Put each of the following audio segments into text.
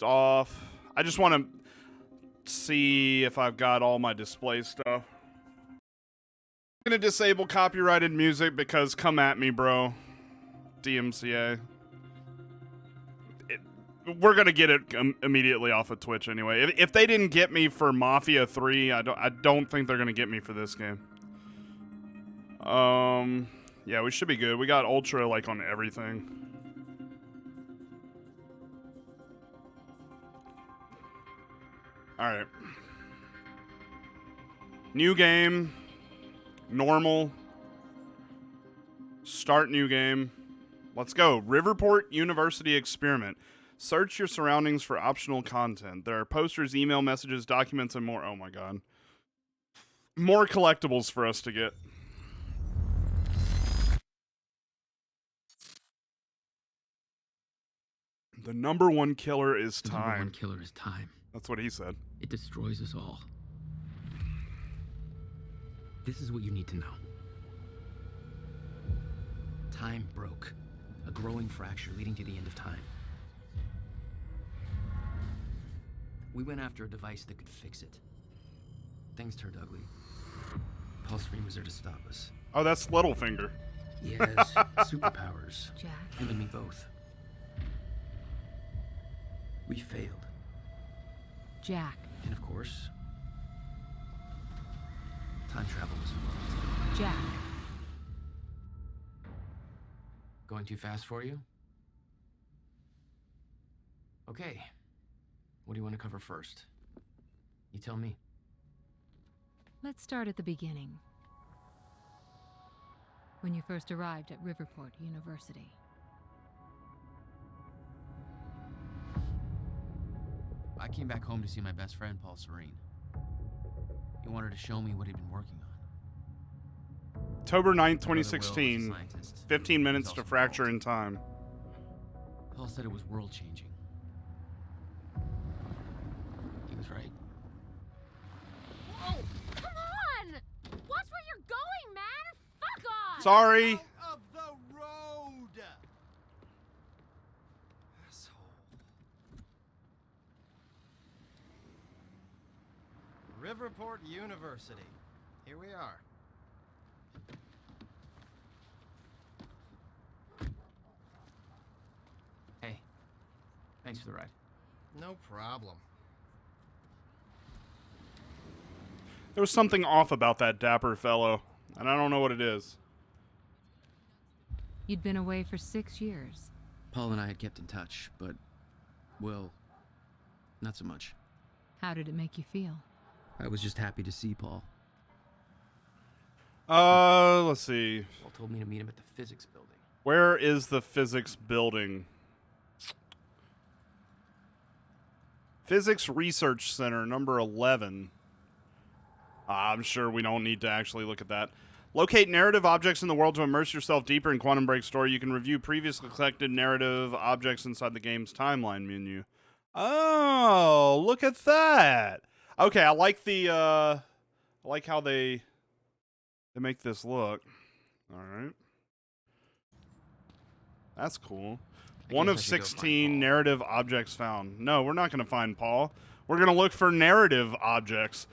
list off. I just want to see if I've got all my display stuff. I'm going to disable copyrighted music because come at me, bro. DMCA. We're going to get it immediately off of Twitch anyway. If they didn't get me for Mafia 3, I don't think they're going to get me for this game. Yeah, we should be good. We got Ultra, like, on everything. Alright. New game. Normal. Start new game. Let's go. Riverport University Experiment. Search your surroundings for optional content. There are posters, email messages, documents, and more. Oh my god. More collectibles for us to get. The number one killer is time. The number one killer is time. That's what he said. It destroys us all. This is what you need to know. Time broke. A growing fracture leading to the end of time. We went after a device that could fix it. Things turned ugly. Paul Serene was there to stop us. Oh, that's Littlefinger. He has superpowers. Jack. Him and me both. We failed. Jack. And of course, time travel was involved. Jack. Going too fast for you? Okay. What do you want to cover first? You tell me. Let's start at the beginning. When you first arrived at Riverport University. I came back home to see my best friend, Paul Serene. He wanted to show me what he'd been working on. October 9th, My brother Will was a 2016. scientist. 15 minutes He's to also fracture involved. in time. Paul said it was world-changing. He was right. Whoa! Come on! Watch where you're going, man! Fuck off! Sorry. Out of the road! Asshole. Riverport University. Here we are. Hey, thanks for the ride. No problem. There was something off about that dapper fellow, and I don't know what it is. You'd been away for 6 years. Paul and I had kept in touch, but, well, not so much. How did it make you feel? I was just happy to see Paul. Let's see. Paul told me to meet him at the physics building. Where is the physics building? Physics Research Center, number 11. I'm sure we don't need to actually look at that. Locate narrative objects in the world to immerse yourself deeper in Quantum Break's story. You can review previously collected narrative objects inside the game's timeline menu. Oh, look at that. Okay, I like the, I like how they make this look. All right. That's cool. One of guess I should go find 16 Paul. narrative objects found. No, we're not going to find Paul. We're going to look for narrative objects.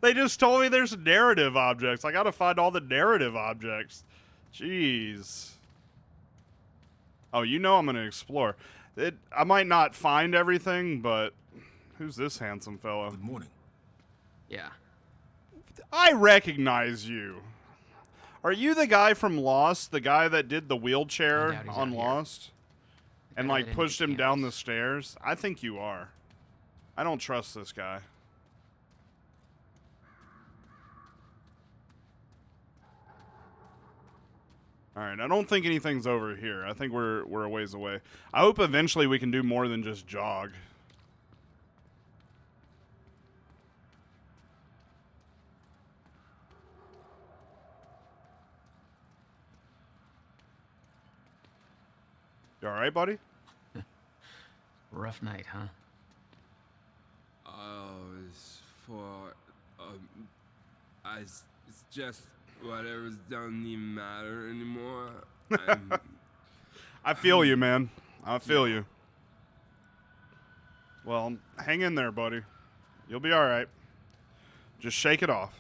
They just told me there's narrative objects. I got to find all the narrative objects. Jeez. Oh, you know I'm going to explore. I might not find everything, but who's this handsome fellow? Good morning. Yeah. I recognize you. Are you the guy from Lost? The guy that did the I wheelchair doubt he's on out here. Lost? And, guy that like, didn't pushed get him down the campus. stairs? I think you are. I don't trust this guy. Alright, I don't think anything's over here. I think we're a ways away. I hope eventually we can do more than just jog. You alright, buddy? Rough night, huh? It's for, it's just whatever's doesn't even matter anymore. I feel you, man. I feel you. Well, hang in there, buddy. You'll be all right. Just shake it off.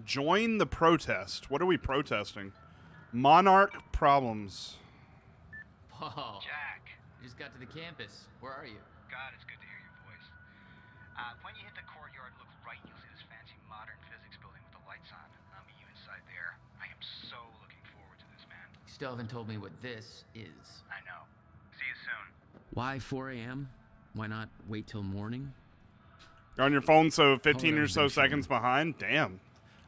Join the protest. What are we protesting? Monarch problems. Whoa. Jack, You just got to the campus. Where are you? God, it's good to hear your voice. When you hit the courtyard, look right, you'll see this fancy modern physics building with the lights on. I'll meet you inside there. I am so looking forward to this, man. You still haven't told me what this is. I know. See you soon. Why 4 a.m.? Why not wait till morning? You're on your phone, so 15 Hold or on, so I'm seconds showing. behind. Damn.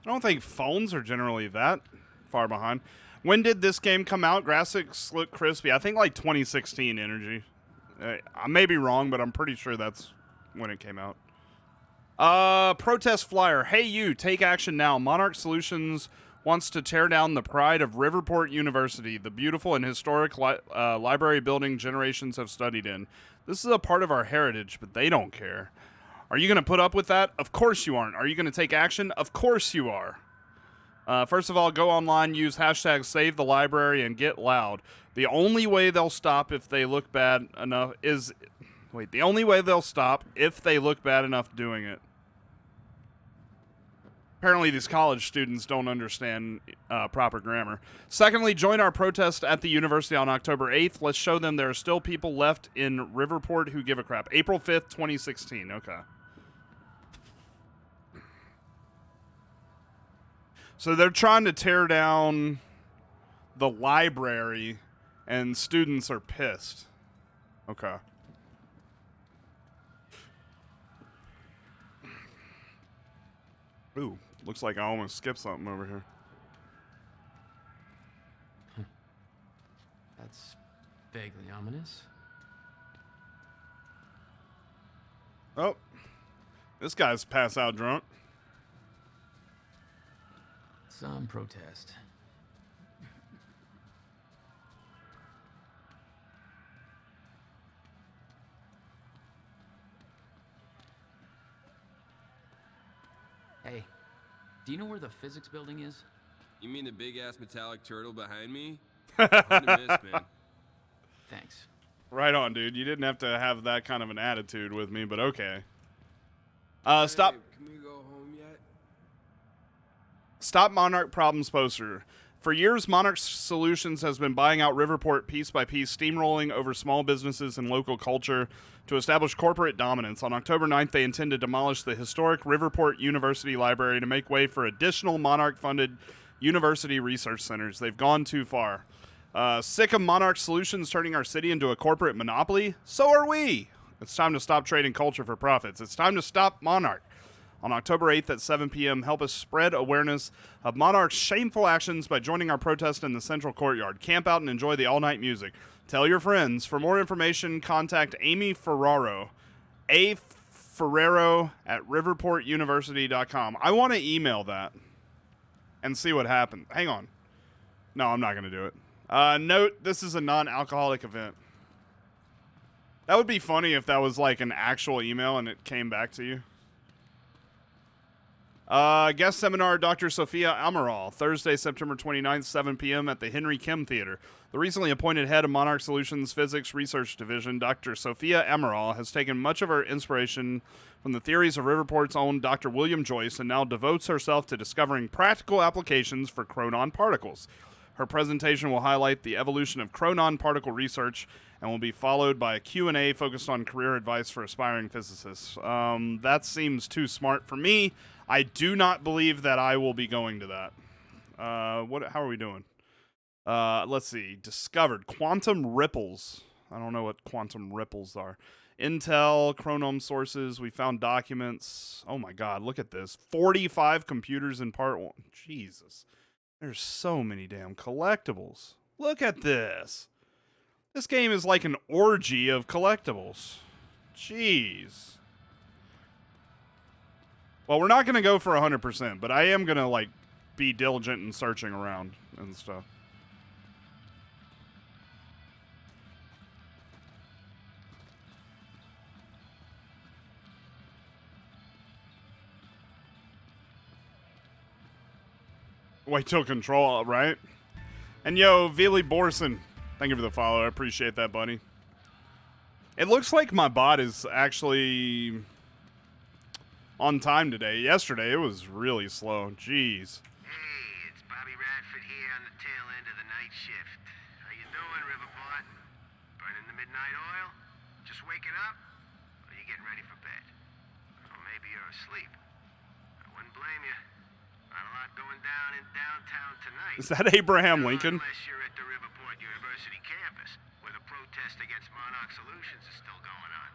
I don't think phones are generally that far behind. When did this game come out? Graphics look crispy. I think like 2016 Energy. I may be wrong, but I'm pretty sure that's when it came out. Protest flyer. Hey, you, take action now. Monarch Solutions wants to tear down the pride of Riverport University, the beautiful and historic library building generations have studied in. This is a part of our heritage, but they don't care. Are you going to put up with that? Of course you aren't. Are you going to take action? Of course you are. First of all, go online, use hashtag save the library, and get loud. The only way they'll stop if they look bad enough is... Wait, the only way they'll stop if they look bad enough doing it. Apparently these college students don't understand proper grammar. Secondly, join our protest at the university on October 8th. Let's show them there are still people left in Riverport who give a crap. April 5th, 2016. Okay. So they're trying to tear down the library, and students are pissed. Okay. Ooh, looks like I almost skipped something over here. That's vaguely ominous. Oh, this guy's pass out drunk. Some protest. Hey, do you know where the physics building is? You mean the big ass metallic turtle behind me? Hard to miss, man. Thanks. Right on, dude. You didn't have to have that kind of an attitude with me, but okay. Stop. Hey, can we go home yet? Stop Monarch Problems poster. For years, Monarch Solutions has been buying out Riverport piece by piece, steamrolling over small businesses and local culture to establish corporate dominance. On October 9th, they intend to demolish the historic Riverport University Library to make way for additional Monarch-funded university research centers. They've gone too far. Sick of Monarch Solutions turning our city into a corporate monopoly? So are we! It's time to stop trading culture for profits. It's time to stop Monarch. On October 8th at 7 p.m., help us spread awareness of Monarch's shameful actions by joining our protest in the Central Courtyard. Camp out and enjoy the all-night music. Tell your friends. For more information, contact Amy Ferraro, Ferraro at riverportuniversity.com. I want to email that and see what happens. Hang on. No, I'm not going to do it. Note, this is a non-alcoholic event. That would be funny if that was like an actual email and it came back to you. Guest seminar, Dr. Sophia Amaral, Thursday, September 29th, 7 p.m. at the Henry Kim Theater. The recently appointed head of Monarch Solutions Physics Research Division, Dr. Sophia Amaral, has taken much of her inspiration from the theories of Riverport's own Dr. William Joyce and now devotes herself to discovering practical applications for chronon particles. Her presentation will highlight the evolution of chronon particle research and will be followed by a Q&A focused on career advice for aspiring physicists. That seems too smart for me. I do not believe that I will be going to that. How are we doing? Let's see. Discovered quantum ripples. I don't know what quantum ripples are. Intel, chronom sources. We found documents. Oh my God, look at this. 45 computers in part one. Jesus. There's so many damn collectibles. Look at this. This game is like an orgy of collectibles. Jeez. Well, we're not going to go for 100%, but I am going to, like, be diligent in searching around and stuff. Wait till control, right? And yo, Vili Borson, thank you for the follow. I appreciate that, buddy. It looks like my bot is actually on time today. Yesterday, it was really slow. Jeez. Hey, it's Bobby Radford here on the tail end of the night shift. How you doing, Riverport? Burning the midnight oil? Just waking up? Or you getting ready for bed? Or maybe you're asleep. I wouldn't blame you. Not a lot going down in downtown tonight. Is that Abraham Lincoln? Unless you're at the Riverport University campus, where the protest against Monarch Solutions is still going on.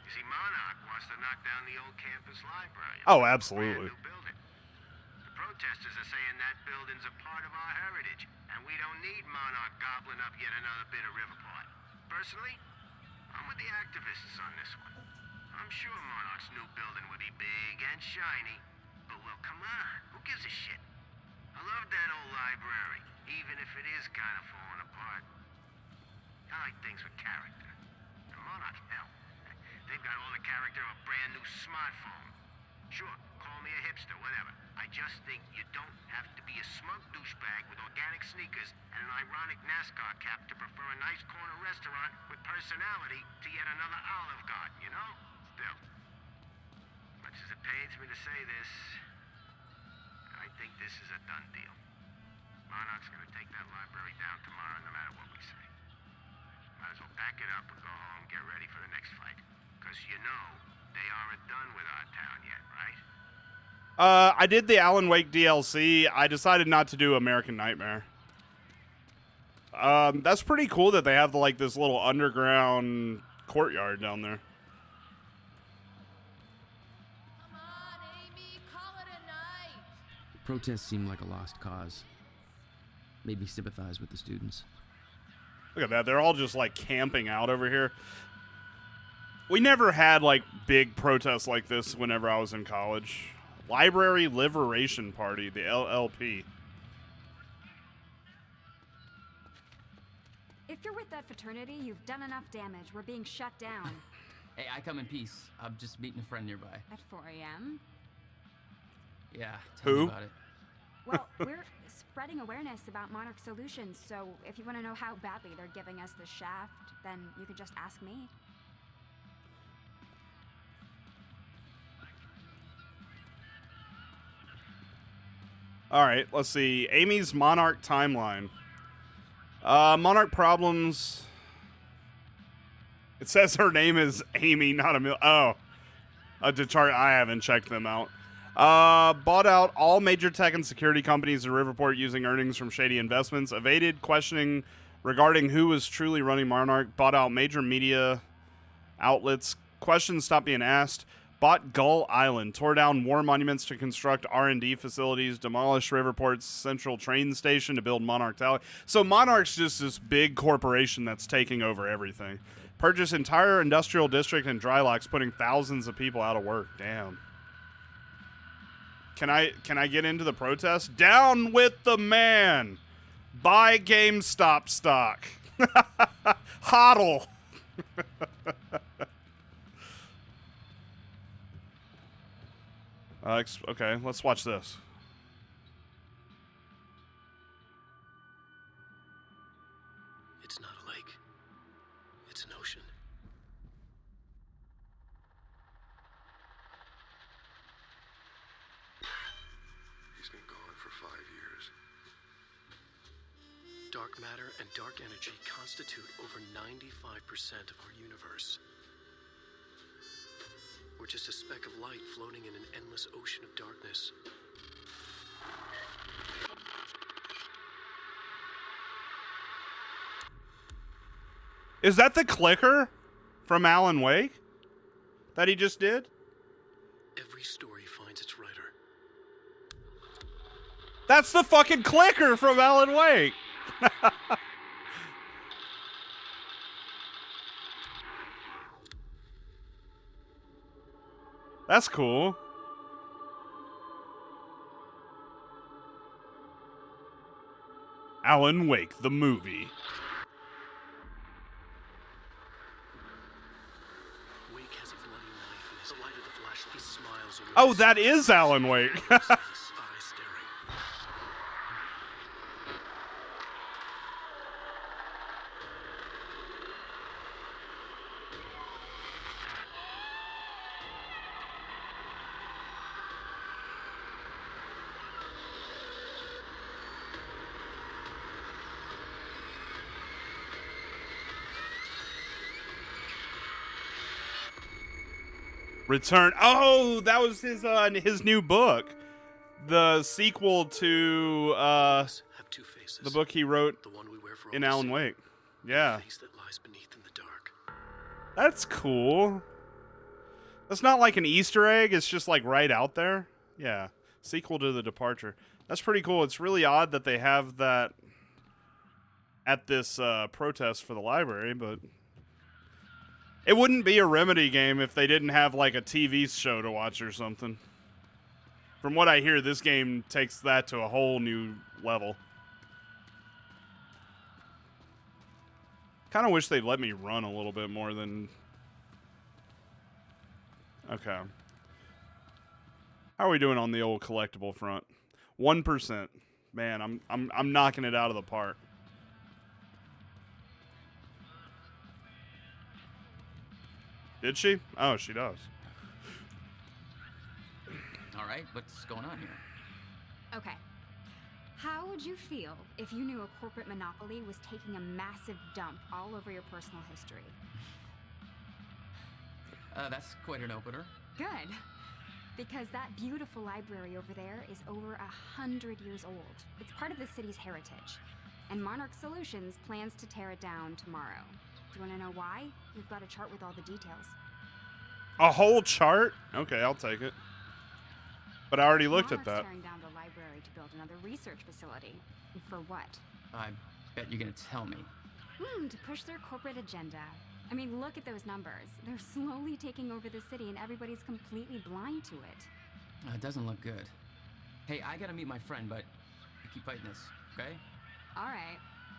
You see, Monarch wants to knock down the old campus library. Oh, absolutely. Brand new building. The protesters are saying that building's a part of our heritage, and we don't need Monarch gobbling up yet another bit of Riverport. Personally, I'm with the activists on this one. I'm sure Monarch's new building would be big and shiny, but well, come on, who gives a shit? I love that old library, even if it is kind of falling apart. I like things with character. And Monarch, hell, they've got all the character of a brand new smartphone. Sure, call me a hipster, whatever. I just think you don't have to be a smug douchebag with organic sneakers and an ironic NASCAR cap to prefer a nice corner restaurant with personality to yet another Olive Garden, you know? Still, much as it pains me to say this, I think this is a done deal. Monarch's gonna take that library down tomorrow no matter what we say. Might as well pack it up and go home, get ready for the next fight. Because you know, they aren't done with our town yet, right? I did the Alan Wake DLC. I decided not to do American Nightmare. That's pretty cool that they have like this little underground courtyard down there. Come on, Amy, call it a night. Protests seem like a lost cause. Made me sympathize with the students. Look at that. They're all just like camping out over here. We never had like big protests like this whenever I was in college. Library Liberation Party, the LLP. If you're with that fraternity, you've done enough damage. We're being shut down. Hey, I come in peace. I'm just meeting a friend nearby. At 4 a.m.? Yeah, tell me Who? about it. Well, we're spreading awareness about Monarch Solutions, so if you want to know how badly they're giving us the shaft, then you could just ask me. All right, let's see. Amy's Monarch timeline. Monarch problems. It says her name is Amy, not Amelia. Oh, to chart. I haven't checked them out. Bought out all major tech and security companies in Riverport using earnings from shady investments. Evaded questioning regarding who was truly running Monarch. Bought out major media outlets. Questions stopped being asked. Bought Gull Island. Tore down war monuments to construct R&D facilities. Demolished Riverport's central train station to build Monarch Tower. So Monarch's just this big corporation that's taking over everything. Purchased entire industrial district and dry locks, putting thousands of people out of work. Damn. Can I get into the protest? Down with the man. Buy GameStop stock. Hodl. Okay, let's watch this. It's not a lake. It's an ocean. He's been gone for 5 years. Dark matter and dark energy constitute over 95% of our universe. We're just a speck of light floating in an endless ocean of darkness. Is that the clicker from Alan Wake that he just did? Every story finds its writer. That's the fucking clicker from Alan Wake. That's cool. Alan Wake, the movie. Wake has a bloody knife in his light of the flashlight. He smiles. Oh, that is Alan Wake. Return. Oh, that was his new book. The sequel to Have two faces. the book he wrote The one we wear for in all to Alan see, Wake. and Yeah. the face that lies beneath in the dark. That's cool. That's not like an Easter egg. It's just like right out there. Yeah. Sequel to The Departure. That's pretty cool. It's really odd that they have that at this protest for the library, but it wouldn't be a Remedy game if they didn't have like a TV show to watch or something. From what I hear, this game takes that to a whole new level. Kind of wish they'd let me run a little bit more than... Okay. How are we doing on the old collectible front? 1%. Man, I'm knocking it out of the park. Did she? Oh, she does. All right, what's going on here? Okay. How would you feel if you knew a corporate monopoly was taking a massive dump all over your personal history? That's quite an opener. Good. Because that beautiful library over there is over 100 years old. It's part of the city's heritage. And Monarch Solutions plans to tear it down tomorrow. Do you want to know why? We've got a chart with all the details. A whole chart? Okay, I'll take it. But I already looked at that. Monarch's tearing down the library to build another research facility. For what? I bet you're gonna tell me. To push their corporate agenda. I mean, look at those numbers. They're slowly taking over the city and everybody's completely blind to it. It doesn't look good. Hey, I gotta meet my friend, but we keep fighting this, okay? All right.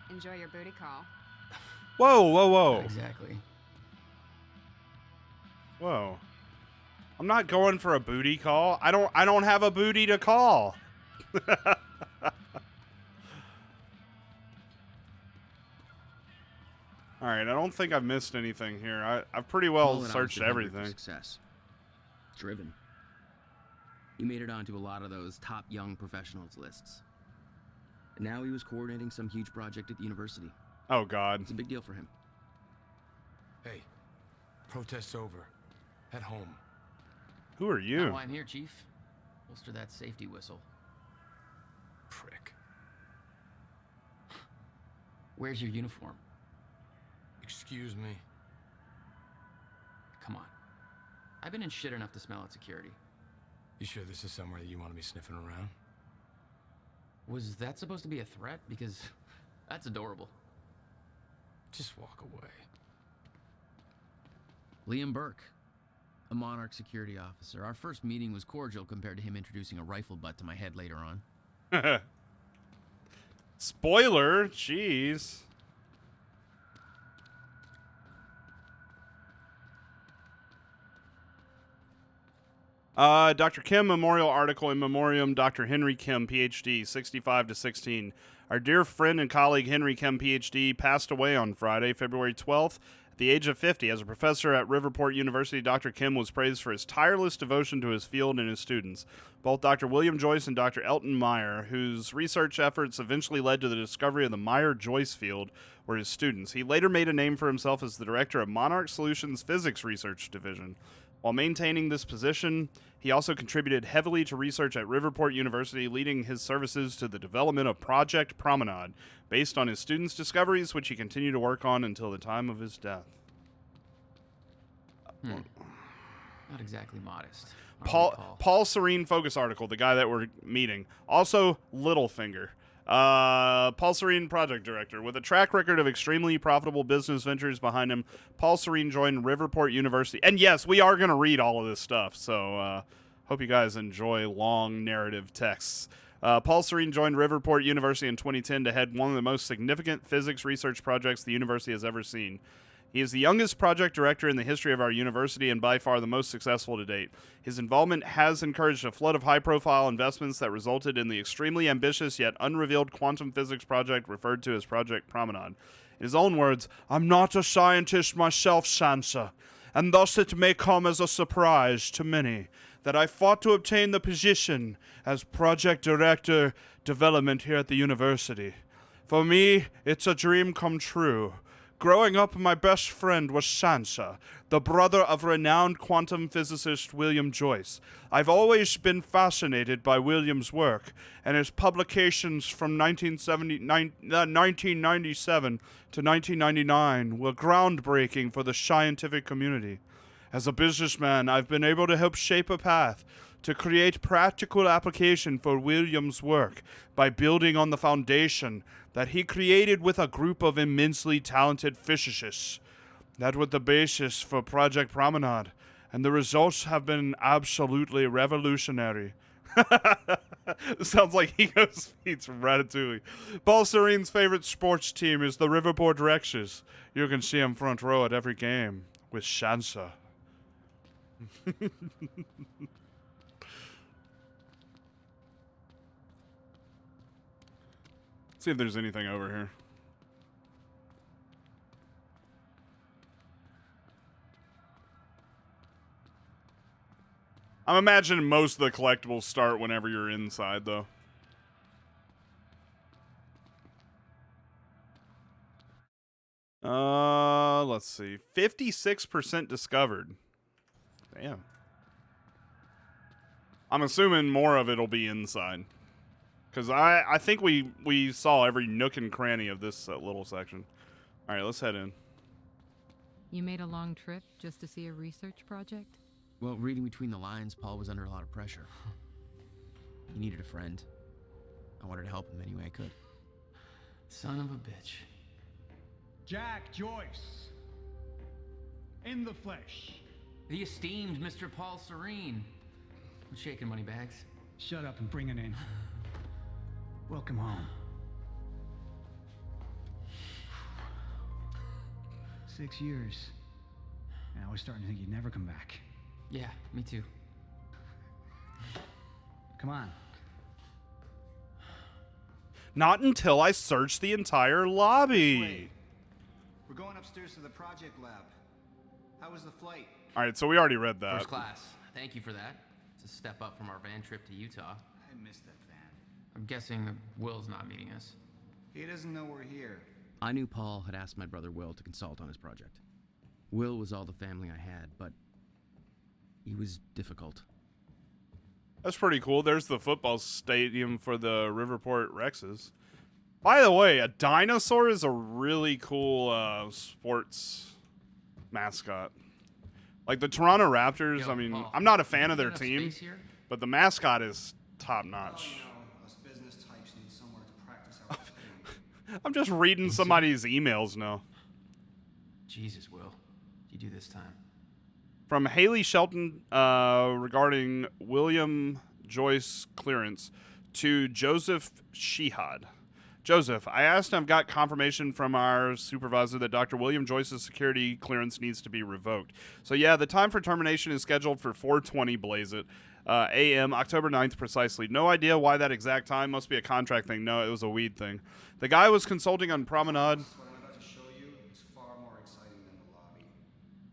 Enjoy your booty call. Whoa, whoa, whoa. Not exactly. Whoa. I'm not going for a booty call. I don't have a booty to call. All right, I don't think I've missed anything here. I've pretty well Paul and I searched was hungry for everything. Success. Driven. He made it onto a lot of those top young professionals lists. And now he was coordinating some huge project at the university. Oh, God. It's a big deal for him. Hey, protest's over. Head home. Who are you? Now I'm here, Chief. Holster that safety whistle. Prick. Where's your uniform? Excuse me. Come on. I've been in shit enough to smell at security. You sure this is somewhere that you want to be sniffing around? Was that supposed to be a threat? Because that's adorable. Just walk away. Liam Burke, a Monarch security officer. Our first meeting was cordial compared to him introducing a rifle butt to my head later on. Spoiler, jeez. Dr. Kim memorial article in memoriam Dr. Henry Kim, PhD, 65 to 16. Our dear friend and colleague Henry Kim, PhD, passed away on Friday, February 12th, at the age of 50. As a professor at Riverport University, Dr. Kim was praised for his tireless devotion to his field and his students. Both Dr. William Joyce and Dr. Elton Meyer, whose research efforts eventually led to the discovery of the Meyer-Joyce field, were his students. He later made a name for himself as the director of Monarch Solutions Physics Research Division. While maintaining this position, he also contributed heavily to research at Riverport University, leading his services to the development of Project Promenade, based on his students' discoveries, which he continued to work on until the time of his death. Not exactly modest. Paul Serene focus article, the guy that we're meeting. Also, Littlefinger. Paul Serene, project director. With a track record of extremely profitable business ventures behind him, Paul Serene joined Riverport University. And yes, we are going to read all of this stuff, so hope you guys enjoy long narrative texts. Paul Serene joined Riverport University in 2010 to head one of the most significant physics research projects the university has ever seen. He is the youngest project director in the history of our university and by far the most successful to date. His involvement has encouraged a flood of high-profile investments that resulted in the extremely ambitious yet unrevealed quantum physics project referred to as Project Promenade. In his own words, "I'm not a scientist myself, Sansa, and thus it may come as a surprise to many that I fought to obtain the position as project director development here at the university. For me, it's a dream come true. Growing up, my best friend was Sansa, the brother of renowned quantum physicist William Joyce. I've always been fascinated by William's work, and his publications from 1997 to 1999 were groundbreaking for the scientific community. As a businessman, I've been able to help shape a path to create practical application for William's work by building on the foundation that he created with a group of immensely talented physicists. That was the basis for Project Promenade, and the results have been absolutely revolutionary. Sounds like he goes eats Ratatouille. Paul Serene's favorite sports team is the Riverport Rexes. You can see him front row at every game with Sansa. See if there's anything over here. I'm imagining most of the collectibles start whenever you're inside, though. Let's see. 56% discovered. Damn. I'm assuming more of it'll be inside. Because I think we saw every nook and cranny of this little section. All right, let's head in. You made a long trip just to see a research project? Well, reading between the lines, Paul was under a lot of pressure. He needed a friend. I wanted to help him any way I could. Son of a bitch. Jack Joyce. In the flesh. The esteemed Mr. Paul Serene. I'm shaking money bags. Shut up and bring it in. Welcome home. 6 years. And I was starting to think you'd never come back. Yeah, me too. Come on. Not until I searched the entire lobby. Wait. We're going upstairs to the project lab. How was the flight? All right, so we already read that. First class. Thank you for that. It's a step up from our van trip to Utah. I missed that van. I'm guessing that Will's not meeting us. He doesn't know we're here. I knew Paul had asked my brother Will to consult on his project. Will was all the family I had, but he was difficult. That's pretty cool. There's the football stadium for the Riverport Rexes. By the way, a dinosaur is a really cool sports mascot. Like the Toronto Raptors, I mean, Paul, I'm not a fan of their enough team, space here? but the mascot is top notch. You know, us business types need somewhere to practice our thing. I'm just reading somebody's emails now. Jesus, Will. You do this time. From Haley Shelton regarding William Joyce clearance to Joseph Shehad. Joseph, I asked and I've got confirmation from our supervisor that Dr. William Joyce's security clearance needs to be revoked. So yeah, the time for termination is scheduled for 4:20 blaze it, a.m. October 9th precisely. No idea why that exact time. Must be a contract thing. No, it was a weed thing. The guy was consulting on Promenade. What I'm about to show you is far more exciting than the lobby.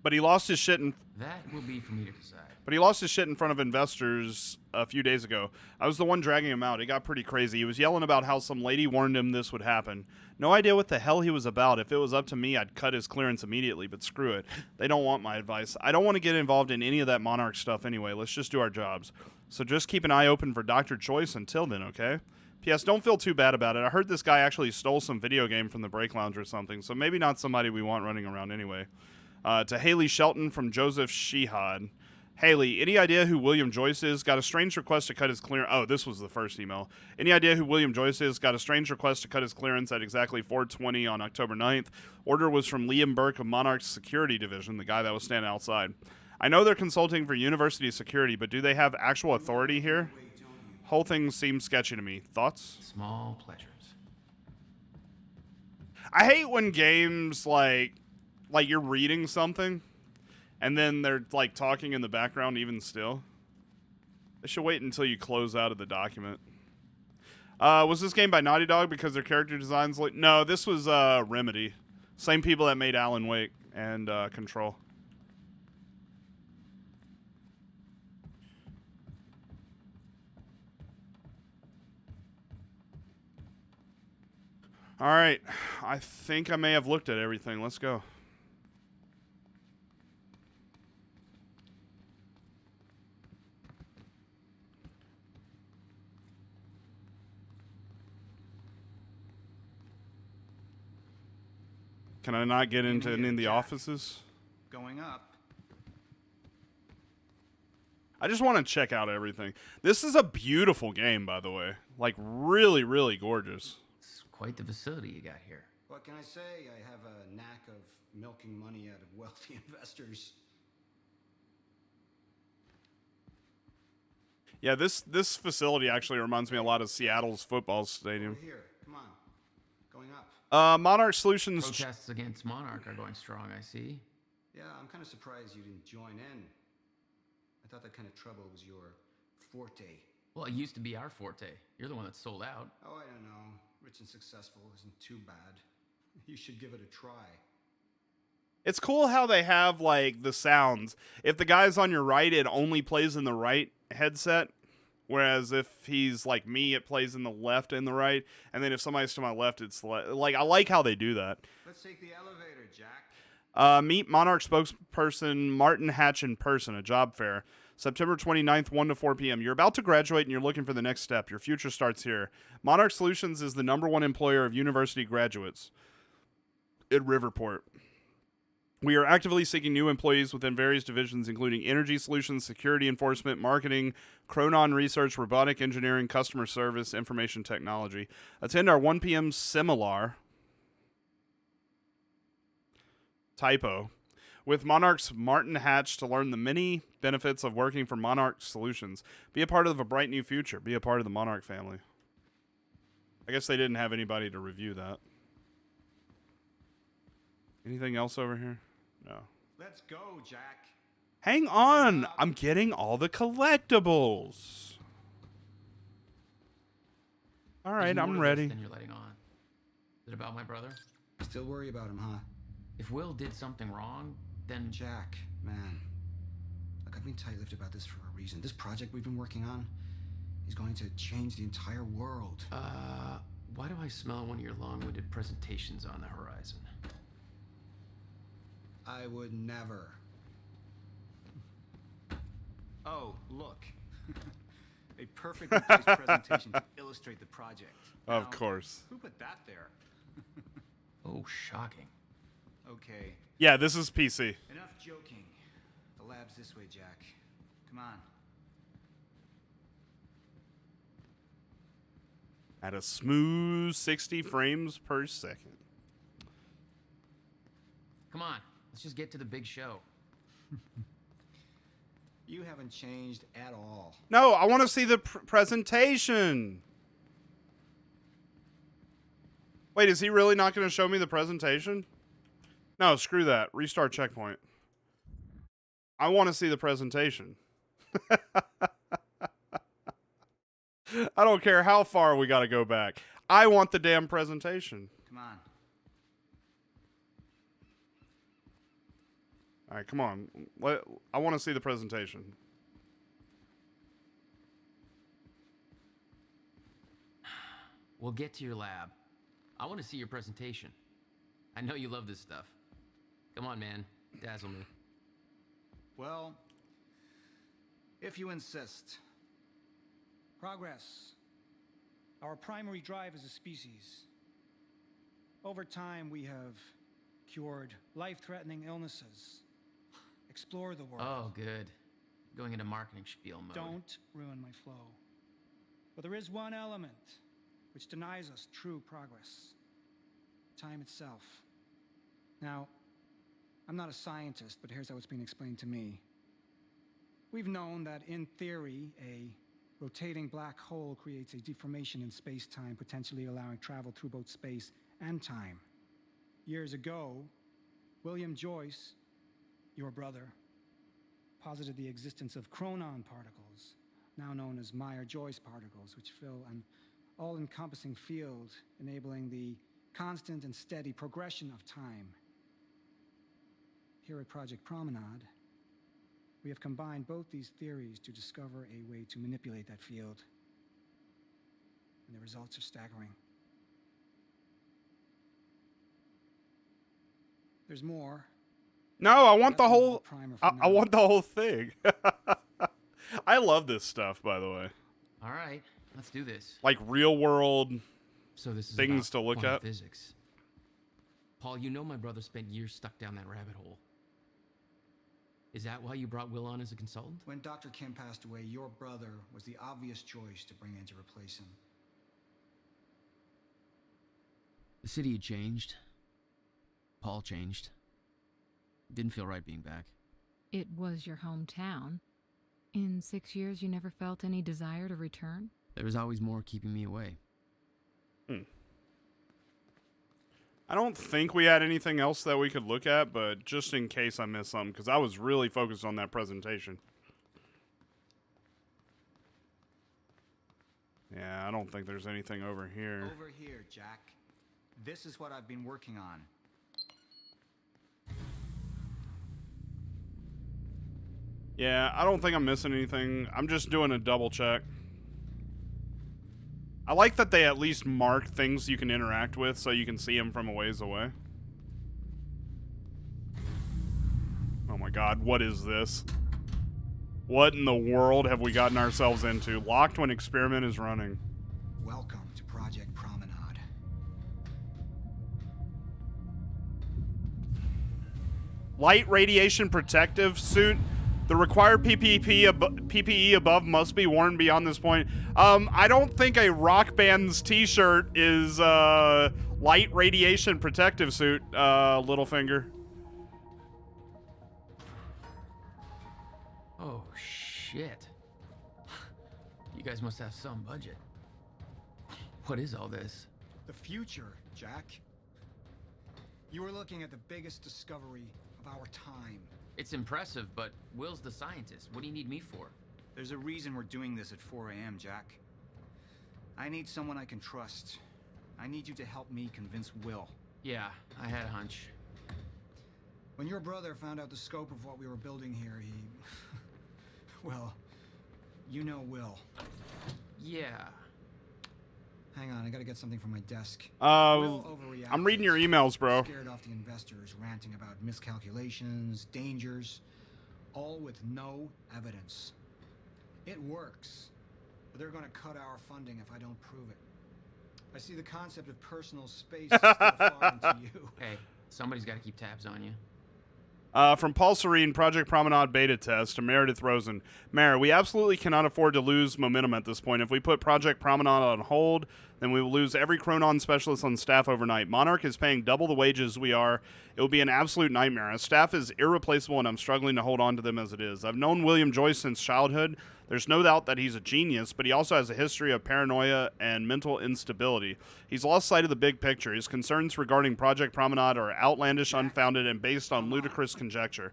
But he lost his shit in That will be for me to decide. But he lost his shit in front of investors a few days ago. I was the one dragging him out. It got pretty crazy. He was yelling about how some lady warned him this would happen. No idea what the hell he was about. If it was up to me, I'd cut his clearance immediately, but screw it. They don't want my advice. I don't want to get involved in any of that Monarch stuff anyway. Let's just do our jobs. So just keep an eye open for Dr. Joyce until then, okay? P.S. Don't feel too bad about it. I heard this guy actually stole some video game from the break lounge or something, so maybe not somebody we want running around anyway. To Haley Shelton from Joseph Shehad. Haley, any idea who William Joyce is? Got a strange request to cut his clearance. Oh, this was the first email. Any idea who William Joyce is? Got a strange request to cut his clearance at exactly 4:20 on October 9th. Order was from Liam Burke of Monarch's Security Division, the guy that was standing outside. I know they're consulting for university security, but do they have actual authority here? Whole thing seems sketchy to me. Thoughts? Small pleasures. I hate when games like you're reading something and then they're like talking in the background even still. They should wait until you close out of the document. Was this game by Naughty Dog because their character designs like... No, this was Remedy. Same people that made Alan Wake and Control. All right. I think I may have looked at everything. Let's go. Can I not get into any of the offices? Going up. I just want to check out everything. This is a beautiful game, by the way. Like, really, really gorgeous. It's quite the facility you got here. What can I say? I have a knack of milking money out of wealthy investors. Yeah, this facility actually reminds me a lot of Seattle's football stadium. Over here, come on. Going up. Monarch Solutions. Protests against Monarch are going strong, I see. Yeah, I'm kind of surprised you didn't join in. I thought that kind of trouble was your forte. Well, it used to be our forte. You're the one that sold out. Oh, I don't know. Rich and successful isn't too bad. You should give it a try. It's cool how they have, like, the sounds. If the guy's on your right, it only plays in the right headset. Whereas if he's like me, it plays in the left and the right. And then if somebody's to my left, it's like, I like how they do that. Let's take the elevator, Jack. Meet Monarch spokesperson Martin Hatch in person, a job fair. September 29th, 1 to 4 p.m. You're about to graduate and you're looking for the next step. Your future starts here. Monarch Solutions is the #1 employer of university graduates in Riverport. We are actively seeking new employees within various divisions, including energy solutions, security enforcement, marketing, Chronon research, robotic engineering, customer service, information technology. Attend our 1 p.m. seminar. Typo. With Monarch's Martin Hatch to learn the many benefits of working for Monarch Solutions. Be a part of a bright new future. Be a part of the Monarch family. I guess they didn't have anybody to review that. Anything else over here? No. Let's go, Jack. Hang on. I'm getting all the collectibles. All right, There's more I'm to ready. this than you're letting on. Is it about my brother? Still worry about him, huh? If Will did something wrong, then... Jack, man. Look, I've been tight-lipped about this for a reason. This project we've been working on is going to change the entire world. Why do I smell one of your long-winded presentations on the horizon? I would never. Oh, look. A perfectly placed presentation to illustrate the project. Of Now, course. Who put that there? Oh, shocking. Okay. Yeah, this is PC. Enough joking. The lab's this way, Jack. Come on. At a smooth 60 frames per second. Come on, let's just get to the big show. You haven't changed at all. No, I want to see the presentation. Wait, is he really not going to show me the presentation? No, screw that. Restart checkpoint. I want to see the presentation. I don't care how far we got to go back. I want the damn presentation. Come on. All right, come on. I want to see the presentation. We'll get to your lab. I want to see your presentation. I know you love this stuff. Come on, man. Dazzle me. Well, if you insist. Progress. Our primary drive as a species. Over time, we have cured life-threatening illnesses. Explore the world. Oh, good. Going into marketing spiel mode. Don't ruin my flow. But there is one element which denies us true progress. Time itself. Now, I'm not a scientist, but here's how it's been explained to me. We've known that, in theory, a rotating black hole creates a deformation in space-time, potentially allowing travel through both space and time. Years ago, William Joyce, your brother, posited the existence of chronon particles, now known as Meyer-Joyce particles, which fill an all-encompassing field, enabling the constant and steady progression of time. Here at Project Promenade, we have combined both these theories to discover a way to manipulate that field. And the results are staggering. There's more. No, I want the That's whole. the primer for I now. want the whole thing. I love this stuff, by the way. All right, let's do this. Like real world So this is things about to look quantum at. physics. Paul, you know my brother spent years stuck down that rabbit hole. Is that why you brought Will on as a consultant? When Dr. Kim passed away, your brother was the obvious choice to bring in to replace him. The city had changed. Paul changed. Didn't feel right being back. It was your hometown. In 6 years, you never felt any desire to return? There was always more keeping me away. I don't think we had anything else that we could look at, but just in case I missed something, because I was really focused on that presentation. Yeah, I don't think there's anything over here. Over here, Jack. This is what I've been working on. Yeah, I don't think I'm missing anything. I'm just doing a double check. I like that they at least mark things you can interact with so you can see them from a ways away. Oh my god, what is this? What in the world have we gotten ourselves into? Locked when experiment is running. Welcome to Project Promenade. Light radiation protective suit. The required PPE above must be worn beyond this point. I don't think a rock band's t-shirt is light radiation protective suit, Littlefinger. Oh, shit. You guys must have some budget. What is all this? The future, Jack. You were looking at the biggest discovery of our time. It's impressive, but Will's the scientist. What do you need me for? There's a reason we're doing this at 4 a.m., Jack. I need someone I can trust. I need you to help me convince Will. Yeah, I had a hunch. When your brother found out the scope of what we were building here, he... well, you know Will. Yeah. Hang on, I gotta get something from my desk. I'm reading your emails, bro. Scared off the investors, ranting about miscalculations, dangers, all with no evidence. It works, but they're gonna cut our funding if I don't prove it. I see the concept of personal space is still foreign to you. Hey, somebody's got to keep tabs on you. From Paul Serene, Project Promenade beta test, to Meredith Rosen. Mara, we absolutely cannot afford to lose momentum at this point. If we put Project Promenade on hold, then we will lose every Chronon specialist on staff overnight. Monarch is paying double the wages we are. It will be an absolute nightmare. Our staff is irreplaceable, and I'm struggling to hold on to them as it is. I've known William Joyce since childhood. There's no doubt that he's a genius, but he also has a history of paranoia and mental instability. He's lost sight of the big picture. His concerns regarding Project Promenade are outlandish, unfounded, and based on ludicrous conjecture.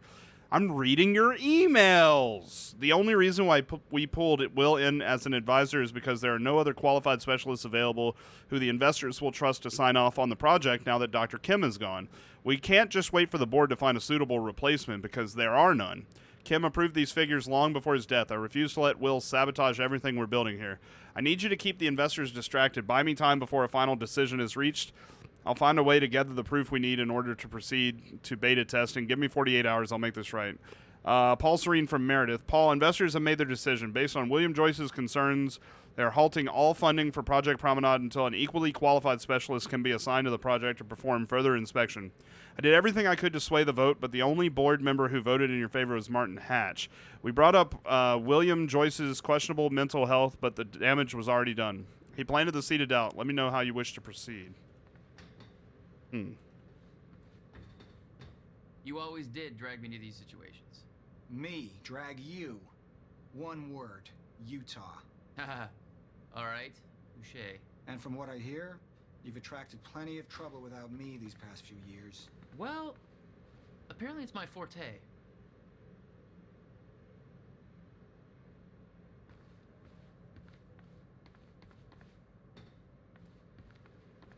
I'm reading your emails. The only reason why we pulled Will in as an advisor is because there are no other qualified specialists available who the investors will trust to sign off on the project now that Dr. Kim is gone. We can't just wait for the board to find a suitable replacement because there are none. Kim approved these figures long before his death. I refuse to let Will sabotage everything we're building here. I need you to keep the investors distracted. Buy me time before a final decision is reached. I'll find a way to gather the proof we need in order to proceed to beta testing. Give me 48 hours. I'll make this right. Paul Serene from Meredith. Paul, investors have made their decision. Based on William Joyce's concerns, they're halting all funding for Project Promenade until an equally qualified specialist can be assigned to the project to perform further inspection. I did everything I could to sway the vote, but the only board member who voted in your favor was Martin Hatch. We brought up William Joyce's questionable mental health, but the damage was already done. He planted the seed of doubt. Let me know how you wish to proceed. You always did drag me to these situations. Me drag you. One word. Utah. Haha. All right. Touché. And from what I hear, you've attracted plenty of trouble without me these past few years. Well, apparently it's my forte.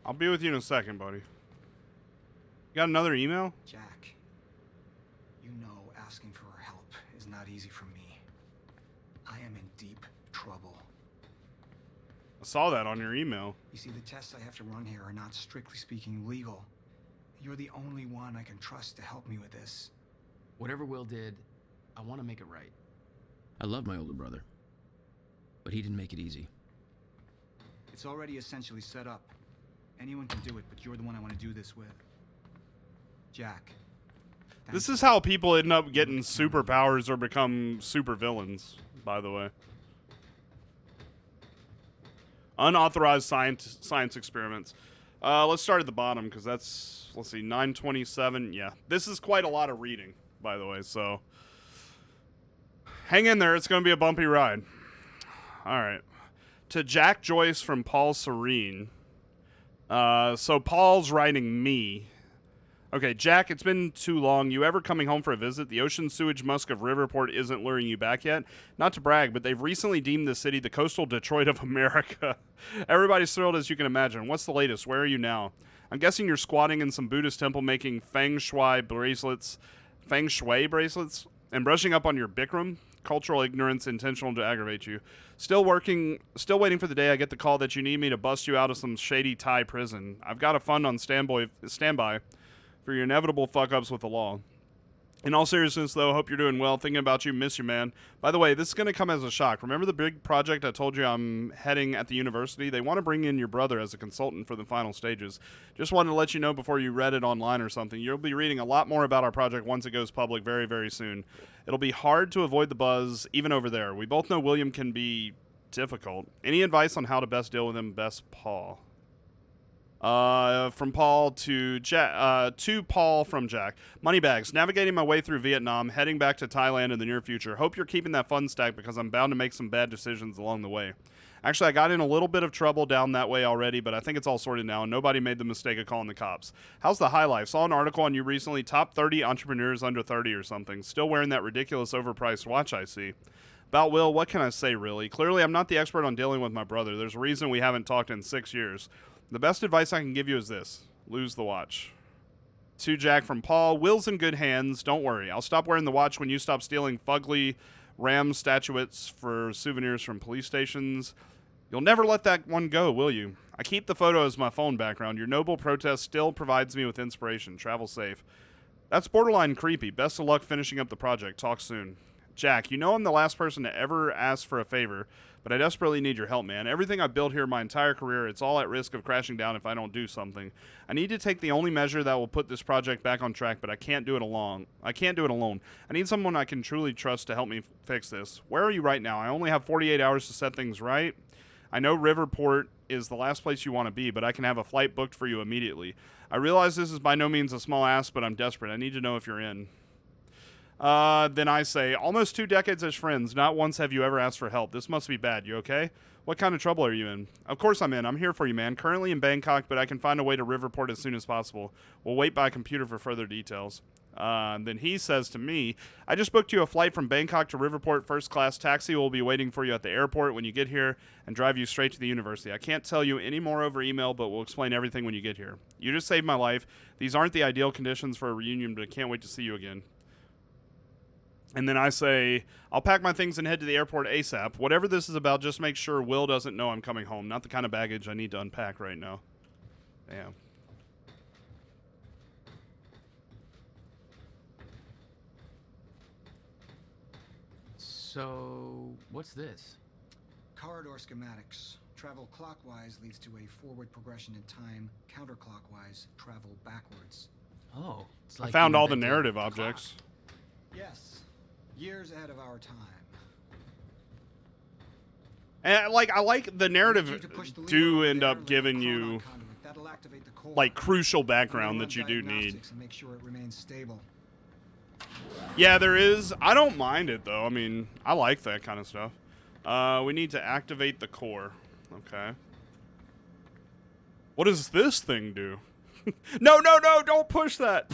I'll be with you in a second, buddy. You got another email? Jack, you know asking for our help is not easy for me. I am in deep trouble. I saw that on your email. You see, the tests I have to run here are not strictly speaking legal. You're the only one I can trust to help me with this. Whatever Will did, I want to make it right. I love my older brother, but he didn't make it easy. It's already essentially set up. Anyone can do it, but you're the one I want to do this with. Jack. This is how people end up getting superpowers or become supervillains, by the way. Unauthorized science experiments. Let's start at the bottom, because that's, let's see, 927. Yeah, this is quite a lot of reading, by the way, so hang in there. It's going to be a bumpy ride. All right. To Jack Joyce from Paul Serene. So Paul's writing me. Okay, Jack, it's been too long. You ever coming home for a visit? The ocean sewage musk of Riverport isn't luring you back yet. Not to brag, but they've recently deemed the city the coastal Detroit of America. Everybody's thrilled, as you can imagine. What's the latest? Where are you now? I'm guessing you're squatting in some Buddhist temple making feng shui bracelets, and brushing up on your Bikram. Cultural ignorance intentional to aggravate you. Still waiting for the day I get the call that you need me to bust you out of some shady Thai prison. I've got a fund on standby for your inevitable fuck-ups with the law. In all seriousness, though, hope you're doing well. Thinking about you, miss you, man. By the way, this is going to come as a shock. Remember the big project I told you I'm heading at the university? They want to bring in your brother as a consultant for the final stages. Just wanted to let you know before you read it online or something. You'll be reading a lot more about our project once it goes public very, very soon. It'll be hard to avoid the buzz, even over there. We both know William can be difficult. Any advice on how to best deal with him? Best, Paul. From Paul to Jack, to Paul from Jack. Moneybags, navigating my way through Vietnam, heading back to Thailand in the near future. Hope you're keeping that fun stack because I'm bound to make some bad decisions along the way. Actually, I got in a little bit of trouble down that way already, but I think it's all sorted now, and nobody made the mistake of calling the cops. How's the high life? Saw an article on you recently, top 30 entrepreneurs under 30 or something. Still wearing that ridiculous overpriced watch, I see. About Will, what can I say, really? Clearly, I'm not the expert on dealing with my brother. There's a reason we haven't talked in 6 years. The best advice I can give you is this. Lose the watch. To Jack from Paul. Will's in good hands. Don't worry. I'll stop wearing the watch when you stop stealing fugly ram statuettes for souvenirs from police stations. You'll never let that one go, will you? I keep the photo as my phone background. Your noble protest still provides me with inspiration. Travel safe. That's borderline creepy. Best of luck finishing up the project. Talk soon. Jack, you know I'm the last person to ever ask for a favor, but I desperately need your help, man. Everything I've built here my entire career, it's all at risk of crashing down if I don't do something. I need to take the only measure that will put this project back on track, but I can't do it alone. I need someone I can truly trust to help me fix this. Where are you right now? I only have 48 hours to set things right. I know Riverport is the last place you want to be, but I can have a flight booked for you immediately. I realize this is by no means a small ask, but I'm desperate. I need to know if you're in. Then I say, almost 2 decades as friends, not once have you ever asked for help. This must be bad. You okay? What kind of trouble are you in? Of course I'm in. I'm here for you, man. Currently in Bangkok, but I can find a way to Riverport as soon as possible. We'll wait by computer for further details. Then he says to me, I just booked you a flight from Bangkok to Riverport first class. Taxi will be waiting for you at the airport when you get here and drive you straight to the university. I can't tell you any more over email, but we'll explain everything when you get here. You just saved my life. These aren't the ideal conditions for a reunion, but I can't wait to see you again. And then I say, I'll pack my things and head to the airport ASAP. Whatever this is about, just make sure Will doesn't know I'm coming home. Not the kind of baggage I need to unpack right now. Damn. So, what's this? Corridor schematics. Travel clockwise leads to a forward progression in time. Counterclockwise, travel backwards. Oh. It's like I found all the narrative objects. Yes. Years ahead of our time. And I like the narrative do end up giving you like crucial background that you do need. Make sure it remains stable. Yeah, there is. I don't mind it though. I mean, I like that kind of stuff. We need to activate the core. Okay. What does this thing do? No, don't push that.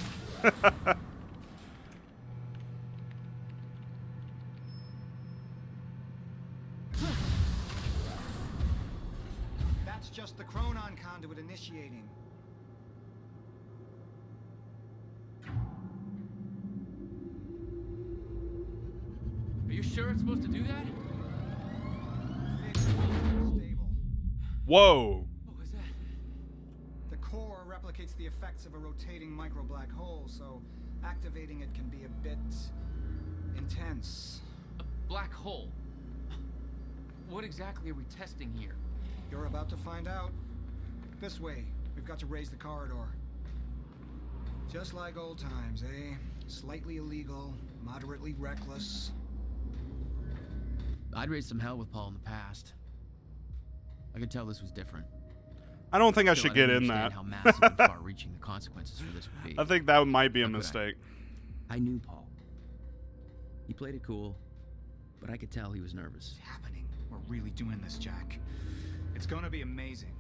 Just the Chronon conduit initiating. Are you sure it's supposed to do that? Whoa. What was that? The core replicates replicates the effects of a rotating micro black hole, so activating it can be a bit intense. A black hole? What exactly are we testing here? You're about to find out. This way. We've got to raise the corridor. Just like old times, eh? Slightly illegal, moderately reckless. I'd raised some hell with Paul in the past. I could tell this was different. I don't think I Still, should get in didn't that. understand how massive and far-reaching the consequences for this would be. I think that might be a How could I? mistake. I knew Paul. He played it cool, but I could tell he was nervous. What's happening? We're really doing this, Jack. It's gonna be amazing.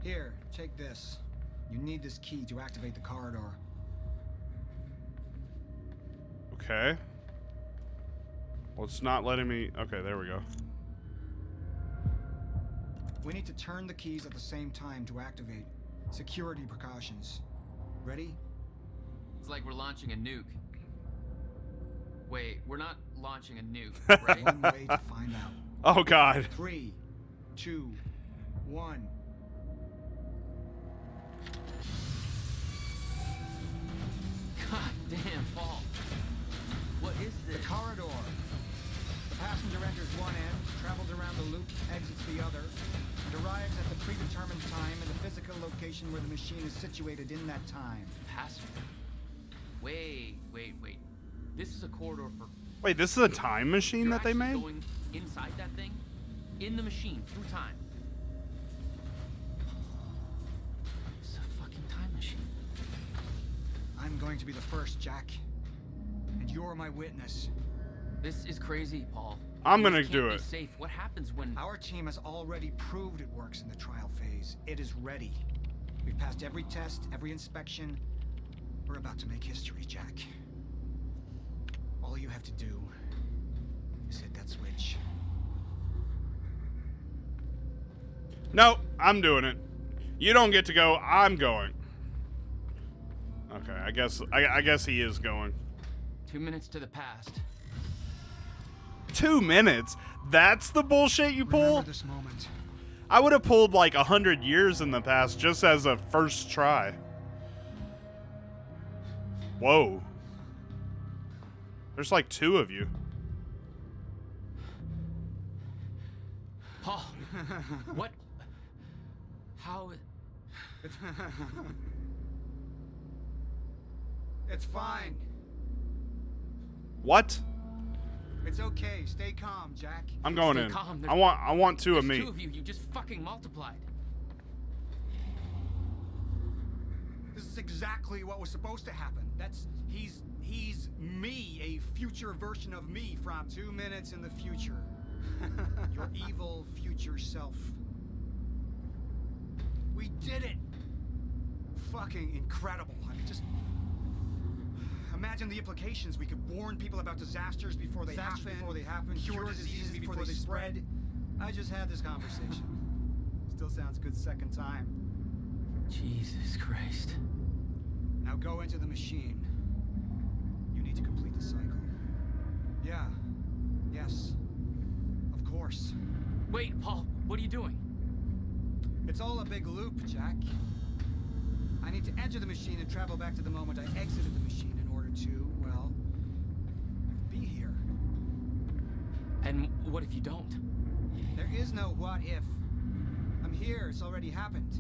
Here, take this. You need this key to activate the corridor. Okay. Well, it's not letting me... Okay, there we go. We need to turn the keys at the same time to activate. Security precautions. Ready? It's like we're launching a nuke. Wait, we're not launching a nuke, right? One way to find out. Oh, God. 3, 2, 1. God damn, Paul. What is this? The corridor. The passenger enters one end, travels around the loop, exits the other, and arrives at the predetermined time in the physical location where the machine is situated in that time. Passenger. Wait. This is a corridor for... Wait, this is a time machine You're that they actually made? going inside that thing? In the machine, through time. It's a fucking time machine. I'm going to be the first, Jack. And you're my witness. This is crazy, Paul. I'm This gonna can't do be it. Safe. What happens when... Our team has already proved it works in the trial phase. It is ready. We've passed every test, every inspection. We're about to make history, Jack. All you have to do is hit that switch. No, I'm doing it. You don't get to go. I'm going. Okay, I guess he is going. 2 minutes to the past. 2 minutes? That's the bullshit you pull? Remember this moment. I would have pulled like 100 years in the past just as a first try. Whoa. There's like 2 of you. Paul, what? How? It's fine. What? It's okay. Stay calm, Jack. I'm going Stay in. calm. I want 2 of There's me. 2 of you. You just fucking multiplied. This is exactly what was supposed to happen. He's me, a future version of me from 2 minutes in the future. Your evil future self. We did it! Fucking incredible. I mean, just imagine the implications. We could warn people about disasters before they happen, cure diseases before they spread. I just had this conversation. Still sounds good second time. Jesus Christ. Now go into the machine. You need to complete the cycle. Yeah. Yes. Of course. Wait, Paul, what are you doing? It's all a big loop, Jack. I need to enter the machine and travel back to the moment I exited the machine in order to, well, be here. And what if you don't? There is no what if. I'm here. It's already happened.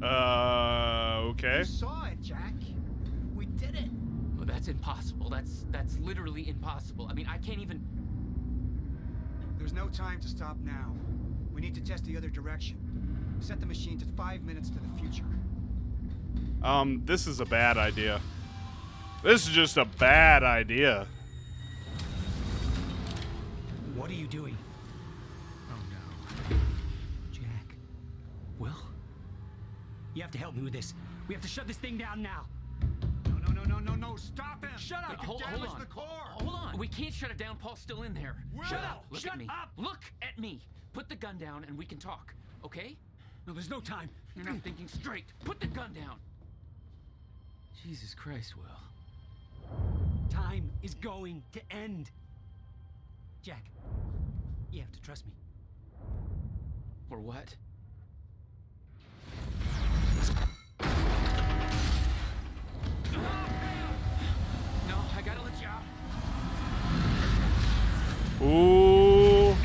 Okay. You saw it, Jack. We did it. Well, that's impossible. That's literally impossible. I mean, I can't even... There's no time to stop now. We need to test the other direction. Set the machine to 5 minutes to the future. This is a bad idea. This is just a bad idea. What are you doing? Oh no. Jack. Will? You have to help me with this. We have to shut this thing down now. No, stop him! Shut up! Hold on. the core! Hold on. We can't shut it down. Paul's still in there. Shut up! Look Shut at me. up! Look at me. Put the gun down and we can talk, okay? No, there's no time. You're not thinking straight. Put the gun down. Jesus Christ, Will. Time is going to end. Jack, you have to trust me. Or what? No, I gotta let you out. Ooh.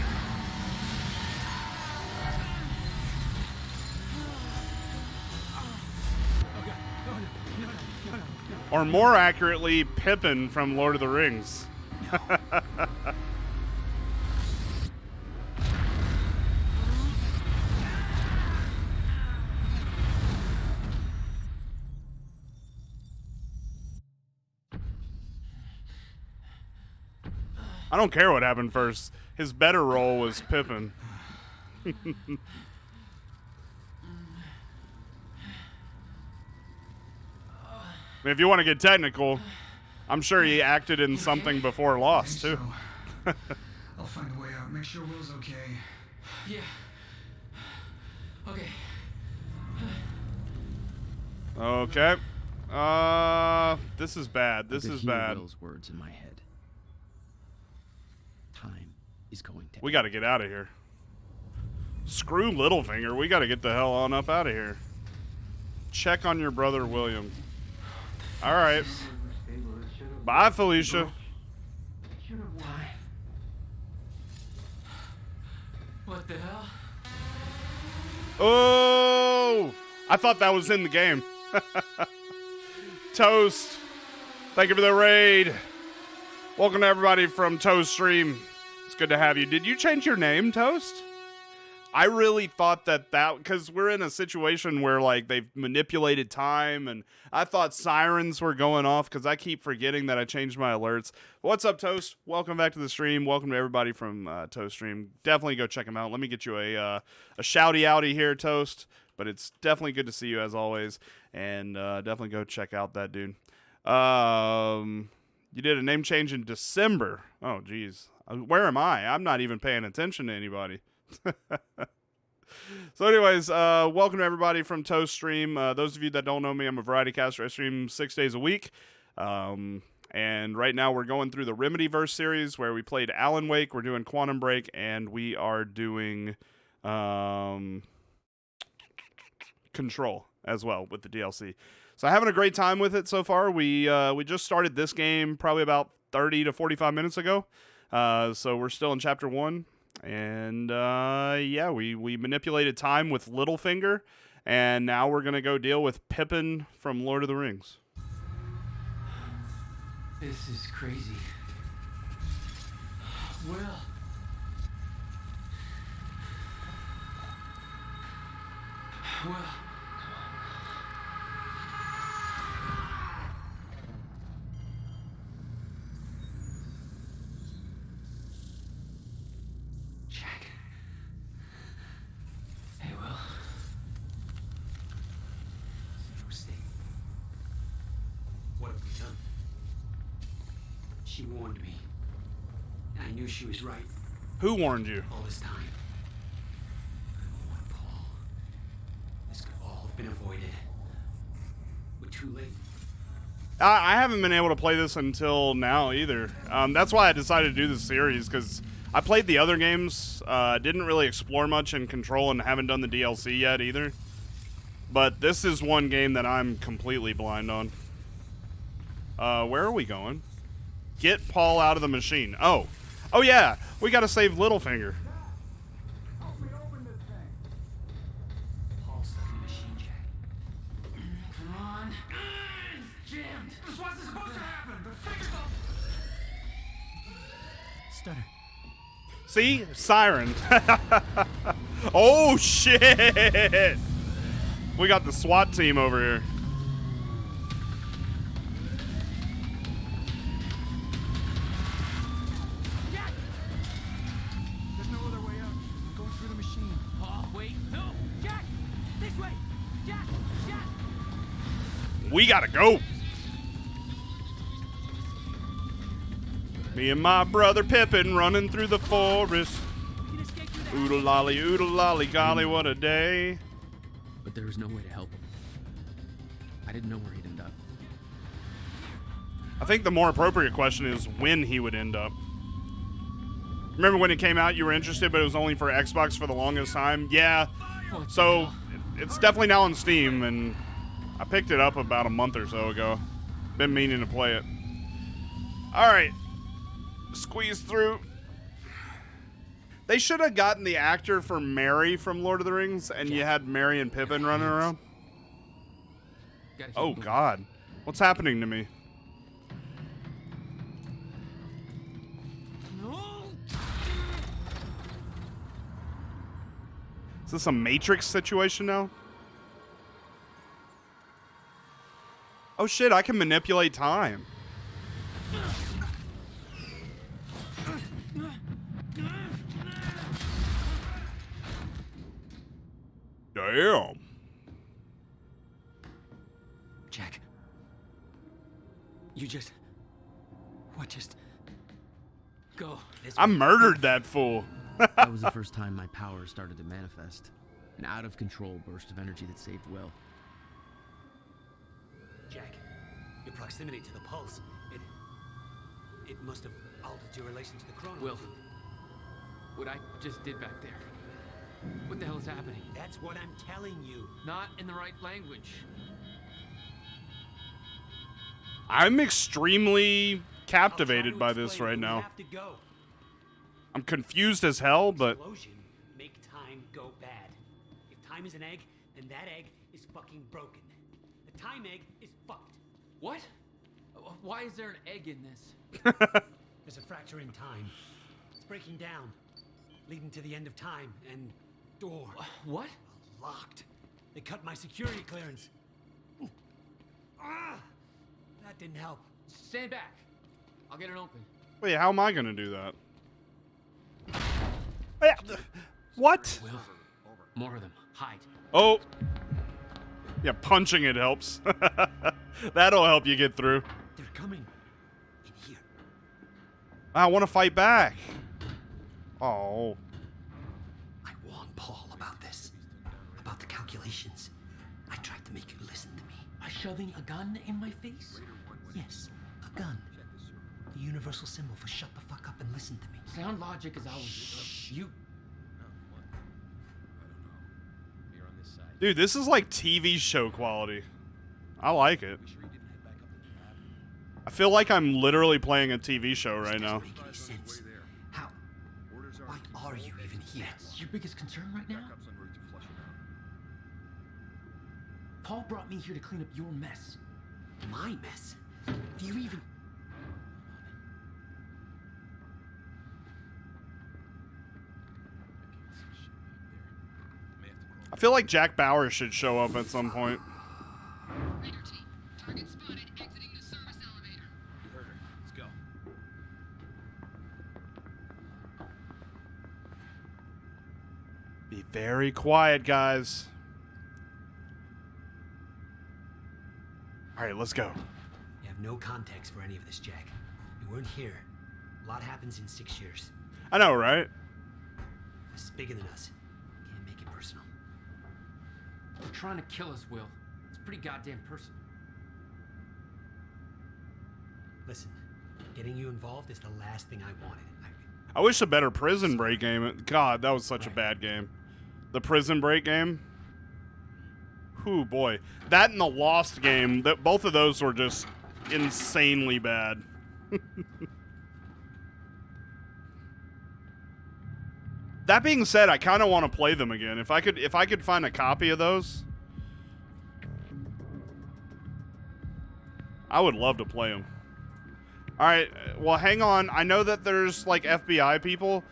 Or more accurately, Pippin from Lord of the Rings. I don't care what happened first. His better role was Pippin. I mean, if you want to get technical, I'm sure he acted in something before Lost, too. I'll find a way out. Make sure Will's okay. Yeah. Okay. Okay. This is bad. This I could is hear bad. Will's words in my head. Time is going to. We got to get out of here. Screw Littlefinger. We got to get the hell on up out of here. Check on your brother, William. All right. Bye, Felicia. What the hell? Oh! I thought that was in the game. Toast. Thank you for the raid. Welcome to everybody from Toast Stream. It's good to have you. Did you change your name, Toast? I really thought that because we're in a situation where, like, they've manipulated time, and I thought sirens were going off because I keep forgetting that I changed my alerts. What's up, Toast? Welcome back to the stream. Welcome to everybody from Toast Stream. Definitely go check them out. Let me get you a shouty-outy here, Toast, but it's definitely good to see you as always, and definitely go check out that dude. You did a name change in December. Oh, geez. Where am I? I'm not even paying attention to anybody. So anyways, welcome to everybody from Toast Stream. Those of you that don't know me, I'm a variety caster. I stream 6 days a week. And right now we're going through the Remedyverse series where we played Alan Wake, we're doing Quantum Break, and we are doing Control as well with the DLC. So having a great time with it so far. We just started this game probably about 30 to 45 minutes ago. So we're still in Chapter 1. And, yeah, we manipulated time with Littlefinger, and now we're going to go deal with Pippin from Lord of the Rings. This is crazy. Will. Will. She warned me. I knew she was right. Who warned you? All this time. I don't want Paul. This could all have been avoided. We're too late. I haven't been able to play this until now either. That's why I decided to do this series, because I played the other games, didn't really explore much in Control, and haven't done the DLC yet either. But this is one game that I'm completely blind on. Where are we going? Get Paul out of the machine. Oh yeah, we gotta save Littlefinger. Help me open this thing. Paul's stuck in the machine, Jack. Come on. Jammed. This wasn't supposed to happen. The finger's all... Stutter. See? Siren. Oh shit! We got the SWAT team over here. We gotta go. Me and my brother Pippin running through the forest. Oodle lolly, golly, what a day. But there was no way to help him. I didn't know where he'd end up. I think the more appropriate question is when he would end up. Remember when it came out, you were interested, but it was only for Xbox for the longest time? Yeah. So it's definitely now on Steam, and I picked it up about a month or so ago. Been meaning to play it. All right. Squeeze through. They should have gotten the actor for Merry from Lord of the Rings, and you had Merry and Pippin running around. Oh, God. What's happening to me? Is this a Matrix situation now? Oh, shit, I can manipulate time. Damn. Jack. You just... What just... Go. I murdered that fool. That was the first time my power started to manifest. An out-of-control burst of energy that saved Will. Jack, your proximity to the pulse, it must have altered your relation to the chrono. Will, what I just did back there. What the hell is happening? That's what I'm telling you. Not in the right language. I'm extremely captivated by this right now. Have to go. I'm confused as hell, but... Explosion make time go bad. If time is an egg, then that egg is fucking broken. The time egg is fucked. What? Why is there an egg in this? There's a fracture in time. It's breaking down, leading to the end of time, and door. What? Locked. They cut my security clearance. That didn't help. Stand back. I'll get it open. Wait, how am I gonna do that? What? Will, more of them. Hide. Oh. Yeah, punching it helps. That'll help you get through. They're coming. In here. I want to fight back. Oh. I warned Paul about this. About the calculations. I tried to make you listen to me. By shoving a gun in my face? Yes, a gun. The universal symbol for shut the fuck up and listen to me. Sound logic is always you. Dude, this is like TV show quality. I like it. I feel like I'm literally playing a TV show right now. Make any sense. How? Why are you even here? That's your biggest concern right now? Paul brought me here to clean up your mess. My mess? Do you even... I feel like Jack Bauer should show up at some point. Radar team, target spotted exiting the service elevator. You heard her. Let's go. Be very quiet, guys. All right, let's go. You have no context for any of this, Jack. You weren't here. A lot happens in 6 years. I know, right? This is bigger than us. Can't make it personal. They're trying to kill us, Will. It's pretty goddamn personal. Listen, getting you involved is the last thing I wanted. I wish a better Prison Break game. God, that was such a bad game. The Prison Break game. Whew, boy. That and the Lost game, both of those were just insanely bad. That being said, I kind of want to play them again. If I could find a copy of those, I would love to play them. All right, well, hang on. I know that there's like FBI people,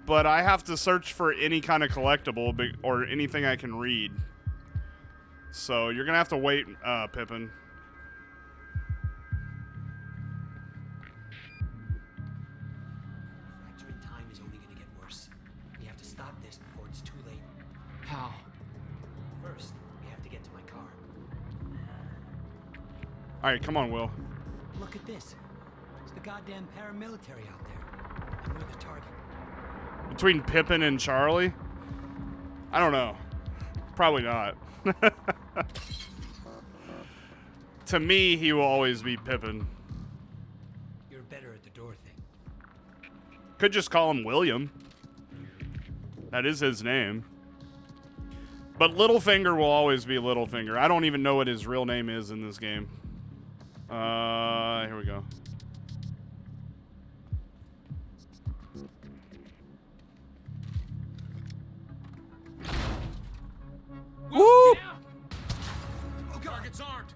but I have to search for any kind of collectible or anything I can read. So you're gonna have to wait, Pippin. Fracture in time is only gonna get worse. We have to stop this before it's too late. How? First, we have to get to my car. All right, come on, Will. Look at this. It's the goddamn paramilitary out there. And we're the target. Between Pippin and Charlie? I don't know. Probably not. To me, he will always be Pippin. You're better at the door thing. Could just call him William. That is his name. But Littlefinger will always be Littlefinger. I don't even know what his real name is in this game. Here we go. Woo!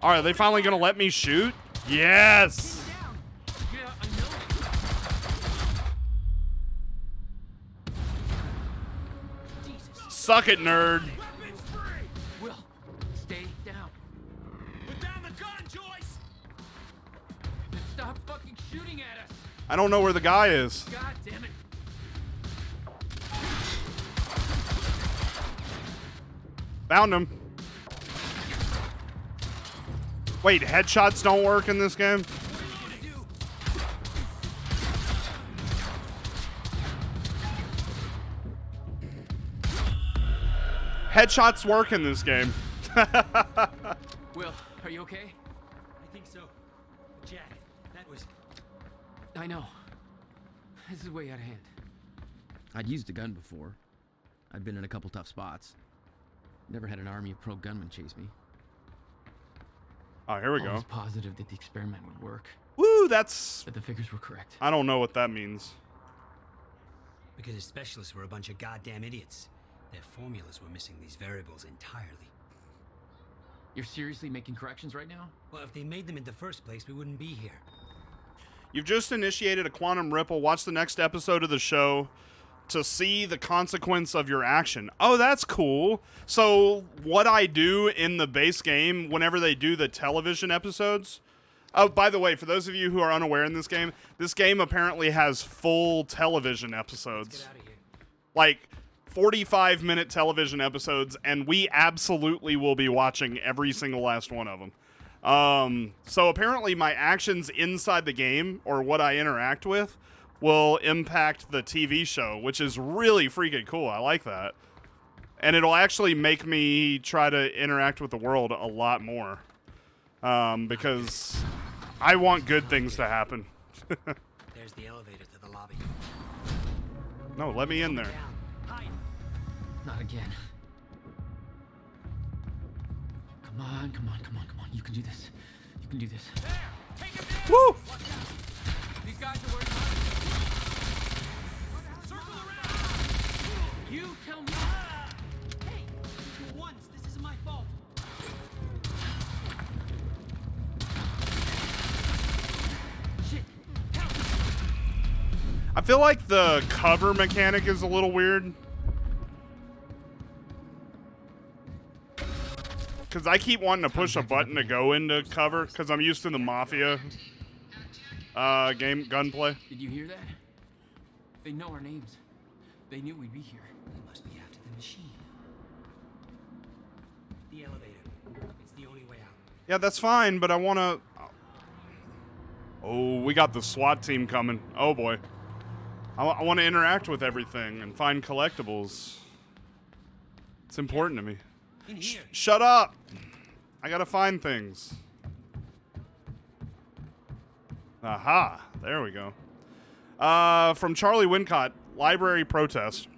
All right, are they finally gonna let me shoot? Yes. Yeah, I know. Suck it, nerd. Will, stay down. Put down the gun, Joyce! Then stop fucking shooting at us. I don't know where the guy is. God damn it. Found him. Wait, headshots don't work in this game? Headshots work in this game. Will, are you okay? I think so. Jack, that was... I know. This is way out of hand. I'd used a gun before. I'd been in a couple tough spots. Never had an army of pro gunmen chase me. Oh, here we I go. was positive that the experiment would work. Woo, that's... But the figures were correct. I don't know what that means. Because the specialists were a bunch of goddamn idiots. Their formulas were missing these variables entirely. You're seriously making corrections right now? Well, if they made them in the first place, we wouldn't be here. You've just initiated a quantum ripple. Watch the next episode of the show to see the consequence of your action. Oh, that's cool. So what I do in the base game, whenever they do the television episodes... Oh, by the way, for those of you who are unaware in this game apparently has full television episodes. Let's get out of here. Like 45-minute television episodes, and we absolutely will be watching every single last one of them. So apparently my actions inside the game, or what I interact with, will impact the TV show, which is really freaking cool. I like that. And it'll actually make me try to interact with the world a lot more. Because I want good things to happen. There's the elevator to the lobby. No, let me in there. Not again. Come on, come on, come on, come on. You can do this. You can do this. Woo! These guys are worried. Circle around. You tell me. Hey, for once, this isn't my fault. Shit. I feel like the cover mechanic is a little weird. Because I keep wanting to push a button to go into cover, because I'm used to the Mafia game gunplay. Did you hear that? They know our names. They knew we'd be here. They must be after the machine. The elevator. It's the only way out. Yeah, that's fine, but I want to... Oh, we got the SWAT team coming. Oh, boy. I want to interact with everything and find collectibles. It's important to me. In here. Shut up! I gotta find things. Aha! There we go. From Charlie Wincott, Library Protest.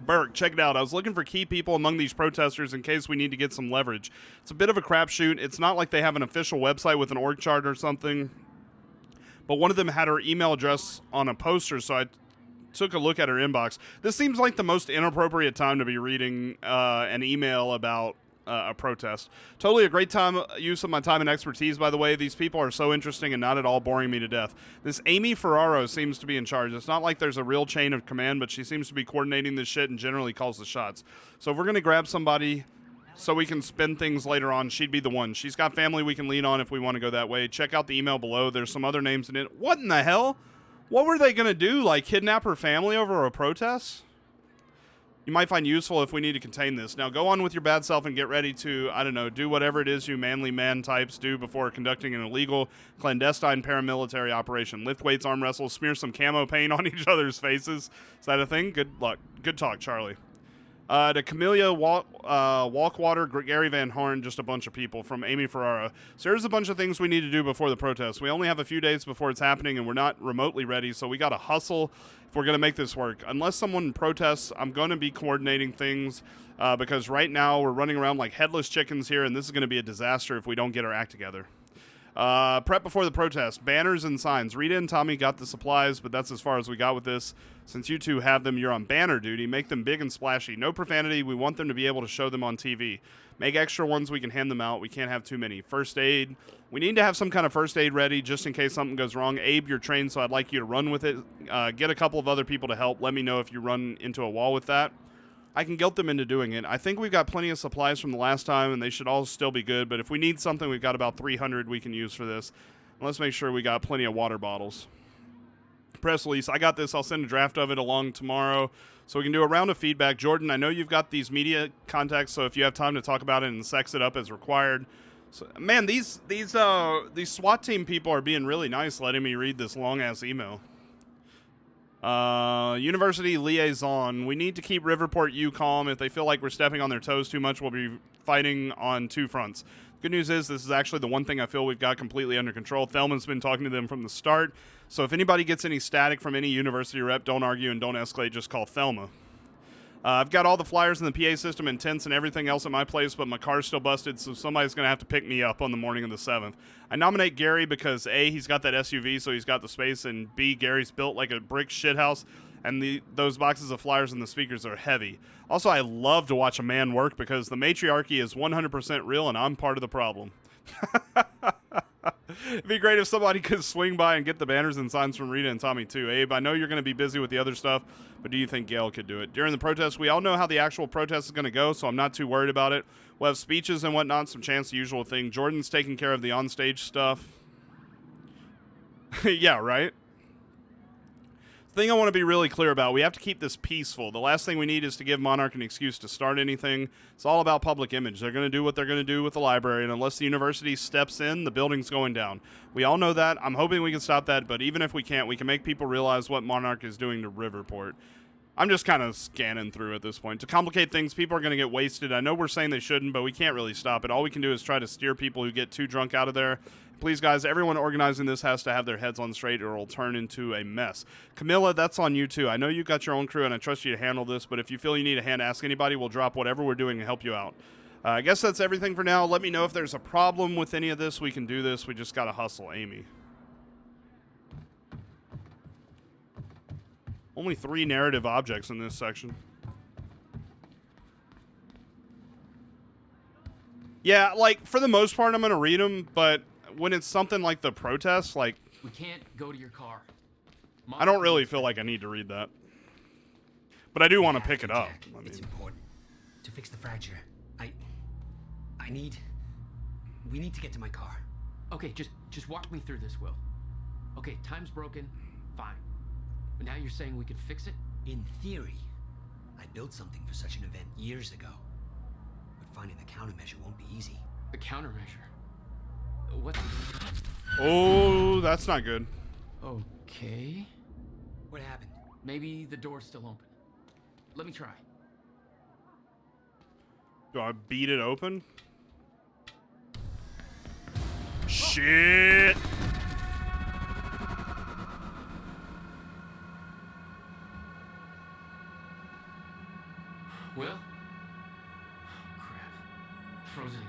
Burke, check it out. I was looking for key people among these protesters in case we need to get some leverage. It's a bit of a crapshoot. It's not like they have an official website with an org chart or something. But one of them had her email address on a poster, so I took a look at her inbox. This seems like the most inappropriate time to be reading an email about a protest. Totally a great use of my time and expertise, by the way. These people are so interesting and not at all boring me to death. This Amy Ferraro seems to be in charge. It's not like there's a real chain of command, but she seems to be coordinating this shit and generally calls the shots. So if we're going to grab somebody so we can spin things later on, she'd be the one. She's got family we can lean on if we want to go that way. Check out the email below. There's some other names in it. What in the hell? What were they going to do? Like kidnap her family over a protest? You might find useful if we need to contain this. Now go on with your bad self and get ready to, I don't know, do whatever it is you manly man types do before conducting an illegal, clandestine paramilitary operation. Lift weights, arm wrestle, smear some camo paint on each other's faces. Is that a thing? Good luck. Good talk, Charlie. To Camellia, Walkwater, Gary Van Horn, just a bunch of people from Amy Ferrara. So there's a bunch of things we need to do before the protest. We only have a few days before it's happening, and we're not remotely ready, so we got to hustle if we're going to make this work. Unless someone protests, I'm going to be coordinating things because right now we're running around like headless chickens here, and this is going to be a disaster if we don't get our act together. Prep before the protest. Banners and signs. Rita and Tommy got the supplies, but that's as far as we got with this. Since you two have them, you're on banner duty. Make them big and splashy. No profanity. We want them to be able to show them on TV. Make extra ones we can hand them out. We can't have too many. First aid. We need to have some kind of first aid ready just in case something goes wrong. Abe, you're trained, so I'd like you to run with it. Get a couple of other people to help. Let me know if you run into a wall with that. I can guilt them into doing it. I think we've got plenty of supplies from the last time, and they should all still be good. But if we need something, we've got about 300 we can use for this. And let's make sure we got plenty of water bottles. Press release. I got this. I'll send a draft of it along tomorrow so we can do a round of feedback. Jordan, I know you've got these media contacts, so if you have time to talk about it and sex it up as required. So, man, these SWAT team people are being really nice letting me read this long-ass email. University liaison. We need to keep Riverport U calm. If they feel like we're stepping on their toes too much, we'll be fighting on two fronts. Good news is this is actually the one thing I feel we've got completely under control. Thelman's been talking to them from the start. So if anybody gets any static from any university rep, don't argue and don't escalate. Just call Thelma. I've got all the flyers in the PA system and tents and everything else at my place, but my car's still busted, so somebody's going to have to pick me up on the morning of the 7th. I nominate Gary because A, he's got that SUV, so he's got the space, and B, Gary's built like a brick shithouse, and those boxes of flyers and the speakers are heavy. Also, I love to watch a man work because the matriarchy is 100% real, and I'm part of the problem. It'd be great if somebody could swing by and get the banners and signs from Rita and Tommy too. Abe, I know you're going to be busy with the other stuff, but do you think Gail could do it? During the protest, we all know how the actual protest is going to go, so I'm not too worried about it. We'll have speeches and whatnot, some chance, the usual thing. Jordan's taking care of the onstage stuff. Yeah, right? Thing I want to be really clear about, we have to keep this peaceful. The last thing we need is to give Monarch an excuse to start anything. It's all about public image. They're going to do what they're going to do with the library, and unless the university steps in, the building's going down. We all know that. I'm hoping we can stop that, but even if we can't, we can make people realize what Monarch is doing to Riverport. I'm just kind of scanning through at this point. To complicate things, people are going to get wasted. I know we're saying they shouldn't, but we can't really stop it. All we can do is try to steer people who get too drunk out of there. Please, guys, everyone organizing this has to have their heads on straight or it'll turn into a mess. Camilla, that's on you, too. I know you got your own crew, and I trust you to handle this, but if you feel you need a hand, ask anybody. We'll drop whatever we're doing and help you out. I guess that's everything for now. Let me know if there's a problem with any of this. We can do this. We just got to hustle, Amy. Only 3 narrative objects in this section. Yeah, like, for the most part, I'm going to read them, but when it's something like the protest, like... We can't go to your car. I don't really feel like I need to read that. But I do want to pick it up. I mean, it's important. To fix the fracture, we need to get to my car. Okay, just walk me through this, Will. Okay, time's broken. Fine. But now you're saying we could fix it? In theory. I built something for such an event years ago. But finding the countermeasure won't be easy. The countermeasure? What? Oh, that's not good. Okay. What happened? Maybe the door's still open. Let me try. Do I beat it open? Shit! Will? Oh, crap. Frozen again.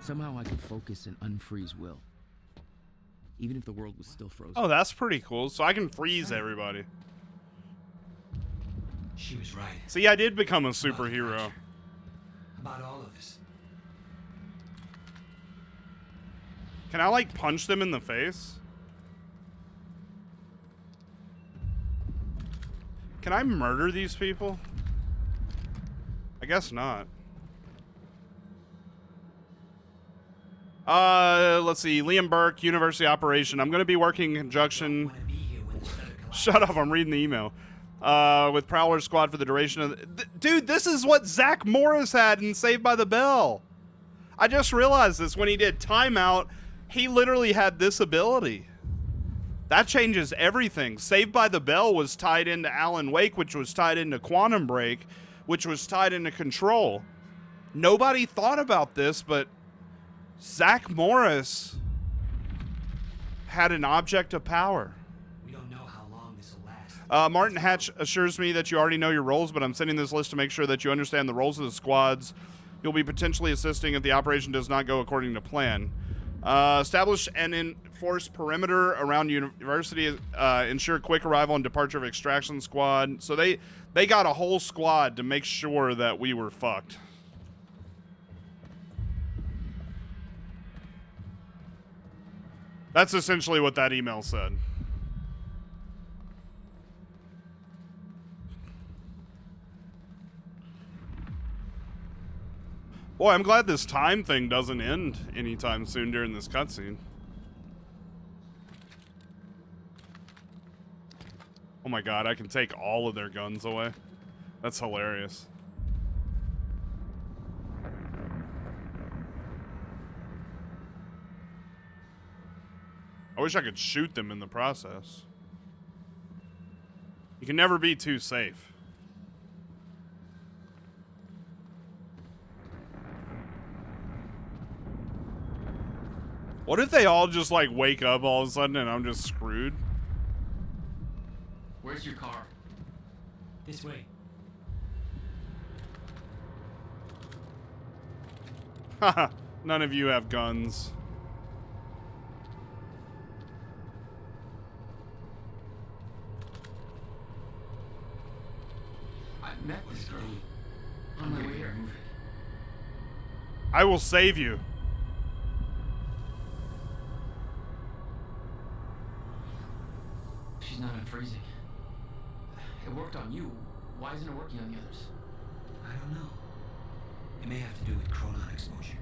Somehow I could focus and unfreeze Will. Even if the world was still frozen. Oh, that's pretty cool. So I can freeze everybody. She was right. See, I did become a superhero. About all of this. Can I, like, punch them in the face? Can I murder these people? I guess not. Let's see. Liam Burke, University Operation. I'm going to be working in conjunction. Shut up, I'm reading the email. With Prowler Squad for the duration of... Dude, this is what Zach Morris had in Saved by the Bell. I just realized this when he did Timeout. He literally had this ability. That changes everything. Saved by the Bell was tied into Alan Wake, which was tied into Quantum Break, which was tied into Control. Nobody thought about this, but Zach Morris had an object of power. We don't know how long this will last. Martin Hatch assures me that you already know your roles, but I'm sending this list to make sure that you understand the roles of the squads you'll be potentially assisting if the operation does not go according to plan. Establish and enforce perimeter around university. Ensure quick arrival and departure of extraction squad. So they got a whole squad to make sure that we were fucked. That's essentially what that email said. Boy, I'm glad this time thing doesn't end anytime soon during this cutscene. Oh my god, I can take all of their guns away. That's hilarious. I wish I could shoot them in the process. You can never be too safe. What if they all just like wake up all of a sudden and I'm just screwed? Where's your car? This way. Haha, none of you have guns. I met this girl on my way here. I will save you. She's not unfreezing. It worked on you. Why isn't it working on the others? I don't know. It may have to do with chronon exposure.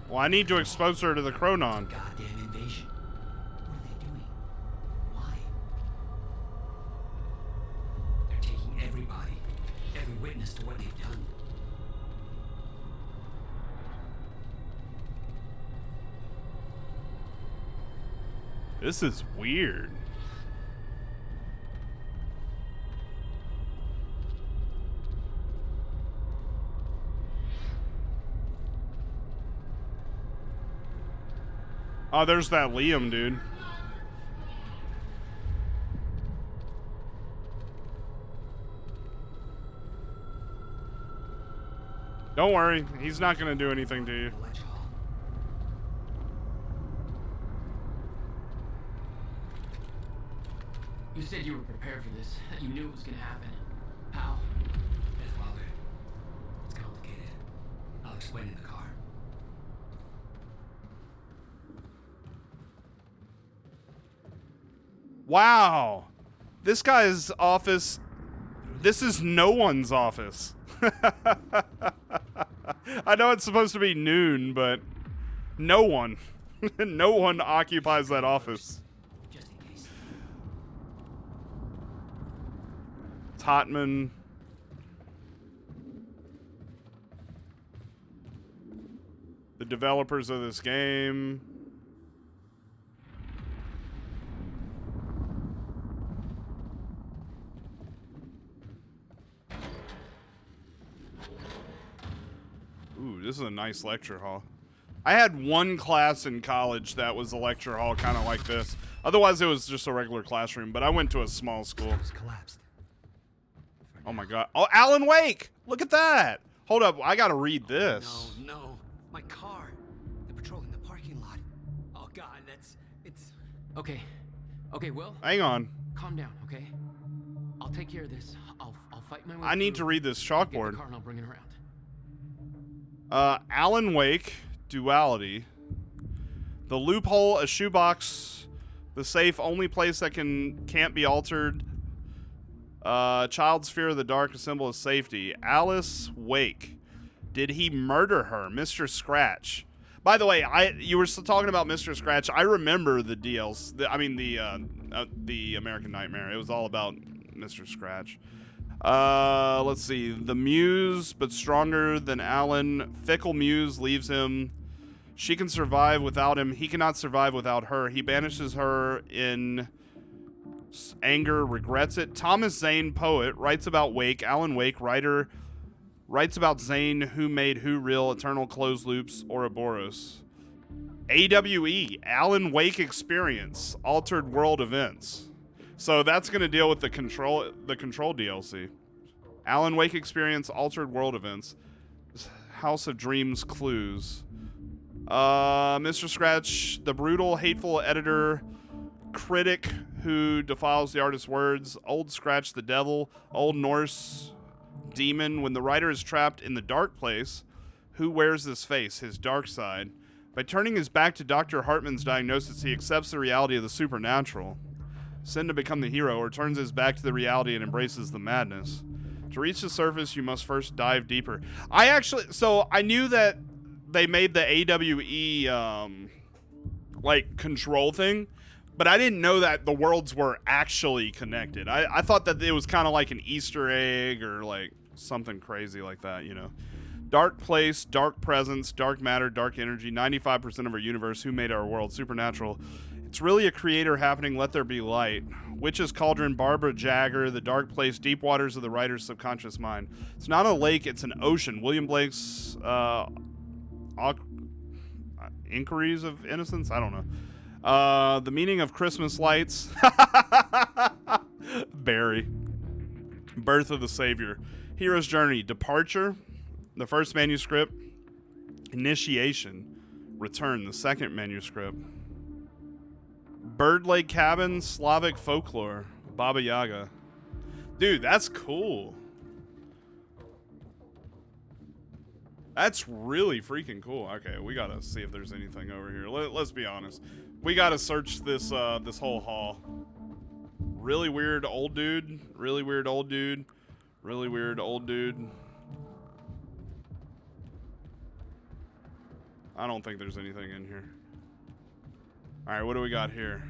Well, I need to expose her to the chronon. Goddamn invasion. What are they doing? Why? They're taking everybody, every witness to what they've done. This is weird. Oh, there's that Liam dude. Don't worry, he's not gonna do anything to you. You said you were prepared for this, that you knew it was gonna happen. How? Father, it's complicated. I'll explain in the car. Wow. This guy's office, this is no one's office. I know it's supposed to be noon, but no one. No one occupies that office. Just in case. Totman. The developers of this game. Ooh, this is a nice lecture hall. I had one class in college that was a lecture hall kind of like this. Otherwise, it was just a regular classroom, but I went to a small school. It's collapsed. Oh my god. Oh, Alan Wake! Look at that! Hold up, I gotta read this. No. My car. They're patrolling the parking lot. Oh god, it's... Okay. Okay, Will. Hang on. Calm down, okay? I'll take care of this. I'll fight my way I need to through. read this Get the chalkboard. car and I'll bring it around. Alan Wake, duality. The loophole, a shoebox. The safe, only place that can't be altered. Child's fear of the dark, a symbol of safety. Alice Wake. Did he murder her? Mr. Scratch. By the way, you were still talking about Mr. Scratch. I remember the the American Nightmare. It was all about Mr. Scratch. Let's see. The Muse, but stronger than Alan. Fickle Muse leaves him. She can survive without him. He cannot survive without her. He banishes her in anger, regrets it. Thomas Zane, poet, writes about Wake. Alan Wake, writer, writes about Zane, who made Who Real, Eternal Closed Loops, Ouroboros. AWE, Alan Wake Experience, Altered World Events. So that's going to deal with the control DLC. Alan Wake Experience, Altered World Events. House of Dreams Clues. Mr. Scratch, the brutal, hateful editor, critic who defiles the artist's words. Old Scratch the devil. Old Norse demon. When the writer is trapped in the dark place, who wears this face? His dark side. By turning his back to Dr. Hartman's diagnosis, he accepts the reality of the supernatural. Sin to become the hero, or turns his back to the reality and embraces the madness. To reach the surface, you must first dive deeper. I knew that they made the AWE, like, control thing, but I didn't know that the worlds were actually connected. I thought that it was kind of like an Easter egg or, like, something crazy like that, you know. Dark place, dark presence, dark matter, dark energy, 95% of our universe, who made our world, supernatural. It's really a creator happening, let there be light. Witch's Cauldron, Barbara Jagger, The Dark Place, Deep Waters of the Writer's Subconscious Mind. It's not a lake, it's an ocean. William Blake's Inquiries of Innocence? I don't know. The Meaning of Christmas Lights. Barry. Birth of the Savior. Hero's Journey. Departure. The first manuscript. Initiation. Return. The second manuscript. Bird Lake Cabin. Slavic Folklore. Baba Yaga. Dude, that's cool. That's really freaking cool. Okay, we gotta see if there's anything over here. Let's be honest. We gotta search this this whole hall. Really weird old dude. Really weird old dude. Really weird old dude. I don't think there's anything in here. Alright, what do we got here?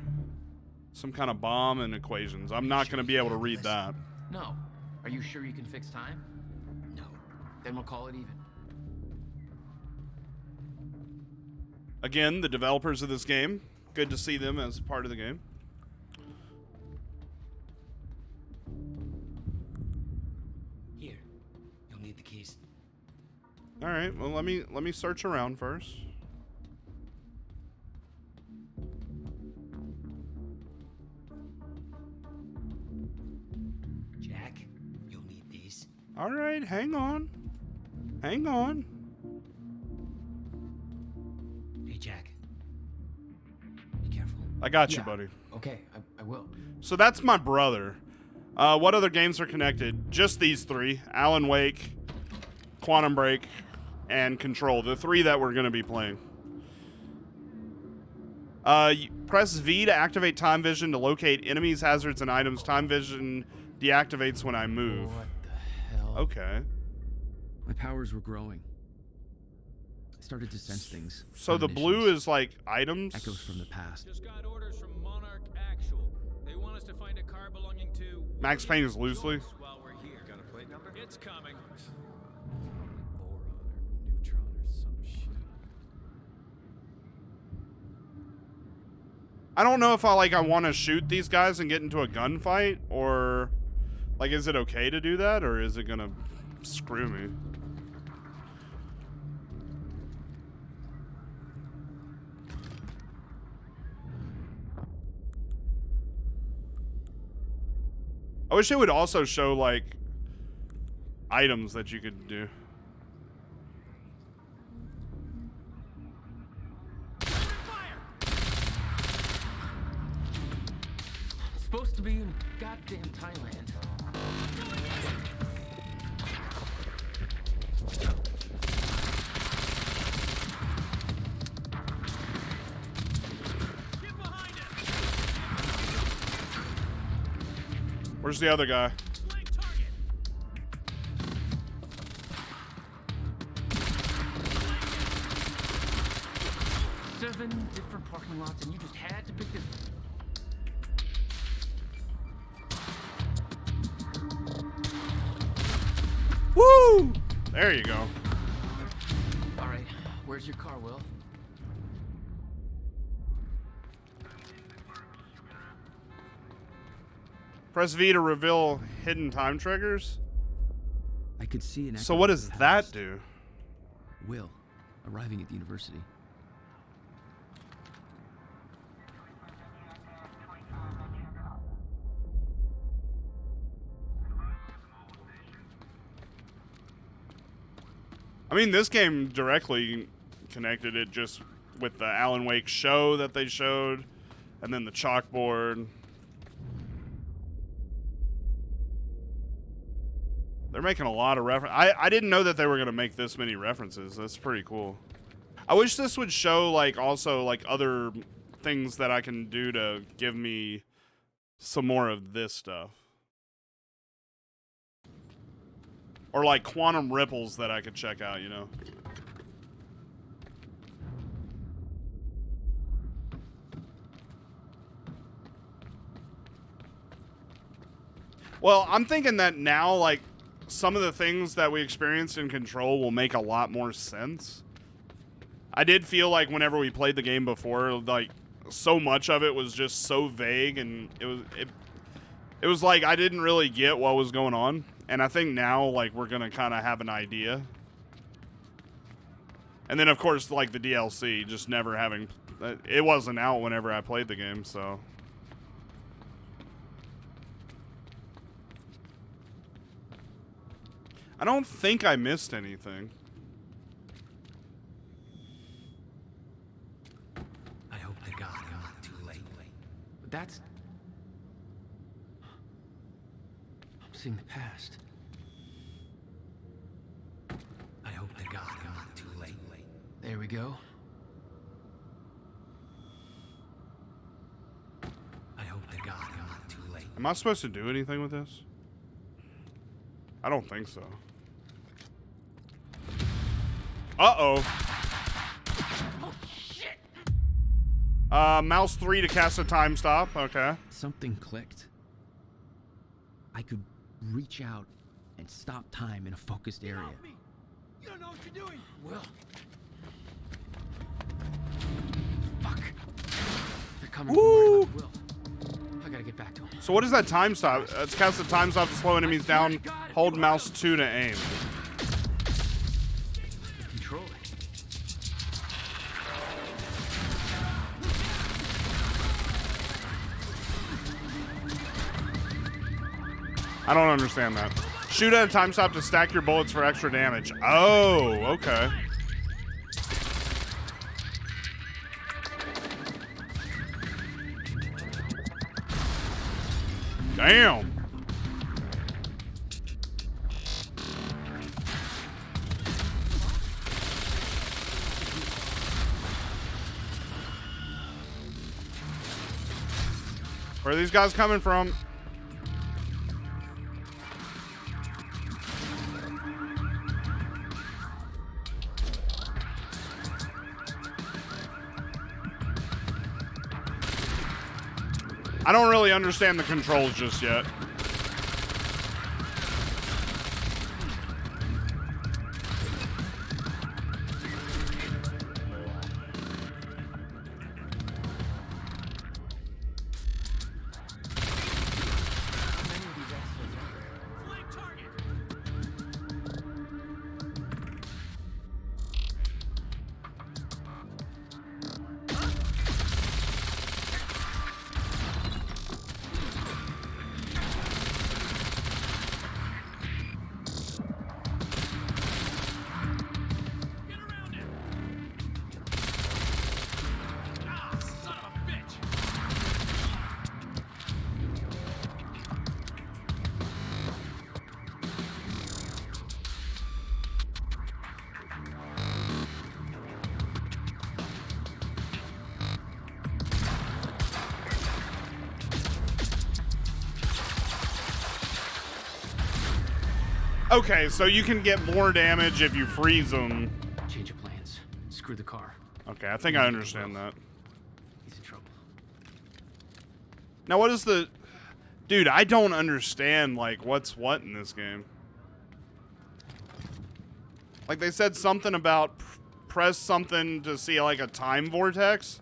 Some kind of bomb and equations. I'm not gonna be able to read that. No. Are you sure you can fix time? No. Then we'll call it even. Again, the developers of this game. Good to see them as part of the game. Here, you'll need the keys. All right. Well, let me search around first. Jack, you'll need these. All right. Hang on. Hang on. Hey, Jack. Be careful. I got you, buddy. Okay, I will. So that's my brother. What other games are connected? Just these three. Alan Wake, Quantum Break, and Control. The three that we're going to be playing. Press V to activate Time Vision to locate enemies, hazards, and items. Time Vision deactivates when I move. What the hell? Okay. My powers were growing. I started to sense things. So the blue is like items? Echoes from the past. Just got orders from Monarch Actual. They want us to find a car belonging to Max Payne is loosely. While we're here. Got a plate number? It's coming. Boron or neutron or some shit. I don't know if I want to shoot these guys and get into a gunfight, or like, is it okay to do that, or is it gonna screw me? I wish it would also show like items that you could do. It's supposed to be in goddamn Thailand. Where's the other guy? Seven different parking lots, and you just had to pick this. Woo! There you go. All right, where's your car, Will? Press V to reveal hidden time triggers. I could see an. So what does that do? Will, arriving at the university. I mean, this game directly connected it just with the Alan Wake show that they showed, and then the chalkboard. They're making a lot of references. I didn't know that they were going to make this many references. That's pretty cool. I wish this would show, like, also, like, other things that I can do to give me some more of this stuff. Or, like, quantum ripples that I could check out, you know? Well, I'm thinking that now, like, some of the things that we experienced in Control will make a lot more sense. I did feel like whenever we played the game before, like, so much of it was just so vague, and it was like I didn't really get what was going on. And I think now, like, we're gonna kind of have an idea. And then, of course, like, the DLC, just never having... It wasn't out whenever I played the game, so... I don't think I missed anything. I hope to God I'm not too late. But that's... I'm seeing the past. I hope to God I'm not too late. There we go. I hope to God I'm not too late. Am I supposed to do anything with this? I don't think so. Uh-oh. Oh, shit! Mouse 3 to cast a time stop. Okay. Something clicked. I could reach out and stop time in a focused area. You don't know what you're doing. Will. Fuck. They're coming Woo! for Will. I gotta get back to him. So what is that time stop? It's cast a time stop to slow enemies down. Hold mouse 2 to aim. Control it. I don't understand that. Shoot at a time stop to stack your bullets for extra damage. Oh, okay. Damn. Where are these guys coming from? I don't really understand the controls just yet. Okay, so you can get more damage if you freeze them. Change of plans. Screw the car. Okay, I think I understand that. He's in trouble. Now, what is the... Dude, I don't understand, like, what's what in this game. Like, they said something about press something to see, like, a time vortex.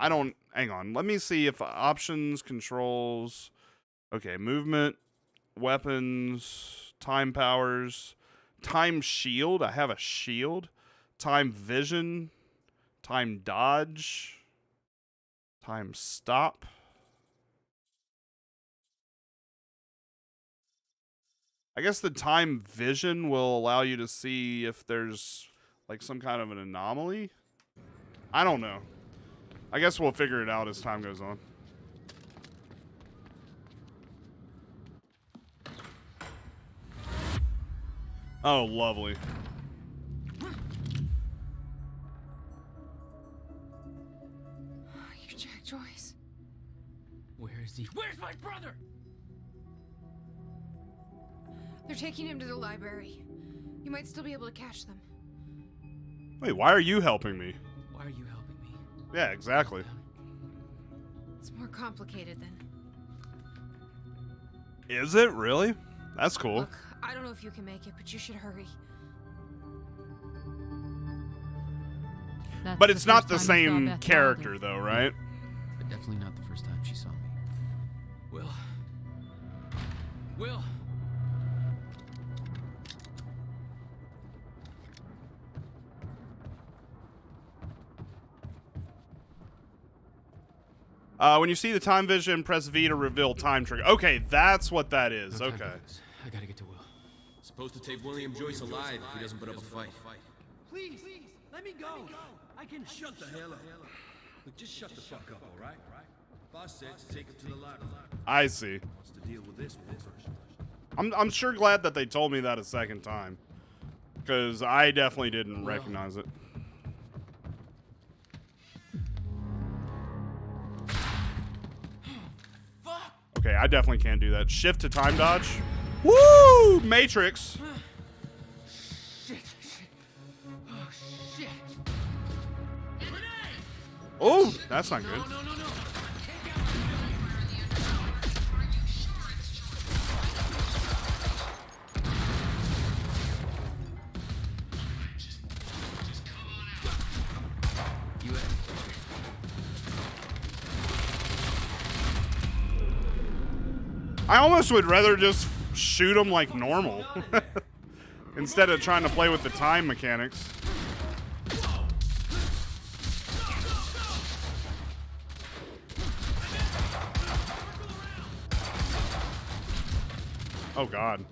I don't... Hang on. Let me see if options, controls... Okay, movement, weapons, time powers, time shield. I have a shield. Time vision, time dodge, time stop. I guess the time vision will allow you to see if there's like some kind of an anomaly. I don't know. I guess we'll figure it out as time goes on. Oh, lovely. You're Jack Joyce. Where is he? Where's my brother? They're taking him to the library. You might still be able to catch them. Wait, why are you helping me? Why are you helping me? Yeah, exactly. It's more complicated than... Is it really? That's cool. Look, I don't know if you can make it, but you should hurry. That's But it's not the first time you saw same Beth character, Wilder. though, right? But definitely not the first time she saw me. Will. Will. When you see the time vision, press V to reveal time trigger. Okay, that's what that is. No time Okay. for this. I gotta get to Will. Supposed to take William Joyce alive if he doesn't put up a fight. Please, let me go. I can Shut the hell up. Look, just shut the fuck up, all right? Boss said to take him to the library. I see. Wants to deal with this one first. I'm sure glad that they told me that a second time, because I definitely didn't Well. recognize it. Okay, I definitely can't do that. Shift to time dodge. Woo! Matrix. Shit. Oh, shit. Oh, that's not good. No. You in? I almost would rather just shoot them like normal instead of trying to play with the time mechanics. Oh, God.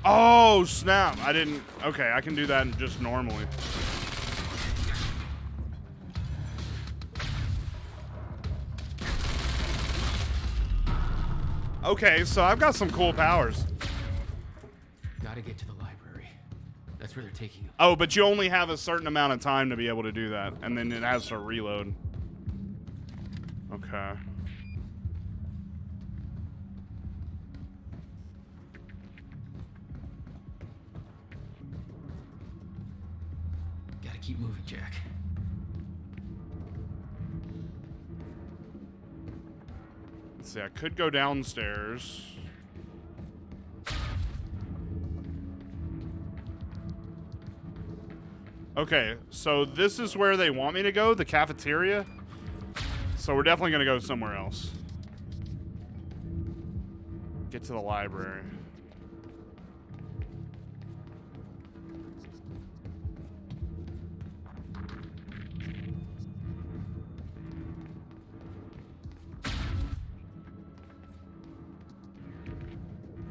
Oh, snap. I didn't... Okay, I can do that just normally. Okay, so I've got some cool powers. Gotta get to the library. That's where they're taking him. Oh, but you only have a certain amount of time to be able to do that, and then it has to reload. Okay. Gotta keep moving, Jack. Let's see, I could go downstairs. Okay, so this is where they want me to go, the cafeteria. So we're definitely gonna go somewhere else. Get to the library.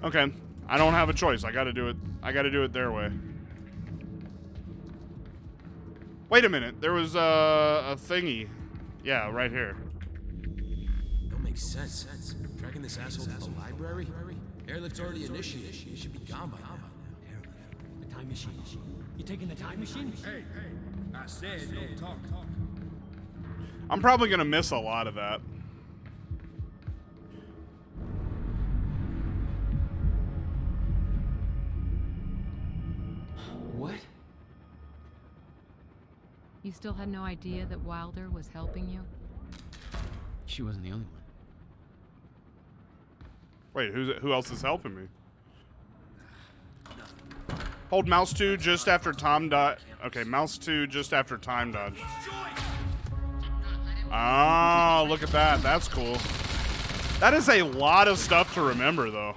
Okay, I don't have a choice. I gotta do it. I gotta do it their way. Wait a minute. There was a thingy. Yeah, right here. Don't make sense. Dragging this asshole to the library? Airlift's already initiated. He should be gone by now. The time machine. You taking the time machine? Hey, I said don't talk. I'm probably gonna miss a lot of that. You still had no idea that Wilder was helping you? She wasn't the only one. Wait, who else is helping me? Hold mouse 2 just after time dodge. Okay, mouse 2 just after time dodge. Ah, look at that. That's cool. That is a lot of stuff to remember, though.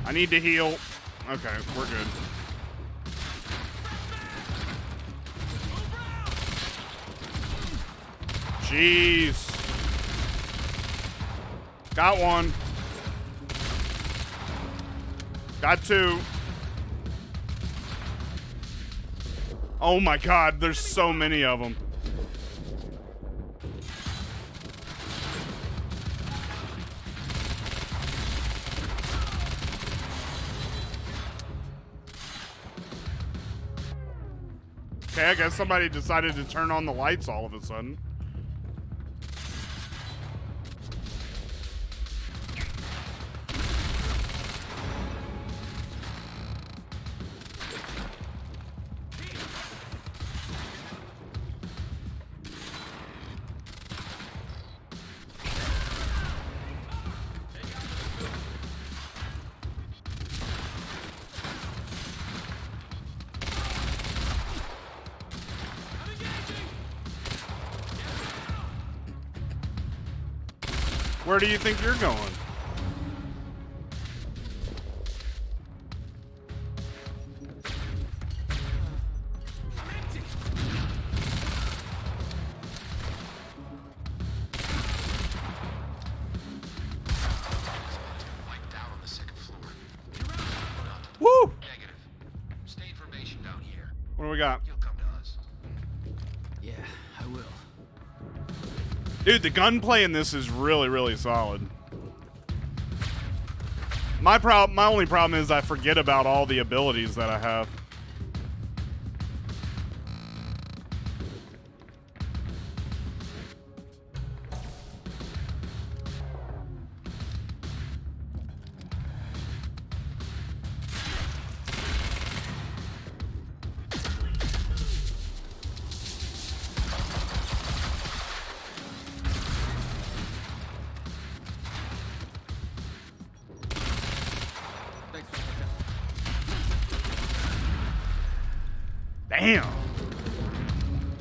I need to heal. Okay, we're good. Jeez. Got one. Got two. Oh my god, there's so many of them. Okay, I guess somebody decided to turn on the lights all of a sudden. Where do you think you're going? Wiped out on the second floor. Woo! Negative. Stay in formation down here. What do we got? You'll come to us. Yeah, I will. Dude, the gunplay in this is really, really solid. My only problem is I forget about all the abilities that I have. Damn.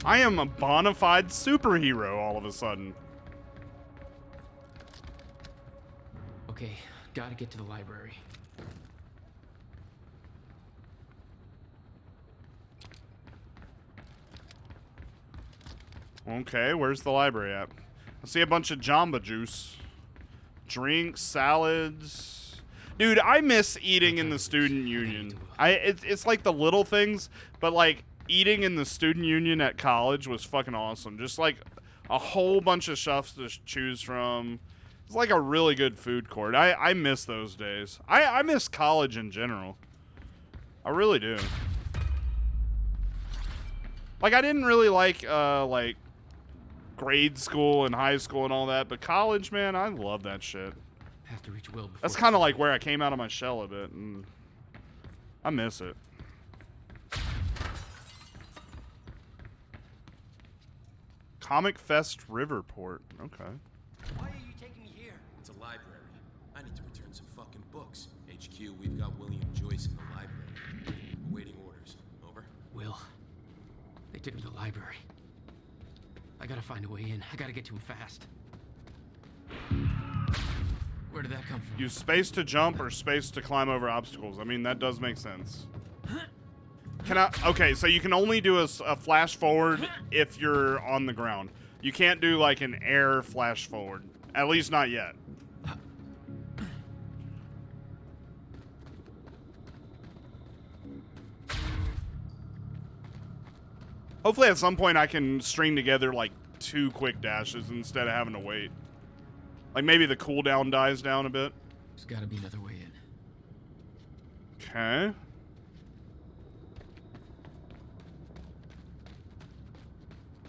I am a bona fide superhero all of a sudden. Okay, gotta get to the library. Okay, where's the library at? I see a bunch of Jamba Juice. Drinks, salads. Dude, I miss eating in the student union. It's like the little things, but like eating in the student union at college was fucking awesome. Just like a whole bunch of stuff to choose from. It's like a really good food court. I miss those days. I miss college in general. I really do. Like I didn't really like grade school and high school and all that, but college, man, I love that shit. Have to reach Will before. That's kind of like where I came out of my shell a bit, and I miss it. Comic Fest Riverport. Okay. Why are you taking me here? It's a library. I need to return some fucking books. HQ, we've got William Joyce in the library. Awaiting orders. Over. Will, they took him to the library. I gotta find a way in. I gotta get to him fast. Where did that come from? Use space to jump or space to climb over obstacles. I mean, that does make sense. Can I? Okay, so you can only do a flash forward if you're on the ground. You can't do like an air flash forward. At least not yet. Hopefully at some point I can string together like 2 quick dashes instead of having to wait. Like maybe the cooldown dies down a bit. There's gotta be another way in. Okay.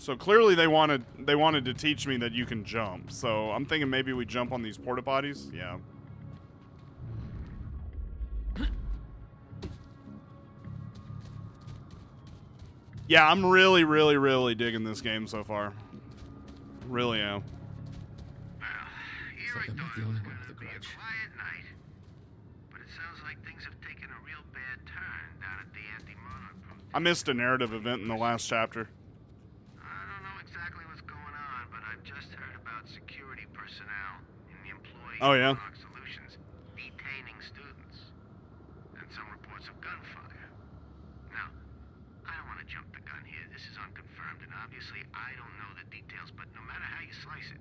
So clearly they wanted to teach me that you can jump. So I'm thinking maybe we jump on these porta potties. Yeah. Yeah, I'm really, really, really digging this game so far. Really am. It's like I'm not the only one with a grudge. Quiet night. But it sounds like things have taken a real bad turn down at the anti-monarch protest. I missed a narrative event in the last chapter. I don't know exactly what's going on, but I've just heard about security personnel in the employee Oh, yeah? of Monarch Solutions detaining students. And some reports of gunfire. Now, I don't want to jump the gun here. This is unconfirmed, and obviously I don't know the details, but no matter how you slice it,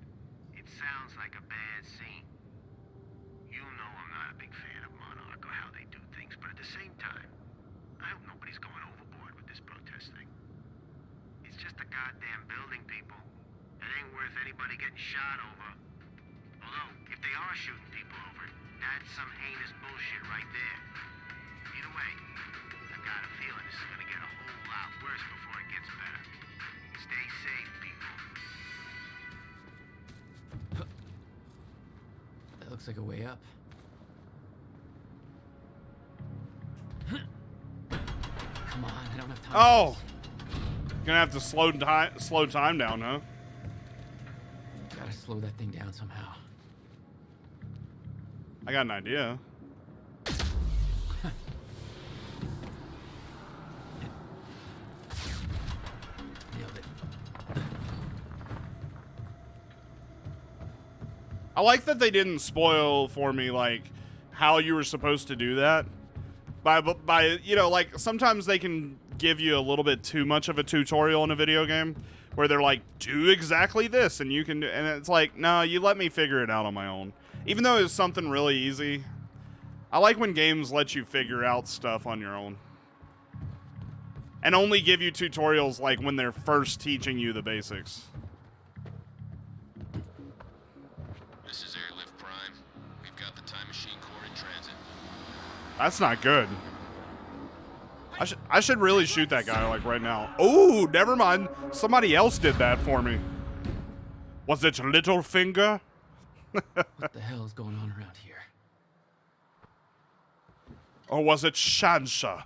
it sounds like a bad scene. You know I'm not a big fan of Monarch or how they do things, but at the same time, I hope nobody's going overboard with this protest thing. It's just a goddamn building, people. It ain't worth anybody getting shot over. Although, if they are shooting people over, that's some heinous bullshit right there. Either way, I got a feeling this is gonna get a whole lot worse before it gets better. Stay safe, people. That looks like a way up. Come on, I don't have time. Oh! Gonna have to slow time down, huh? Gotta slow that thing down somehow. I got an idea. Nailed it. I like that they didn't spoil for me, like, how you were supposed to do that. By you know, like, sometimes they can give you a little bit too much of a tutorial in a video game where they're like, do exactly this, and you can do, and it's like, no, you let me figure it out on my own. Even though it's something really easy, I like when games let you figure out stuff on your own. And only give you tutorials, like, when they're first teaching you the basics. This is Airlift Prime. We've got the Time Machine Core in transit. That's not good. I should really shoot that guy, like, right now. Oh, never mind. Somebody else did that for me. Was it Littlefinger? What the hell is going on around here? Or was it Shansha?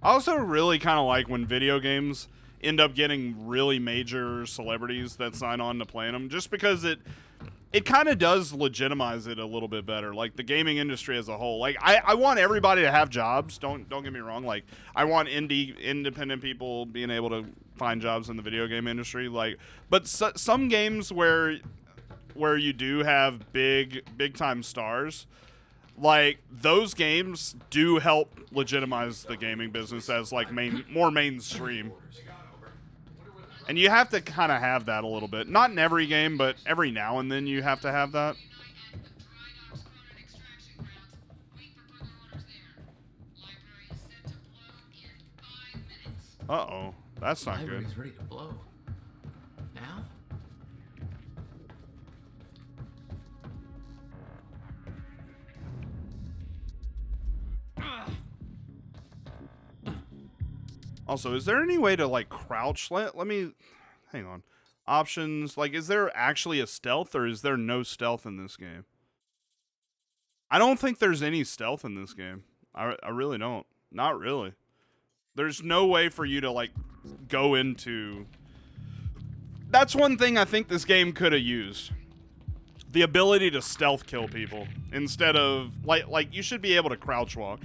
I also really kind of like when video games end up getting really major celebrities that sign on to playing them, just because it kind of does legitimize it a little bit better, like the gaming industry as a whole. Like, I want everybody to have jobs. Don't get me wrong. Like, I want independent people being able to find jobs in the video game industry. Like, but some games where you do have big time stars, like, those games do help legitimize the gaming business as, like, more mainstream. And you have to kind of have that a little bit. Not in every game, but every now and then you have to have that. Uh-oh. That's not good. Library's ready to blow. Now? Also, is there any way to, like, crouch? Let me... Hang on. Options. Like, is there actually a stealth, or is there no stealth in this game? I don't think there's any stealth in this game. I really don't. Not really. There's no way for you to, like, go into... That's one thing I think this game could have used. The ability to stealth kill people. Instead of... Like, you should be able to crouch walk.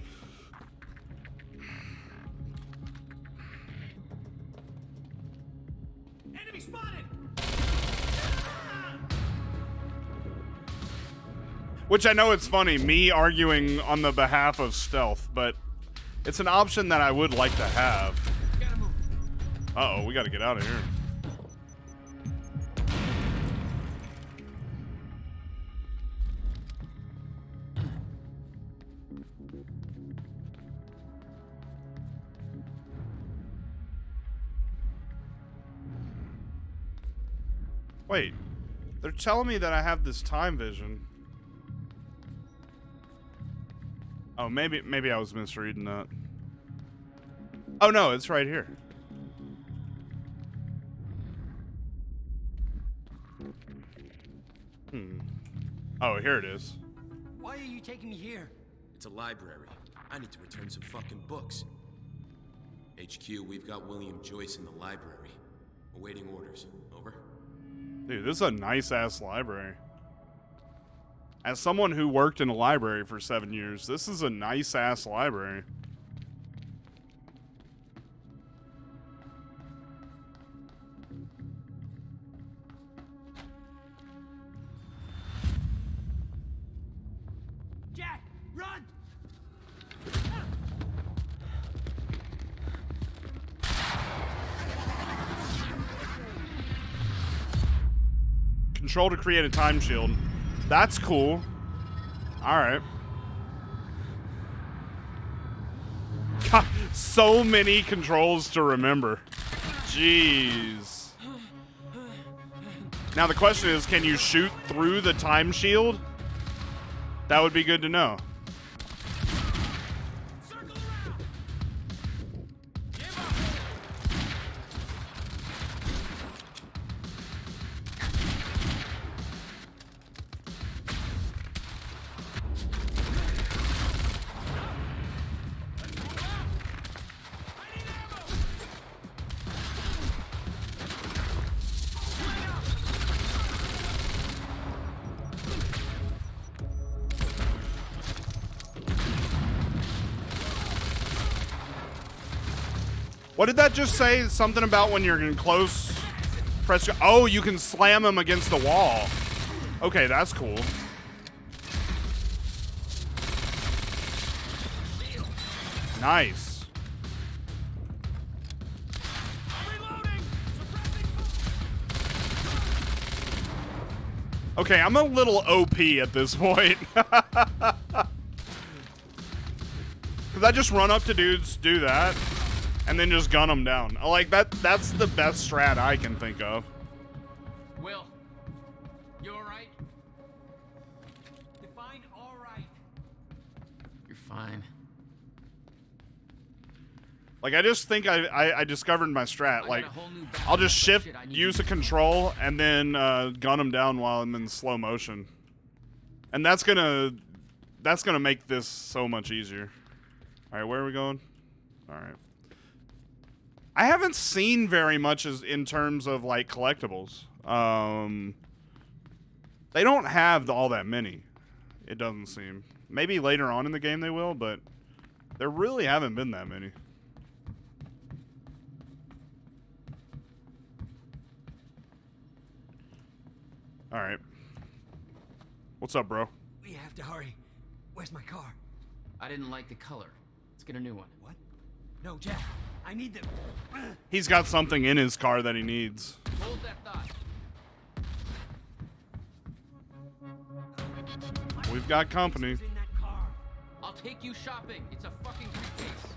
Which I know it's funny, me arguing on the behalf of stealth, but it's an option that I would like to have. Uh-oh, we gotta get out of here. Wait, they're telling me that I have this time vision. Oh, maybe I was misreading that. Oh no, it's right here. Oh, here it is. Why are you taking me here? It's a library. I need to return some fucking books. HQ, we've got William Joyce in the library. Awaiting orders. Over. Dude, this is a nice-ass library. As someone who worked in a library for 7 years, this is a nice-ass library. Jack, run! Control to create a time shield. That's cool. Alright. So many controls to remember. Jeez. Now the question is, can you shoot through the time shield? That would be good to know. What did that just say? Something about when you're in close press. Oh, you can slam him against the wall. Okay, that's cool. Nice. Okay, I'm a little OP at this point. Cause I just run up to dudes, do that, and then just gun them down. Like that's the best strat I can think of. Will, you alright? Define alright. You're fine. Like, I just think I discovered my strat. Like, I'll just shift, use a control, and then gun them down while I'm in slow motion. And that's gonna make this so much easier. Alright, where are we going? Alright. I haven't seen very much in terms of, like, collectibles. They don't have all that many. It doesn't seem. Maybe later on in the game they will, but there really haven't been that many. Alright. What's up, bro? We have to hurry. Where's my car? I didn't like the color. Let's get a new one. What? No, Jack. I need them. He's got something in his car that he needs. Hold that thought. We've got company. I'll take you shopping. It's a fucking briefcase.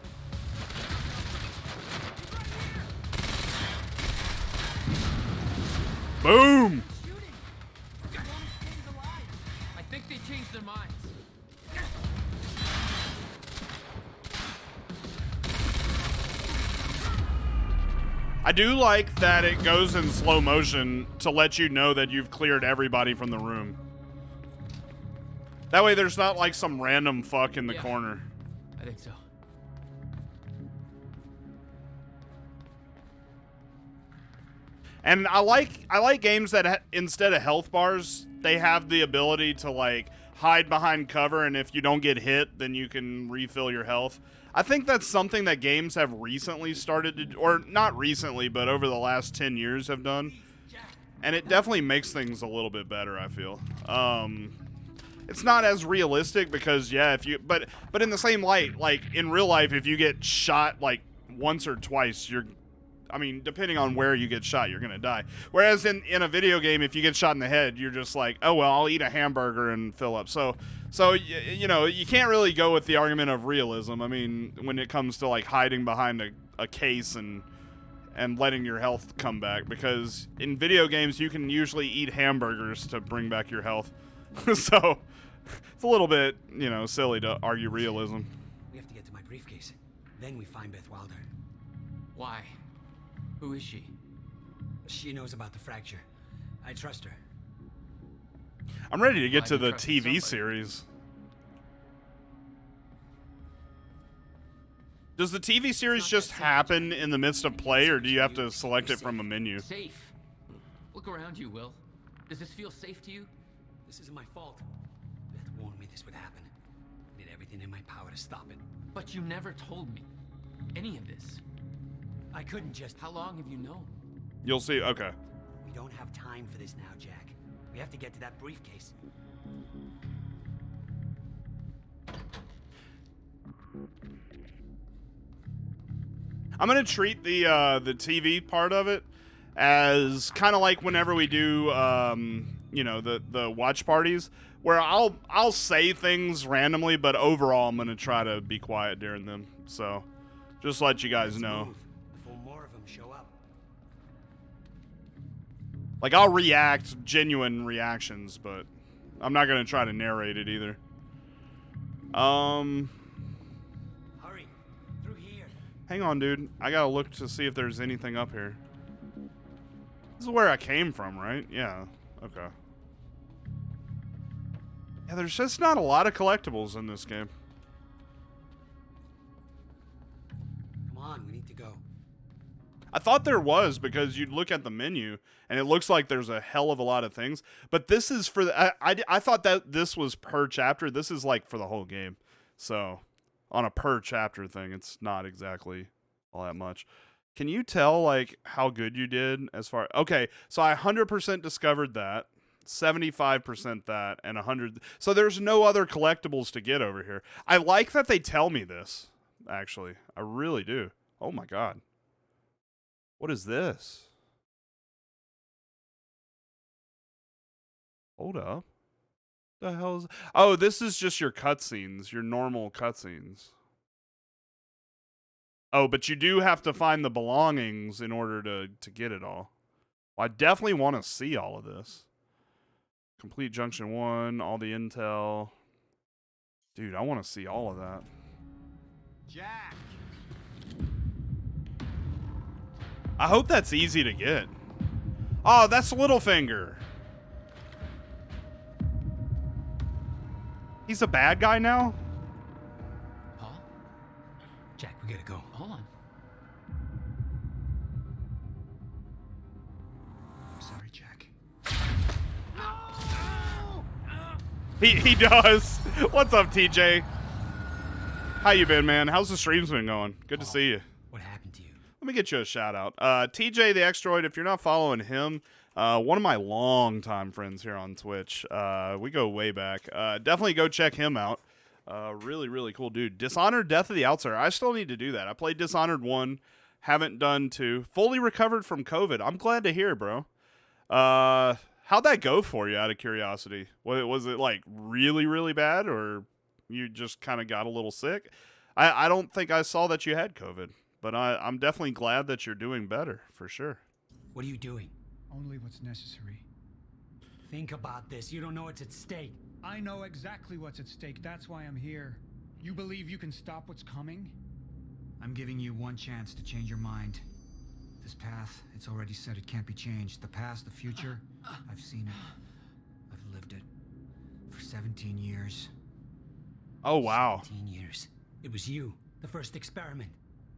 Boom! I think they changed their minds. I do like that it goes in slow motion to let you know that you've cleared everybody from the room. That way there's not like some random fuck in the corner. I think so. And I like games that instead of health bars, they have the ability to like hide behind cover, and if you don't get hit, then you can refill your health. I think that's something that games have recently started to, or not recently, but over the last 10 years have done. And it definitely makes things a little bit better, I feel. It's not as realistic because, yeah, but in the same light, like in real life, if you get shot like once or twice, I mean, depending on where you get shot, you're gonna die. Whereas in a video game, if you get shot in the head, you're just like, oh well, I'll eat a hamburger and fill up. So you know, you can't really go with the argument of realism. I mean, when it comes to like hiding behind a case and letting your health come back, because in video games you can usually eat hamburgers to bring back your health. It's a little bit, you know, silly to argue realism. We have to get to my briefcase. Then we find Beth Wilder. Why? Who is she? She knows about the fracture. I trust her. I'm ready to get Glad to you the trusted TV somebody. series. Does the TV series just happen in the midst of play, or do you have to select it from a menu? Safe. Look around you, Will. Does this feel safe to you? This isn't my fault. Beth warned me this would happen. I did everything in my power to stop it. But you never told me any of this. I couldn't just... How long have you known? You'll see. Okay. We don't have time for this now, Jack. We have to get to that briefcase. I'm gonna treat the TV part of it as kind of like whenever we do, you know, the watch parties, where I'll say things randomly, but overall I'm gonna try to be quiet during them. So, just let you guys know. Before more of them show up. Like, I'll react, genuine reactions, but I'm not gonna try to narrate it either. Hurry. Through here. Hang on, dude. I gotta look to see if there's anything up here. This is where I came from, right? Yeah. Okay. Yeah, there's just not a lot of collectibles in this game. Come on, we need to go. I thought there was, because you'd look at the menu and it looks like there's a hell of a lot of things. But this is for the... I thought that this was per chapter. This is like for the whole game. So, on a per chapter thing, it's not exactly all that much. Can you tell, like, how good you did as far... Okay, so I 100% discovered that. 75% that, and 100... So there's no other collectibles to get over here. I like that they tell me this, actually. I really do. Oh my god. What is this? Hold up. The hell is... Oh, this is just your cutscenes, your normal cutscenes. Oh, but you do have to find the belongings in order to get it all. Well, I definitely want to see all of this. Complete Junction 1, all the intel. Dude, I want to see all of that. Jack! I hope that's easy to get. Oh, that's Littlefinger. He's a bad guy now? Paul? Jack, we gotta go. Hold on. I'm sorry, Jack. He does. What's up, TJ? How you been, man? How's the streams been going? Good to see you. What happened to you? Let me get you a shout out. TJ the X-Droid, if you're not following him, one of my longtime friends here on Twitch. We go way back. Definitely go check him out. Really, really cool dude. Dishonored Death of the Outsider. I still need to do that. I played Dishonored 1. Haven't done 2. Fully recovered from COVID. I'm glad to hear, bro. How'd that go for you, out of curiosity? Was it, like, really, really bad, or you just kind of got a little sick? I don't think I saw that you had COVID, but I'm definitely glad that you're doing better, for sure. What are you doing? Only what's necessary. Think about this. You don't know what's at stake. I know exactly what's at stake. That's why I'm here. You believe you can stop what's coming? I'm giving you one chance to change your mind. This path, it's already said it can't be changed. The past, the future, I've seen it. I've lived it. For 17 years. Oh, wow. 17 years. It was you, the first experiment.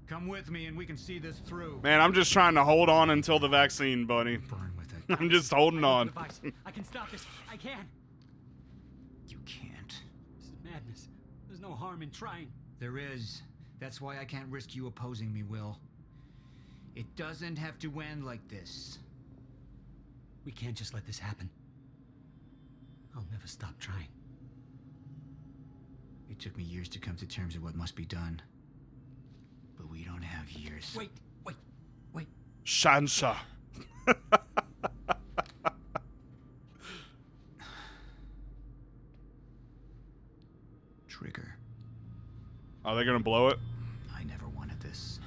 Come with me and we can see this through. Man, I'm just trying to hold on until the vaccine, buddy. Burn with it. I'm just holding on. I can stop this. I can. You can't. This is madness. There's no harm in trying. There is. That's why I can't risk you opposing me, Will. It doesn't have to end like this. We can't just let this happen. I'll never stop trying. It took me years to come to terms with what must be done. But we don't have years. Wait. Shansa. Trigger. Are they gonna blow it? I never wanted this.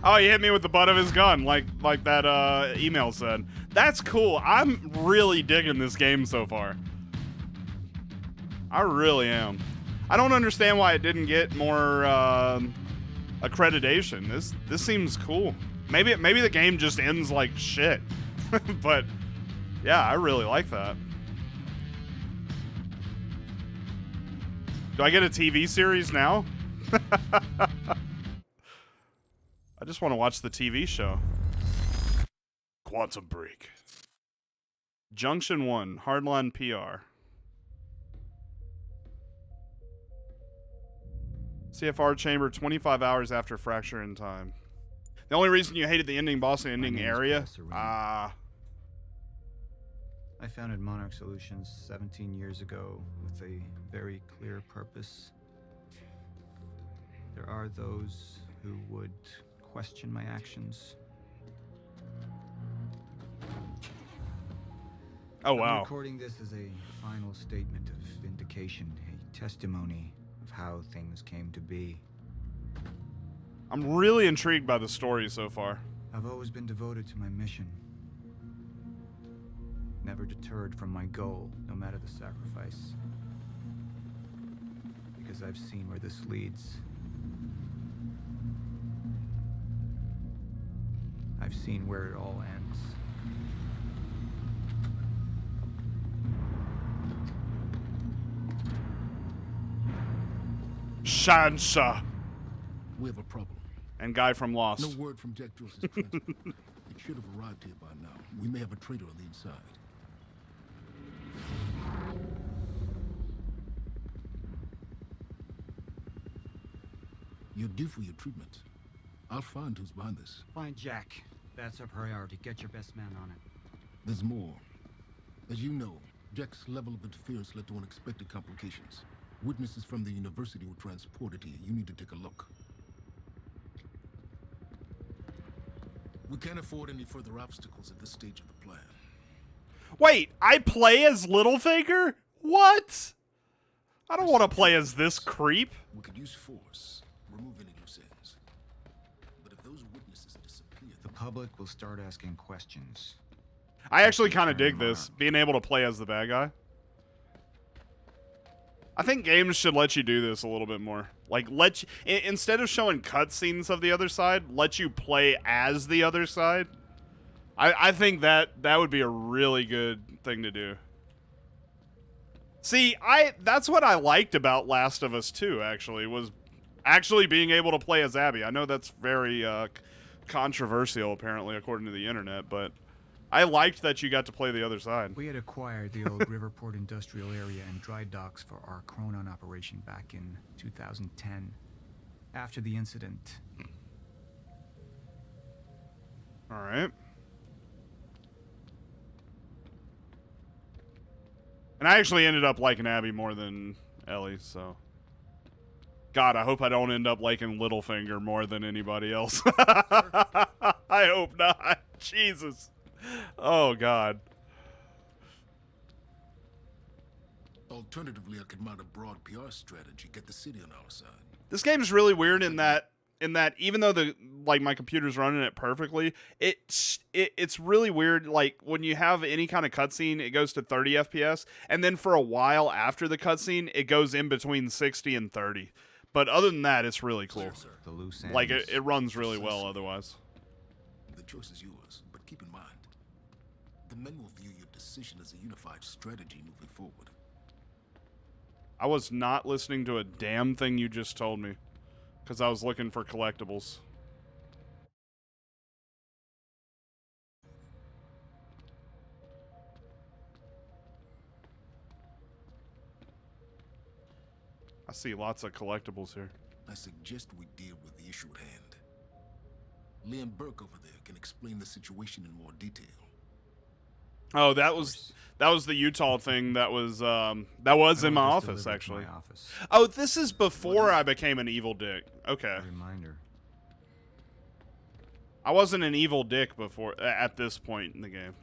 Oh, he hit me with the butt of his gun, like that email said. That's cool. I'm really digging this game so far. I really am. I don't understand why it didn't get more accreditation. This seems cool. Maybe the game just ends like shit. But yeah, I really like that. Do I get a TV series now? I just want to watch the TV show. Quantum Break. Junction 1, Hardline PR. CFR chamber 25 hours after fracture in time. The only reason you hated the ending boss and ending area? I founded Monarch Solutions 17 years ago with a very clear purpose. There are those who would question my actions. Oh, wow. I'm recording this as a final statement of vindication, a testimony of how things came to be. I'm really intrigued by the story so far. I've always been devoted to my mission. Never deterred from my goal, no matter the sacrifice. Because I've seen where this leads. I've seen where it all ends. Shansa. We have a problem. And guy from Lost. No word from Jack Joyce's transport. It should have arrived here by now. We may have a traitor on the inside. You're due for your treatment. I'll find who's behind this. Find Jack. That's our priority. Get your best man on it. There's more. As you know, Jack's level of interference led to unexpected complications. Witnesses from the university were transported here. You need to take a look. We can't afford any further obstacles at this stage of the plan. Wait, I play as Littlefinger? What? I don't want to play as this creep. We could use force, remove any loose ends. But if those witnesses disappear, The public will start asking questions. I actually kind of dig this, being able to play as the bad guy. I think games should let you do this a little bit more. Like, let you, instead of showing cutscenes of the other side, let you play as the other side. I think that would be a really good thing to do. See, that's what I liked about Last of Us 2, actually, was actually being able to play as Abby. I know that's very controversial, apparently, according to the internet, but I liked that you got to play the other side. We had acquired the old Riverport industrial area and dry docks for our Chronon operation back in 2010. After the incident. All right. And I actually ended up liking Abby more than Ellie, so. God, I hope I don't end up liking Littlefinger more than anybody else. I hope not. Jesus. Oh, God. alternatively, I could mount a broad PR strategy, get the city on our side. This game's really weird in that even though my computer's running it perfectly, it's really weird. Like when you have any kind of cutscene, it goes to 30 FPS, and then for a while after the cutscene, it goes in between 60 and 30. But other than that, it's really cool. The loose ends. Like it runs really well otherwise. The choice is yours, but keep in mind, the men will view your decision as a unified strategy moving forward. I was not listening to a damn thing you just told me, because I was looking for collectibles. I see lots of collectibles here. I suggest we deal with the issue at hand. Liam Burke over there can explain the situation in more detail. Oh, that was the Utah thing. That was in my office actually. Oh, this is before I became an evil dick. Okay. Reminder. I wasn't an evil dick before at this point in the game.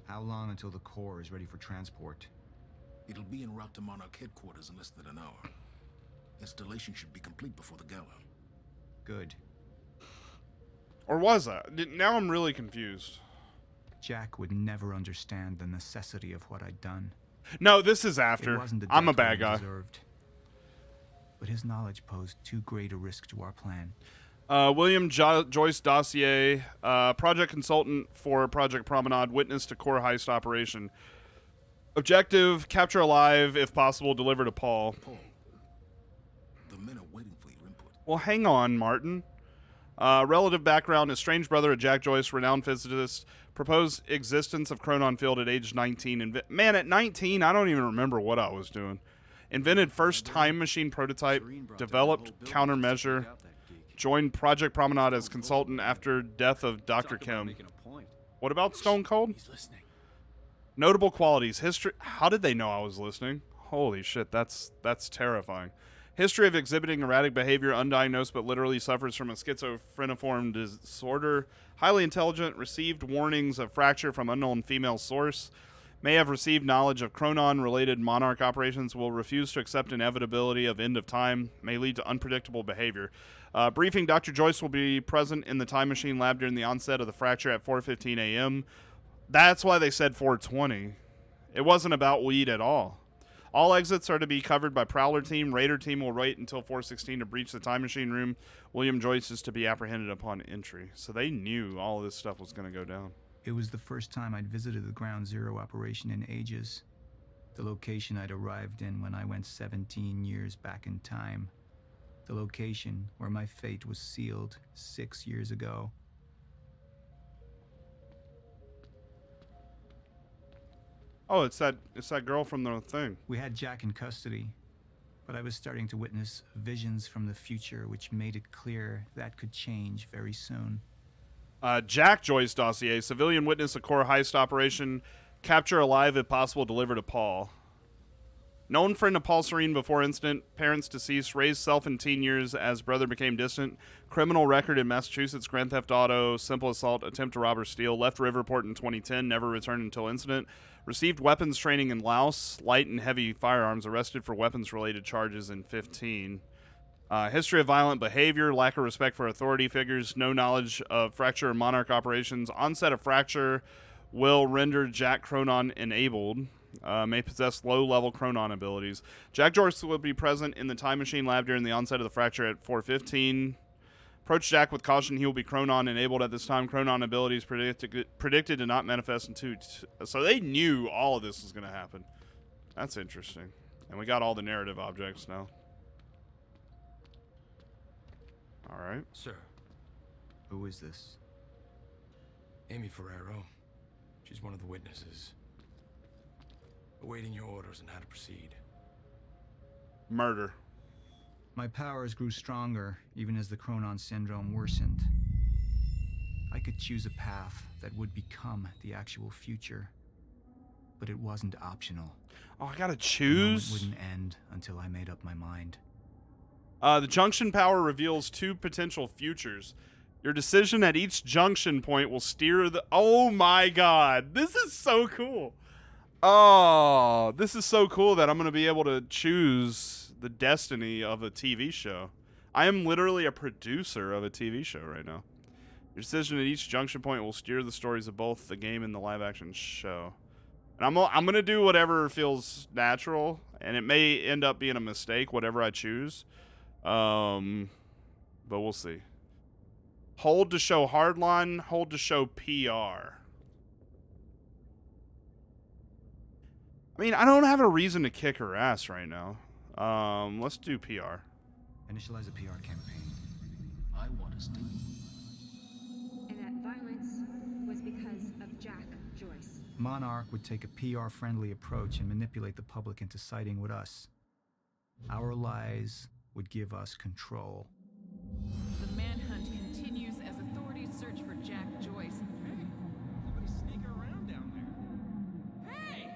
How long until the core is ready for transport? It'll be en route to Monarch headquarters in less than an hour. Installation should be complete before the gala. Good. Or was I? Now I'm really confused. Jack would never understand the necessity of what I'd done. No, this is It after. wasn't the I'm a death bad William guy. deserved. But his knowledge posed too great a risk to our plan. William Joyce Dossier, project consultant for Project Promenade, witness to core heist operation. Objective, capture alive, if possible, deliver to Paul. The men are waiting for your input. Well, hang on, Martin. Relative background, estranged brother of Jack Joyce, renowned physicist, proposed existence of Chronon Field at age 19. Man, at 19, I don't even remember what I was doing. Invented first time machine prototype, developed countermeasure, joined Project Promenade as consultant after death of Dr. Kim. What about Stone Cold? He's listening. Notable qualities. History. How did they know I was listening? Holy shit, that's terrifying. History of exhibiting erratic behavior, undiagnosed but literally suffers from a schizophreniform disorder. Highly intelligent, received warnings of fracture from unknown female source. May have received knowledge of Chronon-related Monarch operations. Will refuse to accept inevitability of end of time. May lead to unpredictable behavior. Briefing, Dr. Joyce will be present in the time machine lab during the onset of the fracture at 4:15 a.m. That's why they said 4:20. It wasn't about weed at all. All exits are to be covered by Prowler team. Raider team will wait until 4:16 to breach the time machine room. William Joyce is to be apprehended upon entry. So they knew all of this stuff was going to go down. It was the first time I'd visited the Ground Zero operation in ages. The location I'd arrived in when I went 17 years back in time. The location where my fate was sealed 6 years ago. Oh, it's that girl from the thing. We had Jack in custody, but I was starting to witness visions from the future which made it clear that could change very soon. Jack Joyce Dossier, civilian witness of core heist operation, capture alive if possible, deliver to Paul. Known friend of Paul Serene before incident, parents deceased, raised self in teen years as brother became distant, criminal record in Massachusetts, grand theft auto, simple assault, attempt to rob or steal, left Riverport in 2010, never returned until incident, received weapons training in Laos, light and heavy firearms, arrested for weapons-related charges in 15. History of violent behavior, lack of respect for authority figures, no knowledge of fracture or Monarch operations. Onset of fracture will render Jack Chronon enabled. May possess low-level Chronon abilities. Jack Joyce will be present in the time machine lab during the onset of the fracture at 4:15. Approach Jack with caution. He will be Chronon enabled at this time. Chronon abilities predicted to not manifest until... So they knew all of this was going to happen. That's interesting. And we got all the narrative objects now. All right. Sir. Who is this? Amy Ferrero. She's one of the witnesses. Awaiting your orders on how to proceed. Murder. My powers grew stronger, even as the Chronon syndrome worsened. I could choose a path that would become the actual future, but it wasn't optional. Oh, I gotta The choose? moment wouldn't end until I made up my mind. The junction power reveals two potential futures. Your decision at each junction point will steer the... Oh my god, this is so cool. Oh, this is so cool that I'm going to be able to choose the destiny of a TV show. I am literally a producer of a TV show right now. Your decision at each junction point will steer the stories of both the game and the live-action show. And I'm going to do whatever feels natural, and it may end up being a mistake, whatever I choose. But we'll see. Hold to show hardline, hold to show PR. I mean, I don't have a reason to kick her ass right now. Let's do PR. Initialize a PR campaign. I want to stay. And that violence was because of Jack Joyce. Monarch would take a PR-friendly approach and manipulate the public into siding with us. Our lies would give us control. The manhunt continues as authorities search for Jack Joyce. Hey, somebody's sneaking around down there. Hey,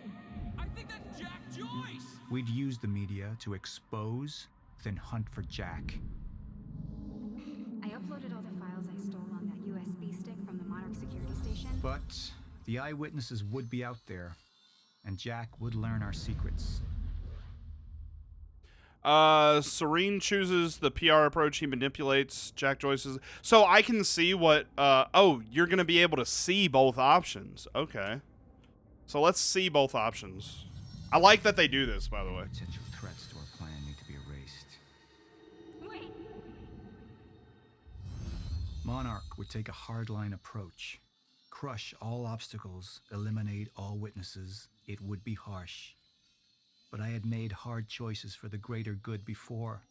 I think that's Jack Joyce. We'd use the media to expose, then hunt for Jack. I uploaded all the files I stole on that USB stick from the Monarch security station. But the eyewitnesses would be out there, and Jack would learn our secrets. Serene chooses the PR approach. He manipulates Jack Joyce's. So I can see what, oh, you're going to be able to see both options. Okay. So let's see both options. I like that they do this, by the way. Potential threats to our plan need to be erased. Wait! Monarch would take a hardline approach. Crush all obstacles, eliminate all witnesses. It would be harsh. But I had made hard choices for the greater good before.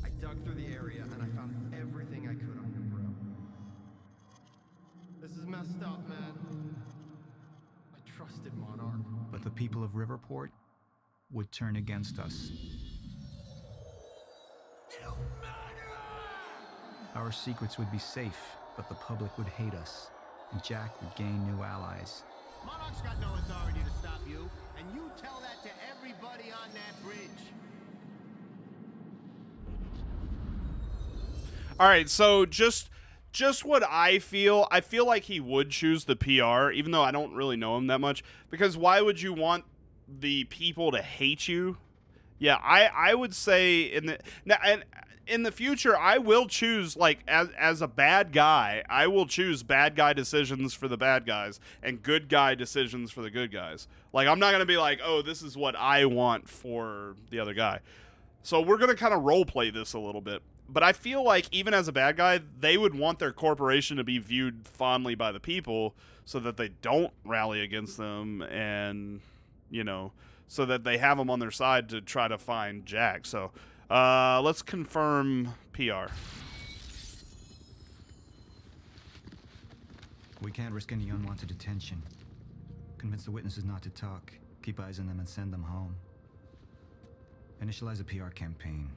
I dug through the area and I found everything I could on your bro. This is messed up, man. I trusted Monarch. But the people of Riverport would turn against us. Our secrets would be safe, but the public would hate us, and Jack would gain new allies. Monarch's got no authority to stop you, and you tell that to everybody on that bridge. All right, so just what I feel like he would choose the PR, even though I don't really know him that much, because why would you want the people to hate you? Yeah, I would say in the future, I will choose, like, as a bad guy, I will choose bad guy decisions for the bad guys and good guy decisions for the good guys. Like, I'm not going to be like, oh, this is what I want for the other guy. So we're going to kind of role play this a little bit. But I feel like even as a bad guy, they would want their corporation to be viewed fondly by the people so that they don't rally against them and, you know, so that they have them on their side to try to find Jack. So let's confirm PR. We can't risk any unwanted attention. Convince the witnesses not to talk. Keep eyes on them and send them home. Initialize a PR campaign.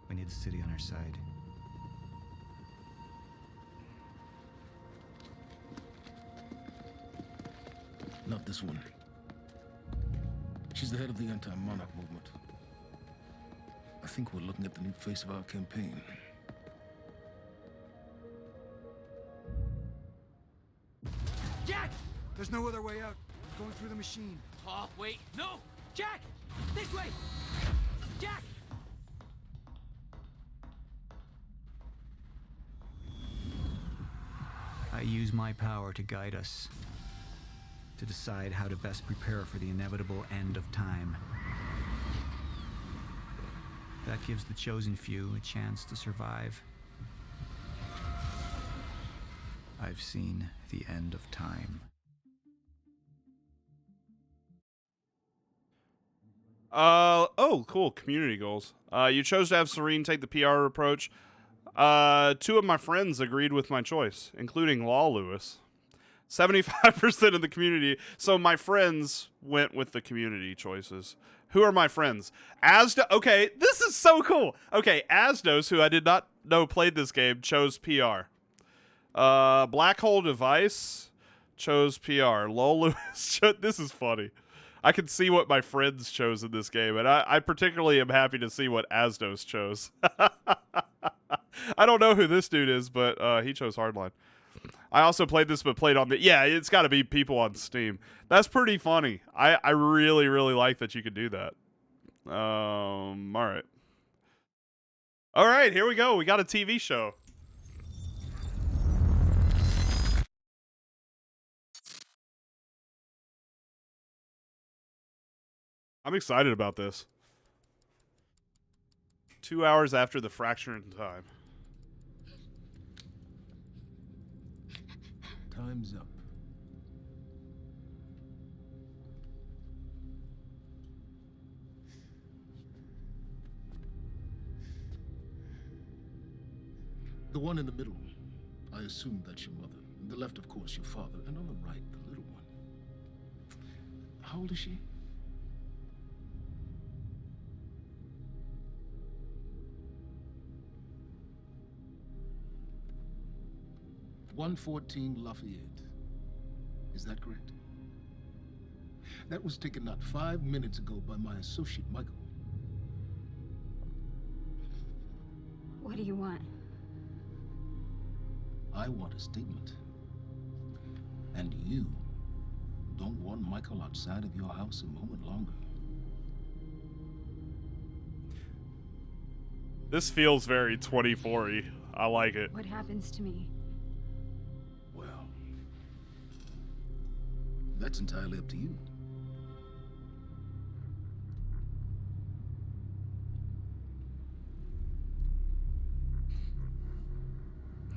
We need the city on our side. Not this one. She's the head of the anti-monarch movement. I think we're looking at the new face of our campaign. Jack! There's no other way out. I'm going through the machine. Oh, wait. No! Jack! This way! Jack! I use my power to guide us. To decide how to best prepare for the inevitable end of time. That gives the chosen few a chance to survive. I've seen the end of time. Oh, cool. Community goals. You chose to have Serene take the PR approach. 2 of my friends agreed with my choice, including Law Lewis. 75% of the community. So my friends went with the community choices. Who are my friends? Asda. Okay, this is so cool. Okay, Asdos, who I did not know played this game, chose PR. Black Hole Device chose PR. Lol Lewis. This is funny. I can see what my friends chose in this game, and I particularly am happy to see what Asdos chose. I don't know who this dude is, but he chose Hardline. I also played this, but played on the... Yeah, it's got to be people on Steam. That's pretty funny. I really, really like that you could do that. All right. All right, here we go. We got a TV show. I'm excited about this. 2 hours after the fracture in time. Time's up. The one in the middle, I assume that's your mother. The left, of course, your father. And on the right, the little one. How old is she? "114 Lafayette. Is that correct? That was taken not 5 minutes ago by my associate, Michael. What do you want? I want a statement. And you don't want Michael outside of your house a moment longer. This feels very 2040. I like it. What happens to me? Well, that's entirely up to you.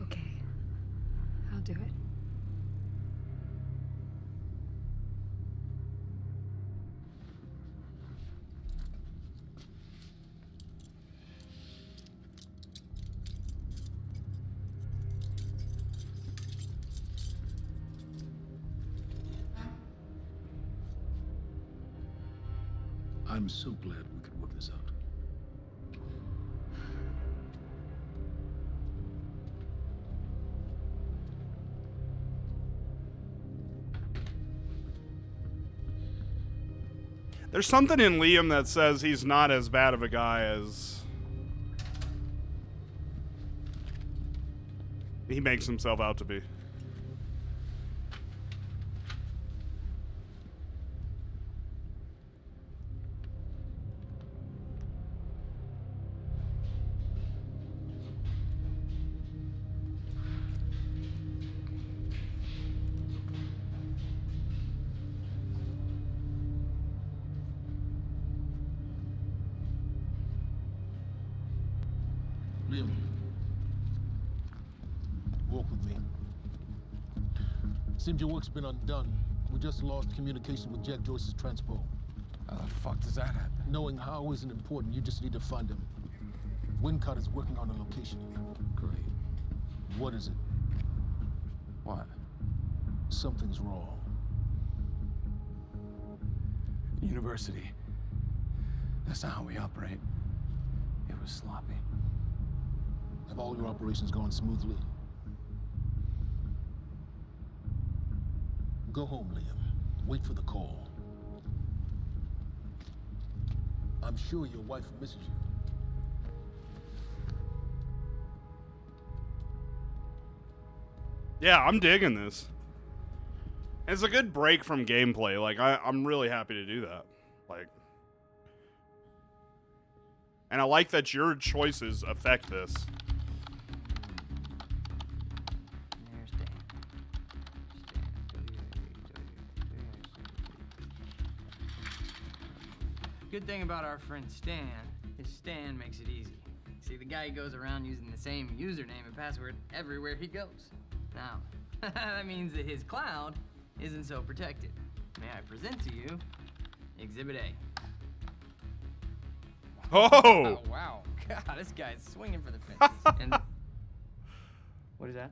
Okay. I'll do it. I'm so glad we could work this out. There's something in Liam that says he's not as bad of a guy as he makes himself out to be. Liam, walk with me. Seems your work's been undone. We just lost communication with Jack Joyce's transpo. How the fuck does that happen? Knowing how isn't important. You just need to find him. Wincott is working on a location. Great. What is it? What? Something's wrong. University. That's not how we operate. It was sloppy. Have all your operations gone smoothly? Go home, Liam. Wait for the call. I'm sure your wife misses you. Yeah, I'm digging this. And it's a good break from gameplay. Like, I'm really happy to do that. Like, and I like that your choices affect this. Good thing about our friend Stan is Stan makes it easy. See, the guy goes around using the same username and password everywhere he goes. Now, that means that his cloud isn't so protected. May I present to you Exhibit A. Oh! Wow. God, this guy's swinging for the fences. And what is that?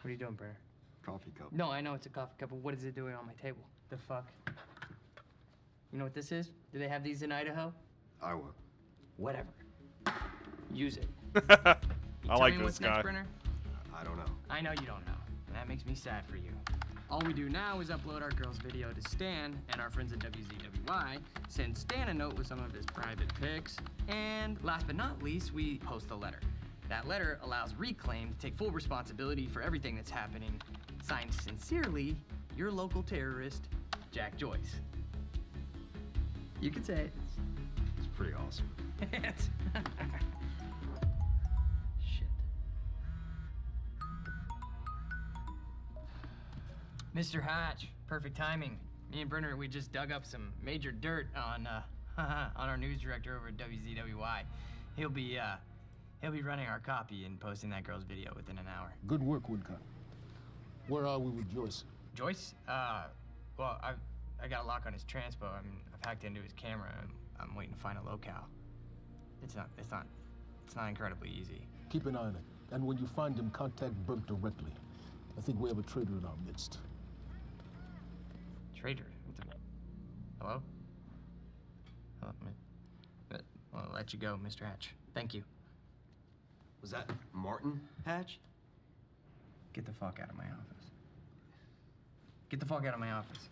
What are you doing, Brenner? Coffee cup. No, I know it's a coffee cup, but what is it doing on my table? The fuck? You know what this is? Do they have these in Idaho? Iowa. Whatever. Use it. I like me this what's guy. Next, Brenner? I don't know. I know you don't know, and that makes me sad for you. All we do now is upload our girl's video to Stan and our friends at WZWY, send Stan a note with some of his private pics, and last but not least, we post a letter. That letter allows Reclaim to take full responsibility for everything that's happening. Signed sincerely, your local terrorist, Jack Joyce. You can say it. It's pretty awesome. Shit. Mr. Hatch, perfect timing. Me and Brenner, we just dug up some major dirt on our news director over at WZWY. He'll be running our copy and posting that girl's video within an hour. Good work, Wincott. Where are we with Joyce? Joyce? Well, I got a lock on his transpo. I've hacked into his camera. I'm waiting to find a locale. It's not incredibly easy. Keep an eye on it. And when you find him, contact Burke directly. I think we have a traitor in our midst. Traitor? Hello? Hello, I'll let you go, Mr. Hatch. Thank you. Was that Martin Hatch? Get the fuck out of my office. Get the fuck out of my office.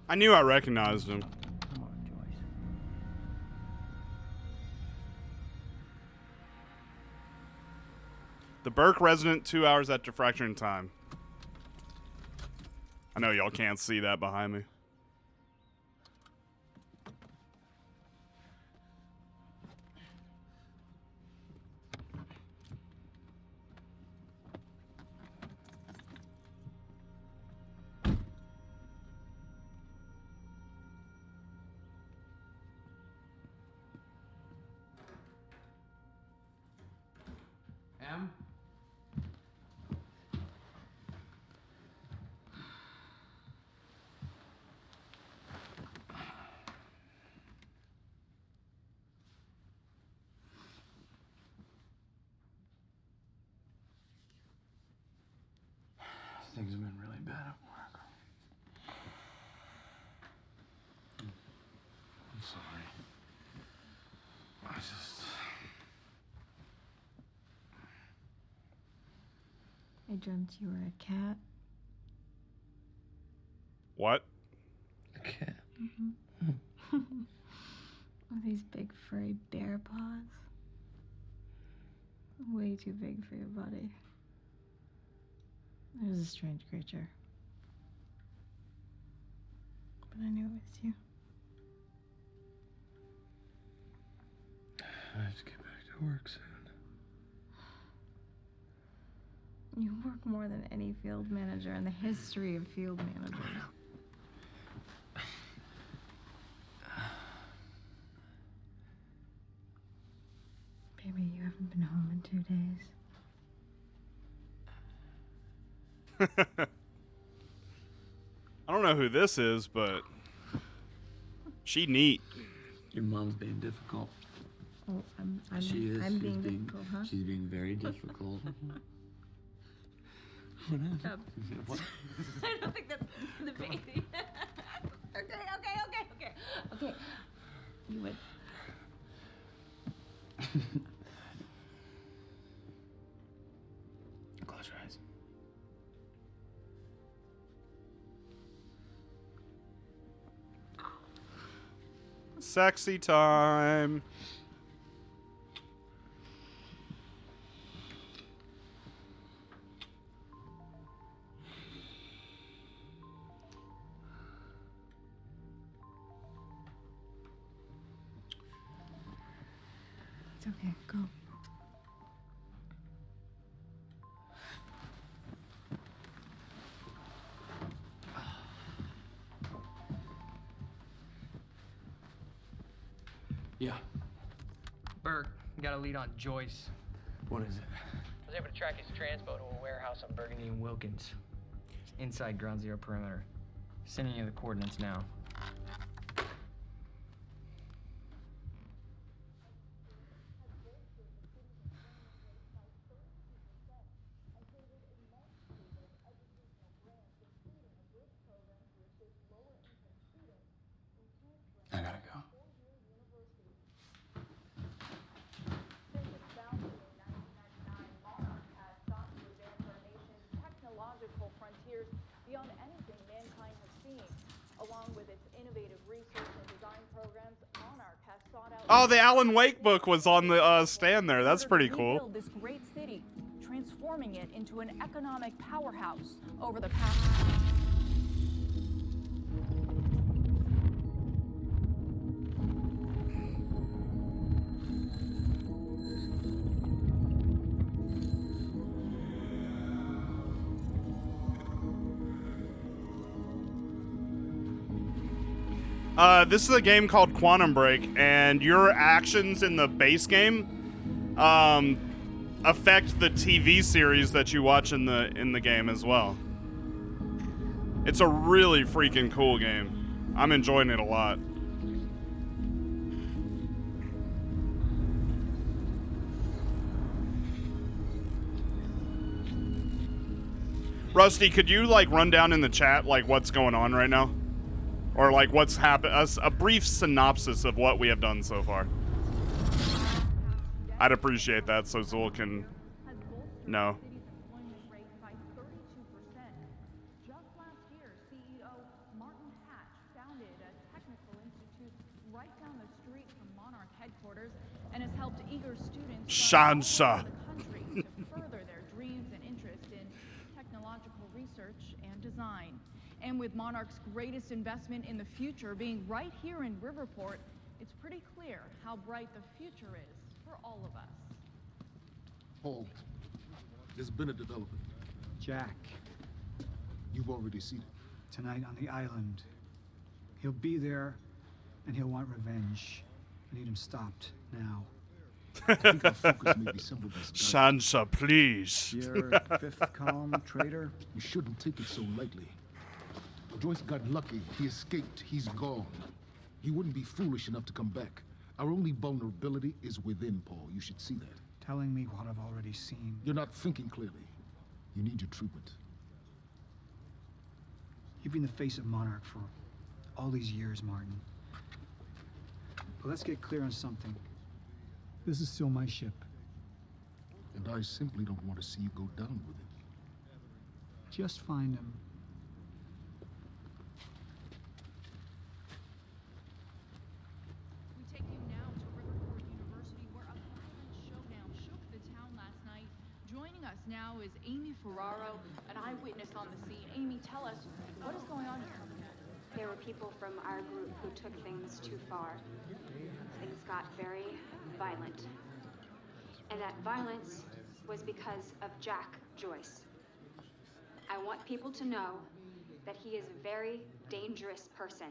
I knew I recognized him. Come on, Joyce. The Burke resident 2 hours after fracturing time. I know y'all can't see that behind me. Em? Things have been really bad at work. I'm sorry. I just... I dreamt you were a cat. What? A cat? With these big furry bear paws. Way too big for your body. It was a strange creature. But I knew it was you. I have to get back to work soon. You work more than any field manager in the history of field managers. Baby, you haven't been home in 2 days. I don't know who this is, but she neat. Your mom's being difficult. Oh, I'm She is. I'm She's being difficult, huh? She's being very difficult. What happened? Stop. What? I don't think that's the baby. Okay. You would. Close your eyes. Sexy time. It's okay. Go. Yeah. Burke, got a lead on Joyce. What is it? I was able to track his transpo to a warehouse on Burgundy and Wilkins. It's inside Ground Zero perimeter. Sending you the coordinates now. I gotta go. Technological frontiers beyond anything mankind has seen, along with its innovative research and design programs. Monarch has sought out. Oh, the Alan Wake book was on the stand there. That's pretty cool. Rebuild this great city, transforming it into an economic powerhouse over the past. This is a game called Quantum Break, and your actions in the base game affect the TV series that you watch in the game as well. It's a really freaking cool game. I'm enjoying it a lot. Rusty, could you like run down in the chat like what's going on right now? Or like what's happened, a brief synopsis of what we have done so far. I'd appreciate that so Zool can know. Just last year, CEO Martin Hatch founded a technical institute right down the street from Monarch headquarters and has helped eager students Shansa. from all over the country to further their dreams and interest in technological research and design. And with Monarch's greatest investment in the future being right here in Riverport, it's pretty clear how bright the future is for all of us. Paul, there's been a development. Jack, You've already seen it. tonight on the island. He'll be there, and he'll want revenge. I need him stopped now. I think our focus may be simple as Sansa, please. You're fifth column traitor? You shouldn't take it so lightly. Joyce got lucky. He escaped. He's gone. He wouldn't be foolish enough to come back. Our only vulnerability is within, Paul. You should see that. Telling me what I've already seen. You're not thinking clearly. You need your treatment. You've been the face of Monarch for all these years, Martin. But let's get clear on something. This is still my ship. And I simply don't want to see you go down with it. Just find him. We take you now to Riverport University, where a violent showdown shook the town last night. Joining us now is Amy Ferraro, an eyewitness on the scene. Amy, tell us, what is going on here? There were people from our group who took things too far. Things got very violent. And that violence was because of Jack Joyce. I want people to know that he is a very dangerous person.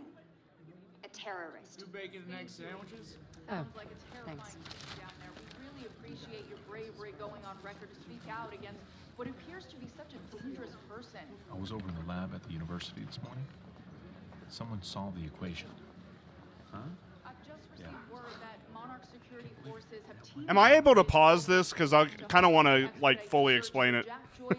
A terrorist. 2 bacon and egg sandwiches? Sounds like a terrifying scene down there. We really appreciate your bravery going on record to speak out against what appears to be such a dangerous person. I was over in the lab at the university this morning. Someone solved the equation. Huh? I've just received word that Monarch security forces have teamed Am I able to pause this? Because I kind of want to like fully explain it. Jack Joyce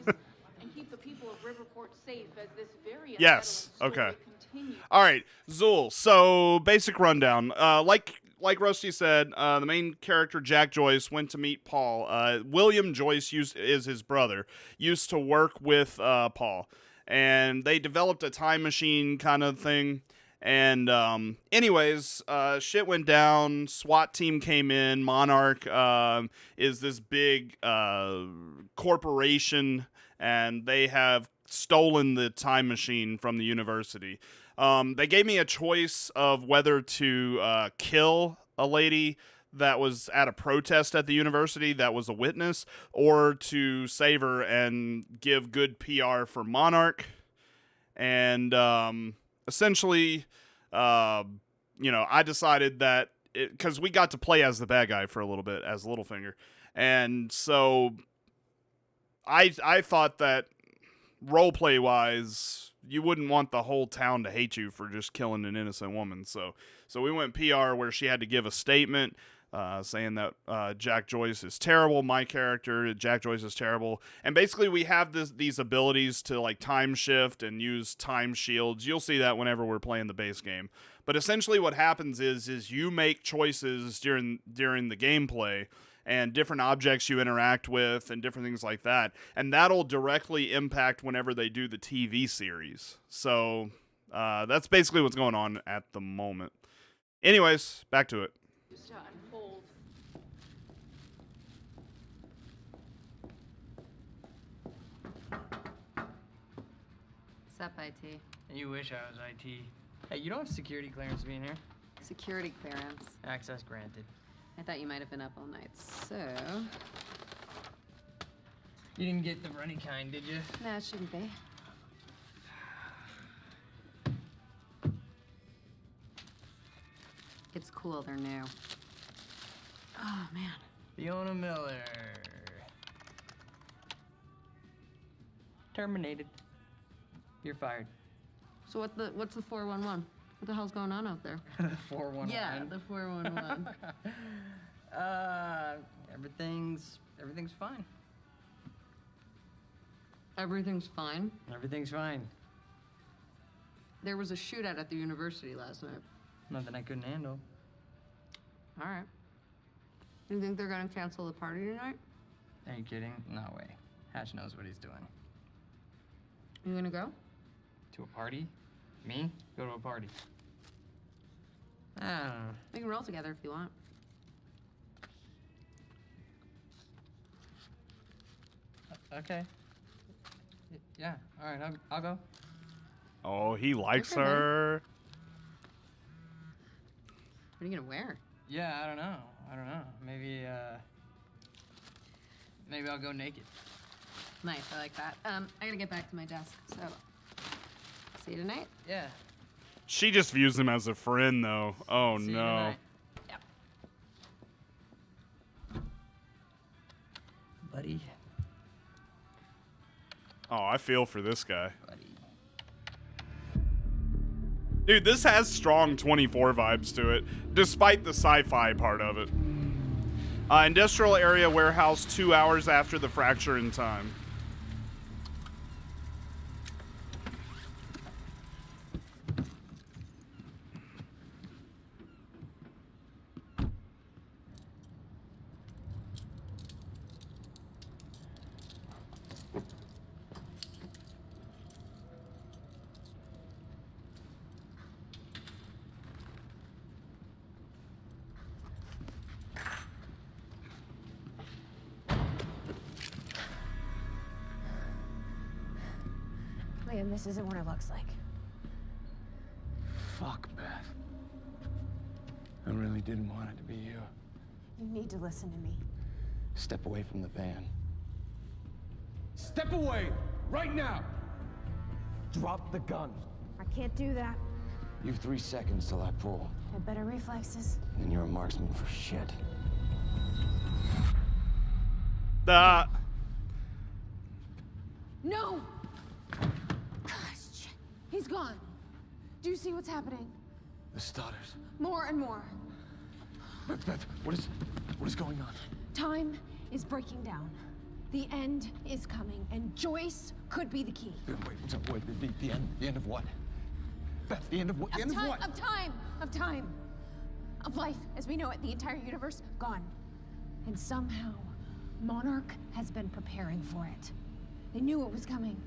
and keep the people of Riverport safe as this very Yes. unsettling story Okay. continues. All right, Zool. So basic rundown. Like Rusty said, the main character Jack Joyce went to meet Paul. William Joyce is his brother. Used to work with Paul, and they developed a time machine kind of thing. And anyways, shit went down. SWAT team came in. Monarch is this big corporation, and they have stolen the time machine from the university. They gave me a choice of whether to kill a lady that was at a protest at the university that was a witness, or to save her and give good PR for Monarch. And essentially, I decided that because we got to play as the bad guy for a little bit as Littlefinger, and so I thought that roleplay wise, you wouldn't want the whole town to hate you for just killing an innocent woman. So we went PR where she had to give a statement saying that Jack Joyce is terrible. My character, Jack Joyce, is terrible. And basically we have these abilities to like time shift and use time shields. You'll see that whenever we're playing the base game. But essentially what happens is you make choices during the gameplay, and different objects you interact with and different things like that. And that'll directly impact whenever they do the TV series. So that's basically what's going on at the moment. Anyways, back to it. To unfold. What's up, IT? You wish I was IT. Hey, you don't have security clearance being here. Security clearance. Access granted. I thought you might have been up all night, so... You didn't get the runny kind, did you? No, it shouldn't be. It's cool, they're new. Oh, man. Fiona Miller. Terminated. You're fired. So what's the 411? What the hell's going on out there? 411. Yeah, the 411. Everything's fine. Everything's fine? Everything's fine. There was a shootout at the university last night. Nothing I couldn't handle. All right. You think they're gonna cancel the party tonight? Are you kidding? No way. Hatch knows what he's doing. You gonna go? To a party? Me? Go to a party. I don't know. We can roll together if you want. Okay. Yeah, all right, I'll go. Oh, he likes Okay, man. her. What are you gonna wear? Yeah, I don't know. Maybe, maybe I'll go naked. Nice, I like that. I gotta get back to my desk, so see you tonight. Yeah. She just views him as a friend, though. Oh, See you no. tonight. Yep. Buddy. Oh, I feel for this guy. Dude, this has strong 24 vibes to it, despite the sci-fi part of it. Industrial area warehouse 2 hours after the fracture in time. Liam, this isn't what it looks like. Fuck, Beth. I really didn't want it to be you. You need to listen to me. Step away from the van. Step away! Right now! Drop the gun. I can't do that. You've 3 seconds till I pull. I have better reflexes. And you're a marksman for shit. No! Gosh, shit. He's gone. Do you see what's happening? The stutters. More and more. Beth, what is going on? Time is breaking down. The end is coming, and Joyce could be the key. Wait, what's up? Wait, the end? The end of what? Beth, the end of what? The end of what? Of time! Of time! Of life as we know it, the entire universe gone. And somehow, Monarch has been preparing for it. They knew it was coming.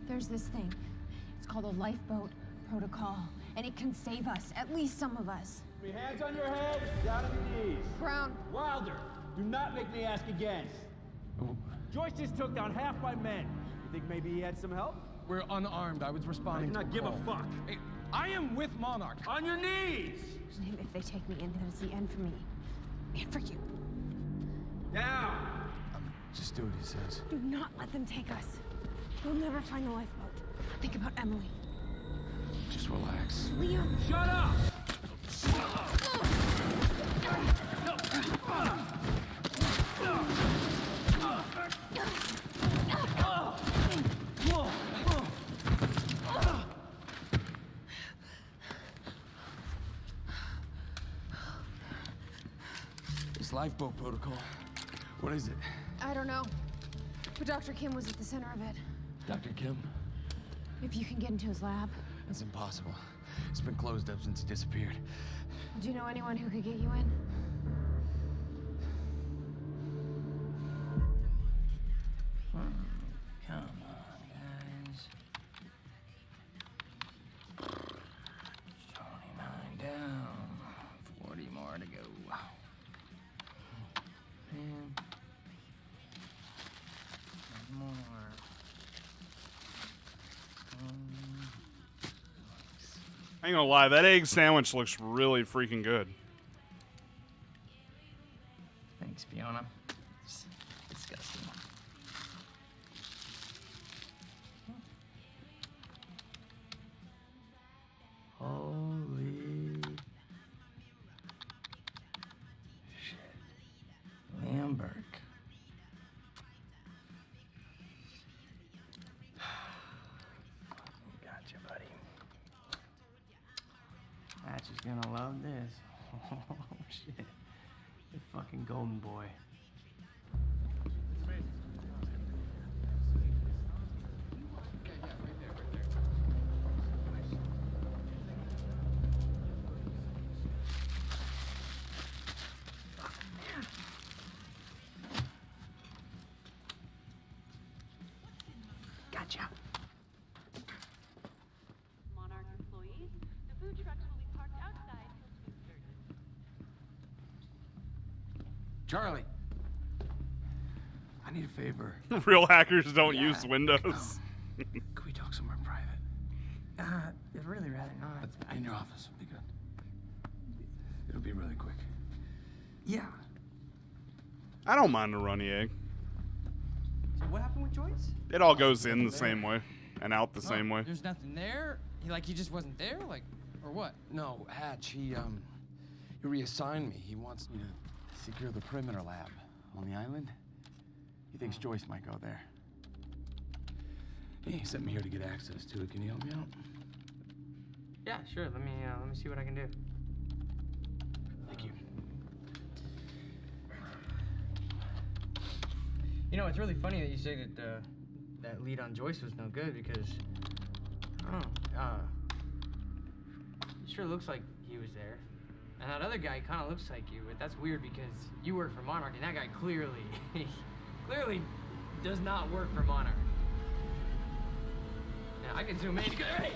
There's this thing. It's called a lifeboat protocol, and it can save us, at least some of us. Hands on your head, down on your knees. Brown. Wilder, do not make me ask again. Joyce just took down half my men. You think maybe he had some help? We're unarmed. I was responding I do not give a fuck. Hey, I am with Monarch. On your knees! Liam, if they take me in, then it's the end for me. And for you. Down! Just do what he says. Do not let them take us. We'll never find the lifeboat. Think about Emily. Just relax. Liam! Shut up! This lifeboat protocol. What is it? I don't know. But Dr. Kim was at the center of it. Dr. Kim? If you can get into his lab. That's impossible. It's been closed up since he disappeared. Do you know anyone who could get you in? Come on, guys. 29 down. 40 more to go. Man. More. I ain't gonna lie, that egg sandwich looks really freaking good. Thanks, Fiona. It's disgusting. Holy shit. Liam Burke. Gotcha, buddy. Hatch is gonna love this. Oh shit. The fucking golden boy. Gotcha. Monarch employees, the food trucks will be parked outside. Charlie! I need a favor. Real hackers don't use Windows. Can we talk somewhere private? I'd really rather not. In your office would be good. It'll be really quick. Yeah. I don't mind a runny egg. So what happened with Joyce? It all goes in the same way and out the same way. There's nothing there? He just wasn't there? Or what? No, Hatch, he reassigned me. He wants me to secure the perimeter lab on the island. He thinks Joyce might go there. He sent me here to get access to it. Can you help me out? Yeah, sure. Let me see what I can do. Thank you. You know, it's really funny that you say that that lead on Joyce was no good because I don't know. It sure looks like he was there, and that other guy kind of looks like you, but that's weird because you work for Monarch, and that guy clearly does not work for Monarch. Now I can zoom in. Hey,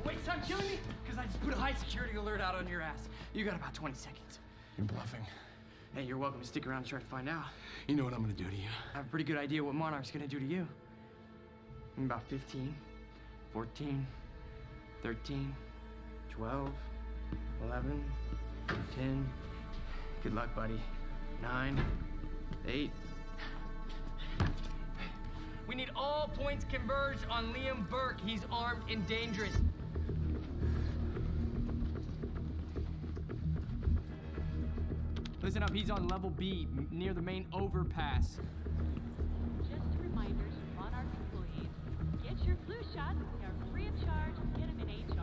wait, stop killing me, because I just put a high security alert out on your ass. You got about 20 seconds. You're bluffing. Hey, you're welcome to stick around and try to find out. You know what I'm gonna do to you. I have a pretty good idea what Monarch's gonna do to you. In about 15, 14, 13, 12, 11, 10. Good luck, buddy. 9, 8. We need all points converged on Liam Burke. He's armed and dangerous. Listen up, he's on level B, near the main overpass. Just a reminder to Monarch employees, get your flu shots. They are free of charge. Get them in HR.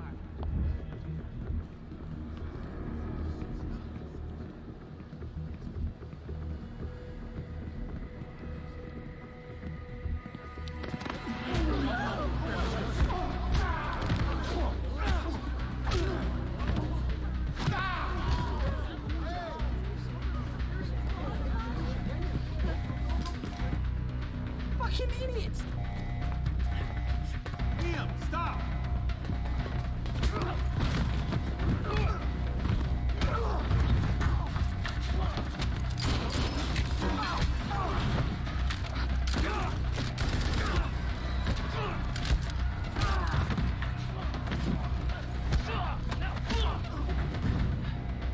Fucking idiots! Liam, stop!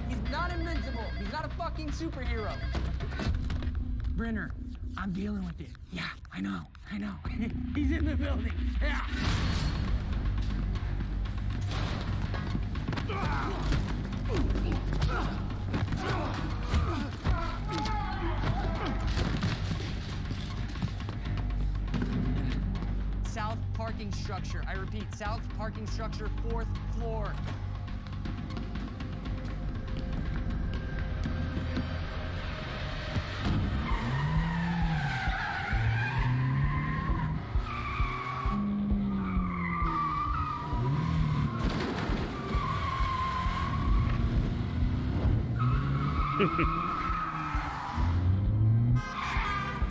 He's not invincible. He's not a fucking superhero. Brenner, I'm dealing with it. Yeah, I know. He's in the building. Yeah. South parking structure. I repeat, south parking structure, 4th floor.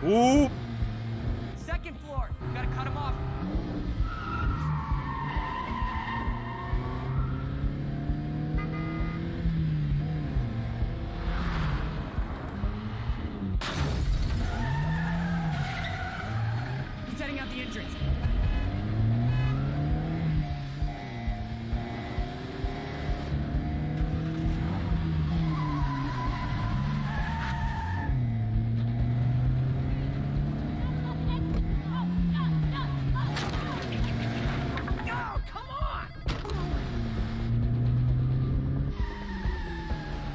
Ooh. 2nd floor. Gotta cut him off. He's heading out the entrance.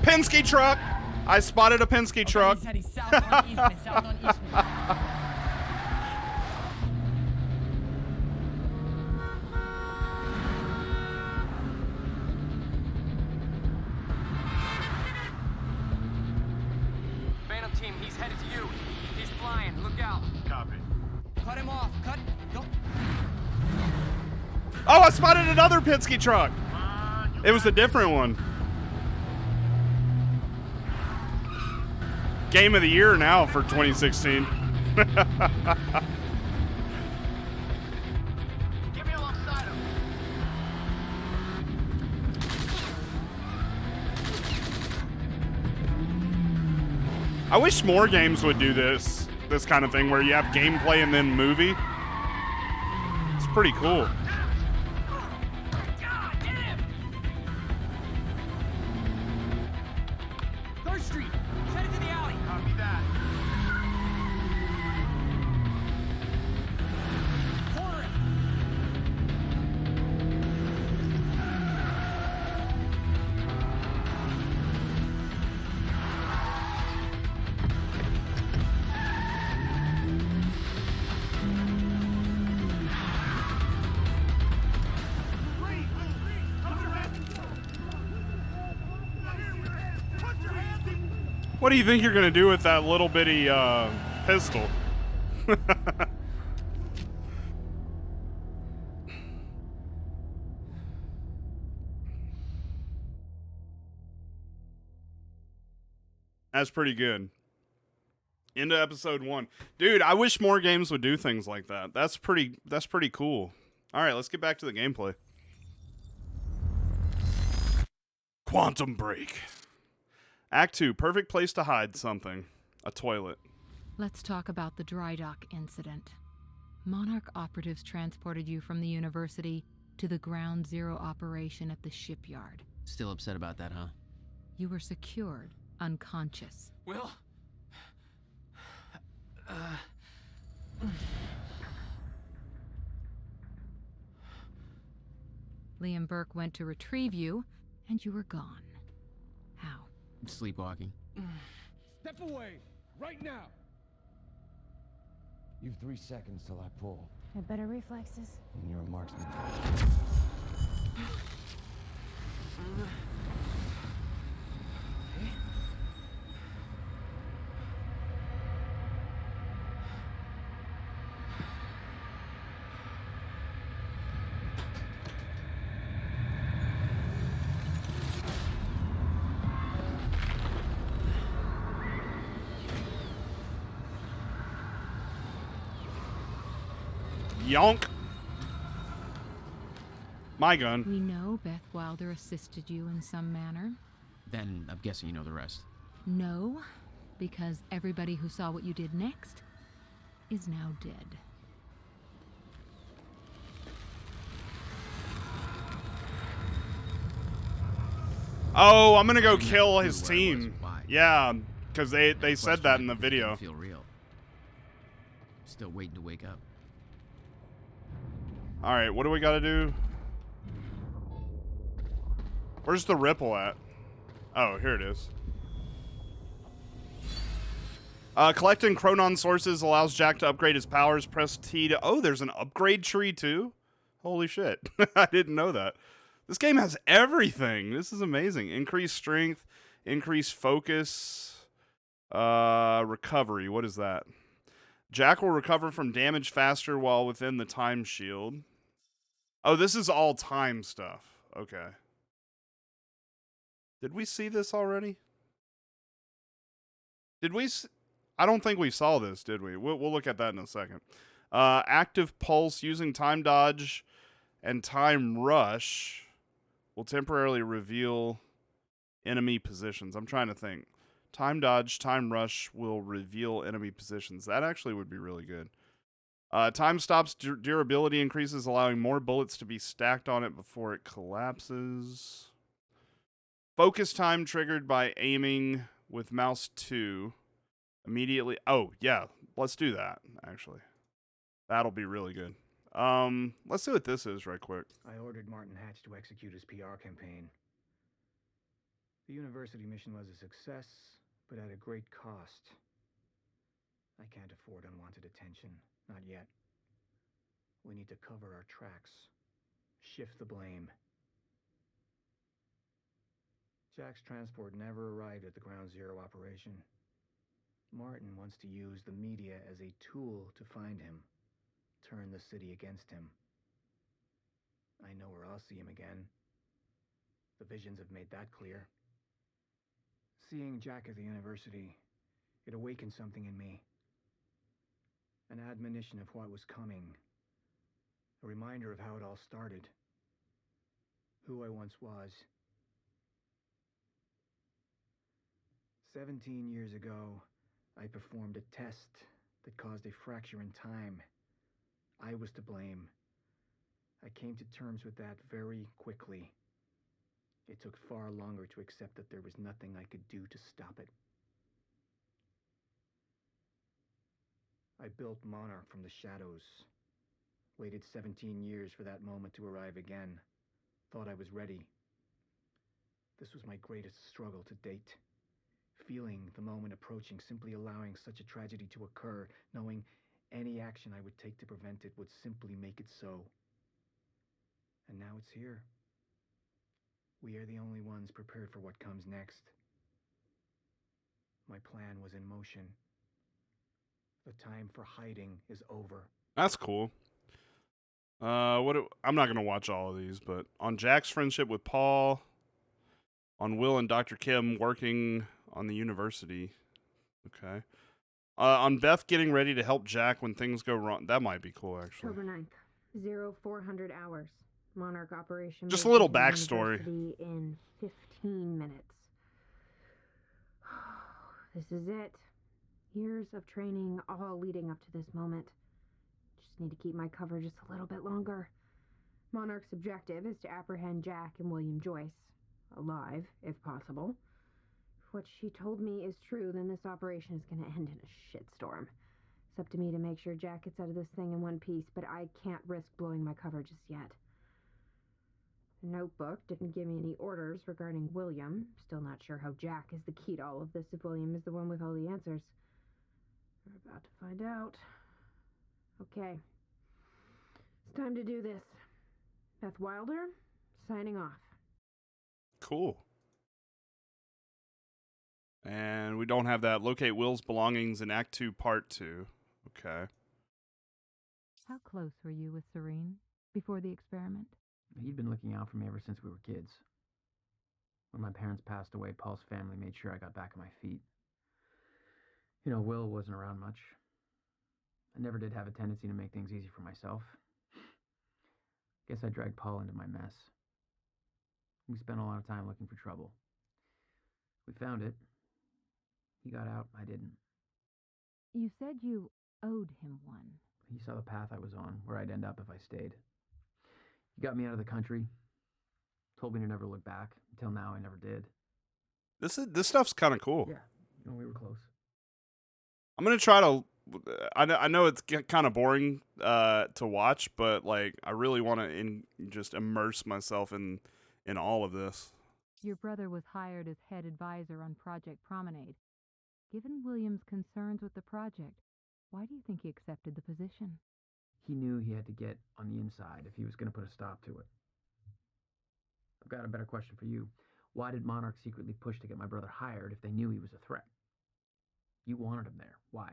Penske truck. I spotted a Penske truck. He said he's south on Eastman, south on Eastman. Phantom team, he's headed to you. He's flying. Look out. Copy. Cut him off. Go. Oh, I spotted another Penske truck. It was a different one. Game of the year now for 2016. Get me alongside him. I wish more games would do this kind of thing where you have gameplay and then movie. It's pretty cool. What do you think you're gonna do with that little bitty pistol? That's pretty good. Into episode 1. Dude, I wish more games would do things like that. That's pretty cool. All right, let's get back to the gameplay. Quantum Break. Act 2, perfect place to hide something. A toilet. Let's talk about the dry dock incident. Monarch operatives transported you from the university to the Ground Zero operation at the shipyard. Still upset about that, huh? You were secured, unconscious. Will? Liam Burke went to retrieve you, and you were gone. How? Sleepwalking. Step away! Right now! You've 3 seconds till I pull. Had better reflexes. And you're a marksman. Yonk. My gun. We know Beth Wilder assisted you in some manner. Then I'm guessing you know the rest. No, because everybody who saw what you did next is now dead. Oh, I'm gonna go kill his team. Yeah, because they said that in the video. Feel real. Still waiting to wake up. All right, what do we got to do? Where's the ripple at? Oh, here it is. Collecting Chronon sources allows Jack to upgrade his powers. Press T to... Oh, there's an upgrade tree, too? Holy shit. I didn't know that. This game has everything. This is amazing. Increased strength, increased focus, recovery. What is that? Jack will recover from damage faster while within the time shield. Oh, this is all time stuff. Okay. Did we see this already? Did we? I don't think we saw this, did we? We'll look at that in a second. Active pulse using time dodge and time rush will temporarily reveal enemy positions. I'm trying to think. Time dodge, time rush will reveal enemy positions. That actually would be really good. Time stops durability increases, allowing more bullets to be stacked on it before it collapses. Focus time triggered by aiming with mouse 2. Immediately. Oh, yeah. Let's do that, actually. That'll be really good. Let's see what this is right quick. I ordered Martin Hatch to execute his PR campaign. The university mission was a success, but at a great cost. I can't afford unwanted attention. Not yet. We need to cover our tracks. Shift the blame. Jack's transport never arrived at the Ground Zero operation. Martin wants to use the media as a tool to find him. Turn the city against him. I know where I'll see him again. The visions have made that clear. Seeing Jack at the university, it awakened something in me. An admonition of what was coming. A reminder of how it all started. Who I once was. 17 years ago, I performed a test that caused a fracture in time. I was to blame. I came to terms with that very quickly. It took far longer to accept that there was nothing I could do to stop it. I built Monarch from the shadows. Waited 17 years for that moment to arrive again. Thought I was ready. This was my greatest struggle to date. Feeling the moment approaching, simply allowing such a tragedy to occur, knowing any action I would take to prevent it would simply make it so. And now it's here. We are the only ones prepared for what comes next. My plan was in motion. The time for hiding is over. That's cool. I'm not gonna watch all of these, but on Jack's friendship with Paul, on Will and Dr. Kim working on the university. Okay. On Beth getting ready to help Jack when things go wrong. That might be cool, actually. October 9th, 0400 hours. Monarch operation. Just a moved little into the backstory. university in 15 minutes. This is it. Years of training, all leading up to this moment. Just need to keep my cover just a little bit longer. Monarch's objective is to apprehend Jack and William Joyce. Alive, if possible. If what she told me is true, then this operation is going to end in a shitstorm. It's up to me to make sure Jack gets out of this thing in one piece, but I can't risk blowing my cover just yet. The notebook didn't give me any orders regarding William. Still not sure how Jack is the key to all of this if William is the one with all the answers. We're about to find out. Okay. It's time to do this. Beth Wilder, signing off. Cool. And we don't have that. Locate Will's belongings in Act 2, Part 2. Okay. How close were you with Serene before the experiment? He'd been looking out for me ever since we were kids. When my parents passed away, Paul's family made sure I got back on my feet. You know, Will wasn't around much. I never did have a tendency to make things easy for myself. Guess I dragged Paul into my mess. We spent a lot of time looking for trouble. We found it. He got out, I didn't. You said you owed him one. He saw the path I was on, where I'd end up if I stayed. He got me out of the country, told me to never look back. Until now, I never did. This stuff's kind of cool. Yeah, you know, we were close. I'm gonna try to. I know it's kind of boring to watch, but like I really want to just immerse myself in all of this. Your brother was hired as head advisor on Project Promenade. Given William's concerns with the project, why do you think he accepted the position? He knew he had to get on the inside if he was going to put a stop to it. I've got a better question for you. Why did Monarch secretly push to get my brother hired if they knew he was a threat? You wanted him there. Why?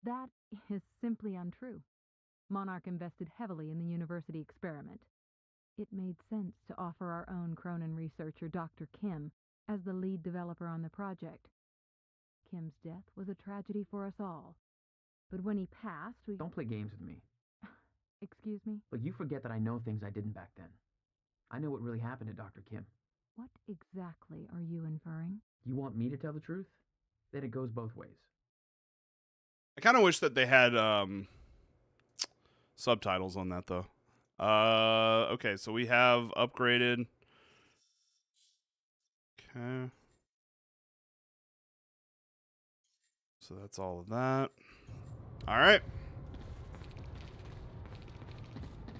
That is simply untrue. Monarch invested heavily in the university experiment. It made sense to offer our own Cronin researcher, Dr. Kim, as the lead developer on the project. Kim's death was a tragedy for us all. But when he passed, we... Don't play games with me. Excuse me? Look, you forget that I know things I didn't back then. I know what really happened to Dr. Kim. What exactly are you inferring? You want me to tell the truth? Then it goes both ways. I kind of wish that they had subtitles on that, though. Okay, so we have upgraded. Okay. So that's all of that. All right.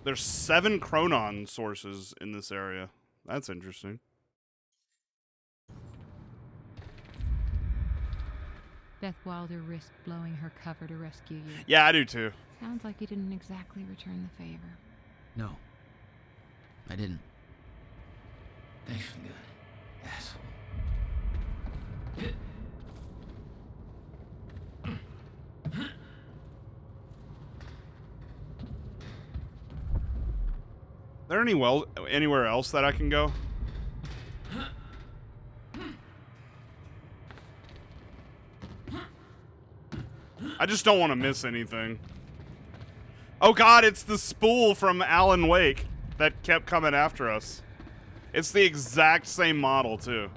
There's 7 Chronon sources in this area. That's interesting. Beth Wilder risked blowing her cover to rescue you. Yeah, I do too. Sounds like you didn't exactly return the favor. No. I didn't. Thanks for the good, asshole. There anywhere else that I can go? I just don't want to miss anything. Oh god, it's the spool from Alan Wake that kept coming after us. It's the exact same model, too.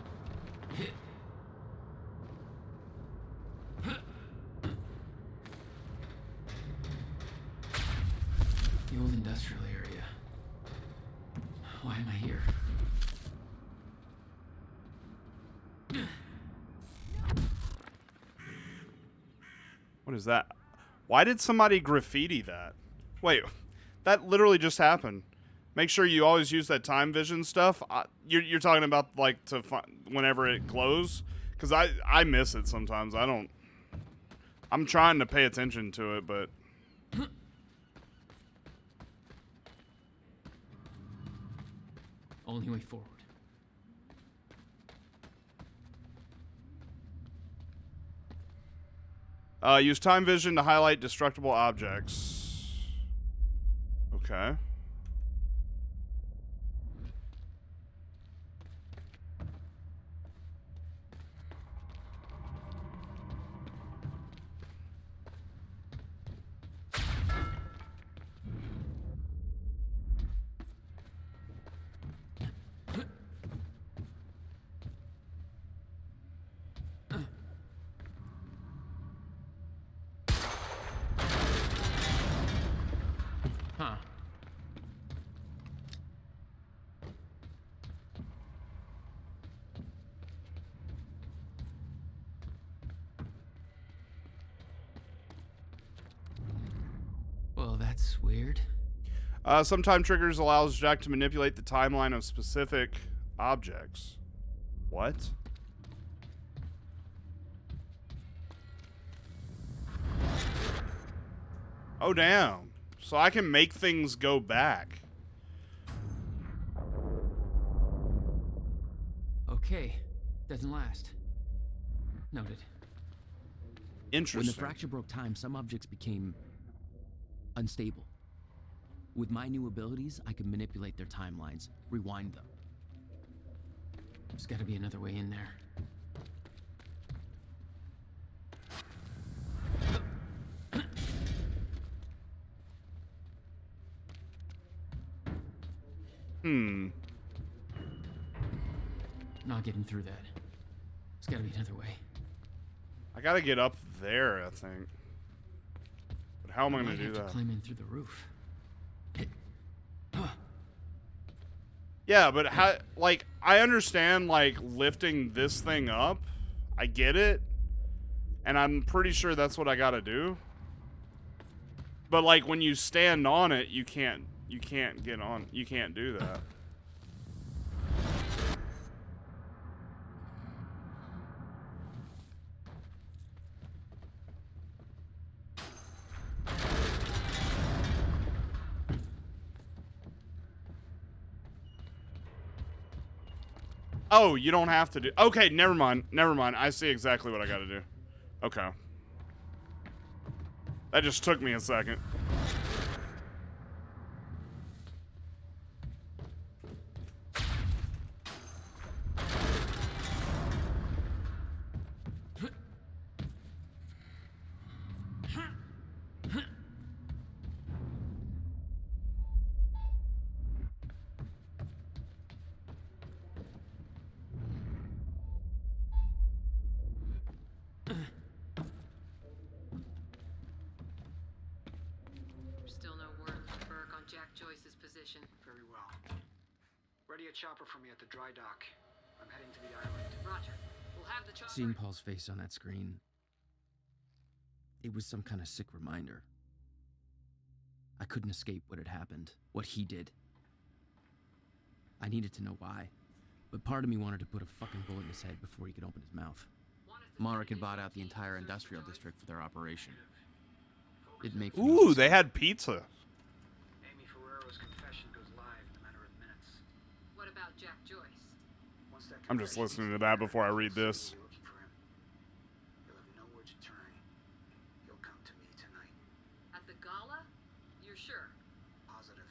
The old industrial area. Why am I here? What is that? Why did somebody graffiti that? Wait, that literally just happened. Make sure you always use that time vision stuff. You're talking about like whenever it glows? Because I miss it sometimes. I'm trying to pay attention to it, but... Only way forward. Use time vision to highlight destructible objects. Okay. Huh. Well, that's weird. Some time triggers allows Jack to manipulate the timeline of specific objects. What? Oh, damn. So I can make things go back. Okay. Doesn't last. Noted. Interesting. When the fracture broke time, some objects became unstable. With my new abilities, I can manipulate their timelines, rewind them. There's gotta be another way in there. Not getting through that. There's gotta be another way. I gotta get up there, I think. But how am I gonna do Have that? to climb in through the roof. Yeah, but how, like, I understand, like, lifting this thing up. I get it. And I'm pretty sure that's what I gotta do. But, like, when you stand on it, you can't get on, you can't do that. Oh, you don't have to do... Okay, never mind. Never mind. I see exactly what I gotta do. Okay. That just took me a second. Still no word from Burke on Jack Joyce's position. Very well. Ready a chopper for me at the dry dock. I'm heading to the island. Roger. We'll have the chopper. Seeing Paul's face on that screen, it was some kind of sick reminder. I couldn't escape what had happened, what he did. I needed to know why, but part of me wanted to put a fucking bullet in his head before he could open his mouth. Monarch had bought out the entire industrial district for their operation. It makes Ooh, they had pizza. Amy Ferrero's confession goes live in a matter of minutes. What about Jack Joyce? Once that I'm just listening to that before I read this. you're looking for him, you'll have nowhere to turn. He'll come to me tonight. At the gala? You're sure? Positive.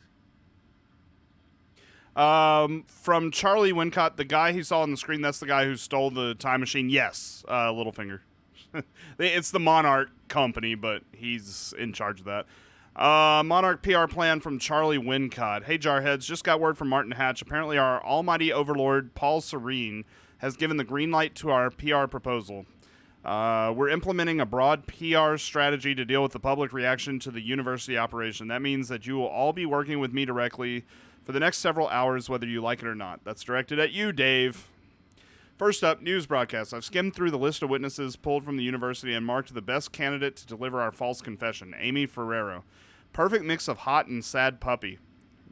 From Charlie Wincott, the guy he saw on the screen, that's the guy who stole the time machine. Yes, Littlefinger. It's the Monarch company, but he's in charge of that. Monarch PR plan from Charlie Wincott. Hey, Jarheads, just got word from Martin Hatch. Apparently our almighty overlord, Paul Serene, has given the green light to our PR proposal. We're implementing a broad PR strategy to deal with the public reaction to the university operation. That means that you will all be working with me directly for the next several hours, whether you like it or not. That's directed at you, Dave. First up, news broadcast. I've skimmed through the list of witnesses pulled from the university and marked the best candidate to deliver our false confession, Amy Ferrero. Perfect mix of hot and sad puppy.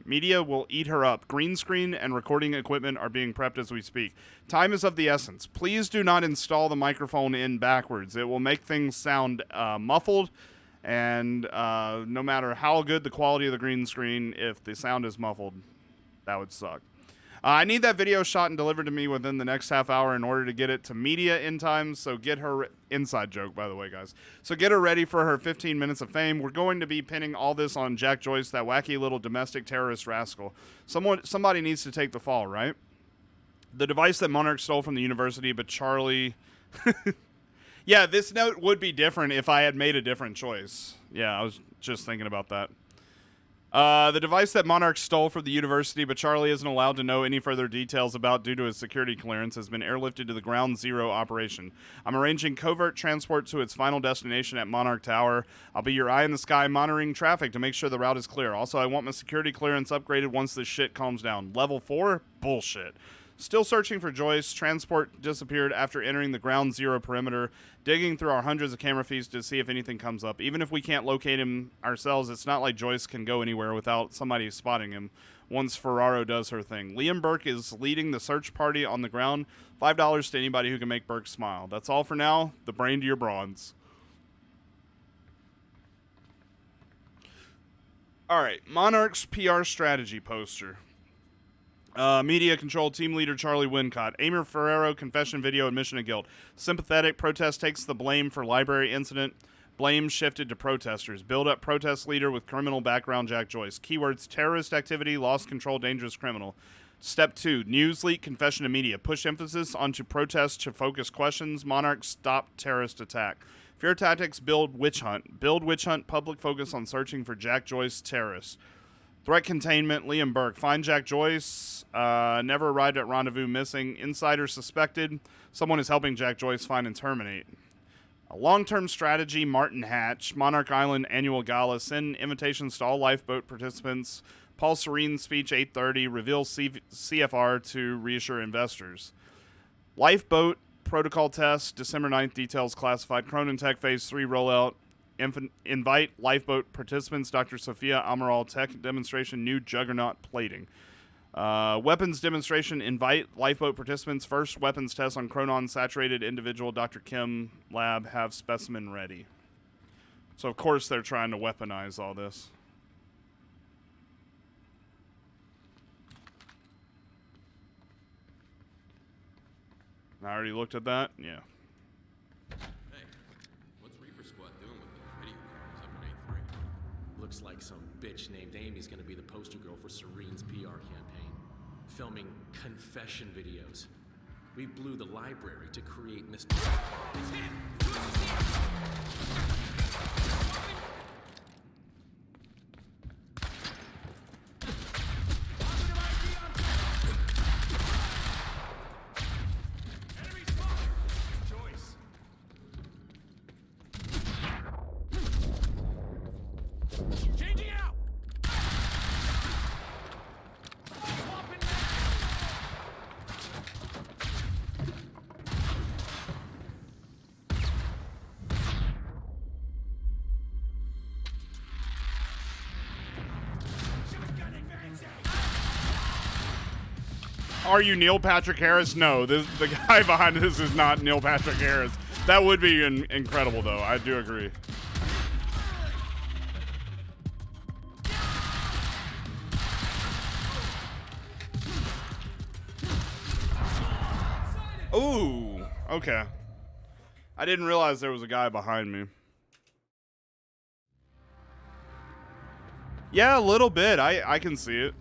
Media will eat her up. Green screen and recording equipment are being prepped as we speak. Time is of the essence. Please do not install the microphone in backwards. It will make things sound muffled, and no matter how good the quality of the green screen, if the sound is muffled, that would suck. I need that video shot and delivered to me within the next half hour in order to get it to media in time. So get her inside joke, by the way, guys. So get her ready for her 15 minutes of fame. We're going to be pinning all this on Jack Joyce, that wacky little domestic terrorist rascal. Somebody needs to take the fall, right? The device that Monarch stole from the university, but Charlie... Yeah, this note would be different if I had made a different choice. Yeah, I was just thinking about that. The device that Monarch stole from the university, but Charlie isn't allowed to know any further details about due to his security clearance, has been airlifted to the Ground Zero operation. I'm arranging covert transport to its final destination at Monarch Tower. I'll be your eye in the sky monitoring traffic to make sure the route is clear. Also, I want my security clearance upgraded once this shit calms down. Level 4? Bullshit. Still searching for Joyce. Transport disappeared after entering the Ground Zero perimeter. Digging through our hundreds of camera feeds to see if anything comes up. Even if we can't locate him ourselves, it's not like Joyce can go anywhere without somebody spotting him once Ferraro does her thing. Liam Burke is leading the search party on the ground. $5 to anybody who can make Burke smile. That's all for now. The brain to your bronze. All right. Monarch's PR strategy poster. Media control team leader Charlie Wincott. Amir Ferrero confession video admission of guilt. Sympathetic protest takes the blame for library incident. Blame shifted to protesters. Build up protest leader with criminal background Jack Joyce. Keywords terrorist activity, lost control, dangerous criminal. Step 2, news leak, confession to media. Push emphasis onto protest to focus questions. Monarch stop terrorist attack. Fear tactics, build witch hunt. Build witch hunt, public focus on searching for Jack Joyce terrorists. Threat containment, Liam Burke. Find Jack Joyce. Never arrived at rendezvous, missing. Insider suspected. Someone is helping Jack Joyce find and terminate. A long-term strategy, Martin Hatch. Monarch Island annual gala. Send invitations to all lifeboat participants. Paul Serene's speech, 8:30. Reveal CFR to reassure investors. Lifeboat protocol test, December 9th. Details classified. Cronin Tech Phase 3 rollout. Invite lifeboat participants. Dr. Sophia Amaral tech demonstration. New juggernaut plating. Weapons demonstration. Invite lifeboat participants. First weapons test on Chronon saturated individual. Dr. Kim lab. Have specimen ready. So of course they're trying to weaponize all this. I already looked at that. Yeah. Looks like some bitch named Amy's gonna be the poster girl for Serene's PR campaign. Filming confession videos. We blew the library to create Mr. It's him! Are you Neil Patrick Harris? No, the guy behind this is not Neil Patrick Harris. That would be incredible, though. I do agree. Ooh, okay. I didn't realize there was a guy behind me. Yeah, a little bit. I can see it.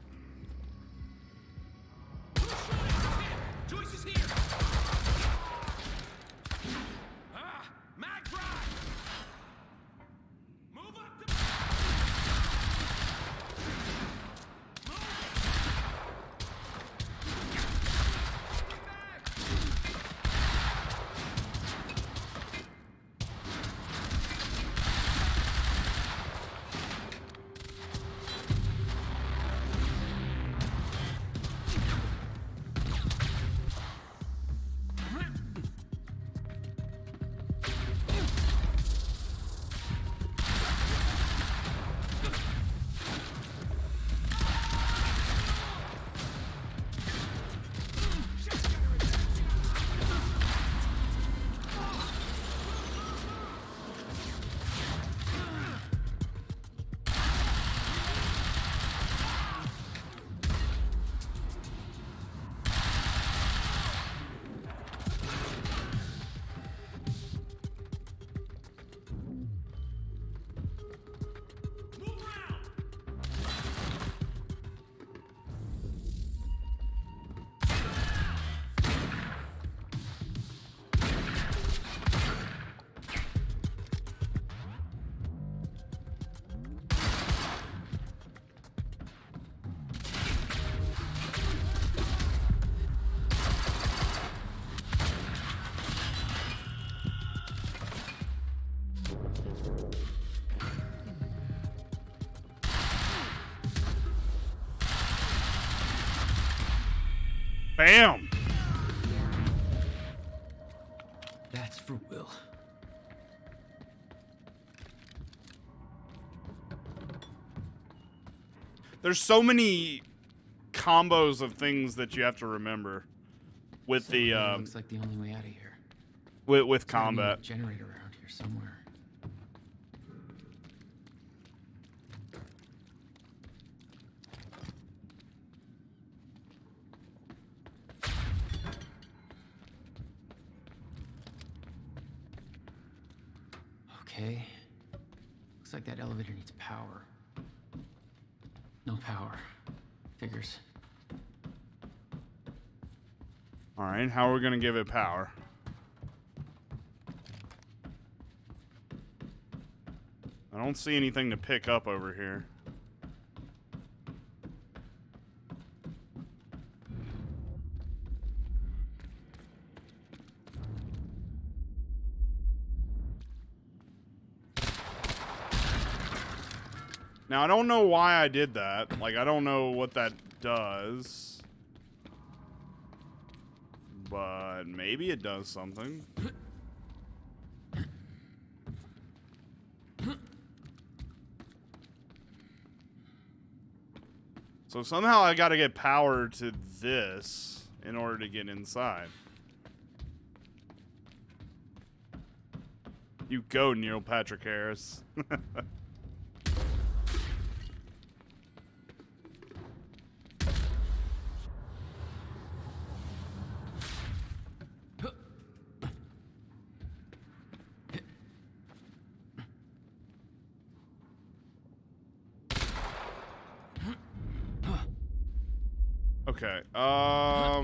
Bam! That's for Will. There's so many combos of things that you have to remember with So the it looks like the only way out of here. with There's gotta be a combat. generator around here somewhere. Okay. Looks like that elevator needs power. No power. Figures. All right, how are we gonna give it power? I don't see anything to pick up over here. Now, I don't know why I did that. Like, I don't know what that does. But maybe it does something. So somehow I gotta get power to this in order to get inside. You go, Neil Patrick Harris. Okay, I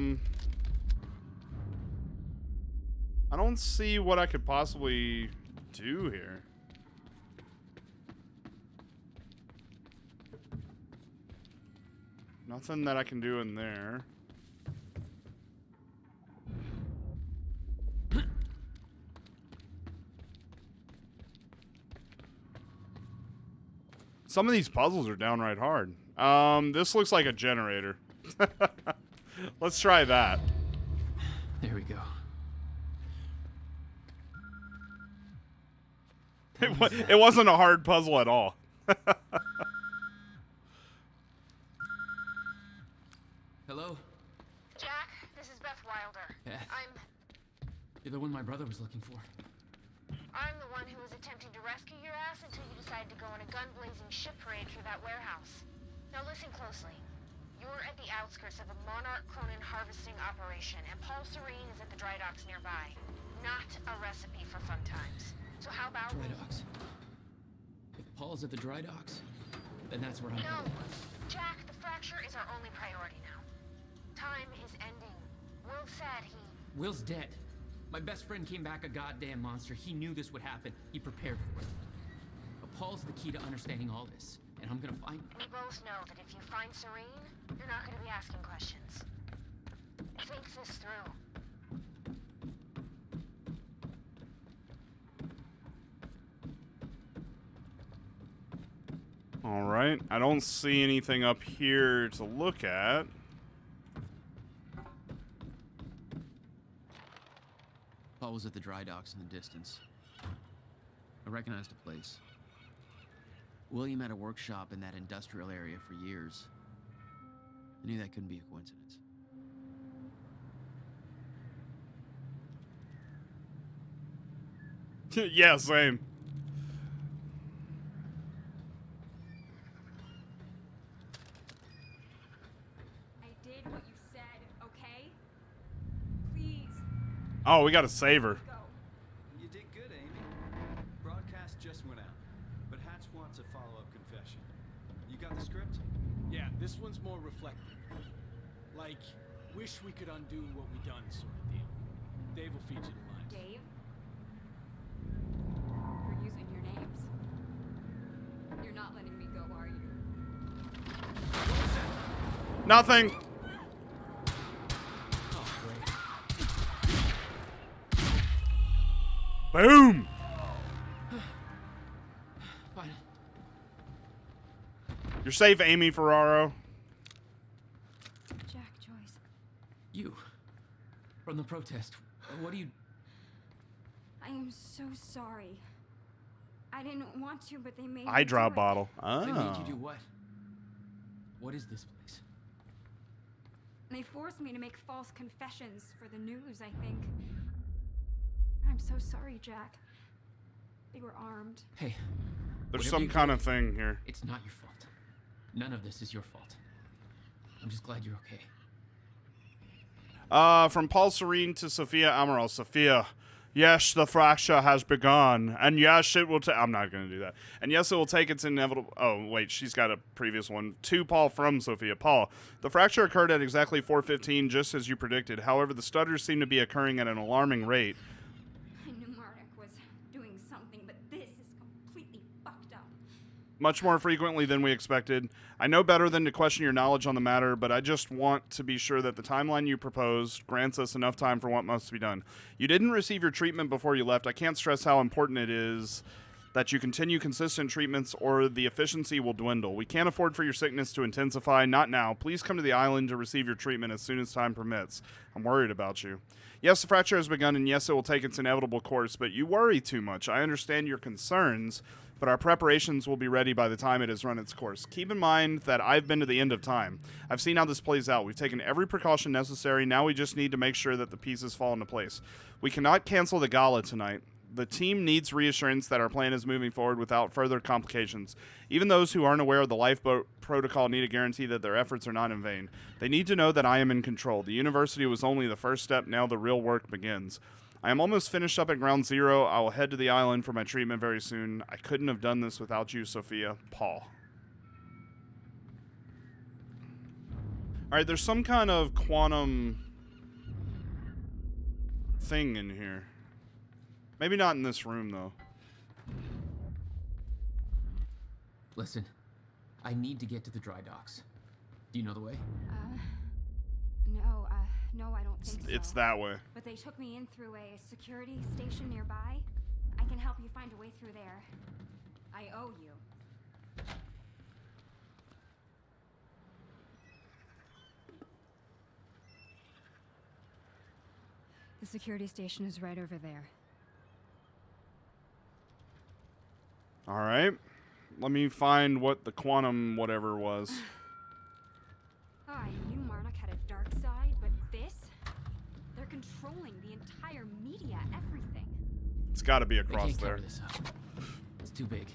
don't see what I could possibly do here. Nothing that I can do in there. Some of these puzzles are downright hard. This looks like a generator. Let's try that. There we go. It wasn't a hard puzzle at all. Hello? Jack, this is Beth Wilder. Beth. You're the one my brother was looking for. I'm the one who was attempting to rescue your ass until you decided to go on a gun-blazing ship parade through that warehouse. Now listen closely. You're at the outskirts of a Monarch Cronin harvesting operation, and Paul Serene is at the dry docks nearby. Not a recipe for fun times. So how about... Dry docks? If Paul's at the dry docks, then that's where I'm No! headed. Jack, the fracture is our only priority now. Time is ending. Will said he... Will's dead. My best friend came back a goddamn monster. He knew this would happen. He prepared for it. But Paul's the key to understanding all this, and I'm gonna find him. We both know that if you find Serene, you're not going to be asking questions. Think this through. All right. I don't see anything up here to look at. Paul was at the dry docks in the distance. I recognized the place. William had a workshop in that industrial area for years. I knew that couldn't be a coincidence. Yeah, same. I did what you said, okay? Please. Oh, we gotta save her. You did good, Amy. Broadcast just went out, but Hatch wants a follow-up confession. You got the script? Yeah, this one's more reflective. Like, wish we could undo what we done sort of deal. Dave will feed you the lines. Dave? You're using your names. You're not letting me go, are you? Nothing. Boom. Fine. You're safe, Amy Ferraro. Jack, Joyce. You. From the protest. What do you... I am so sorry. I didn't want to, but they made Eye me drop do it. bottle. They made you Oh. do what? What is this place? They forced me to make false confessions for the news, I think. I'm so sorry, Jack. They were armed. Hey. There's whatever some you kind did, of thing here. It's not your fault. None of this is your fault. I'm just glad you're okay. From Paul Serene to Sophia Amaral. Sophia, yes, the fracture has begun, and yes, it will take... I'm not going to do that. And yes, it will take its inevitable... Oh, wait, she's got a previous one. To Paul from Sophia. Paul, the fracture occurred at exactly 4:15, just as you predicted. However, the stutters seem to be occurring at an alarming rate. I knew Marnik was doing something, but this is completely fucked up. Much more frequently than we expected. I know better than to question your knowledge on the matter, but I just want to be sure that the timeline you proposed grants us enough time for what must be done. You didn't receive your treatment before you left. I can't stress how important it is that you continue consistent treatments or the efficiency will dwindle. We can't afford for your sickness to intensify. Not now. Please come to the island to receive your treatment as soon as time permits. I'm worried about you. Yes, the fracture has begun, and yes, it will take its inevitable course, but you worry too much. I understand your concerns, but our preparations will be ready by the time it has run its course. Keep in mind that I've been to the end of time. I've seen how this plays out. We've taken every precaution necessary. Now we just need to make sure that the pieces fall into place. We cannot cancel the gala tonight. The team needs reassurance that our plan is moving forward without further complications. Even those who aren't aware of the lifeboat protocol need a guarantee that their efforts are not in vain. They need to know that I am in control. The university was only the first step. Now the real work begins. I am almost finished up at Ground Zero. I will head to the island for my treatment very soon. I couldn't have done this without you, Sophia. Paul. Alright, there's some kind of quantum thing in here. Maybe not in this room, though. Listen, I need to get to the dry docks. Do you know the way? No, I don't think so. It's that way. But they took me in through a security station nearby. I can help you find a way through there. I owe you. The security station is right over there. Alright. Let me find what the quantum whatever was. I knew Marnik had a dark side, but this? They're controlling the entire media, everything. It's got to be They across can't there. cover this up. It's too big.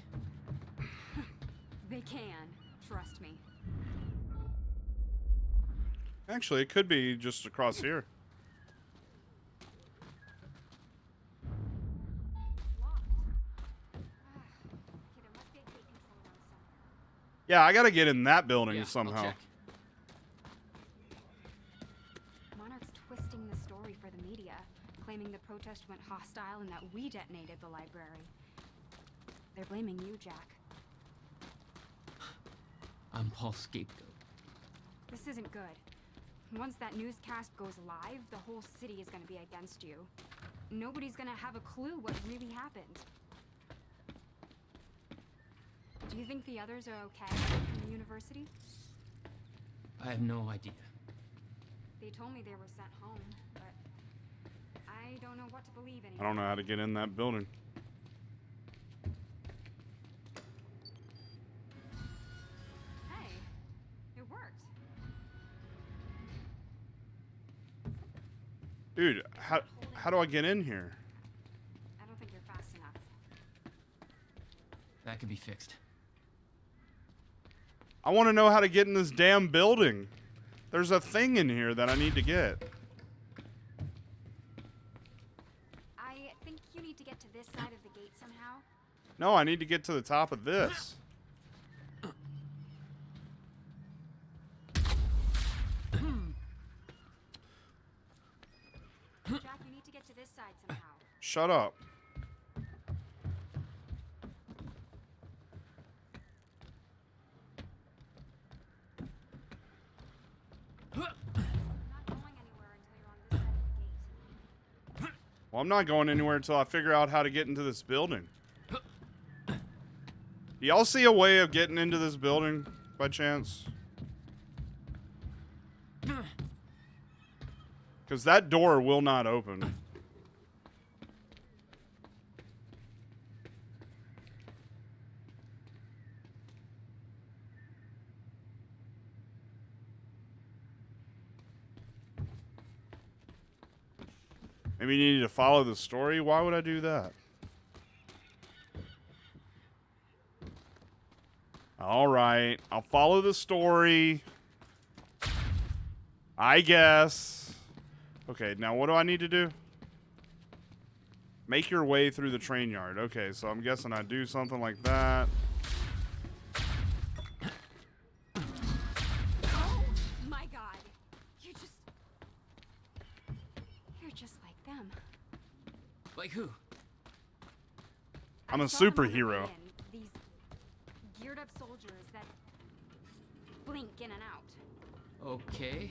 They can, trust me. Actually, it could be just across here. Yeah, I gotta get in that building Yeah, somehow. I'll check. Monarch's twisting the story for the media, claiming the protest went hostile and that we detonated the library. They're blaming you, Jack. I'm Paul's scapegoat. This isn't good. Once that newscast goes live, the whole city is gonna be against you. Nobody's gonna have a clue what really happened. Do you think the others are okay in the university? I have no idea. They told me they were sent home, but I don't know what to believe anymore. I don't know how to get in that building. Hey, it worked. Dude, how do I get in here? I don't think you're fast enough. That can be fixed. I want to know how to get in this damn building. There's a thing in here that I need to get. I think you need to get to this side of the gate somehow. No, I need to get to the top of this. Jack, you need to get to this side somehow. Shut up. Well, I'm not going anywhere until I figure out how to get into this building. Do y'all see a way of getting into this building by chance? Because that door will not open. Maybe you need to follow the story? Why would I do that? Alright, I'll follow the story. I guess. Okay, now what do I need to do? Make your way through the train yard. Okay, so I'm guessing I do something like that. Oh my god. You're just like them. Like who? I'm a I saw them on the superhero. way in. These geared up soldiers that blink in and out. Okay.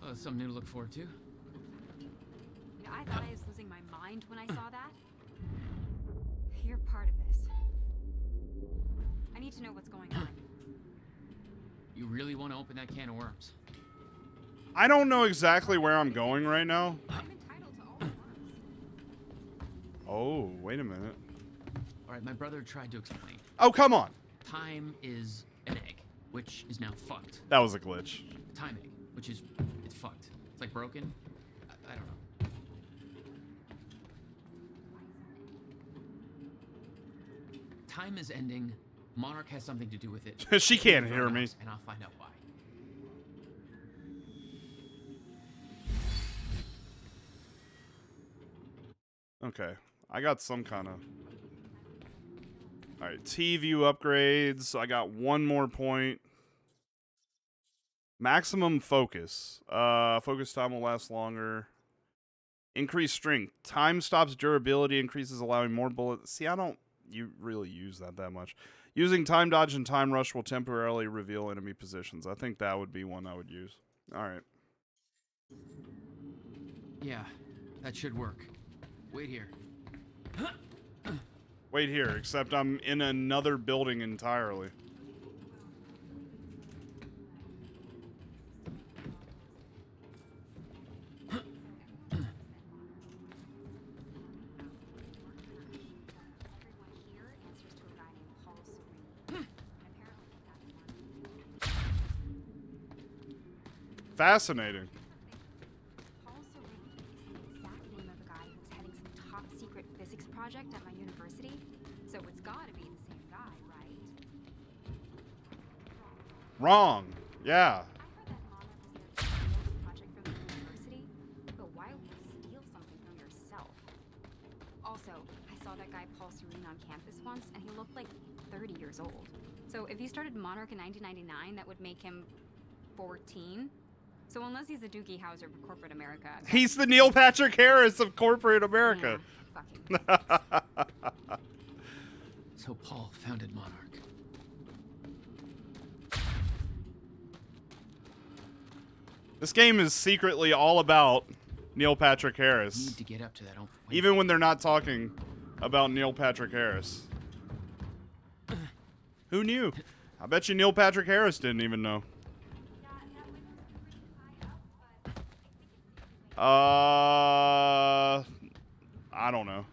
Oh, something new to look forward to. You know, I thought I was losing my mind when I saw that. You're part of this. I need to know what's going on. You really want to open that can of worms? I don't know exactly where I'm going right now. I'm entitled to all the worms. Oh, wait a minute. All right, my brother tried to explain. Oh, come on. Time is an egg, which is now fucked. That was a glitch. Time egg, which is it's fucked. It's like broken. I don't know. Time is ending. Monarch has something to do with it. She can't hear me. And I'll find out why. Okay. I got some kind of... Alright, T-view upgrades. I got one more point. Maximum focus. Focus time will last longer. Increased strength. Time stops durability, increases allowing more bullets. See, I don't really use that much. Using time dodge and time rush will temporarily reveal enemy positions. I think that would be one I would use. Alright. Yeah, that should work. Wait here. Wait here, except I'm in another building entirely. Fascinating. Paul Serene is the exact name of the guy who's heading some top secret physics project at my university. So it's gotta be the same guy, right? Wrong. Yeah. I heard that Monarch was there to steal the project from the university, but why would you steal something from yourself? Also, I saw that guy Paul Serene on campus once, and he looked like 30 years old. So if he started Monarch in 1999, that would make him 14. So unless he's a Doogie Howser of corporate America... He's the Neil Patrick Harris of corporate America. Yeah, So Paul founded Monarch. This game is secretly all about Neil Patrick You Harris. need to get up to that open window. Even when they're not talking about Neil Patrick Harris. Who knew? I bet you Neil Patrick Harris didn't even know. I don't know.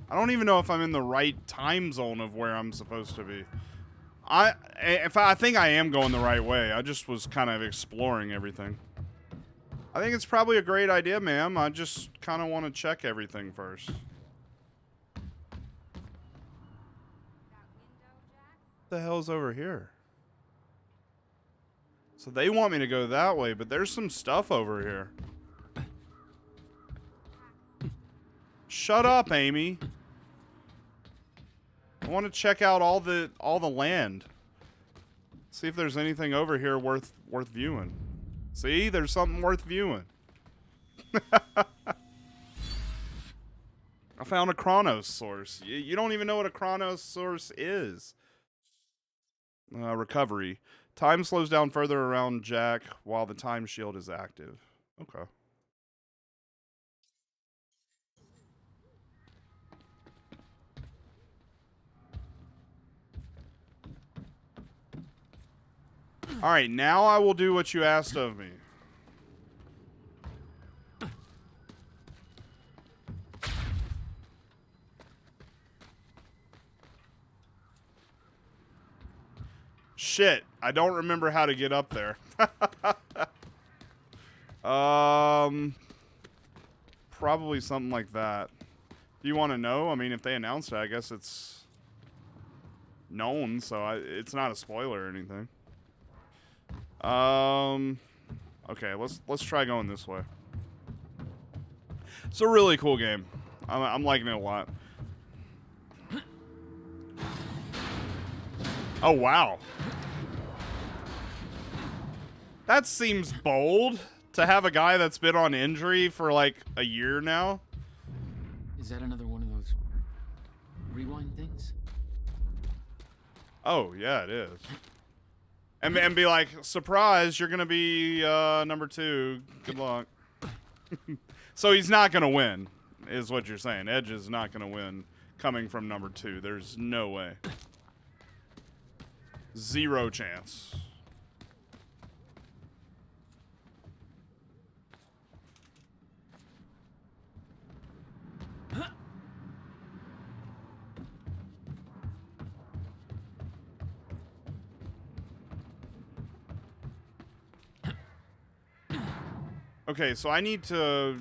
I don't even know if I'm in the right time zone of where I'm supposed to be. I think I am going the right way. I just was kind of exploring everything. I think it's probably a great idea, ma'am. I just kind of want to check everything first. What the hell's over here? So they want me to go that way, but there's some stuff over here. Shut up, Amy. I want to check out all the land. See if there's anything over here worth viewing. See, there's something worth viewing. I found a Chronos source. You don't even know what a Chronos source is. Recovery. Time slows down further around Jack while the time shield is active. Okay. All right, now I will do what you asked of me. Shit, I don't remember how to get up there. Probably something like that. Do you want to know? I mean, if they announced it, I guess it's known, so it's not a spoiler or anything. Okay, let's try going this way. It's a really cool game. I'm liking it a lot. Oh, wow. That seems bold to have a guy that's been on injury for like a year now. Is that another one of those rewind things? Oh, yeah, it is. And be like, surprise, you're going to be number 2. Good luck. So he's not going to win, is what you're saying. Edge is not going to win coming from number 2. There's no way. 0 chance. Okay, so I need to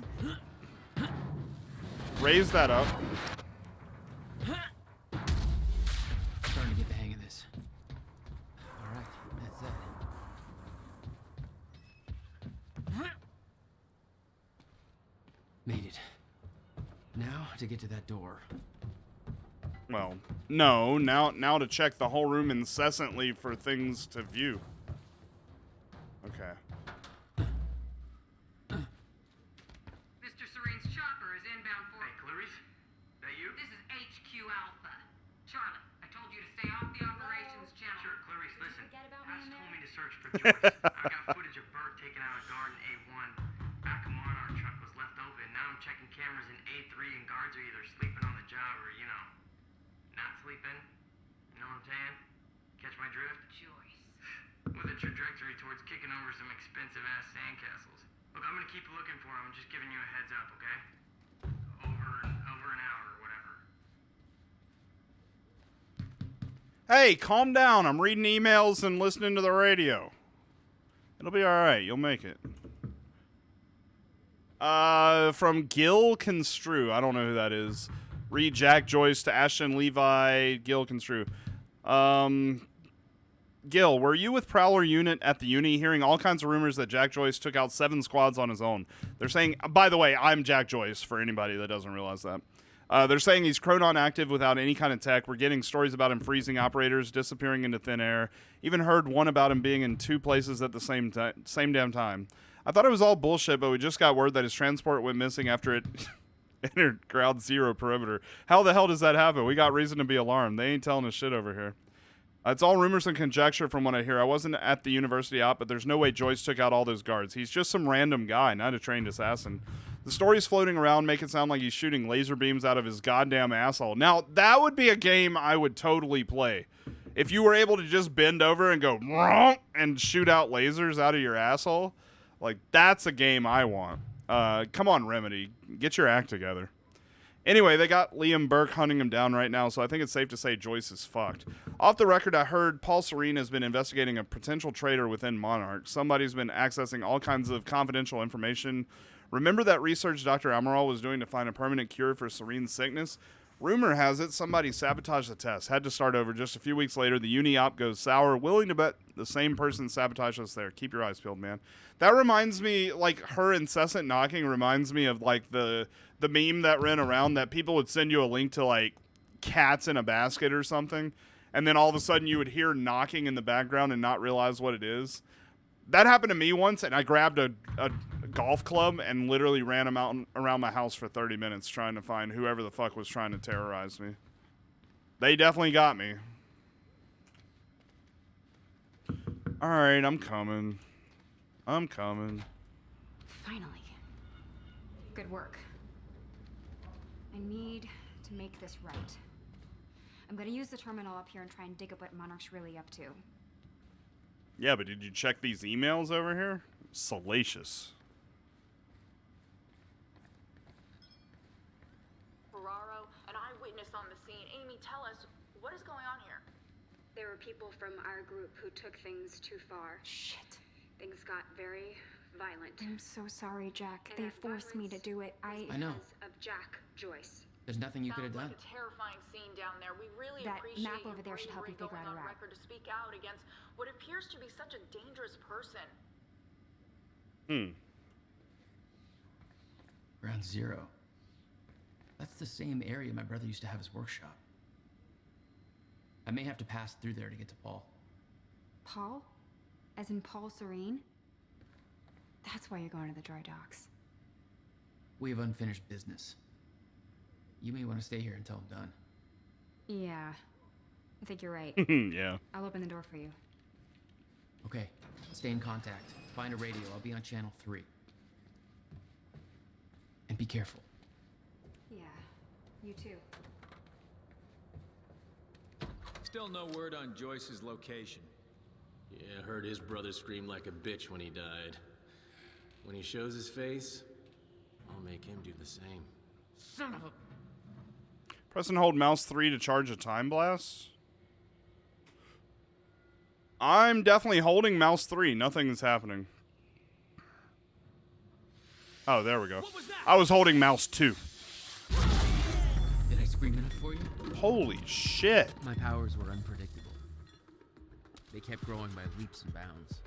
raise that up. Starting to get the hang of this. All right, that's that. Made it. Now to get to that door. Well, no, now to check the whole room incessantly for things to view. Okay. Mr. Serene's chopper is inbound for... Hey, Clarice? That you? This is HQ Alpha. Charlie, I told you to stay off the operations channel. Sure, Clarice, listen. Ash told me to search for Joyce. I got footage of Bert taking out a guard in A1. Back a Monarch truck was left open. Now I'm checking cameras in A3 and guards are either sleeping on the job or, you know, not sleeping. You know what I'm saying? Catch my drift? Joyce. With a trajectory towards kicking over some expensive-ass sandcastles. Look, I'm gonna keep looking for him. I'm just giving you a heads up, okay? Over an hour or whatever. Hey, calm down. I'm reading emails and listening to the radio. It'll be all right. You'll make it. From Gil Construe. I don't know who that is. Read Jack Joyce to Ashton Levi. Gil Construe. Gil, were you with Prowler Unit at the Uni hearing all kinds of rumors that Jack Joyce took out 7 squads on his own? They're saying, by the way, I'm Jack Joyce, for anybody that doesn't realize that. They're saying he's chronon active without any kind of tech. We're getting stories about him freezing operators, disappearing into thin air. Even heard one about him being in 2 places at the same damn time. I thought it was all bullshit, but we just got word that his transport went missing after it entered Ground Zero perimeter. How the hell does that happen? We got reason to be alarmed. They ain't telling us shit over here. It's all rumors and conjecture from what I hear. I wasn't at the university op, but there's no way Joyce took out all those guards. He's just some random guy, not a trained assassin. The stories floating around make it sound like he's shooting laser beams out of his goddamn asshole. Now, that would be a game I would totally play. If you were able to just bend over and go and shoot out lasers out of your asshole, like, that's a game I want. Come on, Remedy. Get your act together. Anyway, they got Liam Burke hunting him down right now, so I think it's safe to say Joyce is fucked. Off the record, I heard Paul Serene has been investigating a potential traitor within Monarch. Somebody's been accessing all kinds of confidential information. Remember that research Dr. Amaral was doing to find a permanent cure for Serene's sickness? Rumor has it somebody sabotaged the test. Had to start over. Just a few weeks later, the uni op goes sour. Willing to bet the same person sabotaged us there. Keep your eyes peeled, man. That reminds me, like, her incessant knocking reminds me of, like, the meme that ran around that people would send you a link to, like, cats in a basket or something, and then all of a sudden you would hear knocking in the background and not realize what it is. That happened to me once, and I grabbed a golf club and literally ran them out around my house for 30 minutes trying to find whoever the fuck was trying to terrorize me. They definitely got me. All right, I'm coming. I'm coming. Finally. Good work. I need to make this right. I'm gonna use the terminal up here and try and dig up what Monarch's really up to. Yeah, but did you check these emails over here? Salacious. Ferraro, an eyewitness on the scene. Amy, tell us, what is going on here? There were people from our group who took things too far. Shit. Things got very violent. I'm so sorry, Jack. And They that forced me to do it. was I know. because of Jack Joyce. There's nothing you could have Sounds done. like a terrifying scene down there. We really That appreciate map you over there should help you figure going out a on route. record to speak out against what appears to be such a dangerous person. Ground Zero. That's the same area my brother used to have his workshop. I may have to pass through there to get to Paul. Paul? As in Paul Serene? That's why you're going to the dry docks. We have unfinished business. You may want to stay here until I'm done. Yeah. I think you're right. Yeah. I'll open the door for you. Okay, stay in contact. Find a radio. I'll be on channel 3. And be careful. Yeah. You too. Still no word on Joyce's location. Yeah, I heard his brother scream like a bitch when he died. When he shows his face, I'll make him do the same. Son of a... Press and hold mouse 3 to charge a time blast. I'm definitely holding mouse 3. Nothing is happening. Oh, there we go. I was holding mouse 2. Did I scream enough for you? Holy shit. My powers were unpredictable. They kept growing by leaps and bounds.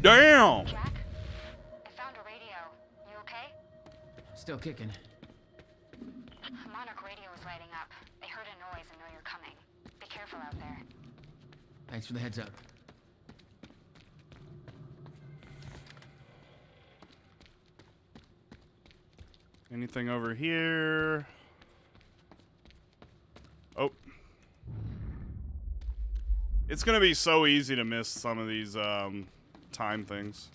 Damn! Jack? I found a radio. You okay? Still kicking. Monarch radio is lighting up. They heard a noise and know you're coming. Be careful out there. Thanks for the heads up. Anything over here? Oh. It's gonna be so easy to miss some of these time things.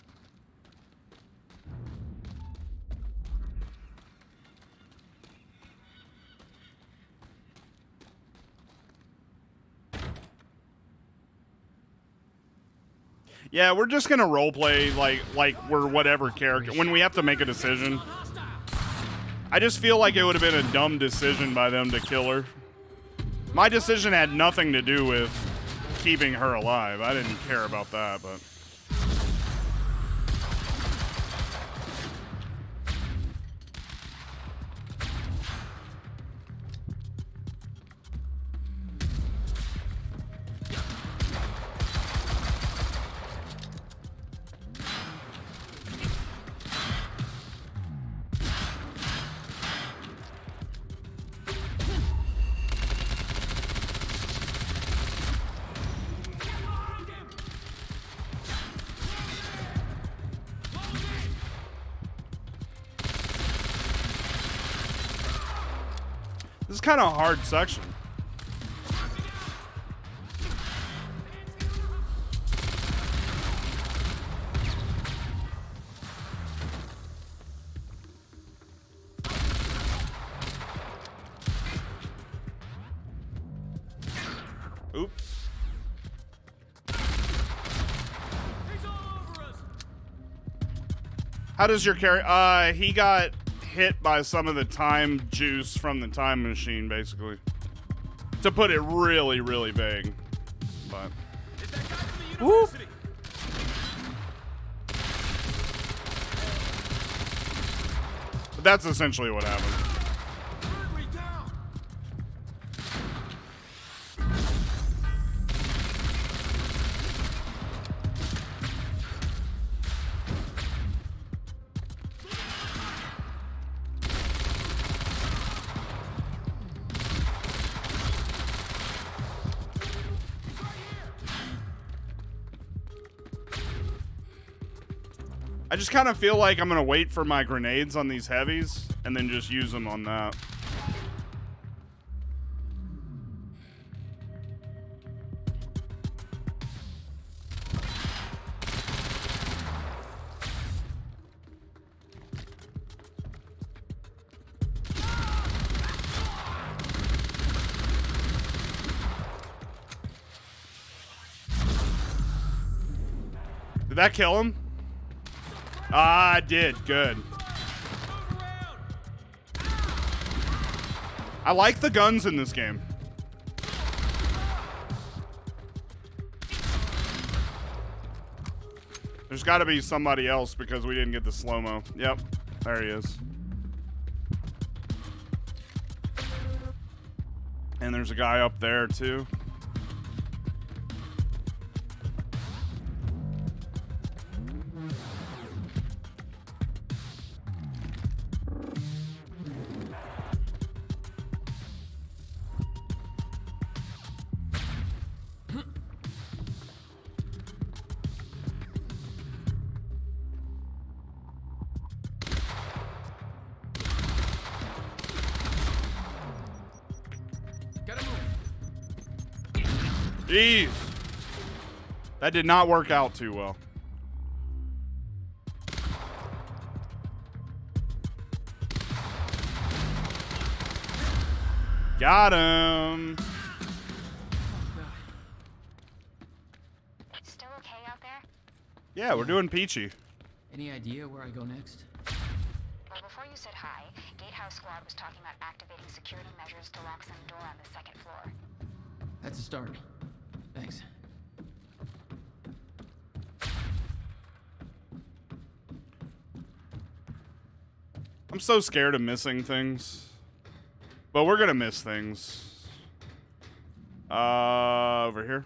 Yeah, we're just gonna roleplay like we're whatever character when we have to make a decision. I just feel like it would have been a dumb decision by them to kill her. My decision had nothing to do with keeping her alive. I didn't care about that, but... This is kind of a hard section. Oops. How does your character... he got hit by some of the time juice from the time machine, basically. To put it really, really vague. But... Whoop. But that's essentially what happened. I just kind of feel like I'm going to wait for my grenades on these heavies and then just use them on that. Did that kill him? Ah, I did. Good. I like the guns in this game. There's got to be somebody else because we didn't get the slow-mo. Yep, there he is. And there's a guy up there, too. Jeez. That did not work out too well. Got him. Still okay out there? Yeah, we're doing peachy. Any idea where I go next? Well, before you said hi, Gatehouse Squad was talking about activating security measures to lock some door on the second floor. That's a start. Thanks. I'm so scared of missing things. But we're gonna miss things. Over here.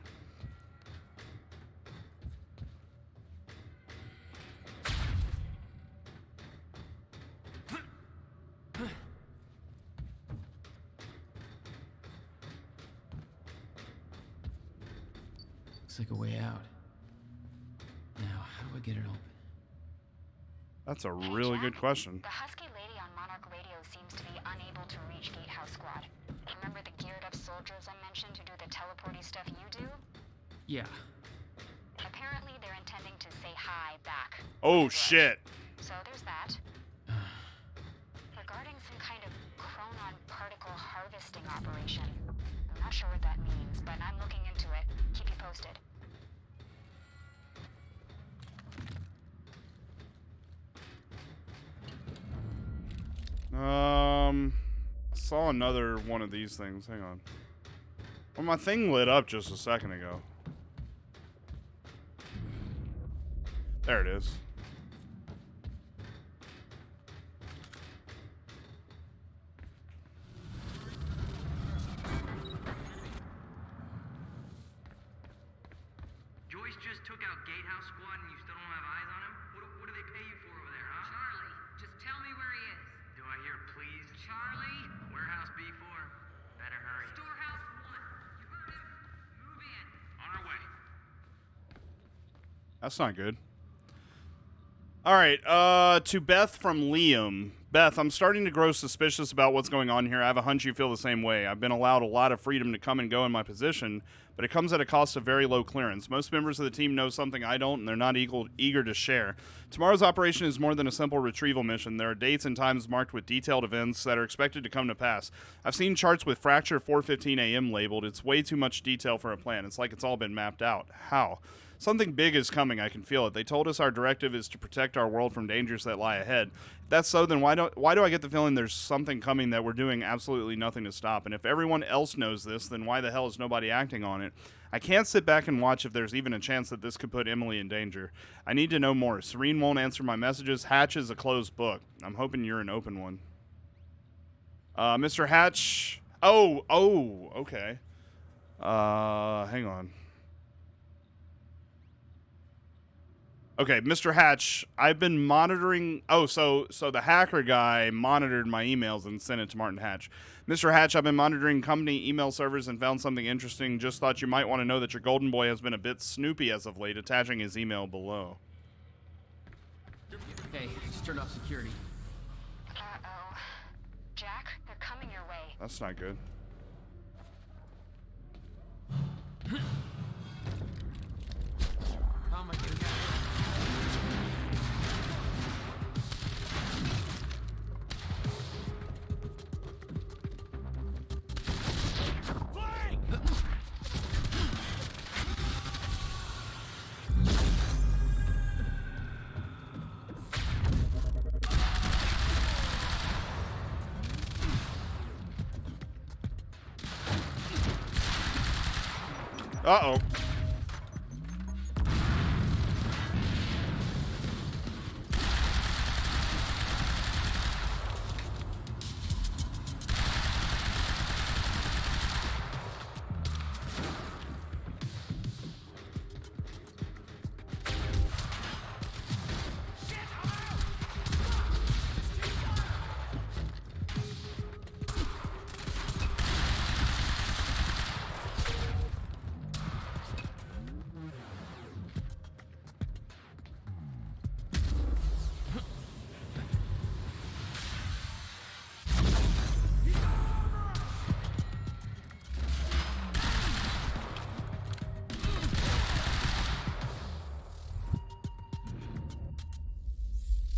Looks like a way out. Now, how do I get it open? That's a really good question. The husky lady on Monarch Radio seems to be unable to reach Gatehouse Squad. Remember the geared up soldiers I mentioned who do the teleporty stuff you do? Yeah. Apparently they're intending to say hi back. Oh, shit. So there's that. Regarding some kind of chronon particle harvesting operation. I'm not sure what that means, but I'm looking into it. Keep you posted. Saw another one of these things. Hang on. Well, my thing lit up just a second ago. There it is. Joyce just took out Gatehouse Squad and you still don't have eyes on him? What do they pay you for over there, huh? Charlie, just tell me where he is. Do I hear please? Charlie? Warehouse B4. Better hurry. Storehouse 1. You heard him. Move in. On our way. That's not good. All right, to Beth from Liam. Beth, I'm starting to grow suspicious about what's going on here. I have a hunch you feel the same way. I've been allowed a lot of freedom to come and go in my position, but it comes at a cost of very low clearance. Most members of the team know something I don't, and they're not eager to share. Tomorrow's operation is more than a simple retrieval mission. There are dates and times marked with detailed events that are expected to come to pass. I've seen charts with Fracture 4:15 a.m. labeled. It's way too much detail for a plan. It's like it's all been mapped out. How? Something big is coming. I can feel it. They told us our directive is to protect our world from dangers that lie ahead. If that's so, then why do I get the feeling there's something coming that we're doing absolutely nothing to stop? And if everyone else knows this, then why the hell is nobody acting on it? I can't sit back and watch if there's even a chance that this could put Emily in danger. I need to know more. Serene won't answer my messages. Hatch is a closed book. I'm hoping you're an open one. Mr. Hatch. Oh, okay. Hang on. Okay, Mr. Hatch, I've been monitoring... Oh, so the hacker guy monitored my emails and sent it to Martin Hatch. Mr. Hatch, I've been monitoring company email servers and found something interesting. Just thought you might want to know that your golden boy has been a bit snoopy as of late, attaching his email below. Hey, just turned off security. Uh-oh. Jack, they're coming your way. That's not good. How am I getting out? Uh-oh.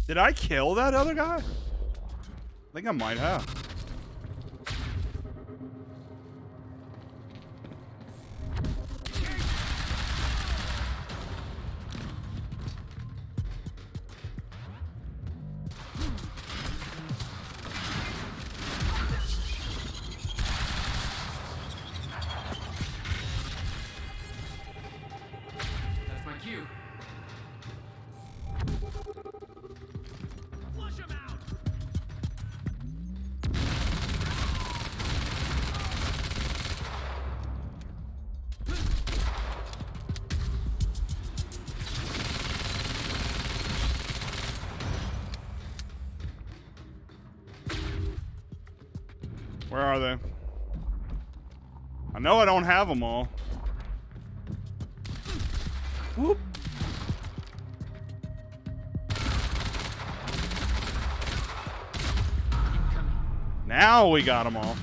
Did I kill that other guy? I think I might have. That's my cue. Flush him out. Where are they? I know I don't have them all. Whoop. Now we got them all.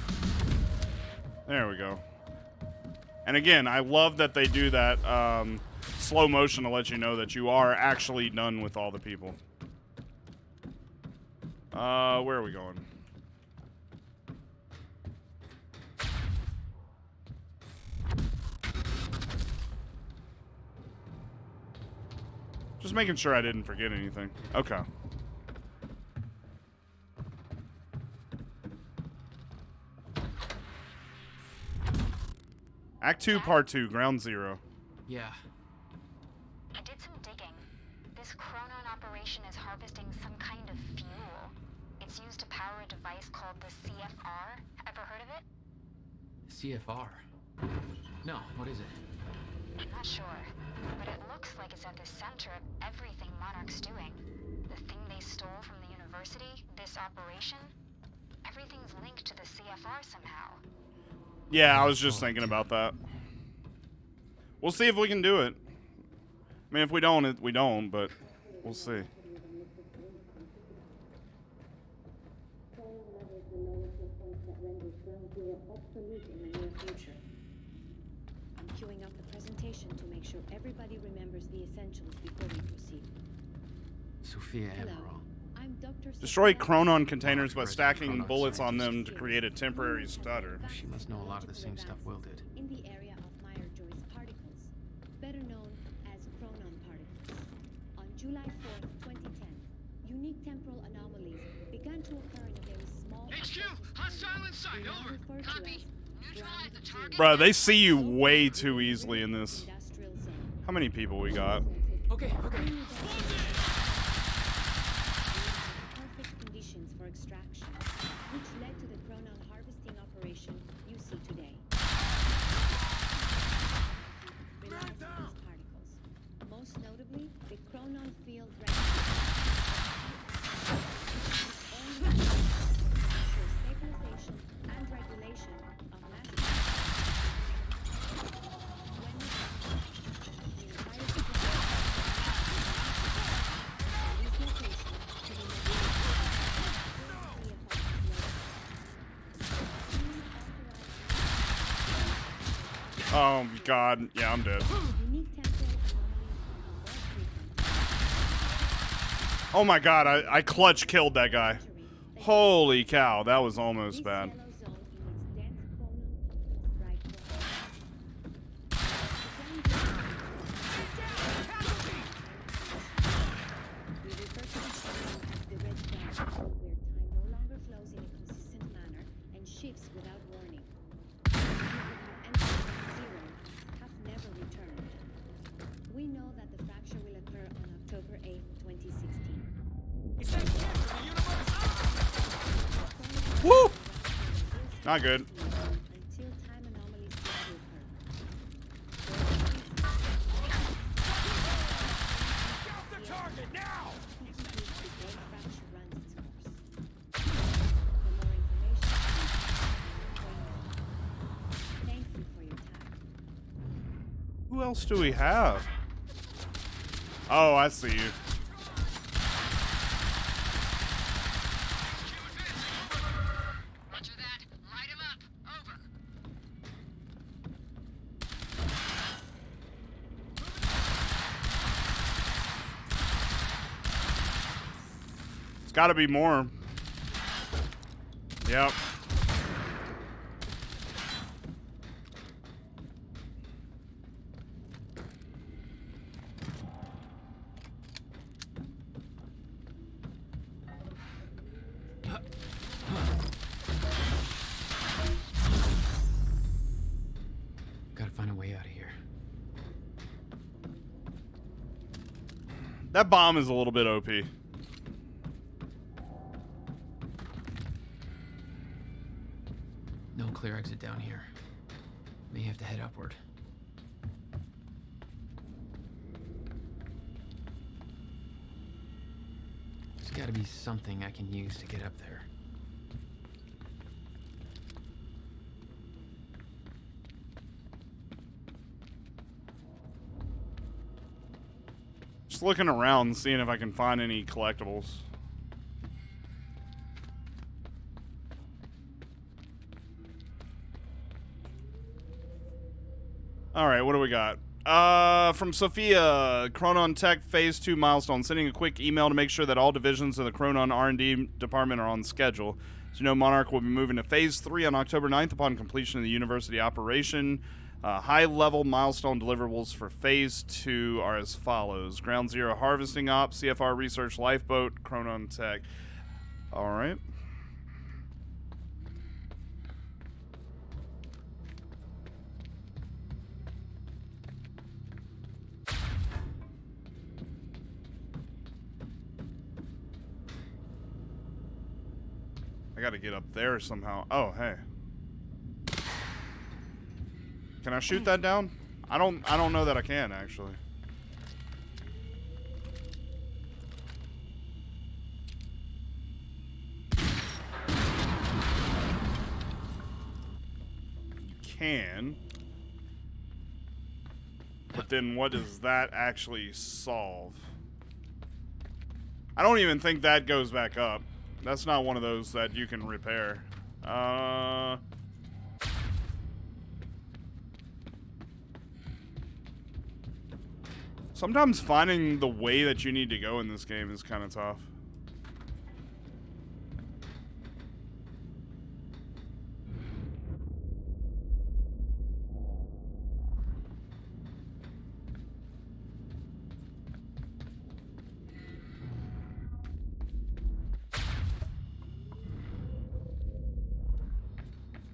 There we go. And again, I love that they do that slow motion to let you know that you are actually done with all the people. Where are we going? Just making sure I didn't forget anything. Okay. Act 2, Part 2, Ground Zero. Yeah. I did some digging. This Chronon operation is harvesting some kind of fuel. It's used to power a device called the CFR. Ever heard of it? CFR. No, what is it? I'm not sure, but it looks like it's at the center of everything Monarch's doing. The thing they stole from the university, this operation, everything's linked to the CFR somehow. Yeah, I was just thinking about that. We'll see if we can do it. I mean, if we don't, we don't, but we'll see. I'm queuing up the presentation to make sure everybody remembers the essentials before we proceed. Sophia Hello, Amaral. I'm Dr. Destroy Chronon containers by stacking bullets on them to create a temporary stutter. She must know a lot of the same stuff Will did. In the area of Meyer-Joyce particles, better known as Chronon particles. On July 4th, 2010, unique temporal anomalies began to occur in a very small... HQ! Hostile in sight! Over! Copy! Neutralize the target! Bruh, they see you way too easily in this. How many people we got? Okay, okay. Perfect conditions for extraction, which led to the Chronon harvesting operation you see today. Relies on these particles, most notably the Chronon field stabilization and regulation of mass Oh, God. Yeah, I'm dead. Oh, my God. I clutch killed that guy. Holy cow. That was almost bad. Woo! Not good. Until time anomalies begin to occur. Get the target now! Fracture runs its course. For more information, thank you for your time. Who else do we have? Oh, I see you. Roger that. Light him up. Over. It's got to be more. Yep. Gotta find a way out of here. That bomb is a little bit OP. No clear exit down here. May have to head upward. There's gotta be something I can use to get up there. Just looking around, seeing if I can find any collectibles. All right, what do we got? From Sophia, Chronon Tech Phase 2 milestone. Sending a quick email to make sure that all divisions of the Chronon R&D department are on schedule. So you know Monarch will be moving to Phase 3 on October 9th upon completion of the university operation. High-level milestone deliverables for Phase 2 are as follows. Ground Zero Harvesting Op, CFR Research Lifeboat, Chronon Tech. All right. I gotta get up there somehow. Oh, hey. Can I shoot that down? I don't know that I can, actually. You can. But then what does that actually solve? I don't even think that goes back up. That's not one of those that you can repair. Sometimes finding the way that you need to go in this game is kind of tough.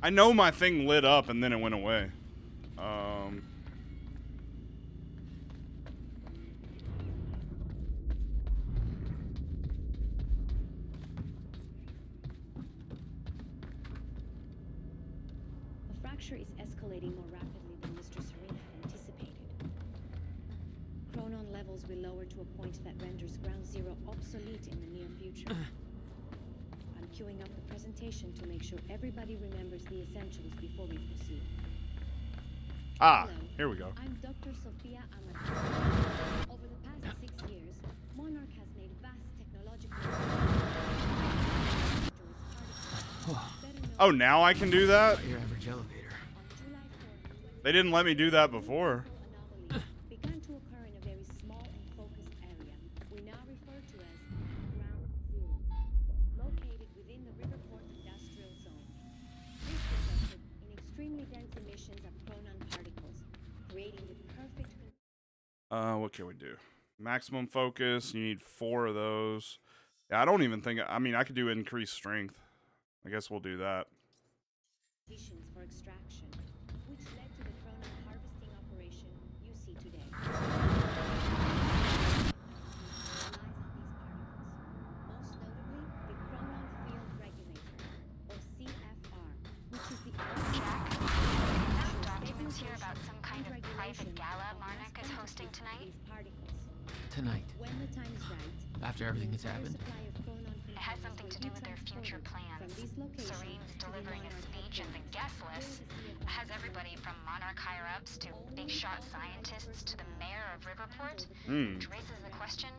I know my thing lit up and then it went away. The fracture is escalating more rapidly than Mr. Serene had anticipated. Chronon levels will lower to a point that renders Ground Zero obsolete in the near future. I'm queuing up the presentation to make sure everybody remembers the essentials before we proceed. Ah, Hello, here we go. I'm Dr. Sophia Amador. Over the past 6 years, Monarch has made vast technological Oh, now I can do that? Your average elevator. They didn't let me do that before. began to occur in a very small and focused area we now refer to as Ground Zero, located within the Riverport Industrial Zone. This resulted in extremely dense emissions of chronon particles, creating the perfect What can we do? Maximum focus. You need 4 of those. Yeah, I don't even think. I mean, I could do increased strength. I guess we'll do that. conditions for extraction, which led to the chronon harvesting operation you see today. Most notably, the chronon field regulator, or private gala Marnik is hosting tonight? Tonight. When the time is right, After everything that's happened. It has something to do with their future plans. Serene's delivering a speech, and the guest list has everybody from Monarch higher-ups to big shot scientists to the mayor of Riverport. Which raises the question,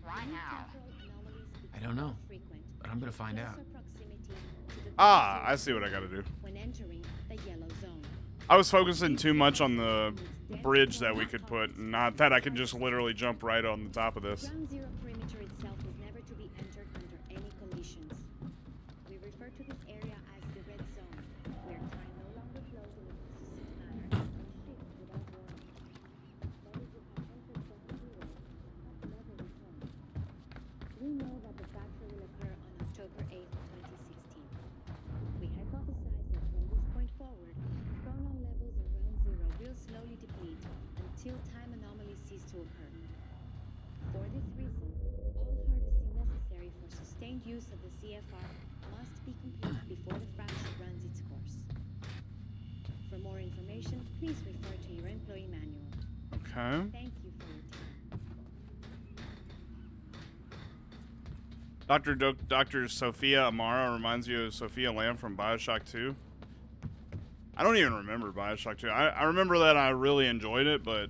why now? I don't know, but I'm gonna find out. Ah, I see what I gotta do. When entering the yellow zone. I was focusing too much on the bridge that we could put, not that I could just literally jump right on the top of this. Ground Zero perimeter itself is never to be entered under any conditions. We refer to this area as the red zone, where time no longer flows in a consistent manner and shifts without warning. That is, it has entered Ground Zero, but never returned. We know that the fracture will occur on October 8th, 2016. We hypothesize that from this point forward, chronon levels in Ground Zero will slowly deplete until time anomalies cease to occur. For this reason, all harvesting necessary for sustained use of the CFR must be complete before the fracture runs its course. For more information, please refer to your employee manual. Okay. Thank you for your time. Dr. Sophia Amara reminds you of Sophia Lamb from Bioshock 2. I don't even remember Bioshock 2. I remember that I really enjoyed it, but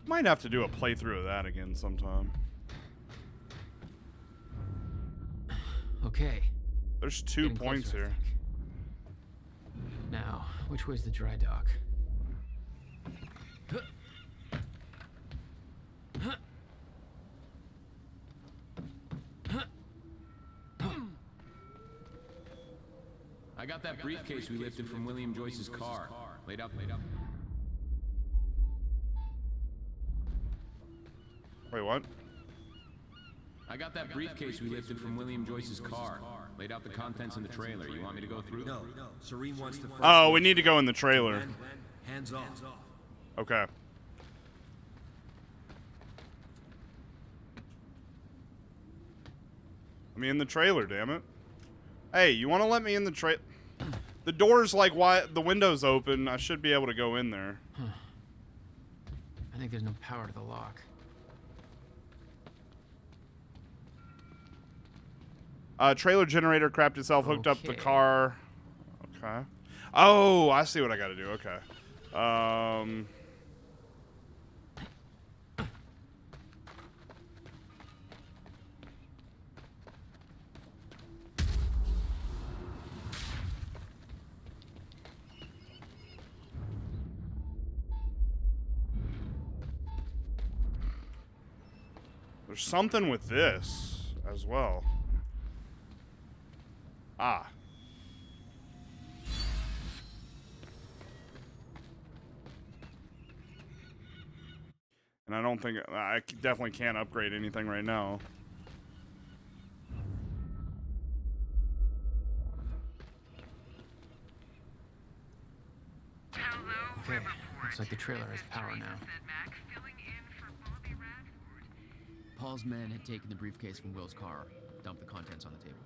might have to do a playthrough of that again sometime. Okay. There's 2 Getting points closer, I here. think. Now, which way's the dry dock? I got that briefcase we lifted from William Joyce's car. Laid up. Wait, what? I got that briefcase we lifted from William Joyce's car. Laid out the contents in the trailer. You want me to go through? No. Serene wants to. Oh, we need to go in the trailer. Hands off. Okay. Let me in the trailer, damn it. Hey, you want to let me in the trailer? The door's like, why? The window's open. I should be able to go in there. Huh. I think there's no power to the lock. Trailer generator crapped itself, hooked up the car. Okay. Oh, I see what I gotta do. Okay. There's something with this as well. Ah. And I don't think I definitely can't upgrade anything right now. Okay, looks like the trailer has power now. Paul's men had taken the briefcase from Will's car, dumped the contents on the table.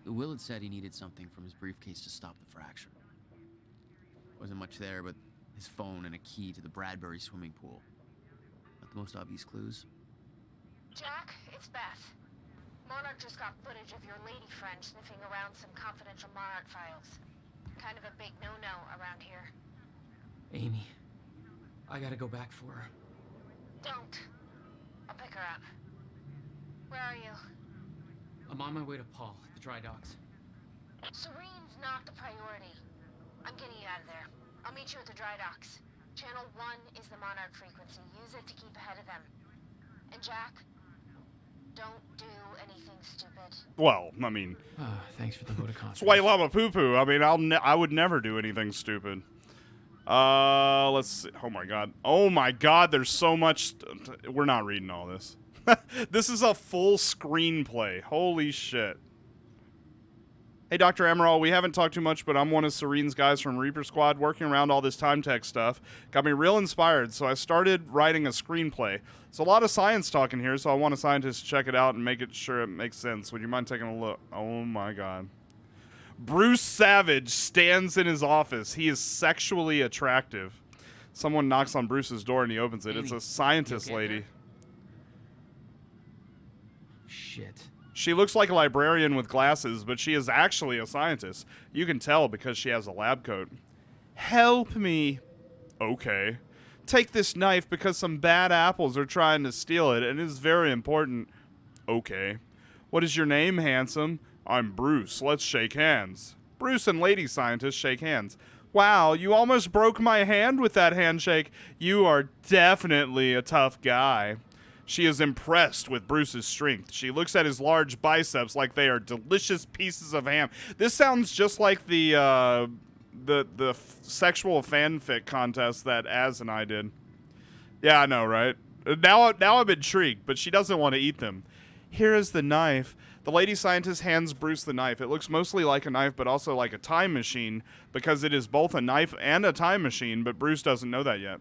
Will had said he needed something from his briefcase to stop the fracture. Wasn't much there, but his phone and a key to the Bradbury swimming pool. Not the most obvious clues. Jack, it's Beth. Monarch just got footage of your lady friend sniffing around some confidential Monarch files. Kind of a big no-no around here. Amy, I gotta go back for her. Don't. I'll pick her up. Where are you? I'm on my way to Paul at the dry docks. Serene's not the priority. I'm getting you out of there. I'll meet you at the dry docks. Channel 1 is the Monarch frequency. Use it to keep ahead of them. And Jack, don't do anything stupid. Well, I mean, thanks for the vote of confidence. It's White Llama Poo Poo. I mean, I would never do anything stupid. Let's see. Oh my god. Oh my god, there's so much. We're not reading all this. This is a full screenplay. Holy shit. Hey, Dr. Emerald, we haven't talked too much, but I'm one of Serene's guys from Reaper Squad working around all this time tech stuff. Got me real inspired, so I started writing a screenplay. It's a lot of science talk in here, so I want a scientist to check it out and make it sure it makes sense. Would you mind taking a look? Oh my god. Bruce Savage stands in his office. He is sexually attractive. Someone knocks on Bruce's door and he opens it. It's a scientist lady. Shit. She looks like a librarian with glasses, but she is actually a scientist. You can tell because she has a lab coat. Help me. Okay. Take this knife because some bad apples are trying to steal it, and it is very important. Okay. What is your name, handsome? I'm Bruce. Let's shake hands. Bruce and lady scientist shake hands. Wow, you almost broke my hand with that handshake. You are definitely a tough guy. She is impressed with Bruce's strength. She looks at his large biceps like they are delicious pieces of ham. This sounds just like the sexual fanfic contest that Az and I did. Yeah, I know, right? Now I'm intrigued, but she doesn't want to eat them. Here is the knife. The lady scientist hands Bruce the knife. It looks mostly like a knife, but also like a time machine, because it is both a knife and a time machine, but Bruce doesn't know that yet.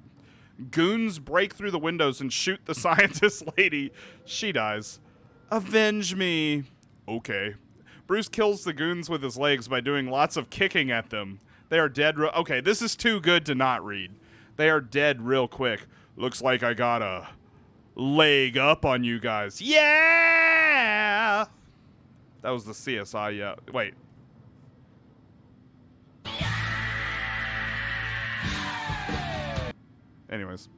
Goons break through the windows and shoot the scientist lady. She dies. Avenge me. Okay. Bruce kills the goons with his legs by doing lots of kicking at them. They are dead. Okay, this is too good to not read. They are dead real quick. Looks like I got a leg up on you guys. Yeah! That was the CSI, yeah. Wait. Anyways.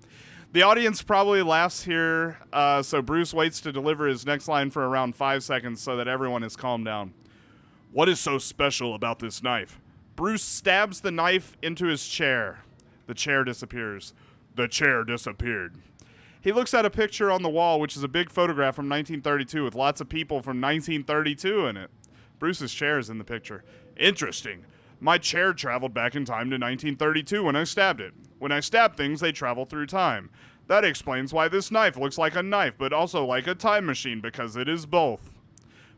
The audience probably laughs here, so Bruce waits to deliver his next line for around 5 seconds so that everyone is calmed down. What is so special about this knife? Bruce stabs the knife into his chair. The chair disappears. The chair disappeared. He looks at a picture on the wall, which is a big photograph from 1932 with lots of people from 1932 in it. Bruce's chair is in the picture. Interesting. My chair traveled back in time to 1932 when I stabbed it. When I stab things, they travel through time. That explains why this knife looks like a knife, but also like a time machine, because it is both.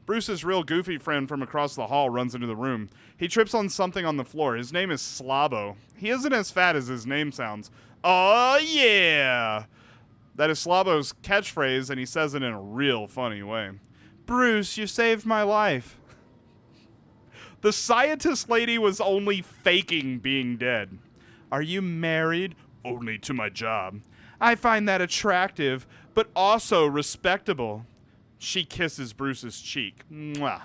Bruce's real goofy friend from across the hall runs into the room. He trips on something on the floor. His name is Slabo. He isn't as fat as his name sounds. Oh, yeah! That is Slabo's catchphrase, and he says it in a real funny way. Bruce, you saved my life. The scientist lady was only faking being dead. Are you married? Only to my job. I find that attractive, but also respectable. She kisses Bruce's cheek. Mwah.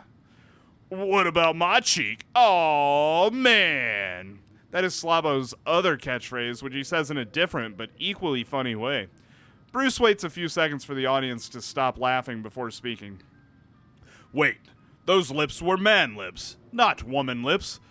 What about my cheek? Oh, man. That is Slabo's other catchphrase, which he says in a different but equally funny way. Bruce waits a few seconds for the audience to stop laughing before speaking. Wait, those lips were man lips, not woman lips.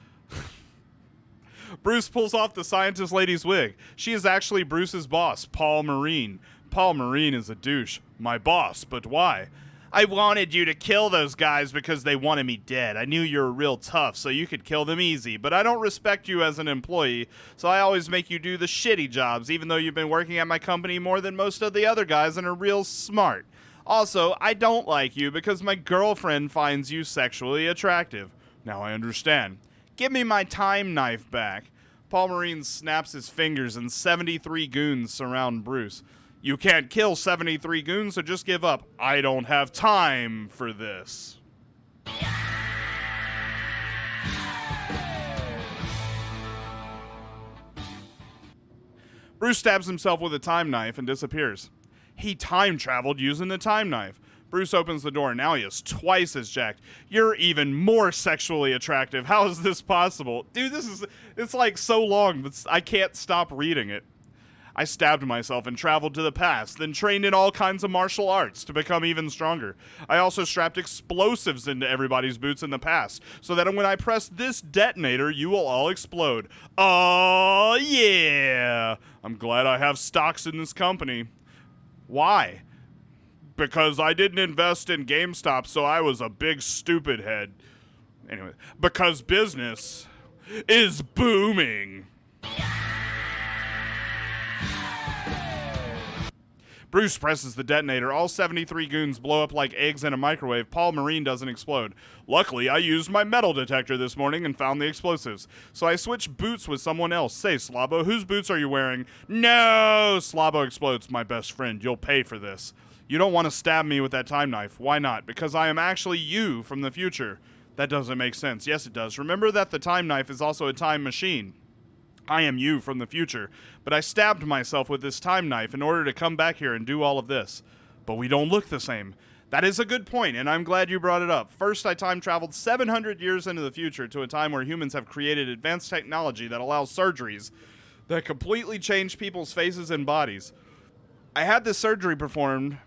Bruce pulls off the scientist lady's wig. She is actually Bruce's boss, Paul Marine. Paul Marine is a douche. My boss, but why? I wanted you to kill those guys because they wanted me dead. I knew you were real tough, so you could kill them easy. But I don't respect you as an employee, so I always make you do the shitty jobs, even though you've been working at my company more than most of the other guys and are real smart. Also, I don't like you because my girlfriend finds you sexually attractive. Now I understand. Give me my time knife back. Paul Marine snaps his fingers and 73 goons surround Bruce. You can't kill 73 goons, so just give up. I don't have time for this. Bruce stabs himself with a time knife and disappears. He time traveled using the time knife. Bruce opens the door. Now he is twice as jacked. You're even more sexually attractive. How is this possible? Dude, it's like so long, but I can't stop reading it. I stabbed myself and traveled to the past, then trained in all kinds of martial arts to become even stronger. I also strapped explosives into everybody's boots in the past, so that when I press this detonator, you will all explode. Oh, yeah! I'm glad I have stocks in this company. Why? Because I didn't invest in GameStop, so I was a big stupid head. Anyway, because business is booming. Bruce presses the detonator. All 73 goons blow up like eggs in a microwave. Paul Marine doesn't explode. Luckily, I used my metal detector this morning and found the explosives. So I switched boots with someone else. Say, Slabo, whose boots are you wearing? No! Slabo explodes. My best friend, you'll pay for this. You don't want to stab me with that time knife. Why not? Because I am actually you from the future. That doesn't make sense. Yes, it does. Remember that the time knife is also a time machine. I am you from the future, but I stabbed myself with this time knife in order to come back here and do all of this. But we don't look the same. That is a good point, and I'm glad you brought it up. First, I time traveled 700 years into the future to a time where humans have created advanced technology that allows surgeries that completely change people's faces and bodies. I had this surgery performed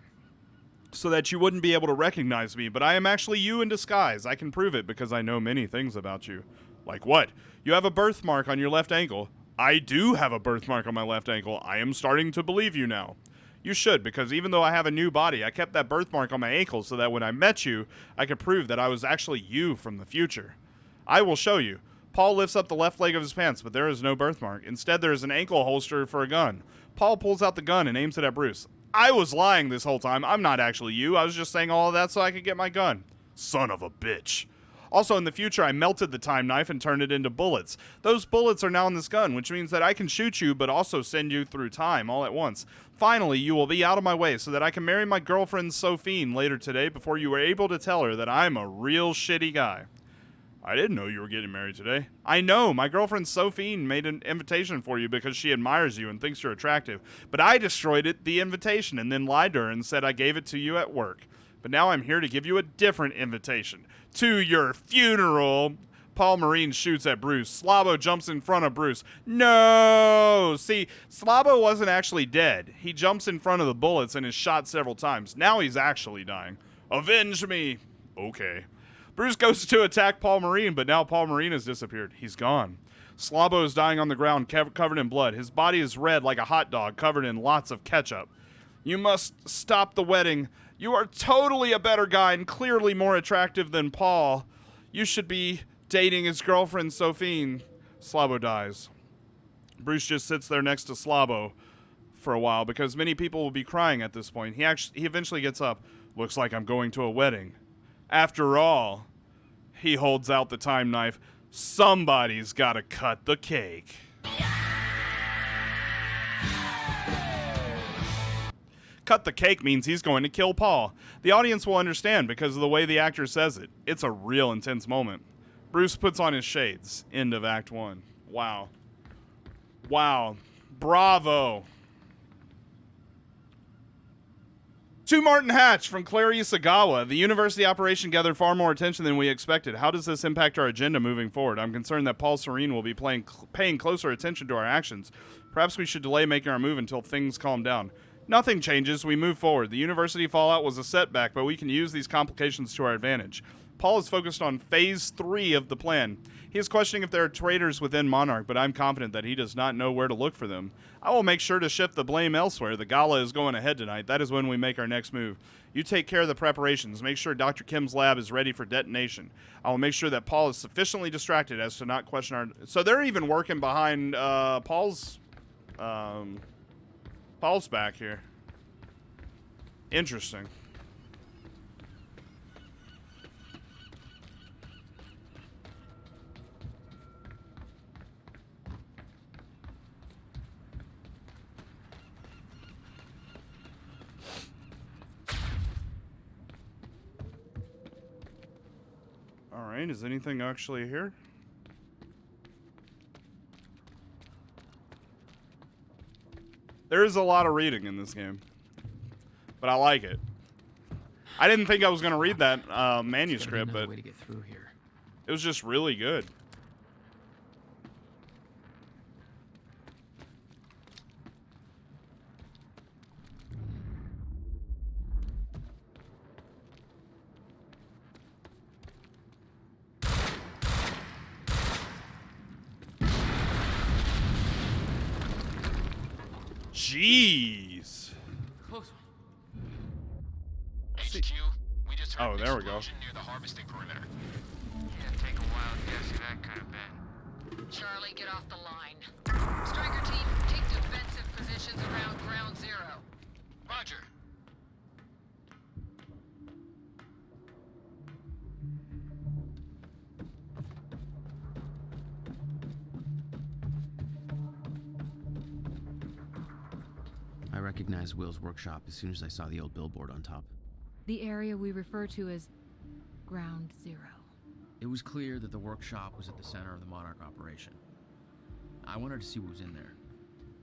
so that you wouldn't be able to recognize me, but I am actually you in disguise. I can prove it because I know many things about you. Like what? You have a birthmark on your left ankle. I do have a birthmark on my left ankle. I am starting to believe you now. You should, because even though I have a new body, I kept that birthmark on my ankle so that when I met you, I could prove that I was actually you from the future. I will show you. Paul lifts up the left leg of his pants, but there is no birthmark. Instead, there is an ankle holster for a gun. Paul pulls out the gun and aims it at Bruce. I was lying this whole time. I'm not actually you. I was just saying all of that so I could get my gun. Son of a bitch. Also, in the future, I melted the time knife and turned it into bullets. Those bullets are now in this gun, which means that I can shoot you, but also send you through time all at once. Finally, you will be out of my way so that I can marry my girlfriend Sophine later today before you are able to tell her that I'm a real shitty guy. I didn't know you were getting married today. I know. My girlfriend Sophine made an invitation for you because she admires you and thinks you're attractive. But I destroyed the invitation and then lied to her and said I gave it to you at work. But now I'm here to give you a different invitation. To your funeral. Paul Marine shoots at Bruce. Slabo jumps in front of Bruce. No! See, Slabo wasn't actually dead. He jumps in front of the bullets and is shot several times. Now he's actually dying. Avenge me! Okay. Bruce goes to attack Paul Marine, but now Paul Marine has disappeared. He's gone. Slabo is dying on the ground, covered in blood. His body is red like a hot dog, covered in lots of ketchup. You must stop the wedding. You are totally a better guy and clearly more attractive than Paul. You should be dating his girlfriend, Sophine. Slabo dies. Bruce just sits there next to Slabo for a while because many people will be crying at this point. He eventually gets up. Looks like I'm going to a wedding. After all, he holds out the time knife. Somebody's got to cut the cake. Cut the cake means he's going to kill Paul. The audience will understand because of the way the actor says it. It's a real intense moment. Bruce puts on his shades. End of Act 1. Wow. Wow. Bravo. To Martin Hatch from Clarice Agawa. The university operation gathered far more attention than we expected. How does this impact our agenda moving forward? I'm concerned that Paul Serene will be paying closer attention to our actions. Perhaps we should delay making our move until things calm down. Nothing changes. We move forward. The university fallout was a setback, but we can use these complications to our advantage. Paul is focused on Phase 3 of the plan. He is questioning if there are traitors within Monarch, but I'm confident that he does not know where to look for them. I will make sure to shift the blame elsewhere. The gala is going ahead tonight. That is when we make our next move. You take care of the preparations. Make sure Dr. Kim's lab is ready for detonation. I will make sure that Paul is sufficiently distracted as to not question our... So they're even working behind Paul's back here. Interesting. All right, is anything actually here? There is a lot of reading in this game, but I like it. I didn't think I was going to read that manuscript, but way to get through here. It was just really good. Jeez. Close. HQ, we just heard there we go. Near the harvesting perimeter. Can't take a wild guess who that could have been. Charlie, get off the line. Striker team, take defensive positions around ground zero. Roger. I recognized Will's workshop as soon as I saw the old billboard on top. The area we refer to as Ground Zero. It was clear that the workshop was at the center of the Monarch operation. I wanted to see what was in there,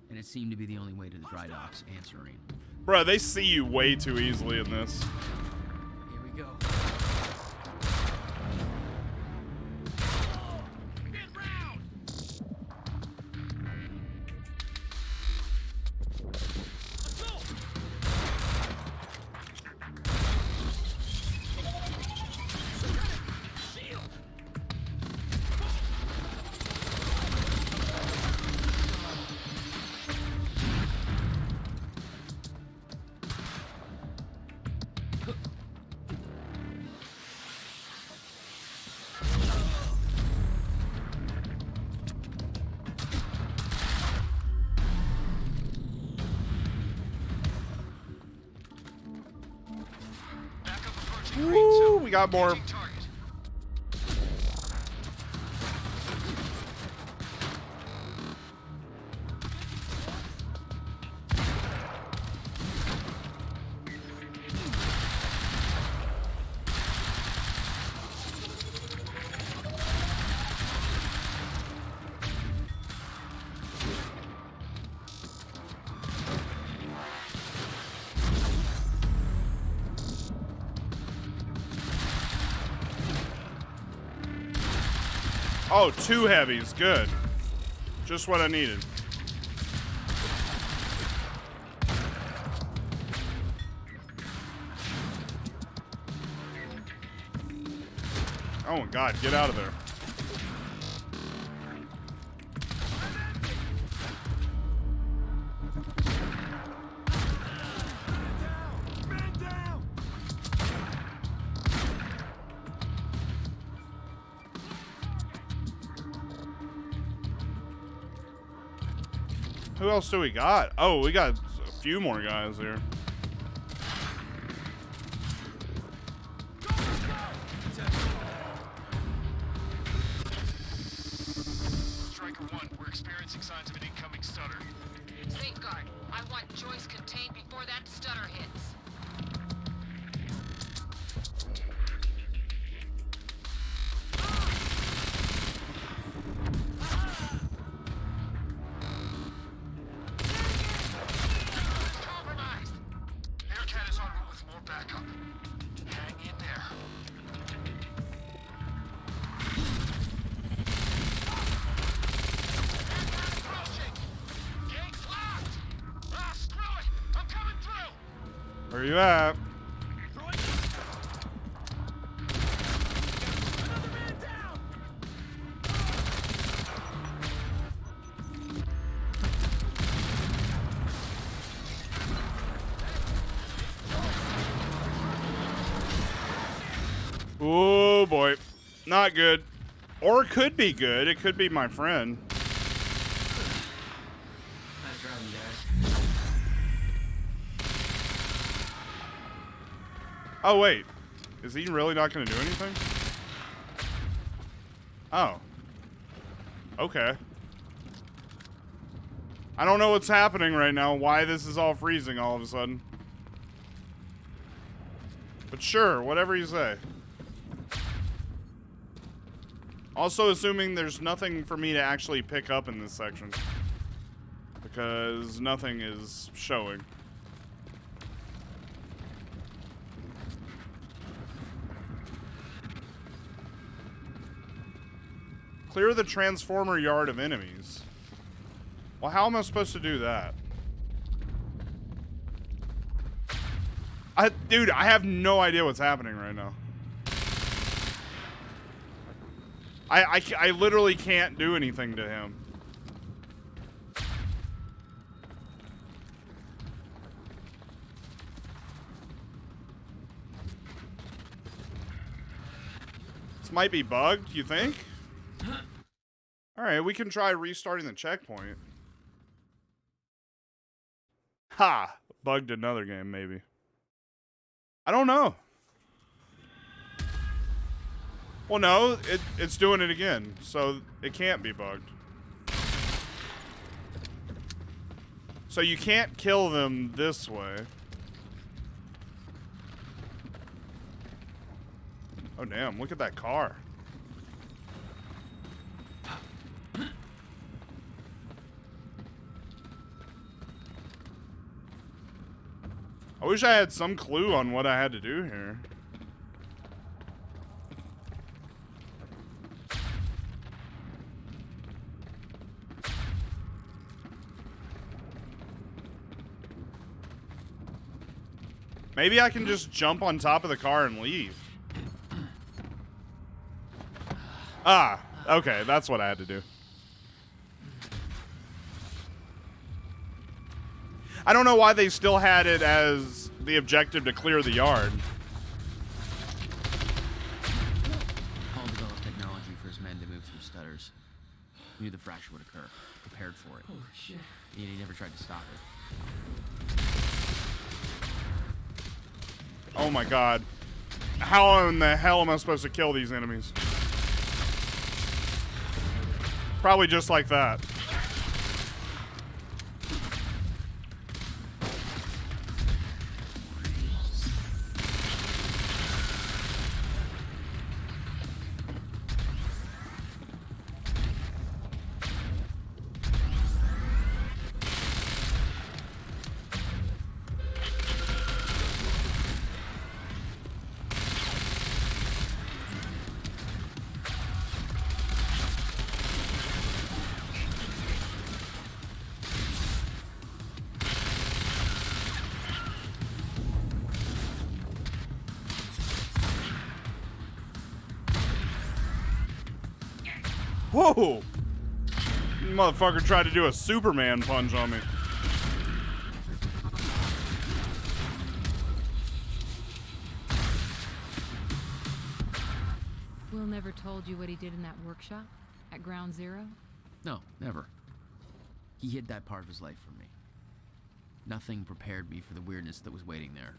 and it seemed to be the only way to the dry docks and Serene. Bro, they see you way too easily in this. Here we go. Woo, we got more. Oh, 2 heavies. Good. Just what I needed. Oh my god, get out of there. Who else do we got? Oh, we got a few more guys here. Striker 1, we're experiencing signs of an incoming stutter. Safeguard. I want Joyce contained before that stutter hits. Compromised. Aircat is en route with more backup. Hang in there. Approaching. Gate's locked. Ah, screw it. I'm coming through. Where you at? Oh boy. Not good. Or it could be good. It could be my friend. Nice driving, guys. Oh wait. Is he really not going to do anything? Oh. Okay. I don't know what's happening right now. Why this is all freezing all of a sudden. But sure, whatever you say. Also assuming there's nothing for me to actually pick up in this section. Because nothing is showing. Clear the transformer yard of enemies. Well, how am I supposed to do that? Dude, I have no idea what's happening right now. I literally can't do anything to him. This might be bugged, you think? Alright, we can try restarting the checkpoint. Ha! Bugged another game, maybe. I don't know. Well, no, it's doing it again, so it can't be bugged. So you can't kill them this way. Oh, damn, look at that car. I wish I had some clue on what I had to do here. Maybe I can just jump on top of the car and leave. Ah, okay, that's what I had to do. I don't know why they still had it as the objective to clear the yard. Paul developed technology for his men to move through stutters. He knew the fracture would occur, prepared for it. Holy shit. Yet he never tried to stop it. Oh my god. How in the hell am I supposed to kill these enemies? Probably just like that. Whoa! Motherfucker tried to do a Superman punch on me. Will never told you what he did in that workshop at Ground Zero? No, never. He hid that part of his life from me. Nothing prepared me for the weirdness that was waiting there.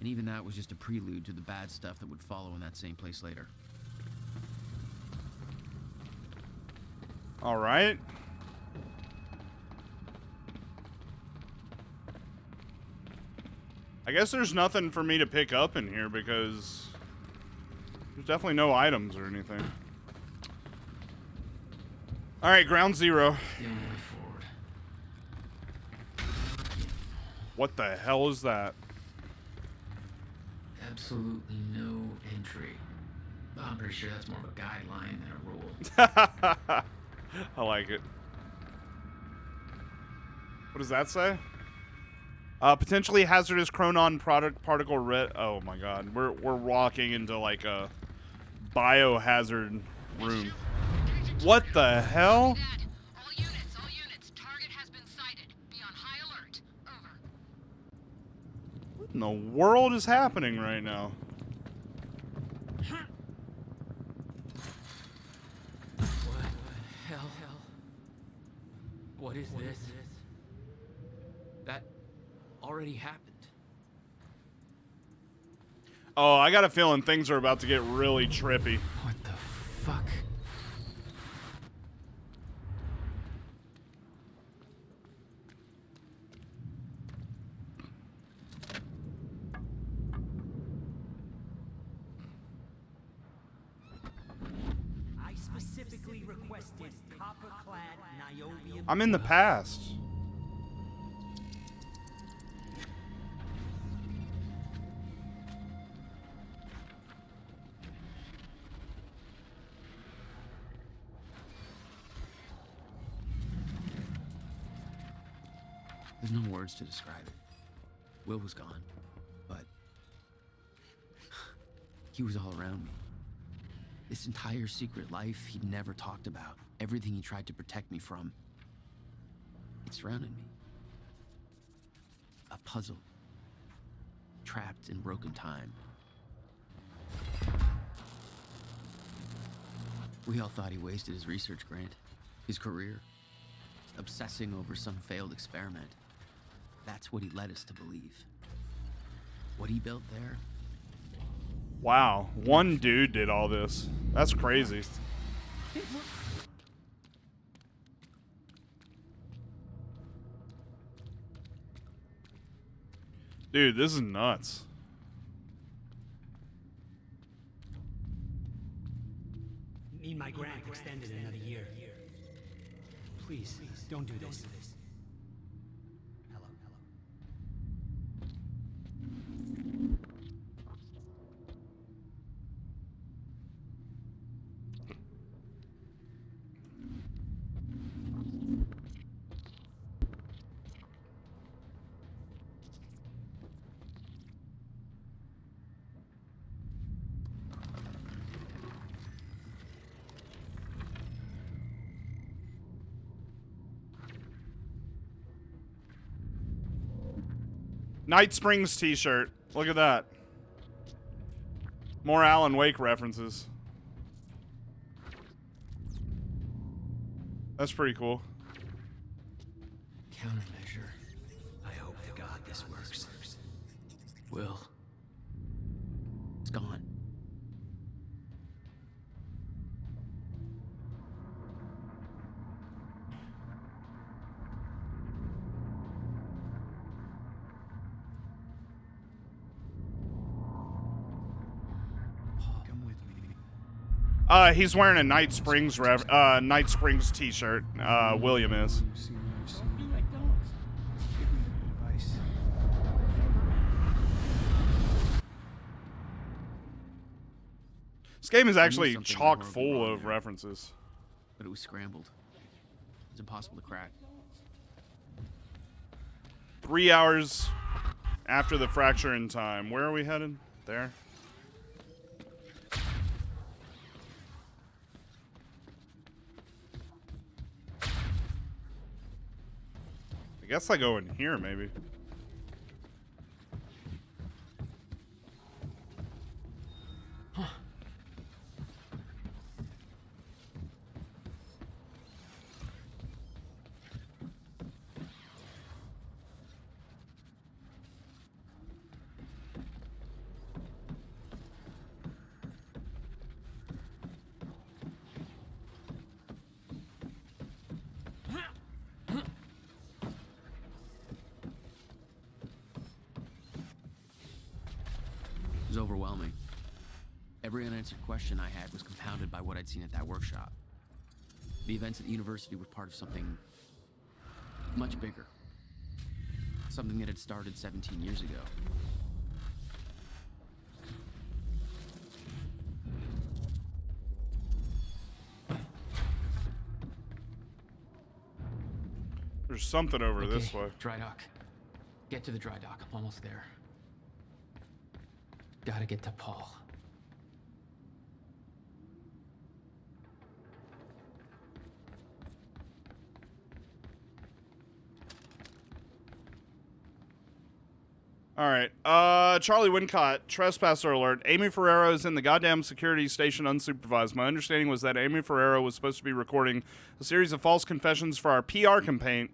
And even that was just a prelude to the bad stuff that would follow in that same place later. All right. I guess there's nothing for me to pick up in here because there's definitely no items or anything. All right, Ground Zero. The only way forward. What the hell is that? Absolutely no entry. I'm pretty sure that's more of a guideline than a rule. I like it. What does that say? Potentially hazardous chronon particle oh my god. We're walking into like a biohazard room. What the hell? All units, target has been sighted. Be on high alert. Over. What in the world is happening right now? Hell. What is this? That already happened. Oh, I got a feeling things are about to get really trippy. What the fuck? I specifically requested copper-clad Niobian. I'm in the past. There's no words to describe it. Will was gone, but he was all around me. This entire secret life he'd never talked about, everything he tried to protect me from, it surrounded me. A puzzle, trapped in broken time. We all thought he wasted his research grant, his career, obsessing over some failed experiment. That's what he led us to believe. What he built there. Wow, one dude did all this. That's crazy. Dude, this is nuts. Need my grant extended another year. Please, don't do this. Hello. Night Springs t-shirt. Look at that. More Alan Wake references. That's pretty cool. Countermeasure. I hope to God this works. Will. It's gone. Come with me. He's wearing a Night Springs t-shirt. William is. This game is actually something chock horribly full wrong of there. references. But it was scrambled. It's impossible to crack. 3 hours after the fracture in time. Where are we headed? There. I guess I go in here, maybe. It was overwhelming. Every unanswered question I had was compounded by what I'd seen at that workshop. The events at the university were part of something much bigger. Something that had started 17 years ago. There's something over Okay, this way. Dry dock. Get to the dry dock. I'm almost there. Gotta get to Paul. All right. Charlie Wincott, trespasser alert. Amy Ferrero is in the goddamn security station unsupervised. My understanding was that Amy Ferrero was supposed to be recording a series of false confessions for our PR campaign.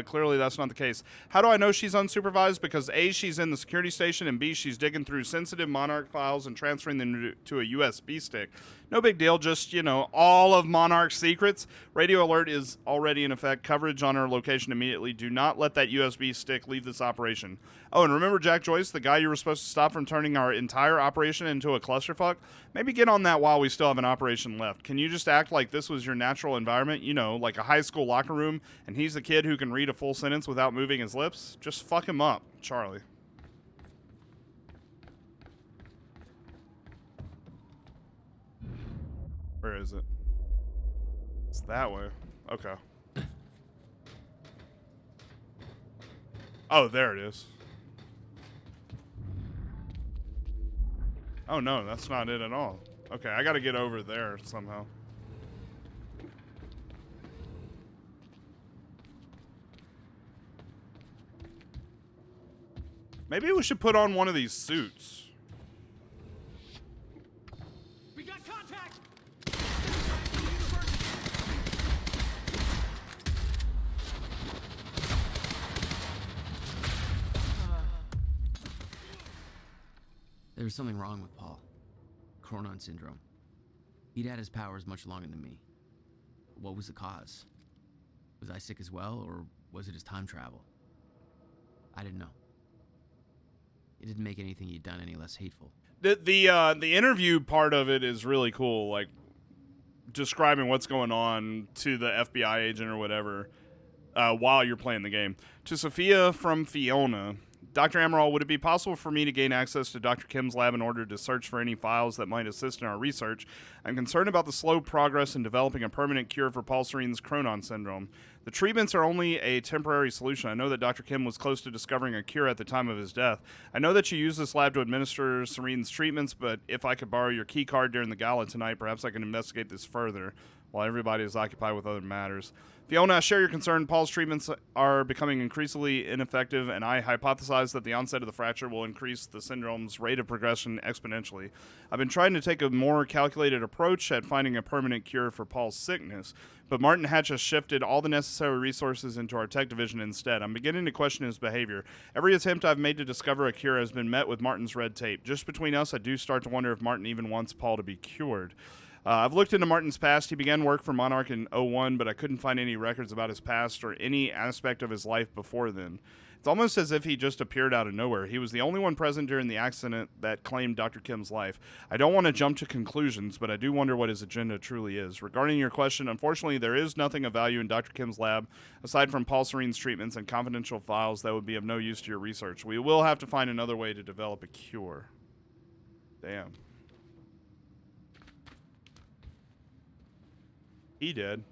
Clearly, that's not the case. How do I know she's unsupervised? Because A, she's in the security station, and B, she's digging through sensitive Monarch files and transferring them to a USB stick. No big deal, just, you know, all of Monarch's secrets. Radio alert is already in effect. Coverage on her location immediately. Do not let that USB stick leave this operation. Oh, and remember Jack Joyce, the guy you were supposed to stop from turning our entire operation into a clusterfuck? Maybe get on that while we still have an operation left. Can you just act like this was your natural environment? You know, like a high school locker room, and he's the kid who can read a full sentence without moving his lips? Just fuck him up, Charlie. Where is it? It's that way. Okay. Oh, there it is. Oh no, that's not it at all. Okay, I gotta get over there somehow. Maybe we should put on one of these suits. We got contact! There was something wrong with Paul. Chronon syndrome. He'd had his powers much longer than me. What was the cause? Was I sick as well, or was it his time travel? I didn't know. It didn't make anything he'd done any less hateful. The interview part of it is really cool, like describing what's going on to the FBI agent or whatever while you're playing the game. To Sophia from Fiona, Dr. Amaral, would it be possible for me to gain access to Dr. Kim's lab in order to search for any files that might assist in our research? I'm concerned about the slow progress in developing a permanent cure for Paul Serene's Chronon syndrome. The treatments are only a temporary solution. I know that Dr. Kim was close to discovering a cure at the time of his death. I know that you use this lab to administer Serene's treatments, but if I could borrow your key card during the gala tonight, perhaps I can investigate this further. while everybody is occupied with other matters. Fiona, I share your concern. Paul's treatments are becoming increasingly ineffective, and I hypothesize that the onset of the fracture will increase the syndrome's rate of progression exponentially. I've been trying to take a more calculated approach at finding a permanent cure for Paul's sickness, but Martin Hatch has shifted all the necessary resources into our tech division instead. I'm beginning to question his behavior. Every attempt I've made to discover a cure has been met with Martin's red tape. Just between us, I do start to wonder if Martin even wants Paul to be cured. I've looked into Martin's past. He began work for Monarch in '01, but I couldn't find any records about his past or any aspect of his life before then. It's almost as if he just appeared out of nowhere. He was the only one present during the accident that claimed Dr. Kim's life. I don't want to jump to conclusions, but I do wonder what his agenda truly is. Regarding your question, unfortunately, there is nothing of value in Dr. Kim's lab, aside from Paul Serene's treatments and confidential files that would be of no use to your research. We will have to find another way to develop a cure. Damn. He did.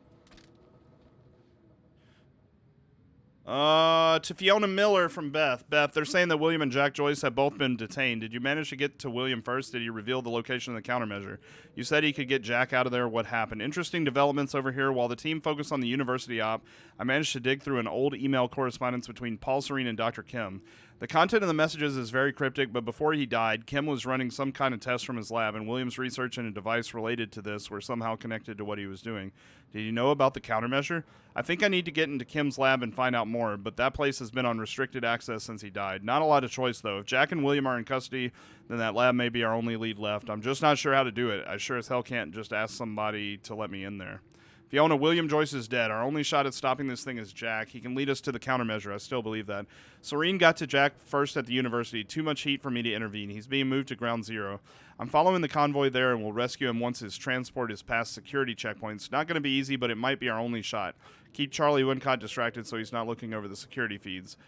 To Fiona Miller from Beth. Beth, they're saying that William and Jack Joyce have both been detained. Did you manage to get to William first? Did he reveal the location of the countermeasure? You said he could get Jack out of there. What happened? Interesting developments over here. While the team focused on the university op, I managed to dig through an old email correspondence between Paul Serene and Dr. Kim. The content of the messages is very cryptic, but before he died, Kim was running some kind of test from his lab, and William's research and a device related to this were somehow connected to what he was doing. Did you know about the countermeasure? I think I need to get into Kim's lab and find out more, but that place has been on restricted access since he died. Not a lot of choice, though. If Jack and William are in custody, then that lab may be our only lead left. I'm just not sure how to do it. I sure as hell can't just ask somebody to let me in there. Fiona, William Joyce is dead. Our only shot at stopping this thing is Jack. He can lead us to the countermeasure. I still believe that. Serene got to Jack first at the university. Too much heat for me to intervene. He's being moved to ground zero. I'm following the convoy there and will rescue him once his transport is past security checkpoints. Not going to be easy, but it might be our only shot. Keep Charlie Wincott distracted so he's not looking over the security feeds.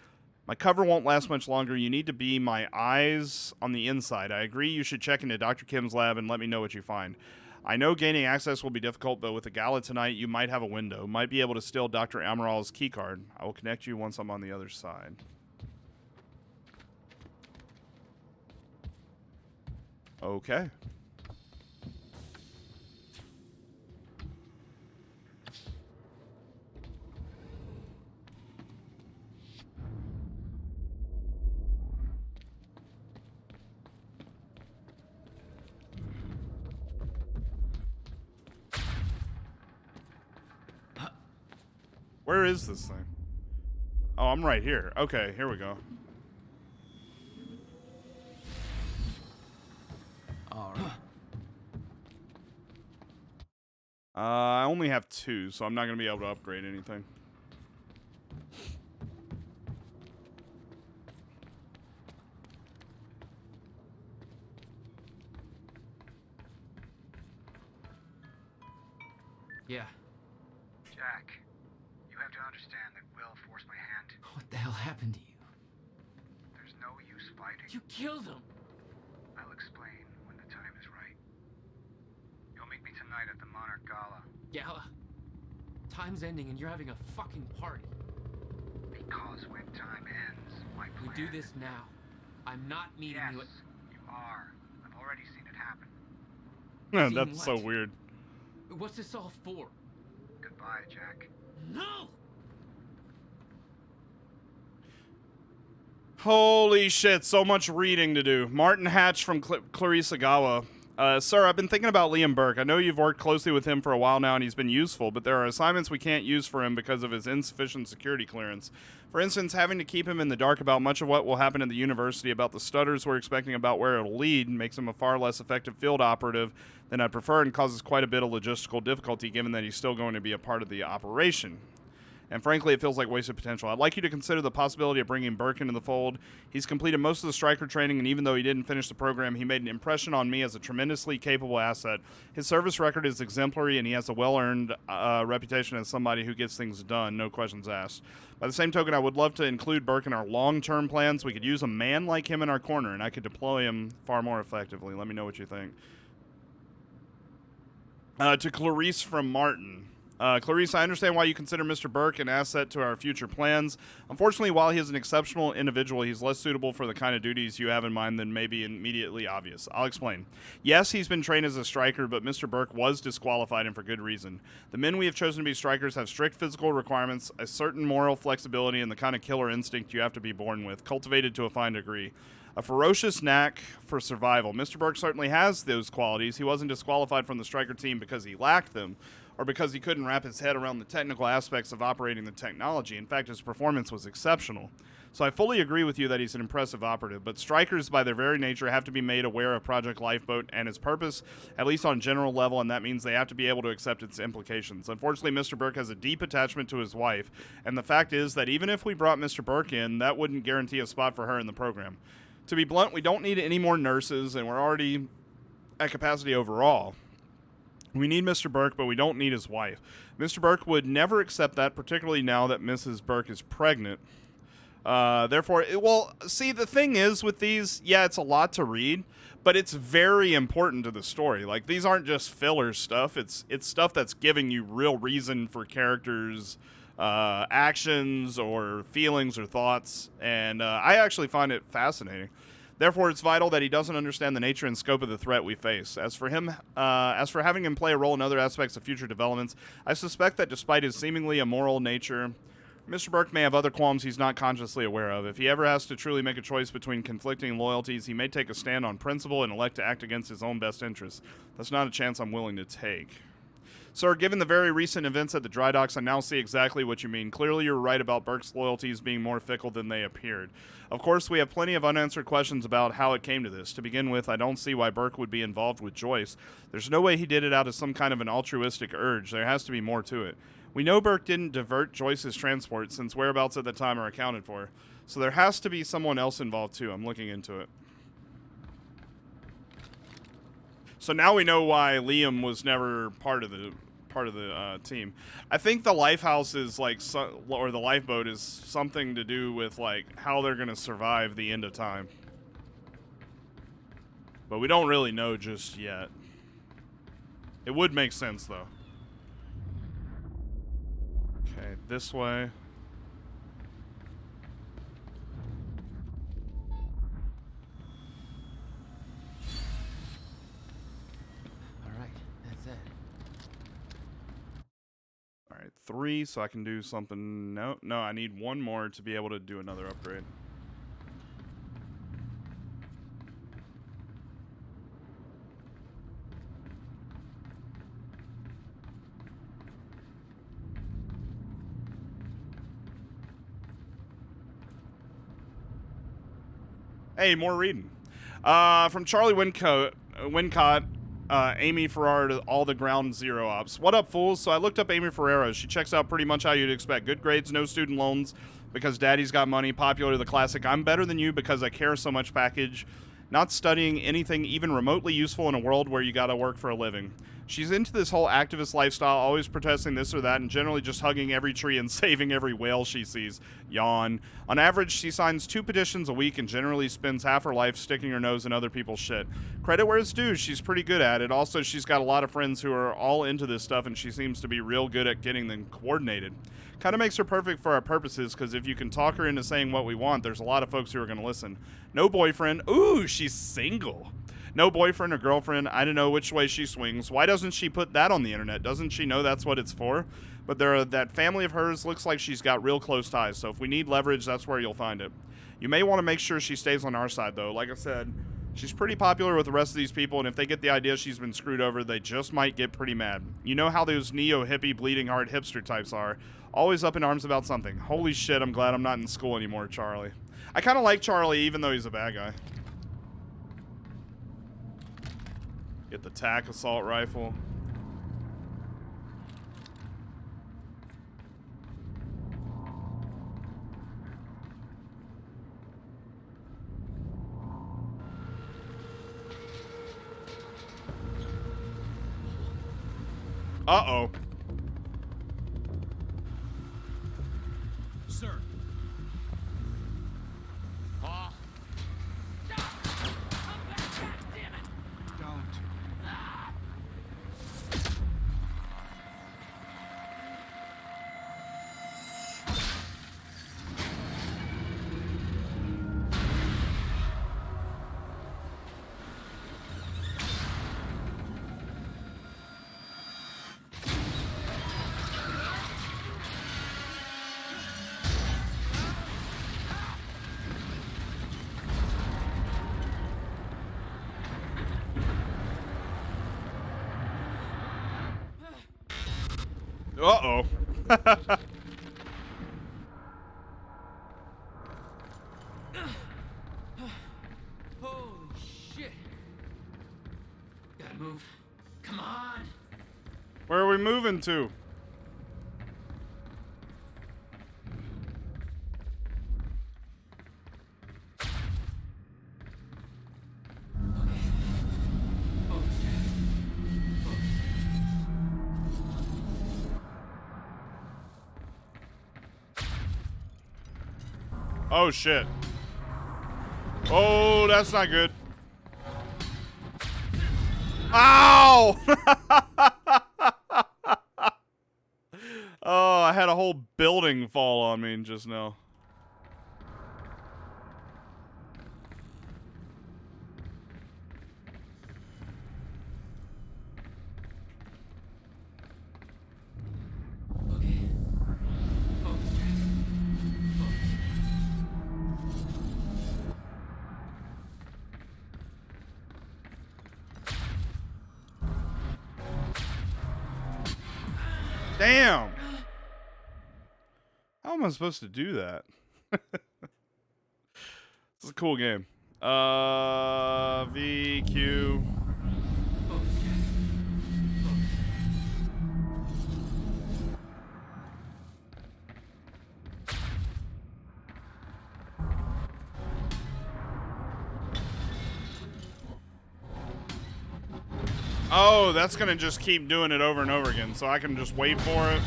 My cover won't last much longer. You need to be my eyes on the inside. I agree you should check into Dr. Kim's lab and let me know what you find. I know gaining access will be difficult, but with the gala tonight, you might have a window. Might be able to steal Dr. Amaral's keycard. I will connect you once I'm on the other side. Okay. Where is this thing? Oh, I'm right here. Okay, here we go. All right. I only have 2, so I'm not going to be able to upgrade anything. Yeah. Jack, you have to understand that Will forced my hand. What the hell happened to you? There's no use fighting. You killed him! I'll explain when the time is right. You'll meet me tonight at the Monarch Gala. Gala? Time's ending and you're having a fucking party. Because when time ends, my plan... We do this now. I'm not meeting you at... you are. I've already seen it happen. Yeah, Seen that's so what? weird. What's this all for? Goodbye, Jack. No! Holy shit, so much reading to do. Martin Hatch from Clarissa Gawa. Sir, I've been thinking about Liam Burke. I know you've worked closely with him for a while now and he's been useful, but there are assignments we can't use for him because of his insufficient security clearance. For instance, having to keep him in the dark about much of what will happen at the university, about the stutters we're expecting, about where it'll lead, makes him a far less effective field operative than I'd prefer and causes quite a bit of logistical difficulty given that he's still going to be a part of the operation. And frankly, it feels like wasted potential. I'd like you to consider the possibility of bringing Burke into the fold. He's completed most of the striker training, and even though he didn't finish the program, he made an impression on me as a tremendously capable asset. His service record is exemplary, and he has a well-earned reputation as somebody who gets things done, no questions asked. By the same token, I would love to include Burke in our long-term plans. We could use a man like him in our corner, and I could deploy him far more effectively. Let me know what you think. To Clarice from Martin. Clarice, I understand why you consider Mr. Burke an asset to our future plans. Unfortunately, while he is an exceptional individual, he's less suitable for the kind of duties you have in mind than may be immediately obvious. I'll explain. Yes, he's been trained as a striker, but Mr. Burke was disqualified, and for good reason. The men we have chosen to be strikers have strict physical requirements, a certain moral flexibility, and the kind of killer instinct you have to be born with, cultivated to a fine degree. A ferocious knack for survival. Mr. Burke certainly has those qualities. He wasn't disqualified from the striker team because he lacked them, or because he couldn't wrap his head around the technical aspects of operating the technology. In fact, his performance was exceptional. So I fully agree with you that he's an impressive operative, but strikers by their very nature have to be made aware of Project Lifeboat and its purpose, at least on a general level, and that means they have to be able to accept its implications. Unfortunately, Mr. Burke has a deep attachment to his wife, and the fact is that even if we brought Mr. Burke in, that wouldn't guarantee a spot for her in the program. To be blunt, we don't need any more nurses, and we're already at capacity overall. We need Mr. Burke, but we don't need his wife. Mr. Burke would never accept that, particularly now that Mrs. Burke is pregnant. Therefore, see, the thing is with these, yeah, it's a lot to read, but it's very important to the story. Like, these aren't just filler stuff. It's stuff that's giving you real reason for characters' actions or feelings or thoughts, and I actually find it fascinating. Therefore, it's vital that he doesn't understand the nature and scope of the threat we face. As for having him play a role in other aspects of future developments, I suspect that despite his seemingly immoral nature, Mr. Burke may have other qualms he's not consciously aware of. If he ever has to truly make a choice between conflicting loyalties, he may take a stand on principle and elect to act against his own best interests. That's not a chance I'm willing to take. Sir, given the very recent events at the dry docks, I now see exactly what you mean. Clearly, you're right about Burke's loyalties being more fickle than they appeared. Of course, we have plenty of unanswered questions about how it came to this. To begin with, I don't see why Burke would be involved with Joyce. There's no way he did it out of some kind of an altruistic urge. There has to be more to it. We know Burke didn't divert Joyce's transport, since whereabouts at the time are accounted for. So there has to be someone else involved, too. I'm looking into it. So now we know why Liam was never part of the team. I think the lifehouse is like, or the lifeboat is something to do with like how they're gonna survive the end of time. But we don't really know just yet. It would make sense though. Okay, this way. Alright, 3, so I can do something. No, I need 1 more to be able to do another upgrade. Hey, more reading. From Charlie Wincott, Amy Ferrara to all the Ground Zero ops. What up, fools? So I looked up Amy Ferrara. She checks out pretty much how you'd expect. Good grades, no student loans because daddy's got money. Popular to the classic I'm better than you because I care so much package. Not studying anything even remotely useful in a world where you gotta work for a living. She's into this whole activist lifestyle, always protesting this or that, and generally just hugging every tree and saving every whale she sees. Yawn. On average, she signs 2 petitions a week and generally spends half her life sticking her nose in other people's shit. Credit where it's due, she's pretty good at it. Also, she's got a lot of friends who are all into this stuff, and she seems to be real good at getting them coordinated. Kind of makes her perfect for our purposes, because if you can talk her into saying what we want, there's a lot of folks who are going to listen. No boyfriend. Ooh, she's single. No boyfriend or girlfriend. I don't know which way she swings. Why doesn't she put that on the internet? Doesn't she know that's what it's for? But that family of hers looks like she's got real close ties, so if we need leverage, that's where you'll find it. You may want to make sure she stays on our side, though. Like I said, she's pretty popular with the rest of these people, and if they get the idea she's been screwed over, they just might get pretty mad. You know how those neo-hippie, bleeding heart hipster types are. Always up in arms about something. Holy shit, I'm glad I'm not in school anymore, Charlie. I kind of like Charlie, even though he's a bad guy. Get the TAC assault rifle. Uh-oh. Sir. Don't. Uh-oh. Holy shit. Gotta move. Come on. Where are we moving to? Oh shit. Oh, that's not good. Ow! Oh, I had a whole building fall on me just now. Damn! How am I supposed to do that? This is a cool game. VQ. Oh, that's gonna just keep doing it over and over again, so I can just wait for it.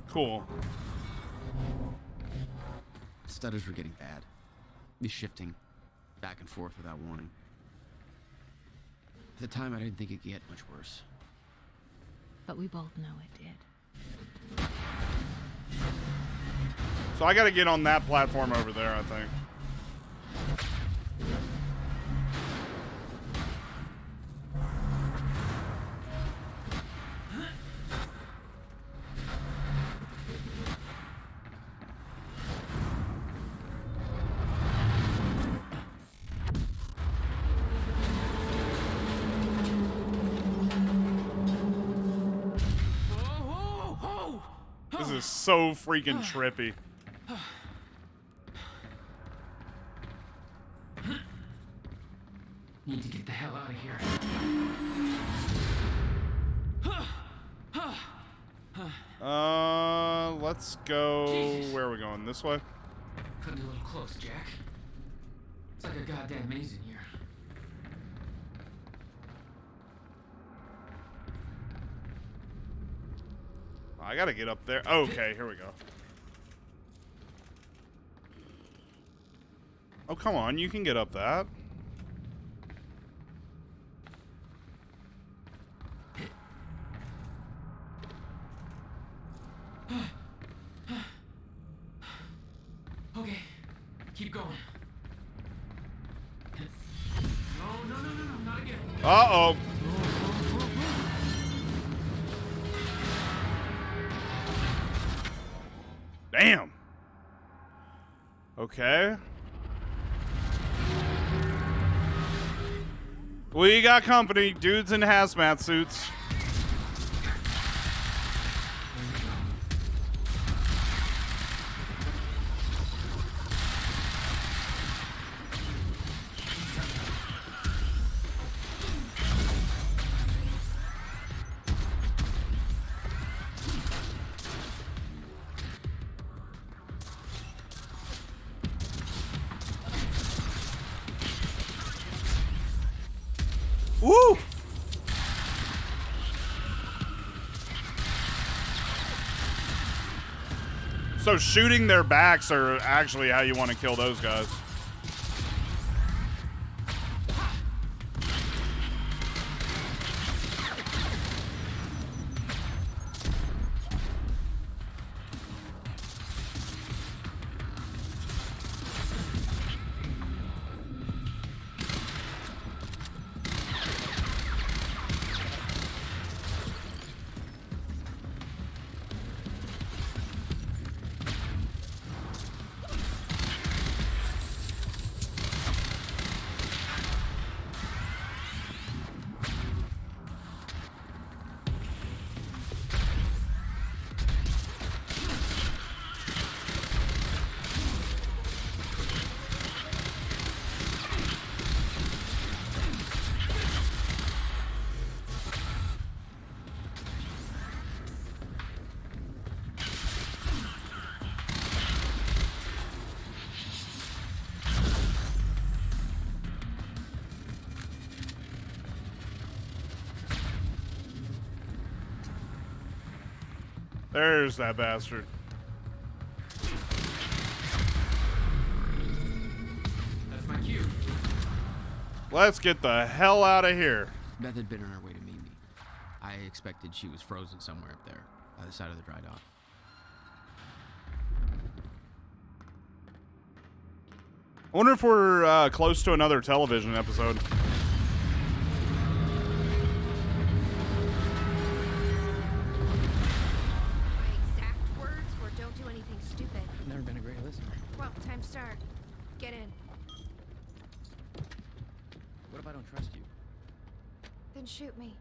Cool. Stutters were getting bad. He's shifting back and forth without warning. At the time, I didn't think it could get much worse. But we both know it did. So I gotta get on that platform over there, I think. This is so freaking trippy. Need to get the hell out of here. Let's go. Jesus. Where are we going? This way? Cutting a little close, Jack. It's like a goddamn maze in here. I gotta get up there. Okay, here we go. Oh, come on. You can get up that. Okay, keep going. No, not again. Uh-oh. Damn. Okay. We got company. Dudes in hazmat suits. Woo! So shooting their backs are actually how you want to kill those guys. There's that bastard. That's my cue. Let's get the hell out of here. Beth had been on her way to meet me. I expected she was frozen somewhere up there, by the side of the dry dock. I wonder if we're close to another television episode. Exact words were don't do anything stupid. I've never been a great listener. Well, time to start. Get in. What if I don't trust you? Then shoot me.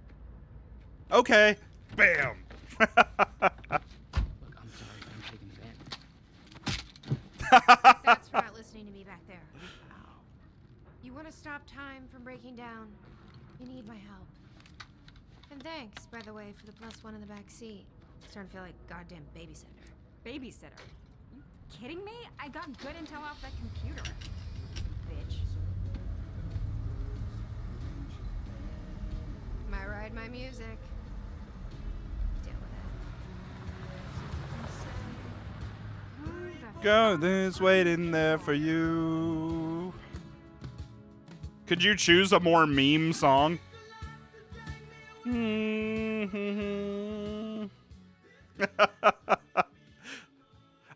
Okay. Bam. Look, I'm sorry if I'm taking advantage. That's for not listening to me back there. You want to stop time from breaking down? You need my help. And thanks, by the way, for the +1 in the back seat. Starting to feel like a goddamn babysitter. Babysitter? You kidding me? I got good intel off that computer. Bitch. My ride, my music. Deal with it. God is waiting there for you. Could you choose a more meme song? I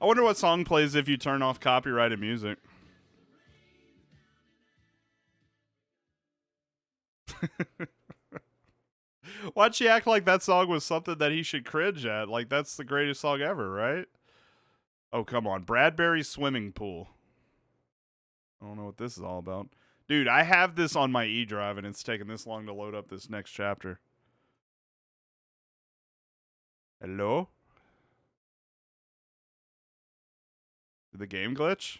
wonder what song plays if you turn off copyrighted music. Why'd she act like that song was something that he should cringe at? Like, that's the greatest song ever, right? Oh, come on. Bradbury's Swimming Pool. I don't know what this is all about. Dude, I have this on my E drive, and it's taking this long to load up this next chapter. Hello? Did the game glitch?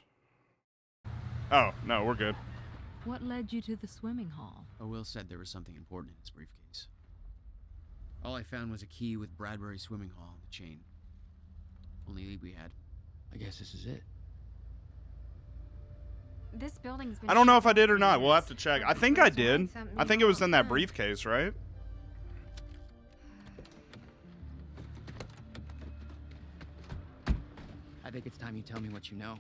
Oh, no, we're good. What led you to the swimming hall? Oh, Will said there was something important in his briefcase. All I found was a key with Bradbury Swimming Hall on the chain. Only lead we had. I guess this is it. This building's been I don't know shut if I down did or for not. We'll years. have to check. I think I did. I think it was in that briefcase, right? I think it's time you tell me what you know.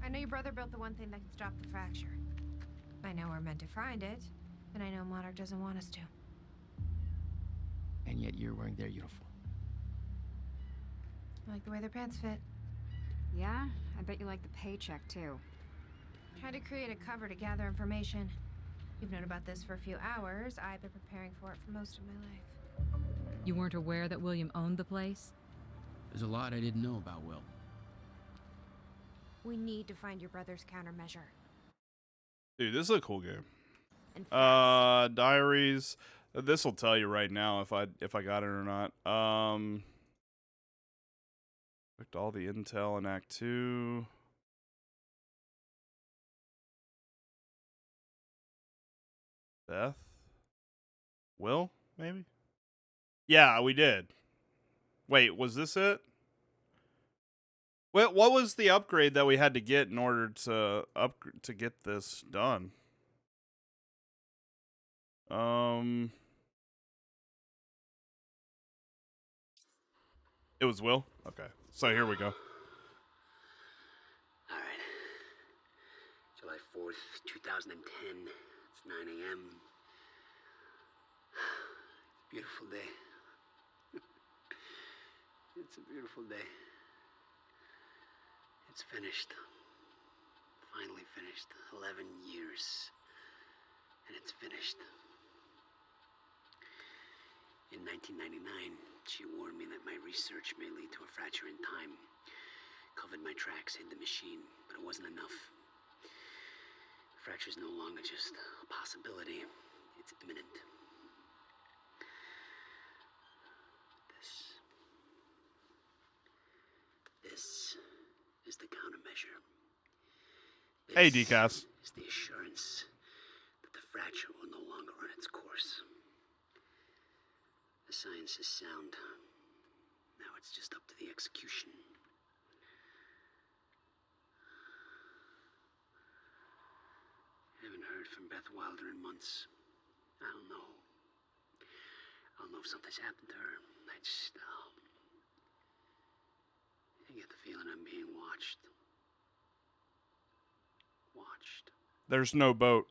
I know your brother built the one thing that can stop the fracture. I know we're meant to find it, and I know Monarch doesn't want us to. And yet you're wearing their uniform. I like the way their pants fit. Yeah? I bet you like the paycheck, too. Tried to create a cover to gather information. You've known about this for a few hours. I've been preparing for it for most of my life. You weren't aware that William owned the place? There's a lot I didn't know about Will. We need to find your brother's countermeasure. Dude, this is a cool game. And Diaries. This will tell you right now if I got it or not. Looked all the intel in Act 2. Beth? Will, maybe? Yeah, we did. Wait, was this it? What was the upgrade that we had to get in order to get this done? It was Will? Okay. So here we go. All right. July 4th, 2010. It's 9 a.m. Beautiful day. It's a beautiful day. It's finished. Finally finished. 11 years. And it's finished. In 1999, she warned me that my research may lead to a fracture in time. Covered my tracks, hid the machine, but it wasn't enough. The fracture's no longer just a possibility. It's imminent. This is the countermeasure. Hey, Decas. Is the assurance that the fracture will no longer run its course. The science is sound. Now it's just up to the execution. Haven't heard from Beth Wilder in months. I don't know. don't know if something's happened to her. I just, I get the feeling I'm being watched. Watched. There's no boat.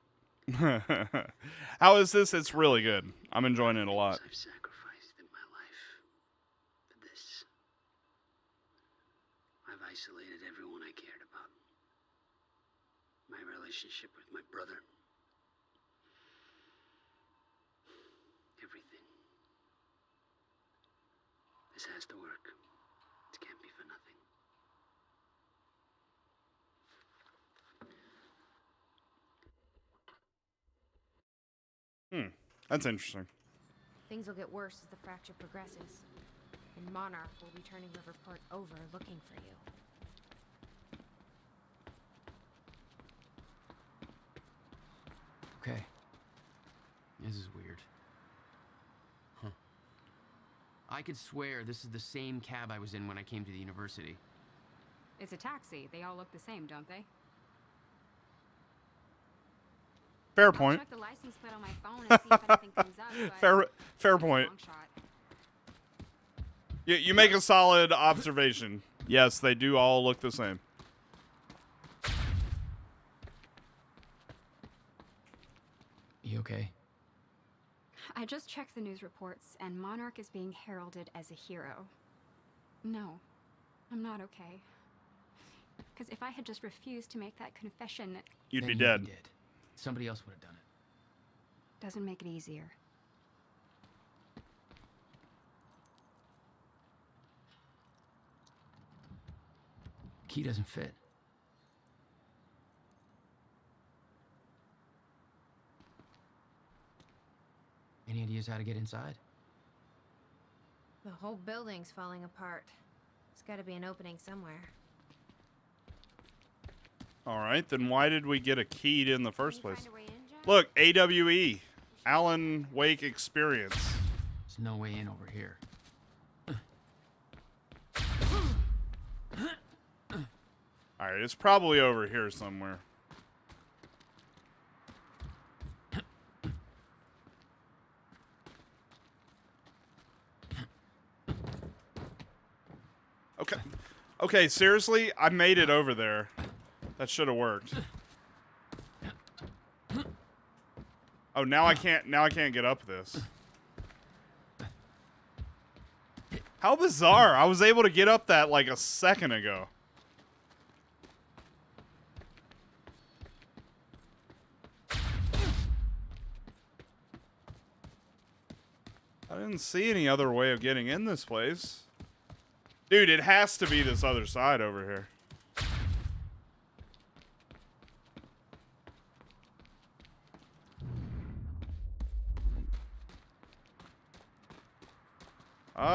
How is this? It's really good. I'm enjoying it a lot. I've sacrificed in my life for this. I've isolated everyone I cared about. My relationship with my brother. Everything. This has to work. It can't be for nothing. That's interesting. Things will get worse as the fracture progresses. And Monarch will be turning Riverport over looking for you. Okay. This is weird. Huh. I could swear this is the same cab I was in when I came to the university. It's a taxi. They all look the same, don't they? Fair I'll point. check the license plate on my phone and see if anything comes up, but Fair point. long shot. You make a solid observation. Yes, they do all look the same. You okay? I just checked the news reports, and Monarch is being heralded as a hero. No, I'm not okay. Because if I had just refused to make that confession, You'd Then be dead. Somebody else would have done it. doesn't make it easier. Key doesn't fit. Any ideas how to get inside? The whole building's falling apart. There's gotta be an opening somewhere. All right, then why did we get a key in the first place? Look, AWE, Alan Wake Experience. There's no way in over here. All right, it's probably over here somewhere. Okay. Okay, seriously, I made it over there. That should have worked. Oh, now I can't get up this. How bizarre. I was able to get up that like a second ago. I didn't see any other way of getting in this place. Dude, it has to be this other side over here.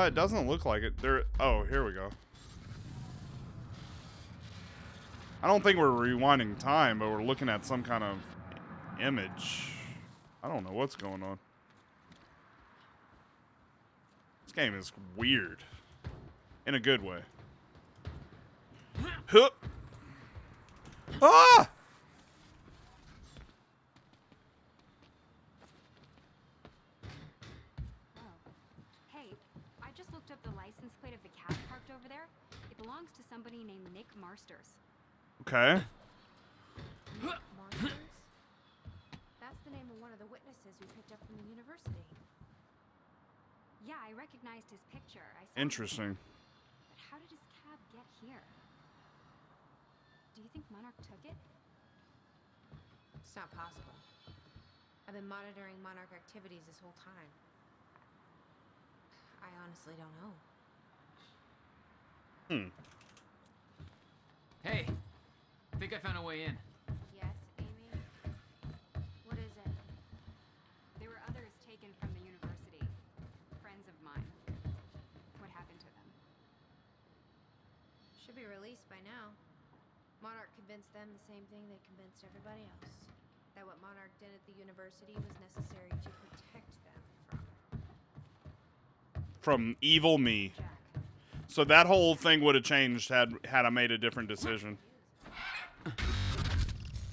It doesn't look like it. There. Oh, here we go. I don't think we're rewinding time, but we're looking at some kind of image. I don't know what's going on. This game is weird. In a good way. Huh. Ah! Hey, I just looked up the license plate of the cab parked over there. It belongs to somebody named Nick Marsters. Okay. Monsters? That's the name of one of the witnesses we picked up from the university. Yeah, I recognized his picture. I saw Interesting. But how did his cab get here? Do you think Monarch took it? It's not possible. I've been monitoring Monarch activities this whole time. I honestly don't know. Hey, I think I found a way in. Yes, Amy? What is it? There were others taken from the university. Friends of mine. What happened to them? Should be released by now. Monarch convinced them the same thing they convinced everybody else. That what Monarch did at the university was necessary to protect them From evil me. So that whole thing would have changed had I made a different decision.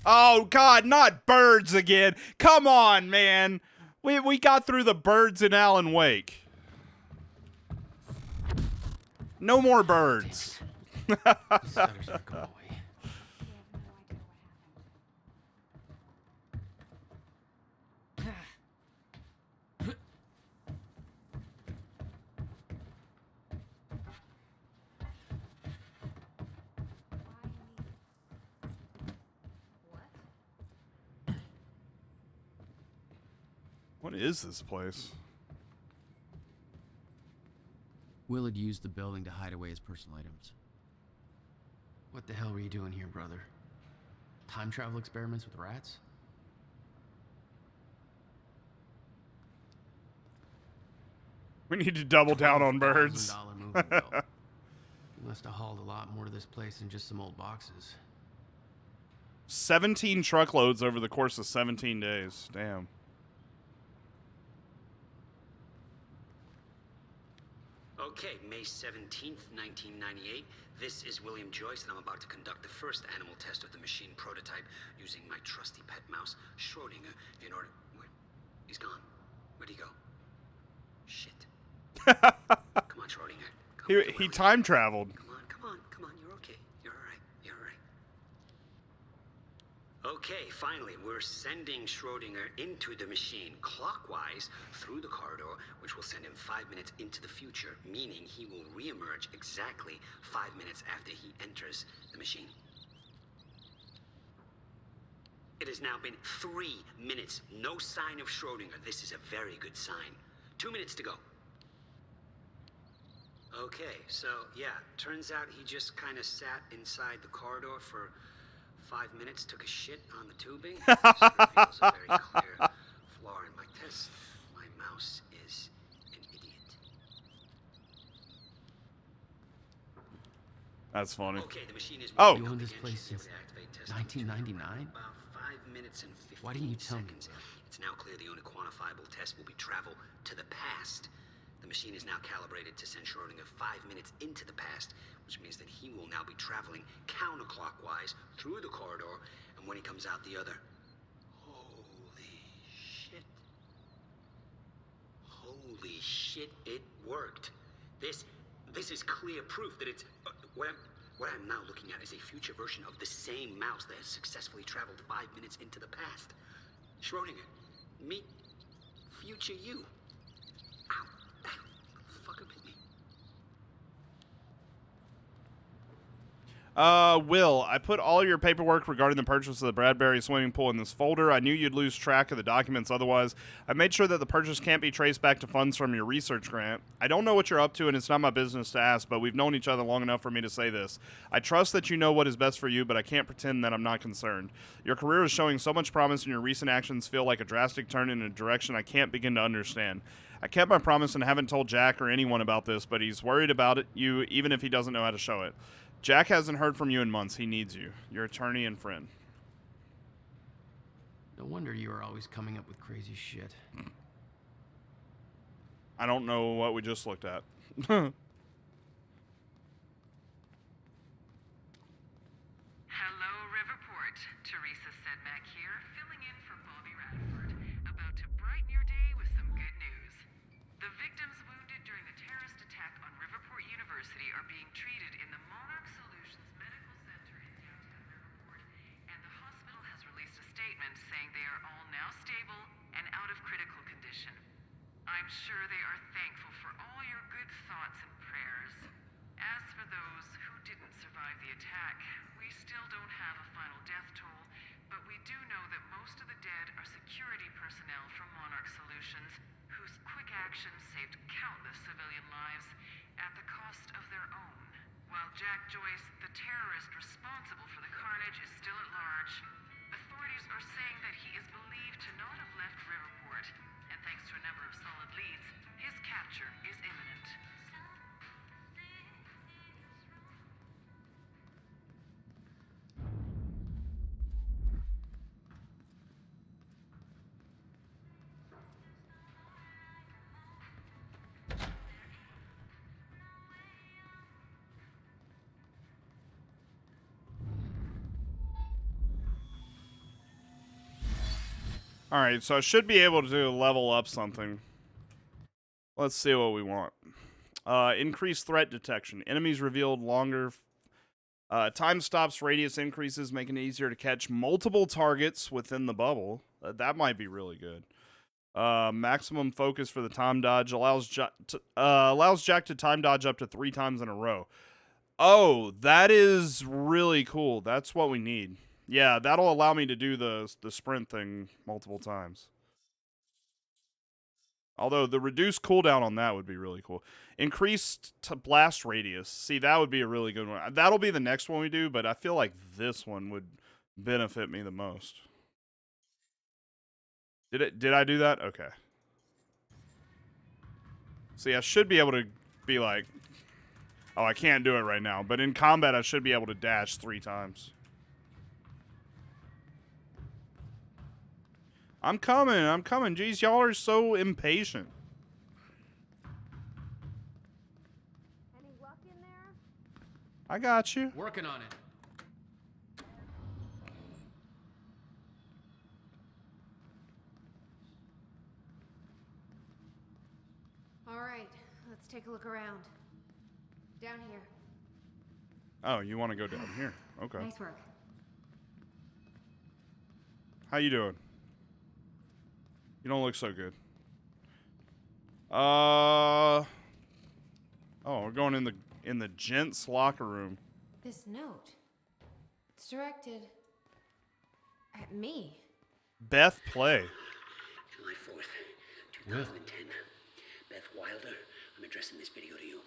Oh, God, not birds again. Come on, man. We got through the birds in Alan Wake. No more birds. Stutters aren't going away. What is this place? Will had used the building to hide away his personal items. What the hell were you doing here, brother? Time travel experiments with rats? We need to double down on birds. $12,000 moving bill. You must have hauled a lot more to this place than just some old boxes. 17 truckloads over the course of 17 days. Damn. Okay, May 17th, 1998. This is William Joyce, and I'm about to conduct the first animal test of the machine prototype using my trusty pet mouse, Schrodinger, in order... Where? He's gone. Where'd he go? Shit. Come on, Schrodinger. He time traveled. Come on, you're okay. You're alright. Okay, finally, we're sending Schrodinger into the machine clockwise through the corridor, which will send him 5 minutes into the future, meaning he will reemerge exactly 5 minutes after he enters the machine. It has now been 3 minutes. No sign of Schrodinger. This is a very good sign. 2 minutes to go. Okay, so yeah, turns out he just kind of sat inside the corridor for 5 minutes, took a shit on the tubing. This reveals a very clear flaw in my test. My mouse is an idiot. That's funny. Okay, the machine is oh. You owned this place since 1999? About 5 minutes and 15 Why didn't you tell me? seconds. It's now clear the only quantifiable test will be travel to the past. The machine is now calibrated to send Schrodinger 5 minutes into the past, which means that he will now be traveling counterclockwise through the corridor, and when he comes out the other... Holy shit, it worked. This is clear proof that it's... what I'm now looking at is a future version of the same mouse that has successfully traveled 5 minutes into the past. Schrodinger, meet future you. Ow, that fucker bit me. Will, I put all your paperwork regarding the purchase of the Bradbury swimming pool in this folder. I knew you'd lose track of the documents otherwise. I made sure that the purchase can't be traced back to funds from your research grant. I don't know what you're up to, and it's not my business to ask, but we've known each other long enough for me to say this. I trust that you know what is best for you, but I can't pretend that I'm not concerned. Your career is showing so much promise, and your recent actions feel like a drastic turn in a direction I can't begin to understand. I kept my promise and haven't told Jack or anyone about this, but he's worried about it, you, even if he doesn't know how to show it. Jack hasn't heard from you in months. He needs you. Your attorney and friend. No wonder you are always coming up with crazy shit. I don't know what we just looked at. Hello, Riverport. Teresa Sedmak here, filling in for Bobby Radford, about to brighten your day with some good news. The victims wounded during the terrorist attack on Riverport University are being treated in the Monarch Solutions Medical Center in downtown Riverport, and the hospital has released a statement saying they are all now stable and out of critical condition. I'm sure they are thankful for all your good thoughts and prayers. As for those who didn't survive the attack, we still don't have a final death toll, but we do know that most of the dead are security personnel from Monarch Solutions, whose quick actions saved countless civilian lives at the cost of their own. While Jack Joyce, the terrorist responsible for the carnage, is still at large, authorities are saying that he is believed to not have left Riverport, and thanks to a number of solid leads, his capture is imminent. Alright, so I should be able to level up something. Let's see what we want. Increased threat detection. Enemies revealed longer. Time stops, radius increases, making it easier to catch multiple targets within the bubble. That might be really good. Maximum focus for the time dodge. Allows Jack to time dodge up to 3 times in a row. Oh, that is really cool. That's what we need. Yeah, that'll allow me to do the sprint thing multiple times. Although the reduced cooldown on that would be really cool. Increased to blast radius. See, that would be a really good one. That'll be the next one we do, but I feel like this one would benefit me the most. Did I do that? Okay. See, I should be able to be like, oh, I can't do it right now, but in combat I should be able to dash 3 times. I'm coming. Jeez, y'all are so impatient. Any luck in there? I got you. Working on it. All right, let's take a look around. Down here. Oh, you want to go down here? Okay. Nice work. How you doing? You don't look so good. Oh, we're going in the gents' locker room. This note. It's directed at me. Beth, play. July 4th, 2010. Beth Wilder, I'm addressing this video to you.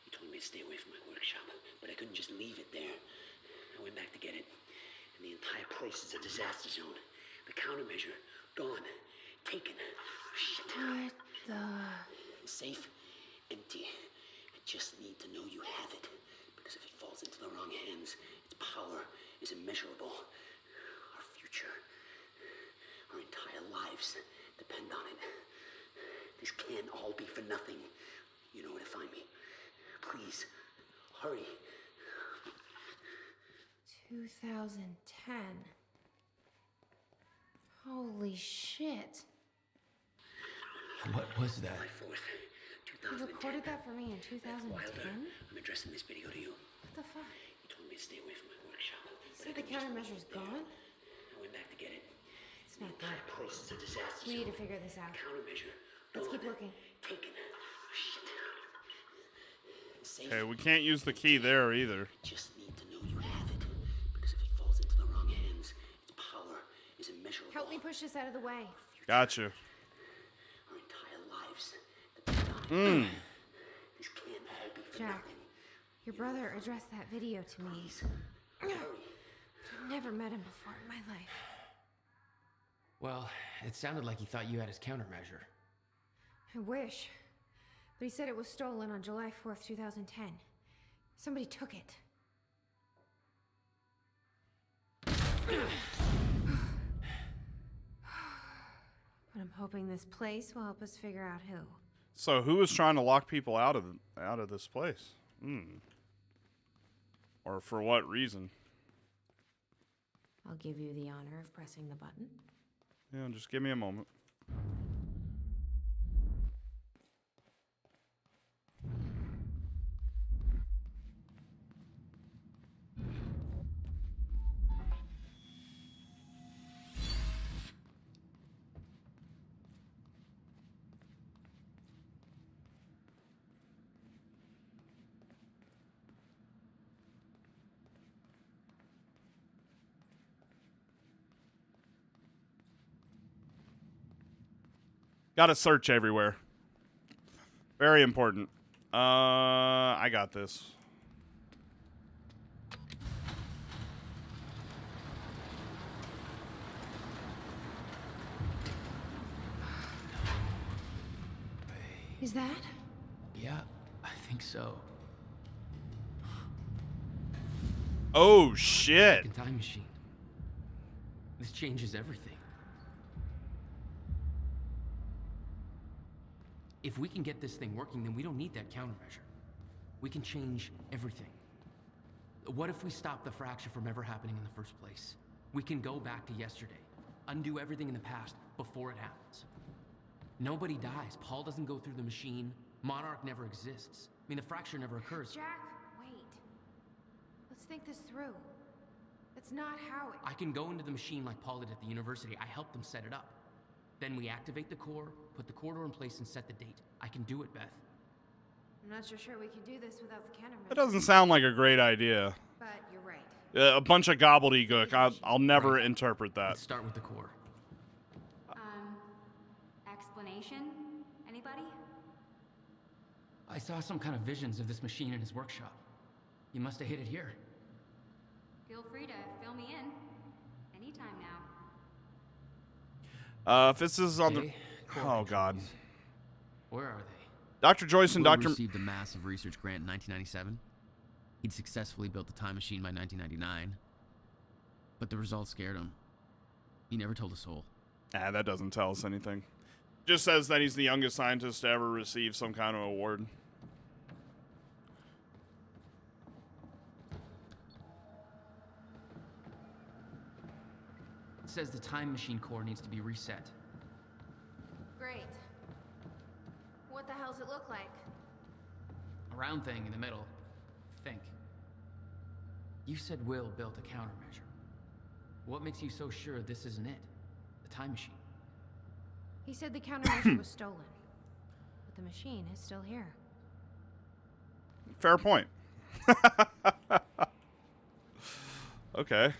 You told me to stay away from my workshop, but I couldn't just leave it there. I went back to get it, and the entire place is a disaster zone. The countermeasure, gone. Taken. Shit. What the? The safe, empty. I just need to know you have it, because if it falls into the wrong hands, its power is immeasurable. Our future, our entire lives depend on it. This can't all be for nothing. You know where to find me. Please, hurry. 2010. Holy shit. What was that? July 4th, You 2010. recorded that for me in 2010? Wilder, I'm addressing this video to you. What the fuck? You told me to stay away from my workshop. You said the countermeasure's gone? I went back to get it. It's not The good. entire place is a disaster. We need to figure this out. Countermeasure. Let's gone. keep looking. Taken. Shit. Safe. Okay, we can't use the key there either. Just need to know you have it, because if it falls into the wrong hands, its power is immeasurable. Help me push this out of the way. Gotcha. Our entire lives depend on it. This can't all be for Jack, nothing. your brother addressed that video to me. Hurry. I've never met him before in my life. Well, it sounded like he thought you had his countermeasure. I wish. But he said it was stolen on July 4th, 2010. Somebody took it. But I'm hoping this place will help us figure out who. So who was trying to lock people out of this place? Or for what reason? I'll give you the honor of pressing the button. Yeah, just give me a moment. Gotta search everywhere. Very important. I got this. Is that? Yeah, I think so. Oh, shit. Fucking time machine. This changes everything. If we can get this thing working, then we don't need that countermeasure. We can change everything. What if we stop the fracture from ever happening in the first place? We can go back to yesterday. Undo everything in the past before it happens. Nobody dies. Paul doesn't go through the machine. Monarch never exists. I mean, the fracture never occurs. Jack, wait. Let's think this through. That's not how it... I can go into the machine like Paul did at the university. I helped them set it up. Then we activate the core, put the corridor in place, and set the date. I can do it, Beth. I'm not so sure we can do this without the countermeasure. That doesn't sound like a great idea. But you're right. A bunch of gobbledygook. I'll never interpret that. Let's start with the core. Explanation? Anybody? I saw some kind of visions of this machine in his workshop. You must have hid it here. Feel free to fill me in. Anytime If now. this is on the... Oh, God. Where are they? Dr. Joyce and Will Dr. received a massive research grant in 1997. He'd successfully built the time machine by 1999. But the results scared him. He never told a soul. That doesn't tell us anything. Just says that he's the youngest scientist to ever receive some kind of award. It says the time machine core needs to be reset. Great. What the hell's it look like? A round thing in the middle. Think. You said Will built a countermeasure. What makes you so sure this isn't it? The time machine. He said the countermeasure was stolen. But the machine is still here. Fair point. Okay.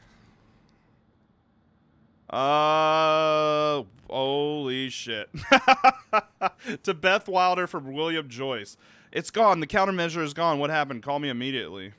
Holy shit. To Beth Wilder from William Joyce. It's gone. The countermeasure is gone. What happened? Call me immediately.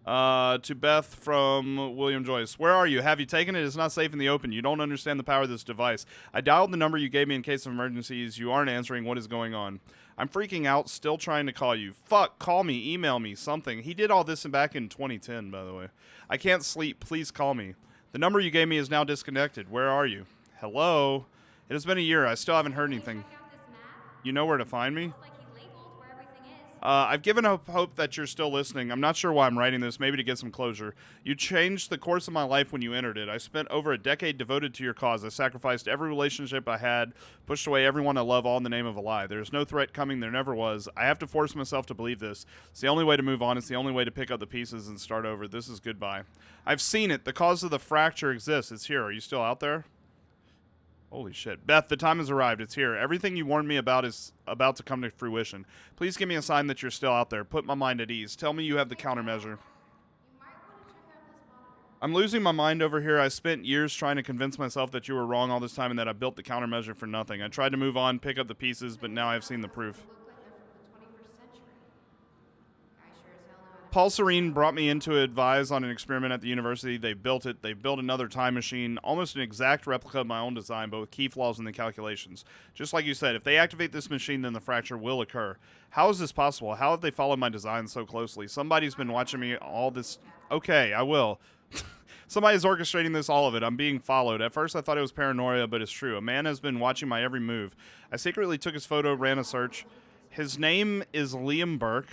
To Beth from William Joyce. Where are you? Have you taken it? It's not safe in the open. You don't understand the power of this device. I dialed the number you gave me in case of emergencies. You aren't answering. What is going on? I'm freaking out. Still trying to call you. Fuck. Call me. Email me. Something. He did all this back in 2010, by the way. I can't sleep. Please call me. The number you gave me is now disconnected. Where are you? Hello? It has been a year. I still haven't heard anything. You know where to find me? I've given up hope that you're still listening. I'm not sure why I'm writing this, maybe to get some closure. You changed the course of my life when you entered it. I spent over a decade devoted to your cause. I sacrificed every relationship I had, pushed away everyone I love, all in the name of a lie. There's no threat coming. There never was. I have to force myself to believe this. It's the only way to move on. It's the only way to pick up the pieces and start over. This is goodbye. I've seen it. The cause of the fracture exists. It's here. Are you still out there? Holy shit. Beth, the time has arrived. It's here. Everything you warned me about is about to come to fruition. Please give me a sign that you're still out there. Put my mind at ease. Tell me you have the countermeasure. I'm losing my mind over here. I spent years trying to convince myself that you were wrong all this time and that I built the countermeasure for nothing. I tried to move on, pick up the pieces, but now I've seen the proof. Paul Serene brought me in to advise on an experiment at the university. They built it. They built another time machine, almost an exact replica of my own design, but with key flaws in the calculations. Just like you said, if they activate this machine, then the fracture will occur. How is this possible? How have they followed my design so closely? Somebody's been watching me all this... Okay, I will. Somebody's orchestrating this, all of it. I'm being followed. At first, I thought it was paranoia, but it's true. A man has been watching my every move. I secretly took his photo, ran a search. His name is Liam Burke.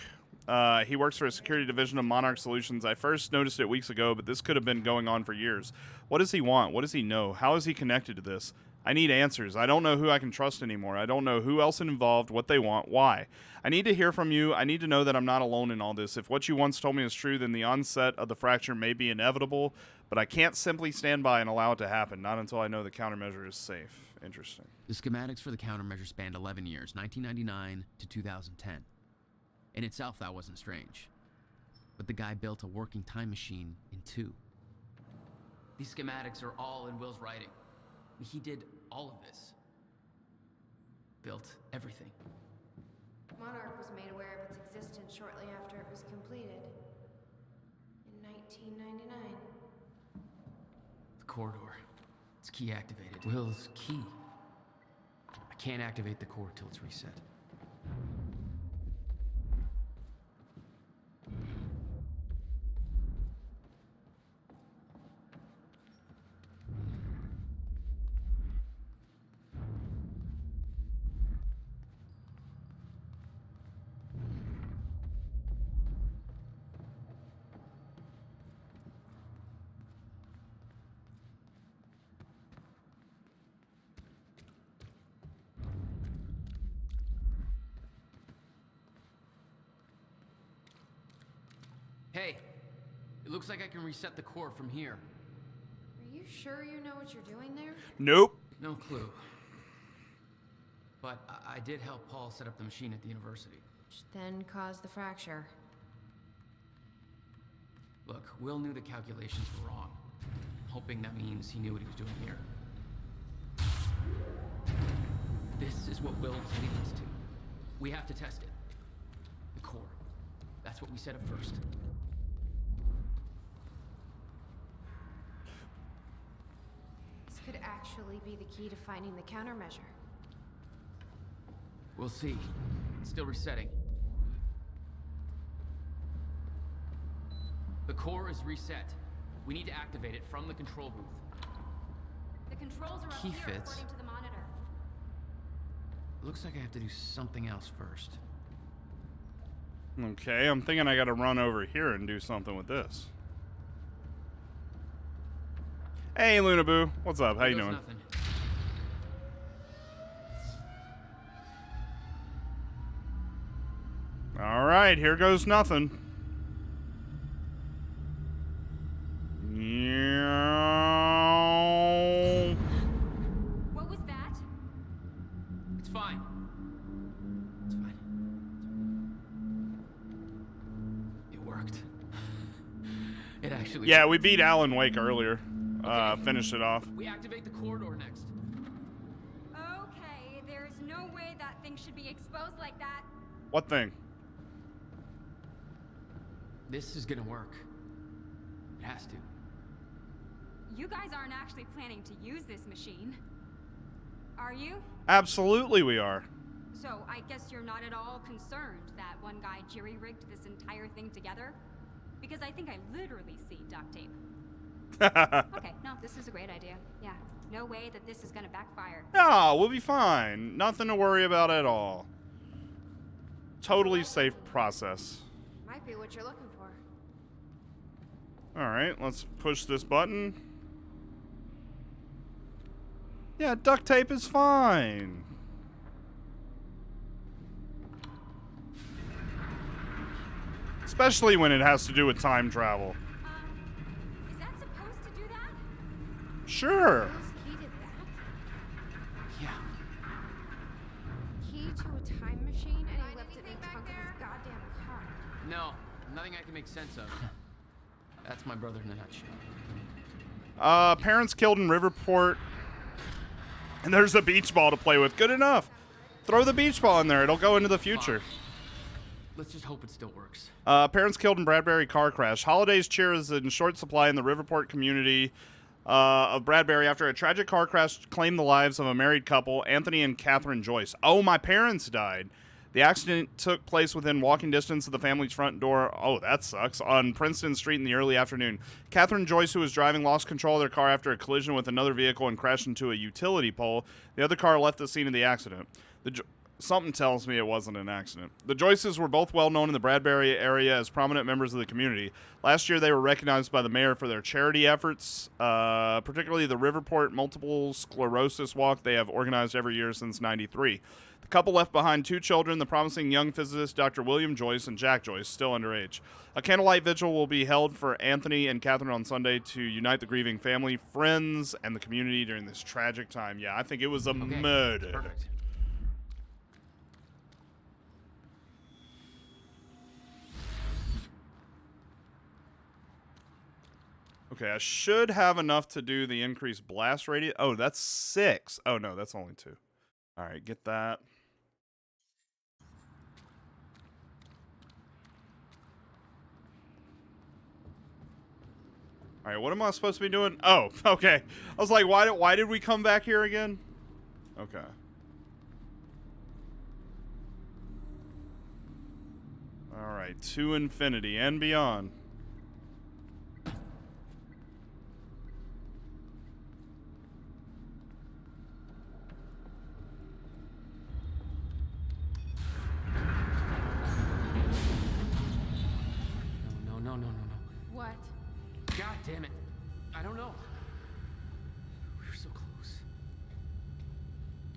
He works for a security division of Monarch Solutions. I first noticed it weeks ago, but this could have been going on for years. What does he want? What does he know? How is he connected to this? I need answers. I don't know who I can trust anymore. I don't know who else is involved, what they want, why. I need to hear from you. I need to know that I'm not alone in all this. If what you once told me is true, then the onset of the fracture may be inevitable, but I can't simply stand by and allow it to happen, not until I know the countermeasure is safe. Interesting. The schematics for the countermeasure spanned 11 years, 1999 to 2010. In itself, that wasn't strange. But the guy built a working time machine in 2. These schematics are all in Will's writing. He did all of this. Built everything. Monarch was made aware of its existence shortly after it was completed. In 1999. The corridor. It's key activated. Will's key. I can't activate the core till it's reset. Hey, it looks like I can reset the core from here. Are you sure you know what you're doing there? Nope. No clue. But I did help Paul set up the machine at the university. Which then caused the fracture. Look, Will knew the calculations were wrong. Hoping that means he knew what he was doing here. This is what Will was leading us to. We have to test it. The core. That's what we set up first. This could actually be the key to finding the countermeasure. We'll see. It's still resetting. The core is reset. We need to activate it from the control booth. The controls are up Key here fits. according to the monitor. Looks like I have to do something else first. Okay, I'm thinking I gotta run over here and do something with this. Hey, Luna Boo. What's up? How you doing? Nothing. All right, here goes nothing. What was that? It's fine. It's fine. It worked. It actually Yeah, worked. we beat Alan Wake earlier. Finished it off. We activate the corridor next. Okay, there's no way that thing should be exposed like that. What thing? This is gonna work. It has to. You guys aren't actually planning to use this machine, are you? Absolutely we are. So I guess you're not at all concerned that one guy jury-rigged this entire thing together? Because I think I literally see duct tape. Okay, no, this is a great idea. Yeah, no way that this is gonna backfire. No, we'll be fine. Nothing to worry about at all. Totally safe process. Might be what you're looking for. All right, let's push this button. Yeah, duct tape is fine. Especially when it has to do with time travel. Is that supposed to do that? Sure. He did that? Yeah. Key to a time machine, and he left it in the trunk of his goddamn car. No, nothing I can make sense of. That's my brother in a nutshell. Parents killed in Riverport. And there's a beach ball to play with. Good enough. Throw the beach ball in there. It'll go into the future. Let's just hope it still works. Parents killed in Bradbury car crash. Holidays cheer is in short supply in the Riverport community of Bradbury after a tragic car crash claimed the lives of a married couple, Anthony and Catherine Joyce. Oh, my parents died. The accident took place within walking distance of the family's front door. Oh, that sucks. On Princeton Street in the early afternoon. Catherine Joyce, who was driving, lost control of their car after a collision with another vehicle and crashed into a utility pole. The other car left the scene of the accident. Something tells me it wasn't an accident. The Joyces were both well known in the Bradbury area as prominent members of the community. Last year, they were recognized by the mayor for their charity efforts, particularly the Riverport Multiple Sclerosis Walk they have organized every year since '93. The couple left behind 2 children, the promising young physicist Dr. William Joyce and Jack Joyce, still underage. A candlelight vigil will be held for Anthony and Catherine on Sunday to unite the grieving family, friends, and the community during this tragic time. Yeah, I think it was a murder. Perfect. Okay, I should have enough to do the increased blast radius. Oh, that's 6. Oh, no, that's only 2. All right, get that. All right, what am I supposed to be doing? Oh, okay. I was like, why did we come back here again? Okay. All right, to infinity and beyond. No. What? God damn it. I don't know. We were so close.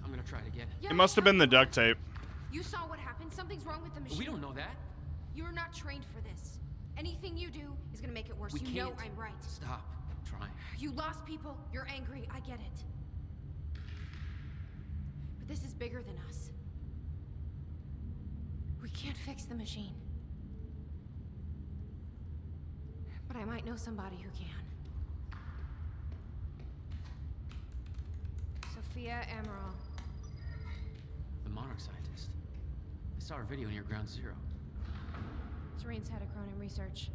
I'm gonna try it again. It must have been the duct tape. You saw what happened. Something's wrong with the machine. We don't know that. You're not trained for this. Anything Anything you do is gonna make it worse. We You know can't. I'm right. Stop trying. You lost people. You're angry. I get it. But this is bigger than us. We can't fix the machine. But I might know somebody who can. Sophia Amaral. The Monarch scientist. I saw her video near Ground Zero. Serene's head of Cronin Research.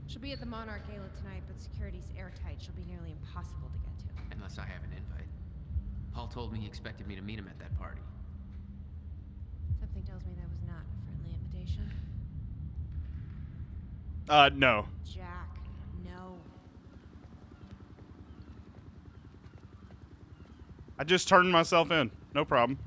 She'll be at the Monarch Gala tonight, but security's airtight. She'll be nearly impossible to get to. Unless I have an invite. Paul told me he expected me to meet him at that party. Something tells me that was not a friendly invitation. No. Jack, no. I just turned myself in. No problem.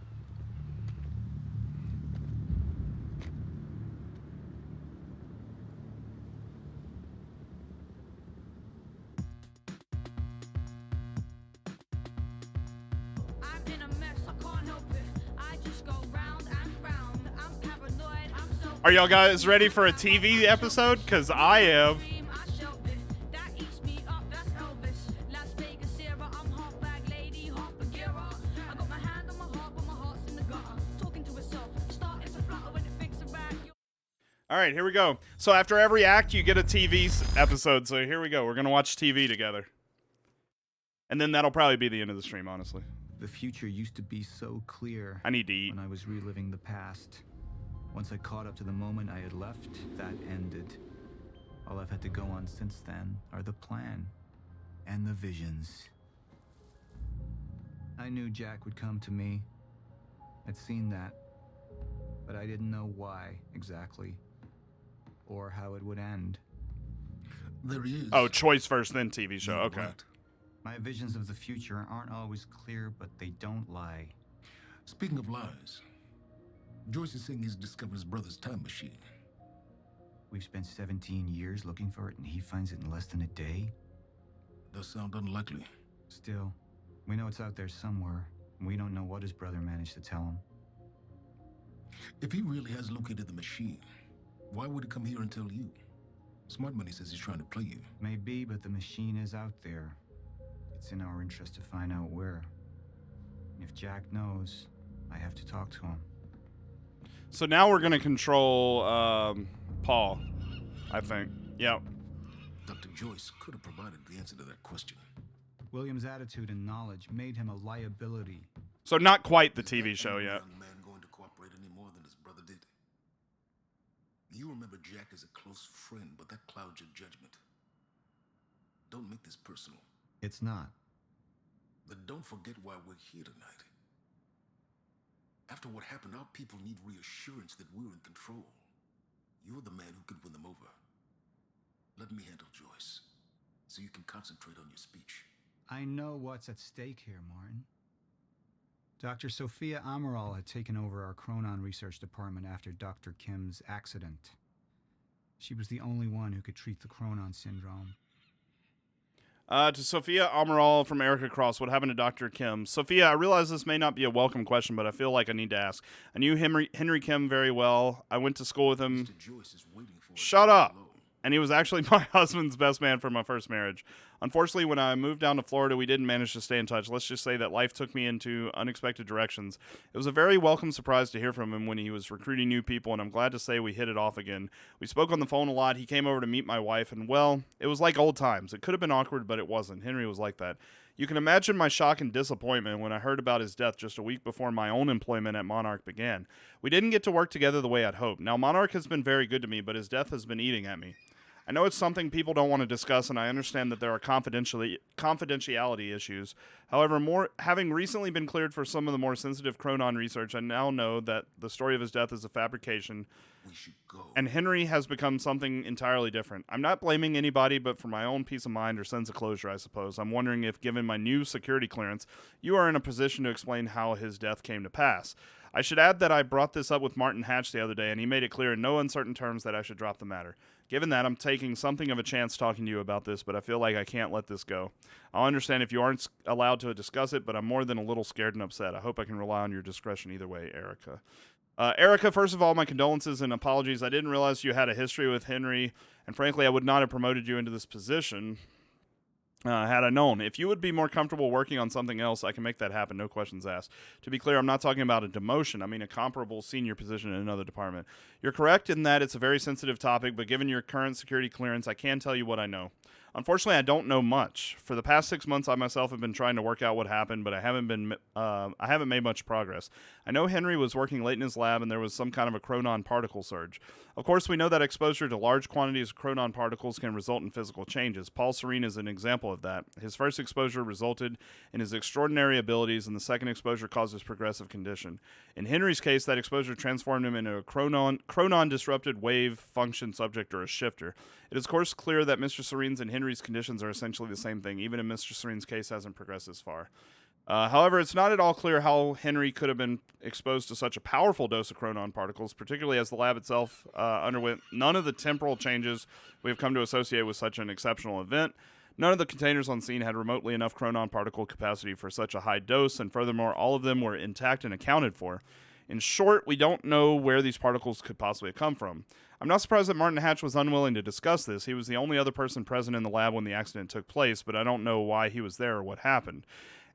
Are y'all guys ready for a TV episode? Because I am. All right, here we go. So after every act, you get a TV episode. So here we go. We're going to watch TV together. And then that'll probably be the end of the stream, honestly. The future used to be so clear. I need to eat. When I was reliving the past. Once I caught up to the moment I had left, that ended. All I've had to go on since then are the plan and the visions. I knew Jack would come to me. I'd seen that. But I didn't know why exactly. Or how it would end. There he is. Oh, choice first, then TV show. Okay. Right. My visions of the future aren't always clear, but they don't lie. Speaking of lies, Joyce is saying he's discovered his brother's time machine. We've spent 17 years looking for it, and he finds it in less than a day? Does sound unlikely. Still, we know it's out there somewhere, and we don't know what his brother managed to tell him. If he really has located the machine, why would he come here and tell you? Smart Money says he's trying to play you. Maybe, but the machine is out there. It's in our interest to find out where. And if Jack knows, I have to talk to him. So now we're going to control Paul, I think. Yep. Dr. Joyce could have provided the answer to that question. William's attitude and knowledge made him a liability. So not quite the TV show yet. Man going to cooperate any more than his brother did. You remember Jack as a close friend, but that clouds your judgment. Don't make this personal. It's not. Then don't forget why we're here tonight. After what happened, our people need reassurance that we're in control. You're the man who could win them over. Let me handle Joyce, so you can concentrate on your speech. I know what's at stake here, Martin. Dr. Sophia Amaral had taken over our Chronon research department after Dr. Kim's accident. She was the only one who could treat the Chronon syndrome. To Sophia Amaral from Erica Cross, what happened to Dr. Kim? Sophia, I realize this may not be a welcome question, but I feel like I need to ask. I knew Henry Kim very well. I went to school with him. Shut up! And he was actually my husband's best man for my first marriage. Unfortunately, when I moved down to Florida, we didn't manage to stay in touch. Let's just say that life took me into unexpected directions. It was a very welcome surprise to hear from him when he was recruiting new people, and I'm glad to say we hit it off again. We spoke on the phone a lot. He came over to meet my wife, and well, it was like old times. It could have been awkward, but it wasn't. Henry was like that. You can imagine my shock and disappointment when I heard about his death just a week before my own employment at Monarch began. We didn't get to work together the way I'd hoped. Now, Monarch has been very good to me, but his death has been eating at me. I know it's something people don't want to discuss, and I understand that there are confidentiality issues. However, having recently been cleared for some of the more sensitive Chronon research, I now know that the story of his death is a fabrication, and Henry has become something entirely different. I'm not blaming anybody, but for my own peace of mind or sense of closure, I suppose. I'm wondering if, given my new security clearance, you are in a position to explain how his death came to pass. I should add that I brought this up with Martin Hatch the other day, and he made it clear in no uncertain terms that I should drop the matter. Given that, I'm taking something of a chance talking to you about this, but I feel like I can't let this go. I'll understand if you aren't allowed to discuss it, but I'm more than a little scared and upset. I hope I can rely on your discretion either way, Erica. Erica, first of all, my condolences and apologies. I didn't realize you had a history with Henry, and frankly, I would not have promoted you into this position had I known. If you would be more comfortable working on something else, I can make that happen, no questions asked. To be clear, I'm not talking about a demotion. I mean a comparable senior position in another department. You're correct in that it's a very sensitive topic, but given your current security clearance, I can tell you what I know. Unfortunately, I don't know much. For the past 6 months, I myself have been trying to work out what happened, but I haven't made much progress. I know Henry was working late in his lab, and there was some kind of a chronon particle surge. Of course, we know that exposure to large quantities of chronon particles can result in physical changes. Paul Serene is an example of that. His first exposure resulted in his extraordinary abilities, and the second exposure caused his progressive condition. In Henry's case, that exposure transformed him into a chronon-disrupted wave function subject, or a shifter. It is, of course, clear that Mr. Serene's and Henry's conditions are essentially the same thing, even if Mr. Serene's case hasn't progressed as far. However, it's not at all clear how Henry could have been exposed to such a powerful dose of chronon particles, particularly as the lab itself underwent none of the temporal changes we have come to associate with such an exceptional event. None of the containers on scene had remotely enough chronon particle capacity for such a high dose, and furthermore, all of them were intact and accounted for. In short, we don't know where these particles could possibly have come from. I'm not surprised that Martin Hatch was unwilling to discuss this. He was the only other person present in the lab when the accident took place, but I don't know why he was there or what happened.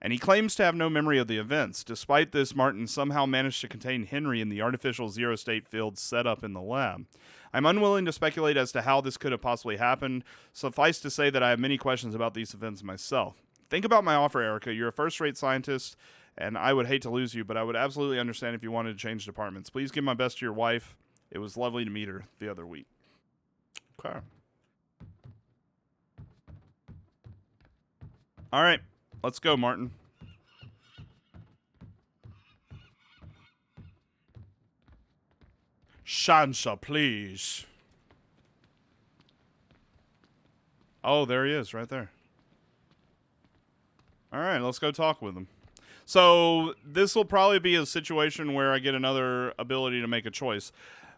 And he claims to have no memory of the events. Despite this, Martin somehow managed to contain Henry in the artificial zero-state field set up in the lab. I'm unwilling to speculate as to how this could have possibly happened. Suffice to say that I have many questions about these events myself. Think about my offer, Erica. You're a first-rate scientist, and I would hate to lose you, but I would absolutely understand if you wanted to change departments. Please give my best to your wife. It was lovely to meet her the other week. Okay. All right. Let's go, Martin. Shansa, please. Oh, there he is, right there. All right, let's go talk with him. So this will probably be a situation where I get another ability to make a choice.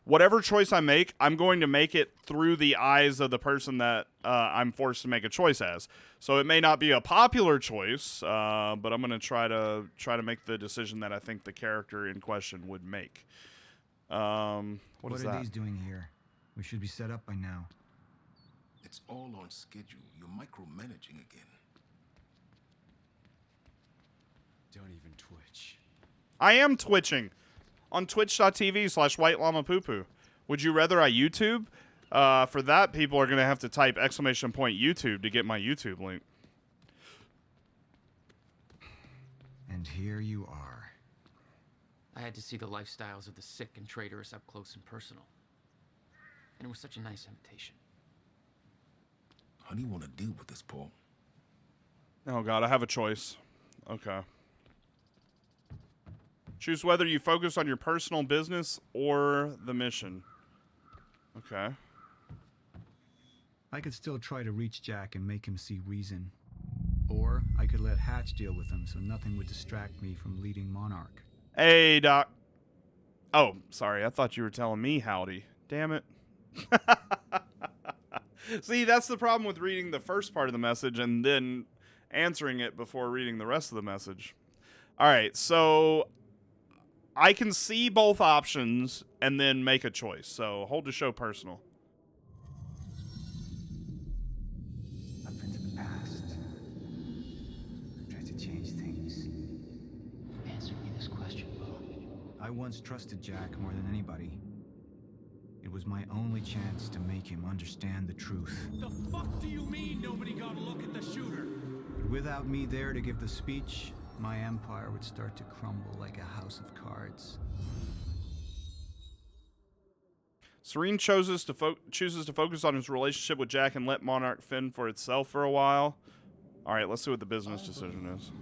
Whatever choice I make, I'm going to make it through the eyes of the person that I'm forced to make a choice as. So it may not be a popular choice, but I'm going to try to make the decision that I think the character in question would make. What is are that? these doing here? We should be set up by now. It's all on schedule. You're micromanaging again. Don't even twitch. I am twitching on twitch.tv/White Llama Poo Poo. Would you rather I YouTube? For that, people are going to have to type !YouTube to get my YouTube link. And here you are. I had to see the lifestyles of the sick and traitorous up close and personal. And it was such a nice invitation. How do you want to deal with this, Paul? Oh, God, I have a choice. Okay. Choose whether you focus on your personal business or the mission. Okay. I could still try to reach Jack and make him see reason. Or I could let Hatch deal with him so nothing would distract me from leading Monarch. Hey, Doc. Oh, sorry. I thought you were telling me howdy. Damn it. See, that's the problem with reading the first part of the message and then answering it before reading the rest of the message. All right, so I can see both options and then make a choice. So hold to show personal. Up into the past. Try to change things. Answer me this question, Bo. I once trusted Jack more than anybody. It was my only chance to make him understand the truth. The fuck do you mean nobody got a look at the shooter? But without me there to give the speech, my empire would start to crumble like a house of cards. Serene chooses to focus on his relationship with Jack and let Monarch fend for itself for a while. All right, let's see what the business decision is.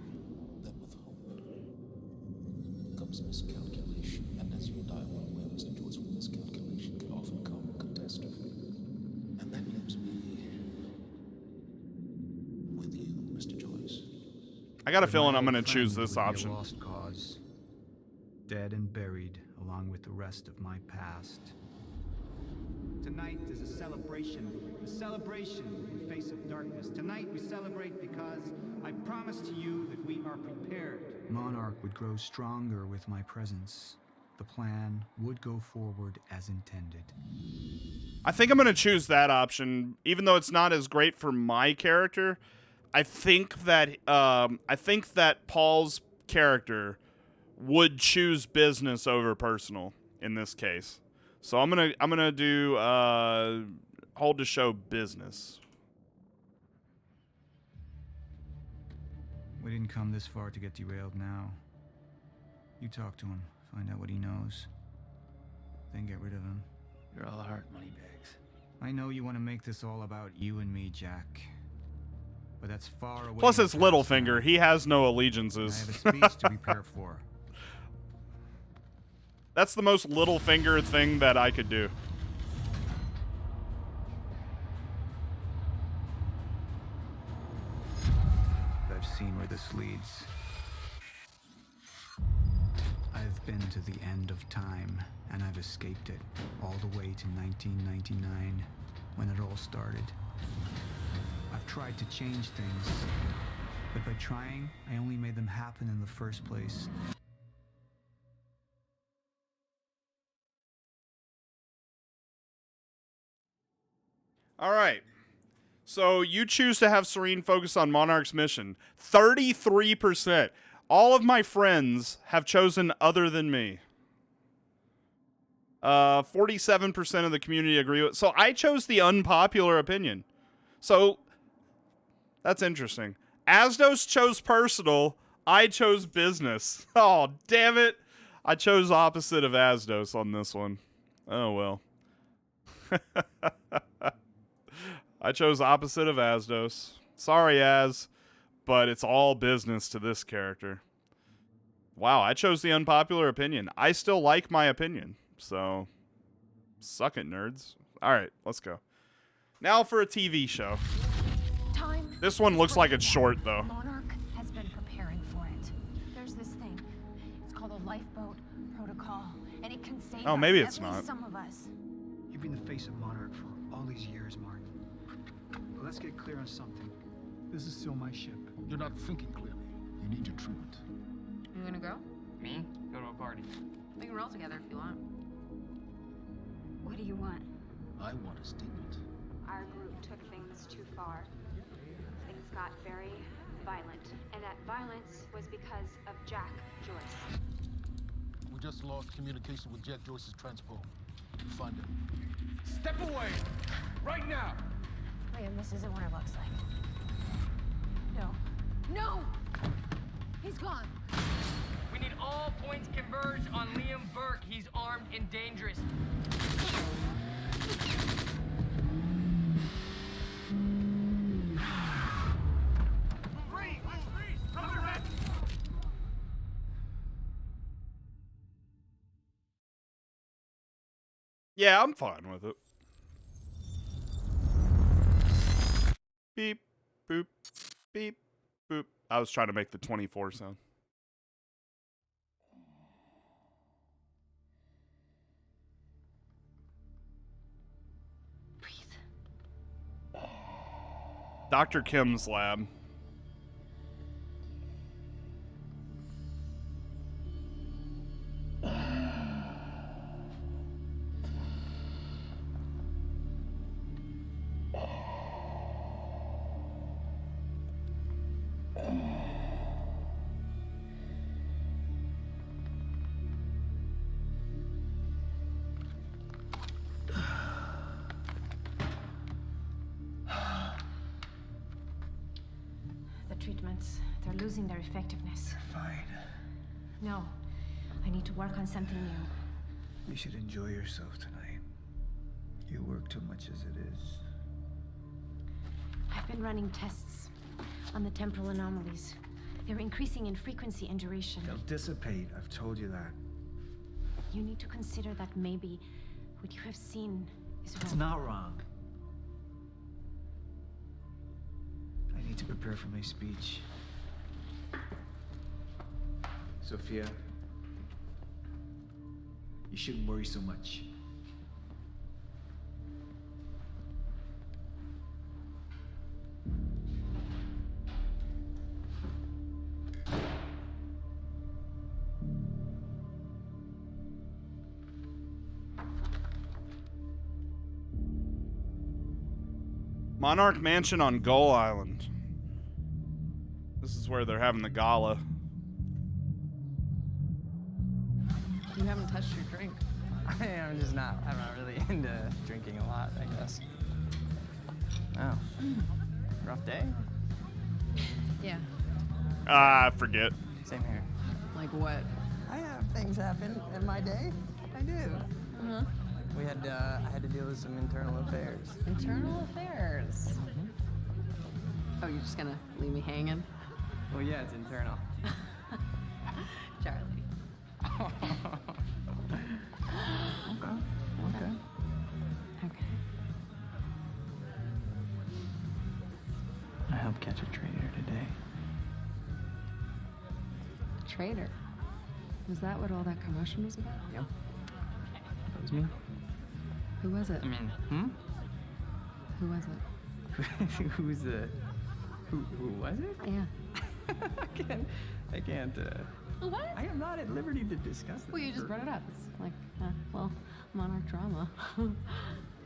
That with hope comes miscalculation, and as you and I are well aware, Mr. Joyce, with miscalculation can often come catastrophe. And that leaves me with you, Mr. Joyce. I got a feeling I'm My going to old choose friend this would be a option. lost cause. Dead and buried, along with the rest of my past. Tonight is a celebration in the face of darkness. Tonight we celebrate because I promise to you that we are prepared. Monarch would grow stronger with my presence. the plan would go forward as intended. I think I'm going to choose that option, even though it's not as great for my character. I think that Paul's character would choose business over personal in this case. So I'm gonna do hold to show business. We didn't come this far to get derailed now. You talk to him, find out what he knows, then get rid of him. You're all heart, moneybags. I know you want to make this all about you and me, Jack. But that's far away. Plus, in it's the past Littlefinger. now. He has no I allegiances. have a speech to prepare for. That's the most Littlefinger thing that I could do. I've seen where this leads. I've been to the end of time, and I've escaped it all the way to 1999, when it all started. I've tried to change things, but by trying, I only made them happen in the first place. All right. So you choose to have Serene focus on Monarch's mission. 33%. All of my friends have chosen other than me. 47% of the community agree with. So I chose the unpopular opinion. So that's interesting. Asdos chose personal. I chose business. Oh, damn it. I chose opposite of Asdos on this one. Oh, well. I chose opposite of Asdos. Sorry, Az, but it's all business to this character. Wow, I chose the unpopular opinion. I still like my opinion, so suck it, nerds. All right, let's go. Now for a TV show. This one looks like it's short, though. Monarch has been preparing for it. There's this thing. It's called a lifeboat protocol, and it can save Oh, maybe us, it's at least not. some of us. You've been the face of Monarch for all these years, Martin. But let's get clear on something. This is still my ship. You're not thinking clearly. You need your treatment. You gonna go? Me? Go to a party. We can roll together if you want. What do you want? I want a statement. Our group took things too far. Things got very violent. And that violence was because of Jack Joyce. We just lost communication with Jack Joyce's transpo. Find him. Step away! Right now! Liam, this isn't what it looks like. No. No! He's gone. We need all points converged on Liam Burke. He's armed and dangerous. Yeah, I'm fine with it. Beep, boop, beep, boop. I was trying to make the 24 sound. Dr. Kim's lab. The treatments, they're losing their effectiveness. Fine. No. I need to work on something new. You should enjoy yourself tonight. You work too much as it is. I've been running tests on the temporal anomalies. They're increasing in frequency and duration. They'll dissipate. I've told you that. You need to consider that maybe what you have seen is wrong. It's not wrong. I need to prepare for my speech. Sophia, you shouldn't worry so much. Monarch Mansion on Gull Island. This is where they're having the gala. You haven't touched your drink. I'm not really into drinking a lot, I guess. Oh. Rough day? Yeah. I forget. Same here. Like what? I have things happen in my day. I do. Uh-huh. I had to deal with some internal affairs. Internal affairs. Oh, you're just gonna leave me hanging? Well, yeah, it's internal. Charlie. Okay. Okay. I helped catch a traitor today. Traitor? Was that what all that commotion was about? Yep. That was me. Who was it? I mean, Who was it? Who's the... Who was it? Yeah. I can't, What? I am not at liberty to discuss this. Well, you just brought it up. It's like, Monarch drama.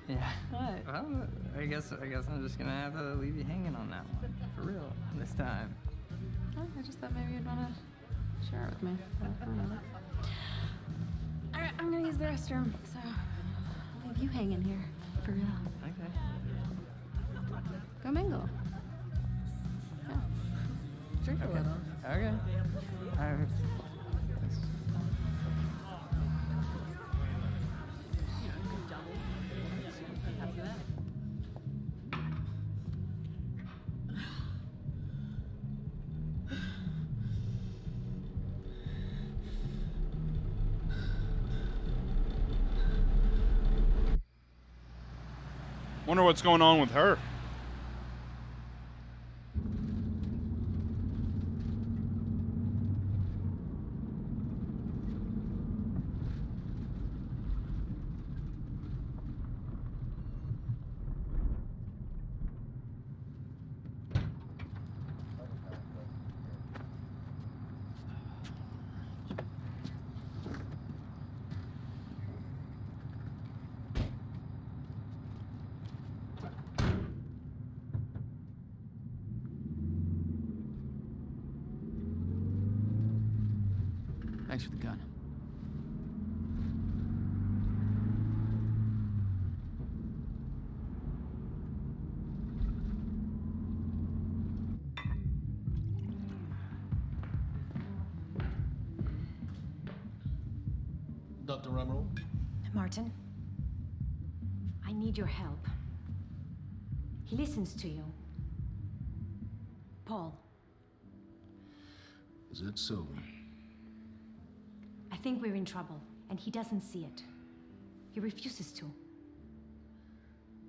Yeah. What? Well, I guess I'm just gonna have to leave you hanging on that one. For real. This time. Oh, I just thought maybe you'd want to share it with me. I don't know. All right, I'm gonna use the restroom, so I'll leave you hanging here. For real. Okay. Go mingle. Yeah. Drink a little. Okay. All right. Wonder what's going on with her. Thanks for the gun. Dr. Emerald? Martin, I need your help. He listens to you. Paul, Is that so? I think we're in trouble, and he doesn't see it. He refuses to.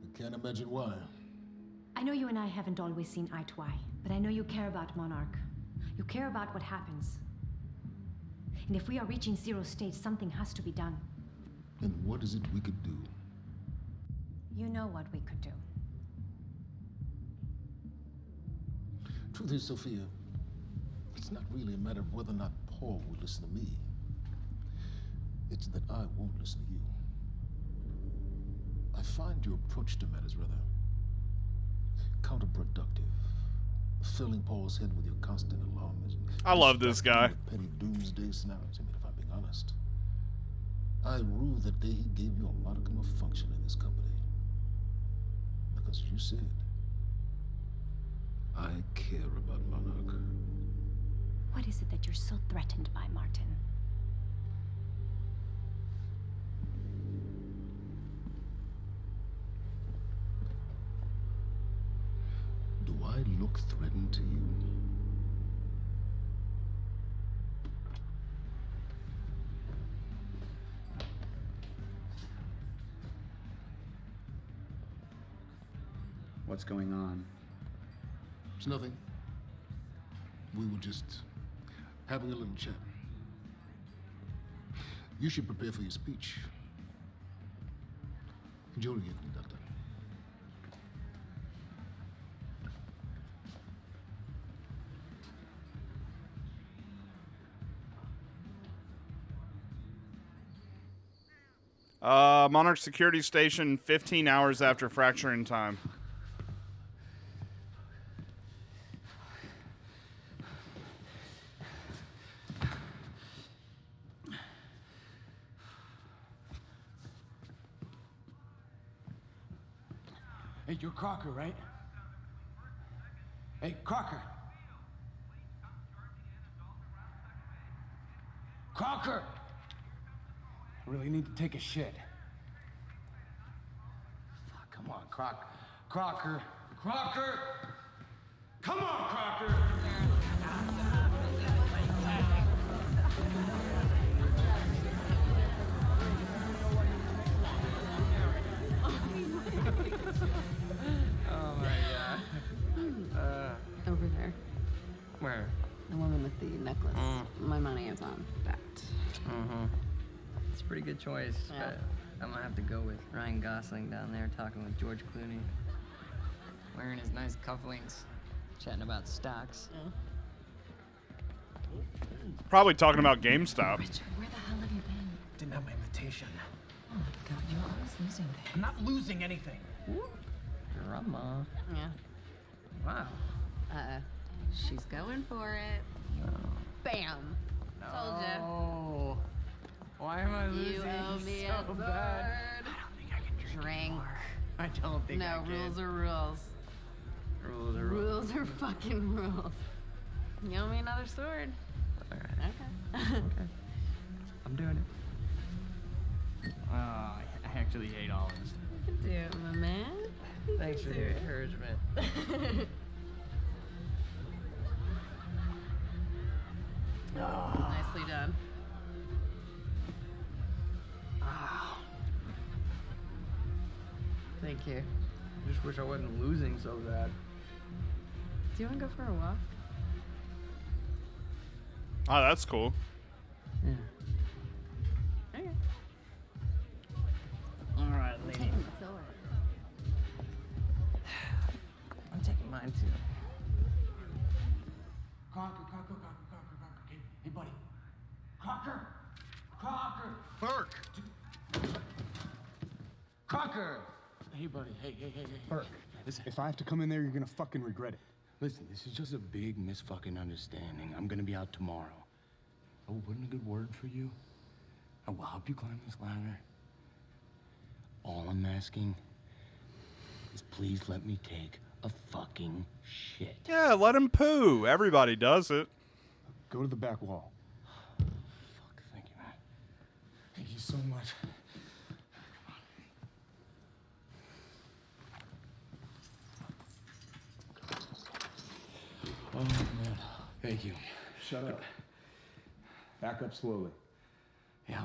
I can't imagine why. I know you and I haven't always seen eye to eye, but I know you care about Monarch. You care about what happens. And if we are reaching zero state, something has to be done. And what is it we could do? You know what we could do. Truth is, Sophia, it's not really a matter of whether or not Paul will listen to me. It's that I won't listen to you. I find your approach to matters rather counterproductive. Filling Paul's head with your constant alarmism. I love this guy. Petty doomsday scenarios. I mean, if I'm being honest, I rue the day he gave you a modicum of function in this company. Because you said, I care about Monarch. What is it that you're so threatened by, Martin? Do I look threatened to you? What's going on? It's nothing. We were just having a little chat. You should prepare for your speech. Enjoy the evening, Doctor. Monarch Security Station, 15 hours after fracturing time. Hey, you're Crocker, right? Hey, Crocker! Crocker! I really need to take a shit. Fuck, come on, Crocker. Crocker! Come on, Crocker! Oh my god. Over there. Where? The woman with the necklace. My money is on that. It's a pretty good choice, Yeah. but I'm gonna have to go with Ryan Gosling down there talking with George Clooney. Wearing his nice cufflinks, chatting about stocks. Probably talking about GameStop. Richard, where the hell have you been? Didn't have my invitation. Oh my god, you're always losing things. I'm not losing anything. Drama. Yeah. Wow. She's going for it. Bam. Told ya. Oh. Why am I losing You owe me so a bad? sword. Drink. I don't think I No, can. rules are rules. Rules are rules. Rules are fucking rules. You owe me another sword. Alright. Okay. Okay. I'm doing it. Oh, I actually hate all this. You can do it, my man. You Thanks for can the do it. encouragement. Nicely done. Thank you. I just wish I wasn't losing so bad. Do you want to go for a walk? Oh, that's cool. Yeah. Okay. All right, lady. Taking the sword. I'm taking mine too. Crocker. Hey, buddy. Crocker! Burke! Crocker! Hey, buddy. Hey. Burke, listen, if I have to come in there, you're gonna fucking regret it. Listen, this is just a big misfucking understanding. I'm gonna be out tomorrow. I will put in a good word for you. I will help you climb this ladder. All I'm asking is please let me take a fucking shit. Yeah, let him poo. Everybody does it. Go to the back wall. Fuck, thank you, man. Thank you so much. Oh, man. Thank you. Shut up. Back up slowly. Yeah.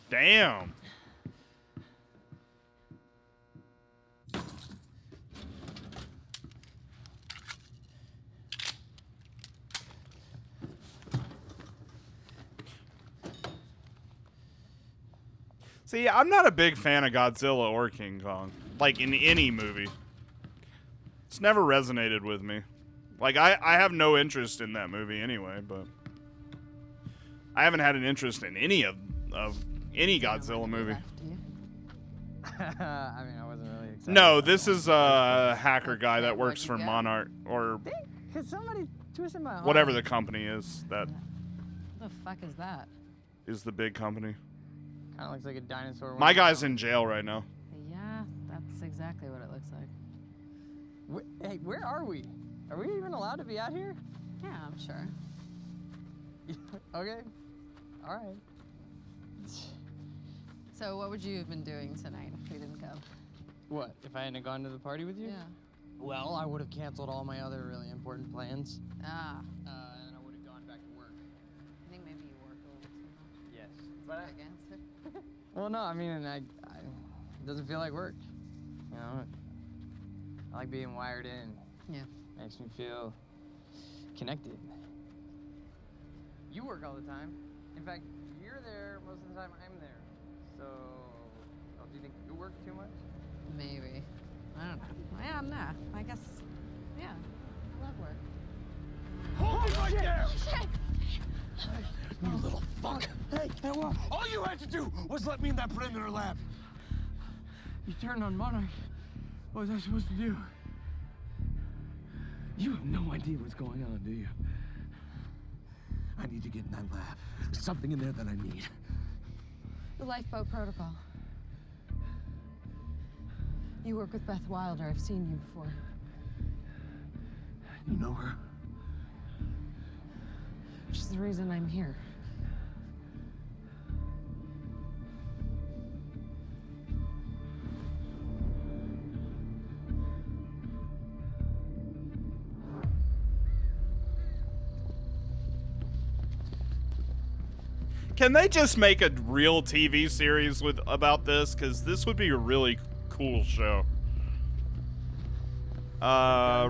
Damn. See, I'm not a big fan of Godzilla or King Kong. Like, in any movie. It's never resonated with me. Like, I have no interest in that movie anyway, but... I haven't had an interest in any of any Godzilla movie. I mean, I wasn't really excited. No, this is a hacker guy that works for Monarch, or Cause somebody twisted my arm. whatever the company is that What the fuck is that? is the big company. Kind of looks like a dinosaur. My guy's in jail right now. Yeah, that's exactly what it looks like. Hey, where are we? Are we even allowed to be out here? Yeah, I'm sure. Okay. All right. So what would you have been doing tonight if we didn't go? What, if I hadn't gone to the party with you? Yeah. Well, I would have canceled all my other really important plans. Ah. And I would have gone back to work. I think maybe you work a little too much. Yes. But Against it. well, no, I mean, it doesn't feel like work. You know, I like being wired in. Yeah. Makes me feel connected. You work all the time. In fact, you're there most of the time I'm there. So, do you think you work too much? Maybe. I don't know. Yeah, nah. I guess. Yeah. I love work. Hold it right there! Shit! You little fuck! Hey, what? All you had to do was let me in that perimeter lab. You turned on Monarch. What was I supposed to do? You have no idea what's going on, do you? I need to get in that lab. There's something in there that I need. The lifeboat protocol. You work with Beth Wilder. I've seen you before. You know her? She's the reason I'm here. Can they just make a real TV series with about this? Because this would be a really cool show.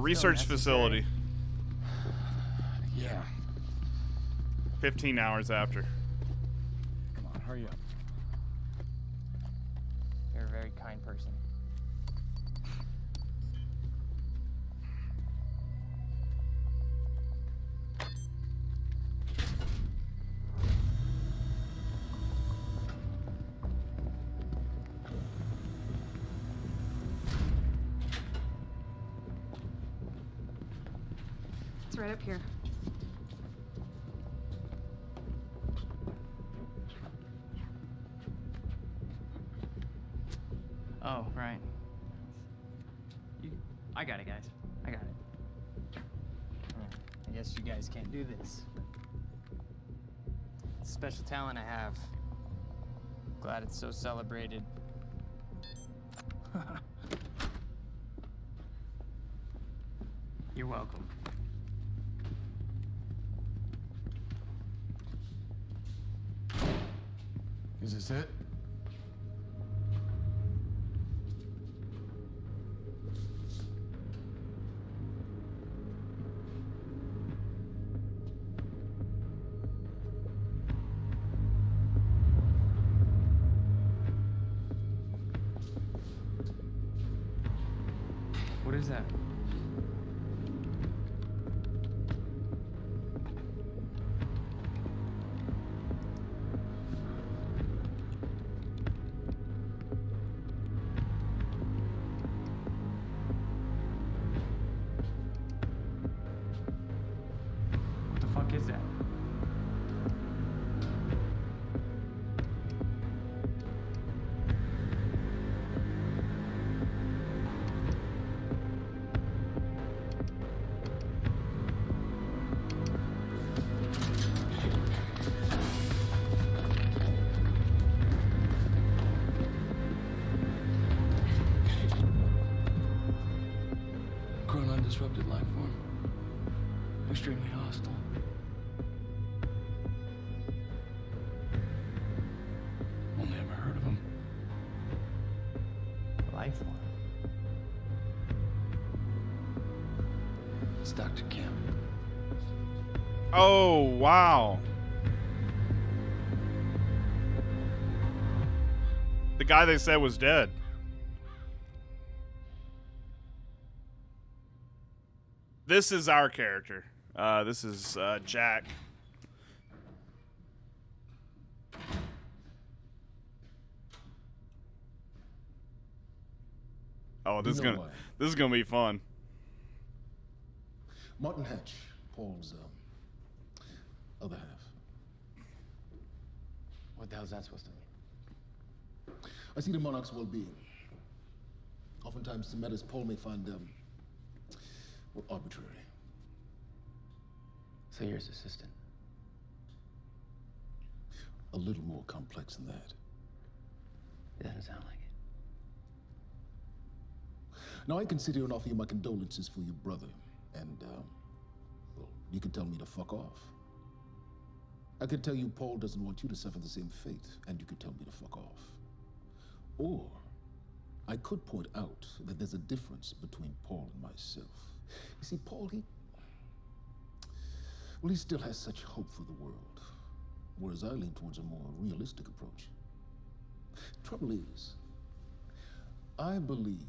Research facility. Yeah. 15 hours after. Come on, hurry up. You're a very kind person. It's right up here. Oh, right. I got it, guys. I got it. I guess you guys can't do this. It's a special talent I have. Glad it's so celebrated. You're welcome. Is this it? What is that? What the fuck is that? Chronon disrupted life form. Extremely hostile. Only ever heard of him. Life form. It's Dr. Kim. Oh, wow. The guy they said was dead. This is our character. This is Jack. Oh, this is gonna be fun. Martin Hatch, Paul's other half. What the hell's that supposed to mean? I see the monarch's well-being. Oftentimes, the matters Paul may find well, arbitrary. So you're his assistant? A little more complex than that. It doesn't sound like it. Now, I can sit here and offer you my condolences for your brother, and, well, you can tell me to fuck off. I could tell you Paul doesn't want you to suffer the same fate, and you could tell me to fuck off. Or, I could point out that there's a difference between Paul and myself. You see, Paul, he still has such hope for the world, whereas I lean towards a more realistic approach. Trouble is, I believe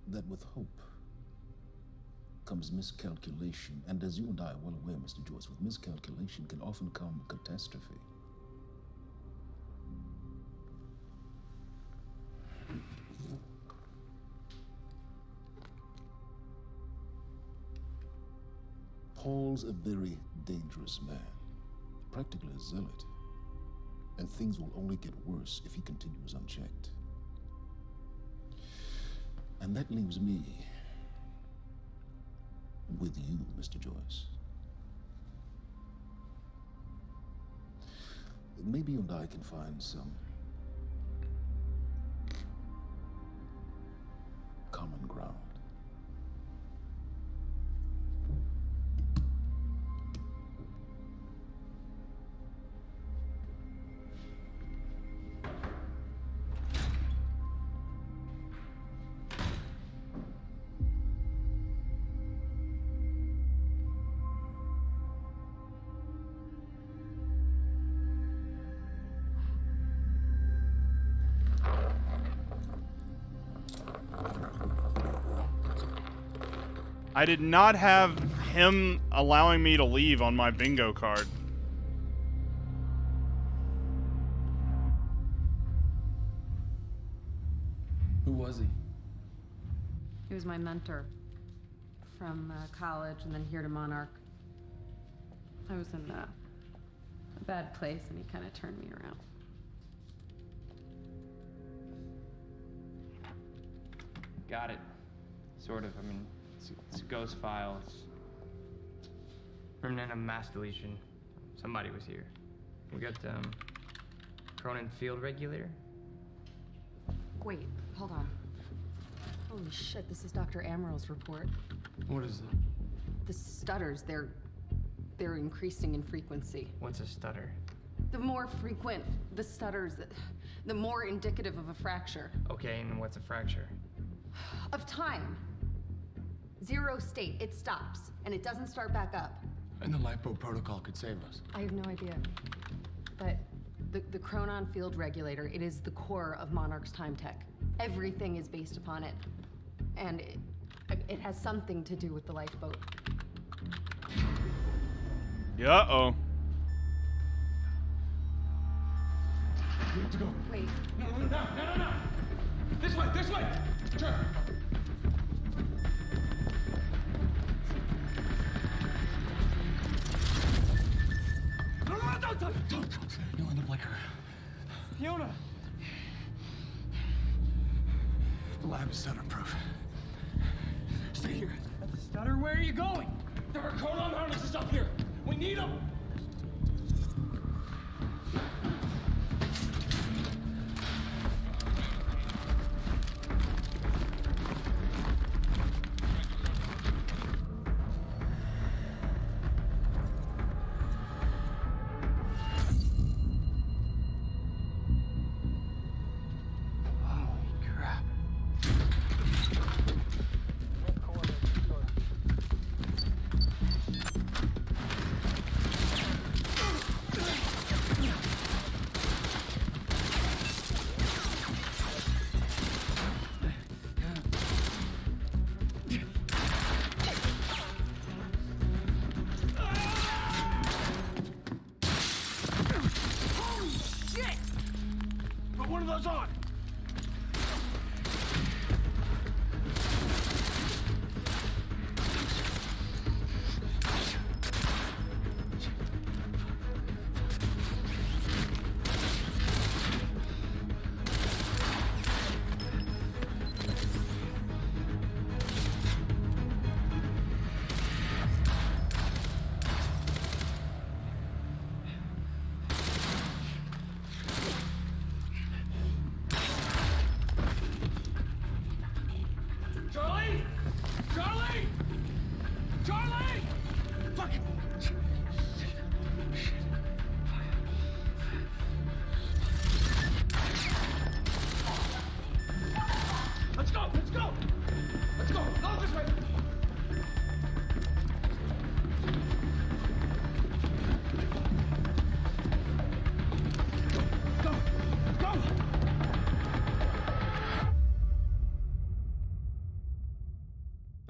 that with hope comes miscalculation, and as you and I are well aware, Mr. Joyce, with miscalculation can often come catastrophe. Paul's a very dangerous man, practically a zealot. And things will only get worse if he continues unchecked. And that leaves me with you, Mr. Joyce. Maybe you and I can find some common ground. I did not have him allowing me to leave on my bingo card. Who was he? He was my mentor. From college and then here to Monarch. I was in a bad place and he kind of turned me around. Got it. Sort of. I mean, it's a ghost file. It's remnant of mass deletion. Somebody was here. We got, Cronin Field Regulator. Wait, hold on. Holy shit, this is Dr. Amaril's report. What is it? The stutters, they're increasing in frequency. What's a stutter? The more frequent the stutters, the more indicative of a fracture. Okay, and what's a fracture? Of time. Zero state, it stops, and it doesn't start back up. And the lipo protocol could save us. I have no idea. But the Chronon Field Regulator, it is the core of Monarch's time tech. Everything is based upon it. And it has something to do with the lifeboat. Yeah, uh-oh. We have to go. Wait. No. This way. Turn. No, don't. You'll end up like her. Fiona! The lab is stutter-proof. Stay here. Stutter, where are you going? There are Chronon harnesses up here. We need them. on!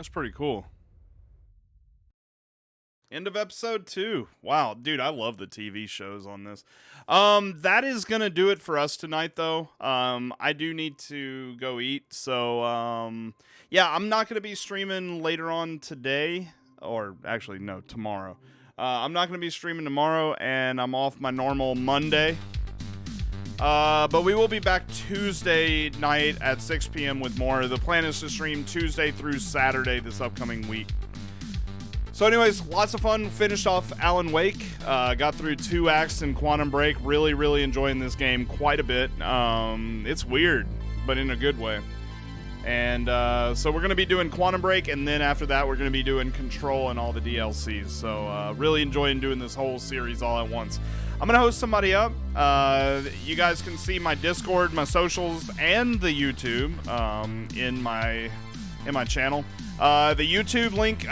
That's pretty cool. End of episode 2. Wow, dude, I love the TV shows on this. That is gonna do it for us tonight, though. I do need to go eat, so yeah, I'm not gonna be streaming later on today, or actually, no, tomorrow. I'm not gonna be streaming tomorrow, and I'm off my normal Monday. But we will be back Tuesday night at 6 p.m. with more. The plan is to stream Tuesday through Saturday this upcoming week. So anyways, lots of fun. Finished off Alan Wake. Got through 2 acts in Quantum Break. Really, really enjoying this game quite a bit. It's weird, but in a good way. And so we're going to be doing Quantum Break, and then after that we're going to be doing Control and all the DLCs. So really enjoying doing this whole series all at once. I'm going to host somebody up. You guys can see my Discord, my socials, and the YouTube in my channel. The YouTube link,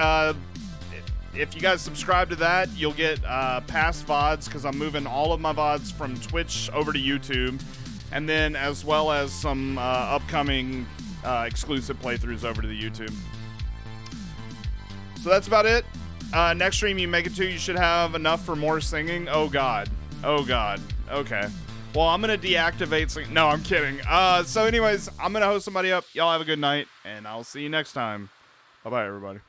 if you guys subscribe to that, you'll get past VODs, because I'm moving all of my VODs from Twitch over to YouTube, and then as well as some upcoming exclusive playthroughs over to the YouTube. So that's about it. Next stream you make it to, you should have enough for more singing. Oh god. Okay. Well, I'm gonna deactivate singing. No, I'm kidding. So anyways, I'm gonna host somebody up. Y'all have a good night, and I'll see you next time. Bye bye, everybody.